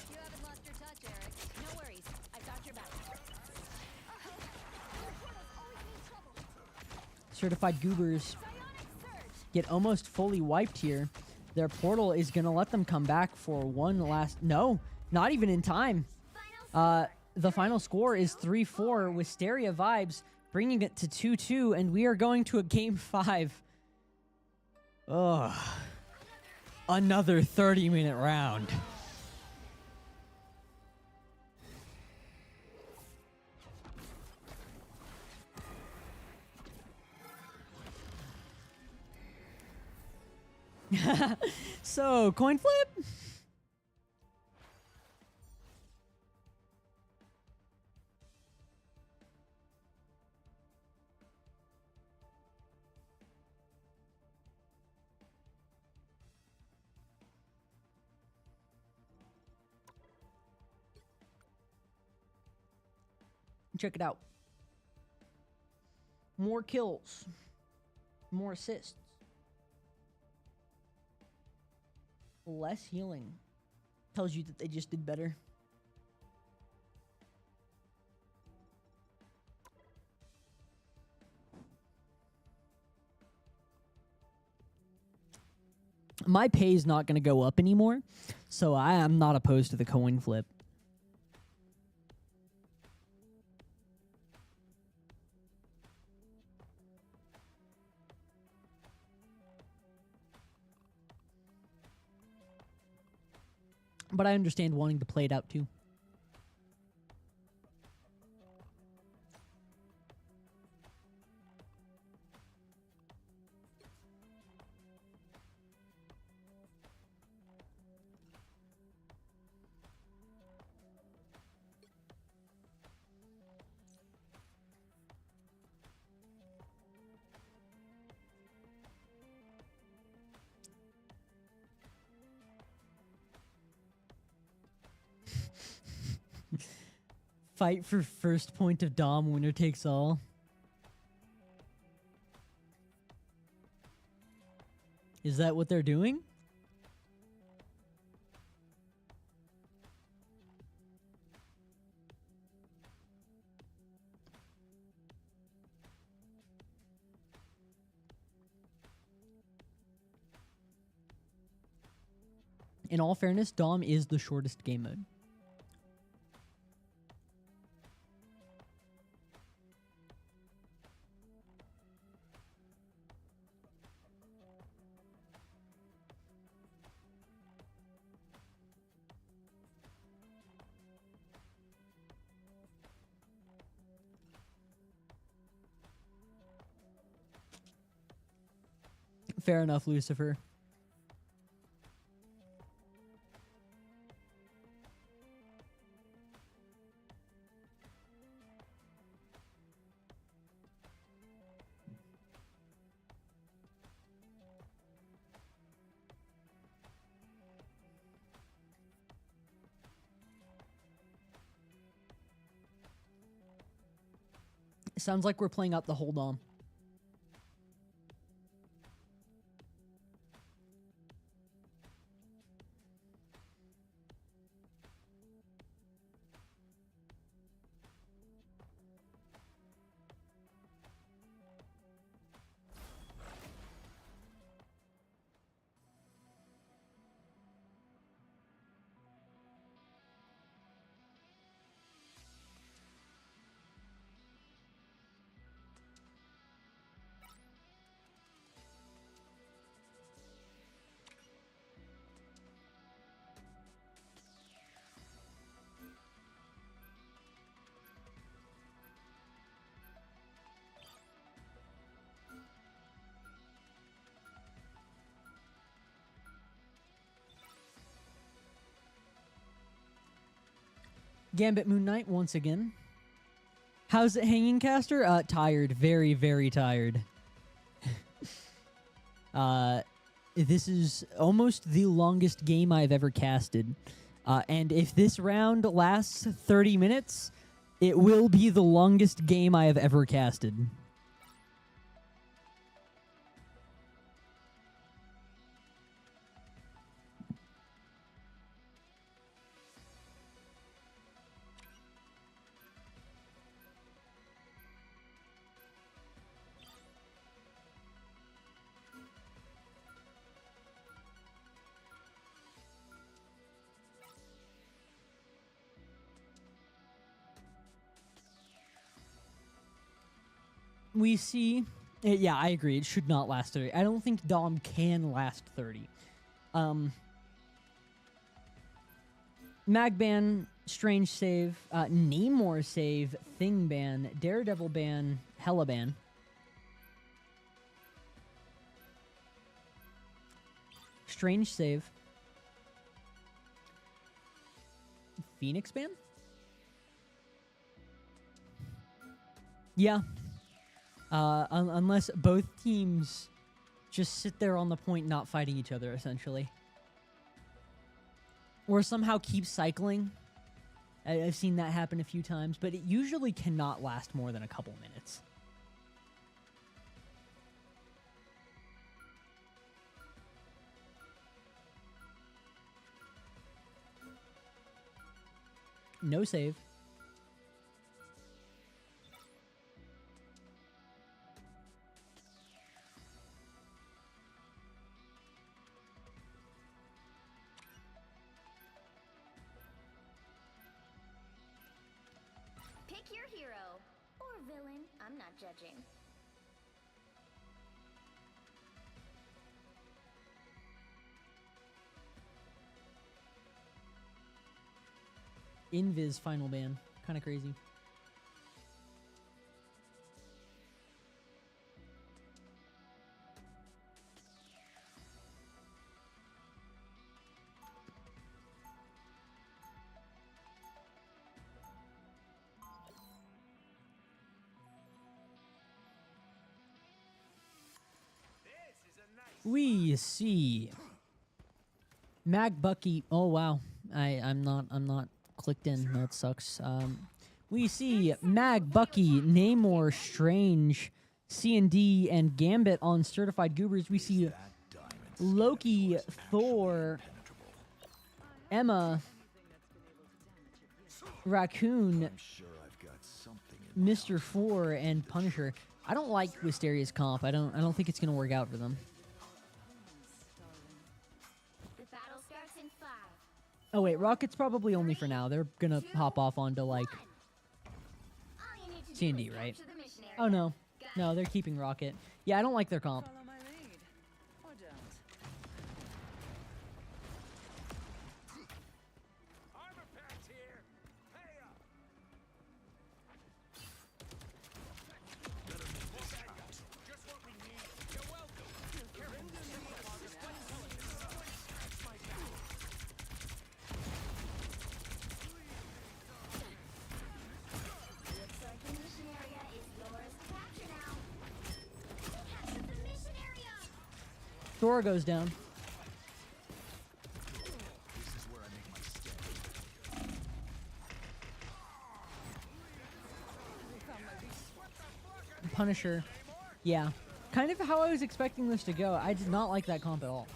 You haven't lost your touch, Eric. No worries. I've got your back. Certified Goobers get almost fully wiped here. Their portal is going to let them come back for one last... No, not even in time. the final score is 3-4 Wisteria Vibes, bringing it to 2-2, and we are going to a game 5. Ugh. Another 30-minute round. So, coin flip? Check it out. More kills. More assists. Less healing. Tells you that they just did better. My pay is not going to go up anymore, so I am not opposed to the coin flip. But I understand wanting to play it out too. Fight for first point of Dom, winner takes all. Is that what they're doing? In all fairness, Dom is the shortest game mode. Fair enough, Lucifer. Sounds like we're playing out the whole Dom. Gambit Moon Knight once again. How's it hanging, Caster? Tired. Very, very tired. This is almost the longest game I've ever casted. And if this round lasts 30 minutes, it will be the longest game I have ever casted. we see... yeah, I agree. It should not last 30. I don't think Dom can last 30. Mag ban, Strange save, Namor save, Thing ban, Daredevil ban, Hella ban. Strange save. Phoenix ban? Yeah. Unless both teams just sit there on the point not fighting each other, essentially. Or somehow keep cycling. I've seen that happen a few times, but it usually cannot last more than a couple minutes. No save. Pick your hero. Or villain. I'm not judging. Invis final ban. Kind of crazy. We see Mag Bucky. Oh wow, I'm not clicked in. That sucks. We see Mag Bucky, Namor, Strange, C&D, and Gambit on Certified Goobers. We see Loki, Thor, Emma, Raccoon, Mr. Four, and Punisher. I don't like Wisteria's comp. I don't think it's gonna work out for them. The battle starts in 5. Oh wait, Rocket's probably only for now. They're gonna hop off onto like All you need to do C&D, is right? capture the mission area. Oh no. No, they're keeping Rocket. Yeah, I don't like their comp. Follow my lead. Or don't. Armor packs here. Pay up. Just what we need. You're welcome. Looks like the mission area is yours to capture now. Capture the mission area. Thor goes down. Punisher. Yeah. Kind of how I was expecting this to go. I did not like that comp at all.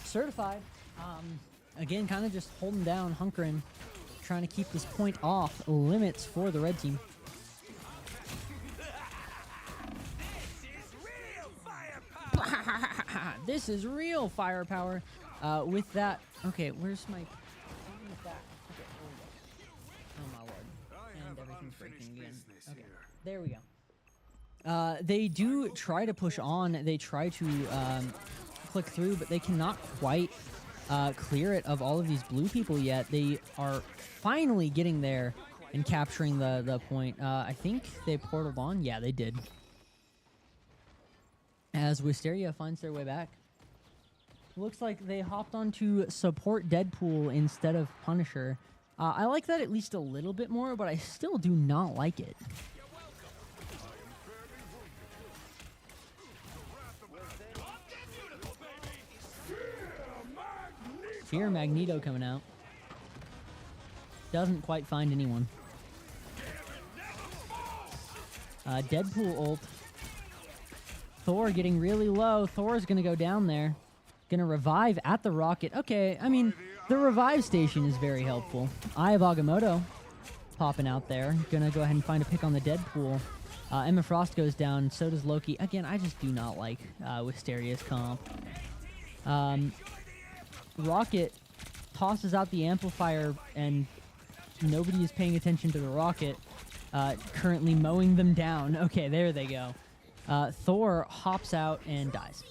Certified. Again, kind of just holding down, hunkering, trying to keep this point off limits for the red team. This is real firepower. With that, okay, where's my? With that, okay, there we go. Oh my lord! And everything's breaking again. Okay, there we go. They do try to push on. They try to click through, but they cannot quite clear it of all of these blue people yet. They are finally getting there and capturing the point. I think they portaled on. Yeah, they did. As Wisteria finds their way back. Looks like they hopped onto support Deadpool instead of Punisher. I like that at least a little bit more, but I still do not like it. Fear Magneto coming out. Doesn't quite find anyone. Deadpool ult. Thor getting really low. Thor's gonna go down there. Gonna revive at the rocket. Okay, I mean, The revive station is very helpful. Eye of Agamotto popping out there. Gonna go ahead and find a pick on the Deadpool. Emma Frost goes down, so does Loki. Again, I just do not like Wisteria's comp. Rocket tosses out the amplifier, and nobody is paying attention to the rocket. Currently mowing them down. Okay, there they go. Thor hops out and dies.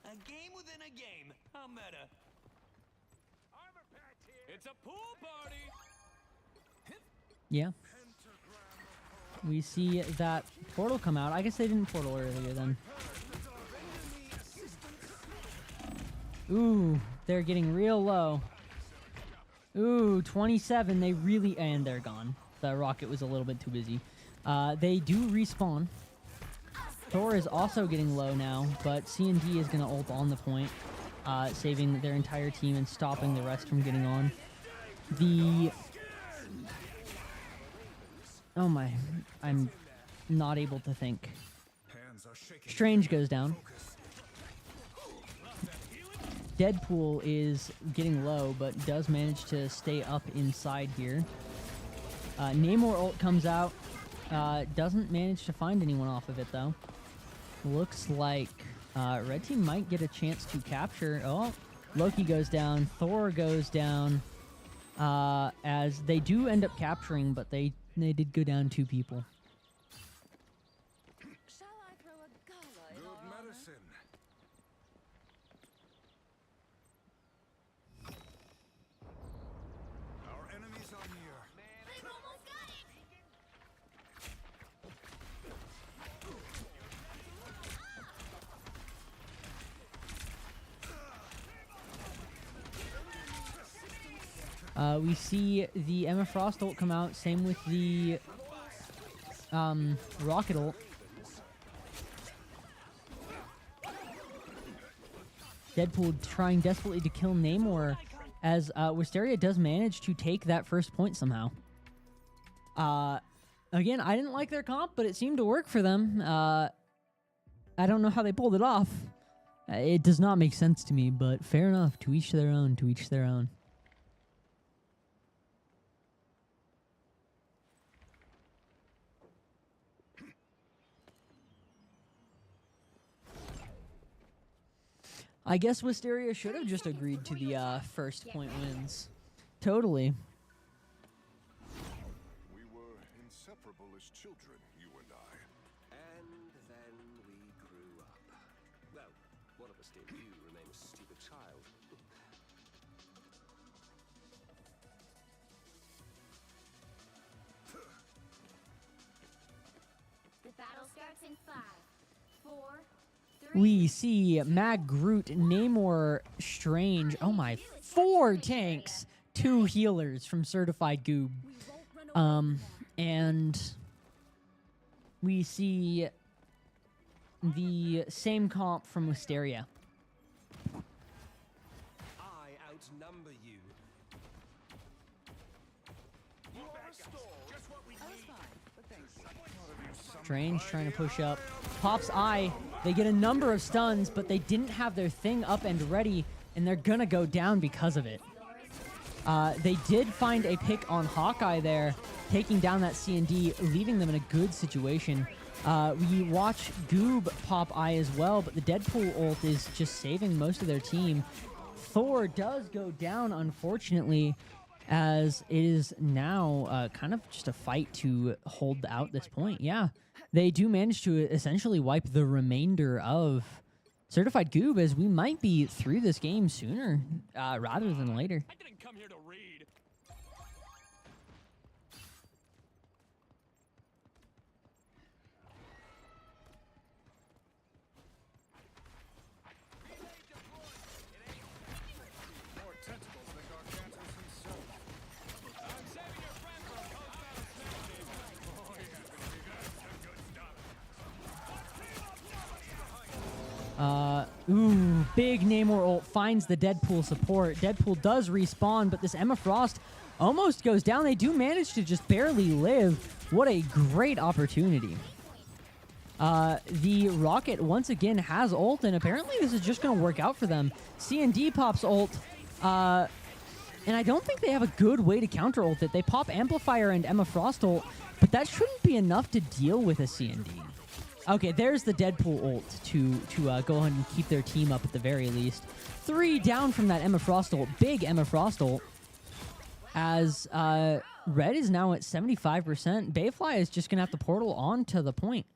A game within a game. How meta. It's a pool party. Yeah. We see that portal come out. I guess they didn't portal earlier then. Ooh, they're getting real low. Ooh, 27. They really... And they're gone. The rocket was a little bit too busy. They do respawn. Thor is also getting low now, but C&D is going to ult on the point, saving their entire team and stopping the rest from getting on. Oh my, I'm not able to think. Strange goes down. Deadpool is getting low, but does manage to stay up inside here. Namor ult comes out. Doesn't manage to find anyone off of it, though. Looks like Red Team might get a chance to capture. Oh, Loki goes down. Thor goes down. As they do end up capturing, but they did go down 2 people. Shall I throw a gala in Good our honor? medicine. Our enemies are near. We've almost got it! We see the Emma Frost ult come out. Same with the rocket ult. Deadpool trying desperately to kill Namor, as Wisteria does manage to take that first point somehow. Again, I didn't like their comp, but it seemed to work for them. I don't know how they pulled it off. It does not make sense to me, but fair enough. To each their own, to each their own. I guess Wisteria should have just agreed to the first point wins. Totally. We were inseparable as children, you and I. And then we grew up. Well, one of us did. You remain a stupid child. The battle starts in 5, 4, 3. We see Mag Groot, Namor, Strange. Oh my, 4 tanks, 2 healers from Certified Goob. And we see the same comp from Wisteria. I outnumber you. Strange trying to push up. Pop's Eye. They get a number of stuns, but they didn't have their thing up and ready, and they're gonna go down because of it. They did find a pick on Hawkeye there, taking down that C&D, leaving them in a good situation. We watch Goob pop Eye as well, but the Deadpool ult is just saving most of their team. Thor does go down, unfortunately, as it is now kind of just a fight to hold out this point. Yeah, they do manage to essentially wipe the remainder of Certified Goob, as we might be through this game sooner rather than later. I didn't come here to read. More tentacles than Gargantus himself. I'm saving your friend for a post-battle snack, Dave. Oh, yeah, baby, that's some good stuff. Ooh, big Namor ult finds the Deadpool support. Deadpool does respawn, but this Emma Frost almost goes down. They do manage to just barely live. What a great opportunity. The Rocket once again has ult, and apparently this is just going to work out for them. C&D pops ult, and I don't think they have a good way to counter ult it. They pop Amplifier and Emma Frost ult, but that shouldn't be enough to deal with a C&D. Okay, there's the Deadpool ult to go ahead and keep their team up at the very least. 3 down from that Emma Frost ult. Big Emma Frost ult. As Red is now at 75%. Bayfly is just going to have to portal on to the point.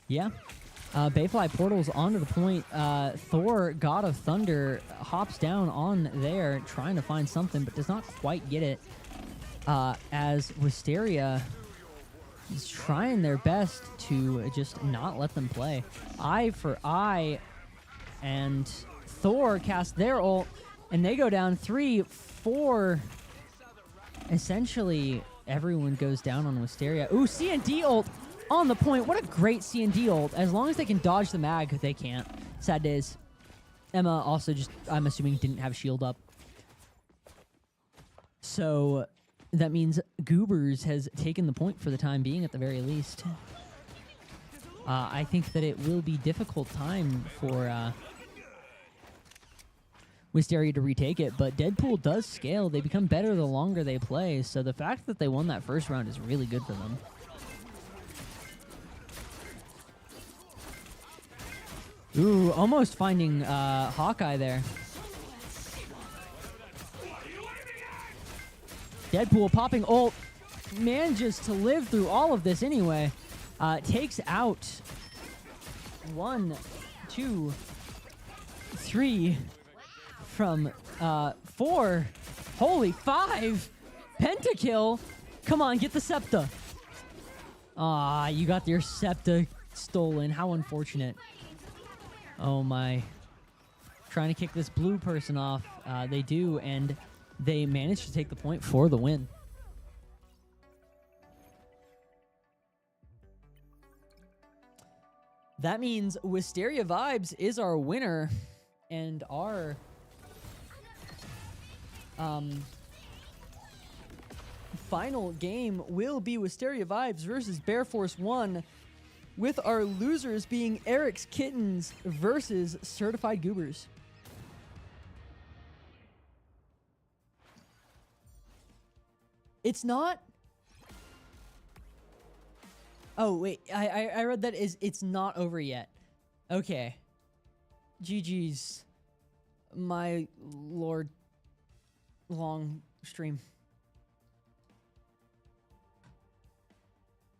Yeah. Bayfly portals onto the point. Thor, God of Thunder, hops down on there, trying to find something, but does not quite get it. As Wisteria is trying their best to just not let them play. Eye for eye, and Thor cast their ult, and they go down 3, 4. Essentially, everyone goes down on Wisteria. Ooh, C&D ult on the point. What a great C&D ult. As long as they can dodge the mag, they can't. Sad days. Emma also just, I'm assuming, didn't have shield up. So that means Goobers has taken the point for the time being at the very least. I think that it will be difficult time for Wisteria to retake it, but Deadpool does scale. They become better the longer they play, so the fact that they won that first round is really good for them. Ooh, almost finding Hawkeye there. Deadpool popping ult. Manages to live through all of this anyway. Takes out 1, 2, 3 from 4. Holy 5. Pentakill. Come on, get the Septa. Ah, you got your Septa stolen. How unfortunate. Oh my. Trying to kick this blue person off. They do, and they manage to take the point for the win. That means Wisteria Vibes is our winner, and our final game will be Wisteria Vibes versus Bear Force 1, with our losers being Eric's Kittens versus Certified Goobers. It's not... Oh, wait. I read that it's not over yet. Okay. GG's. My lord. Long stream.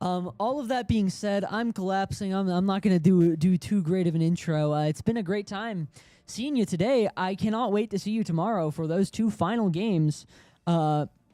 All of that being said, I'm collapsing. I'm not going to do too great of an intro. It's been a great time seeing you today. I cannot wait to see you tomorrow for those 2 final games.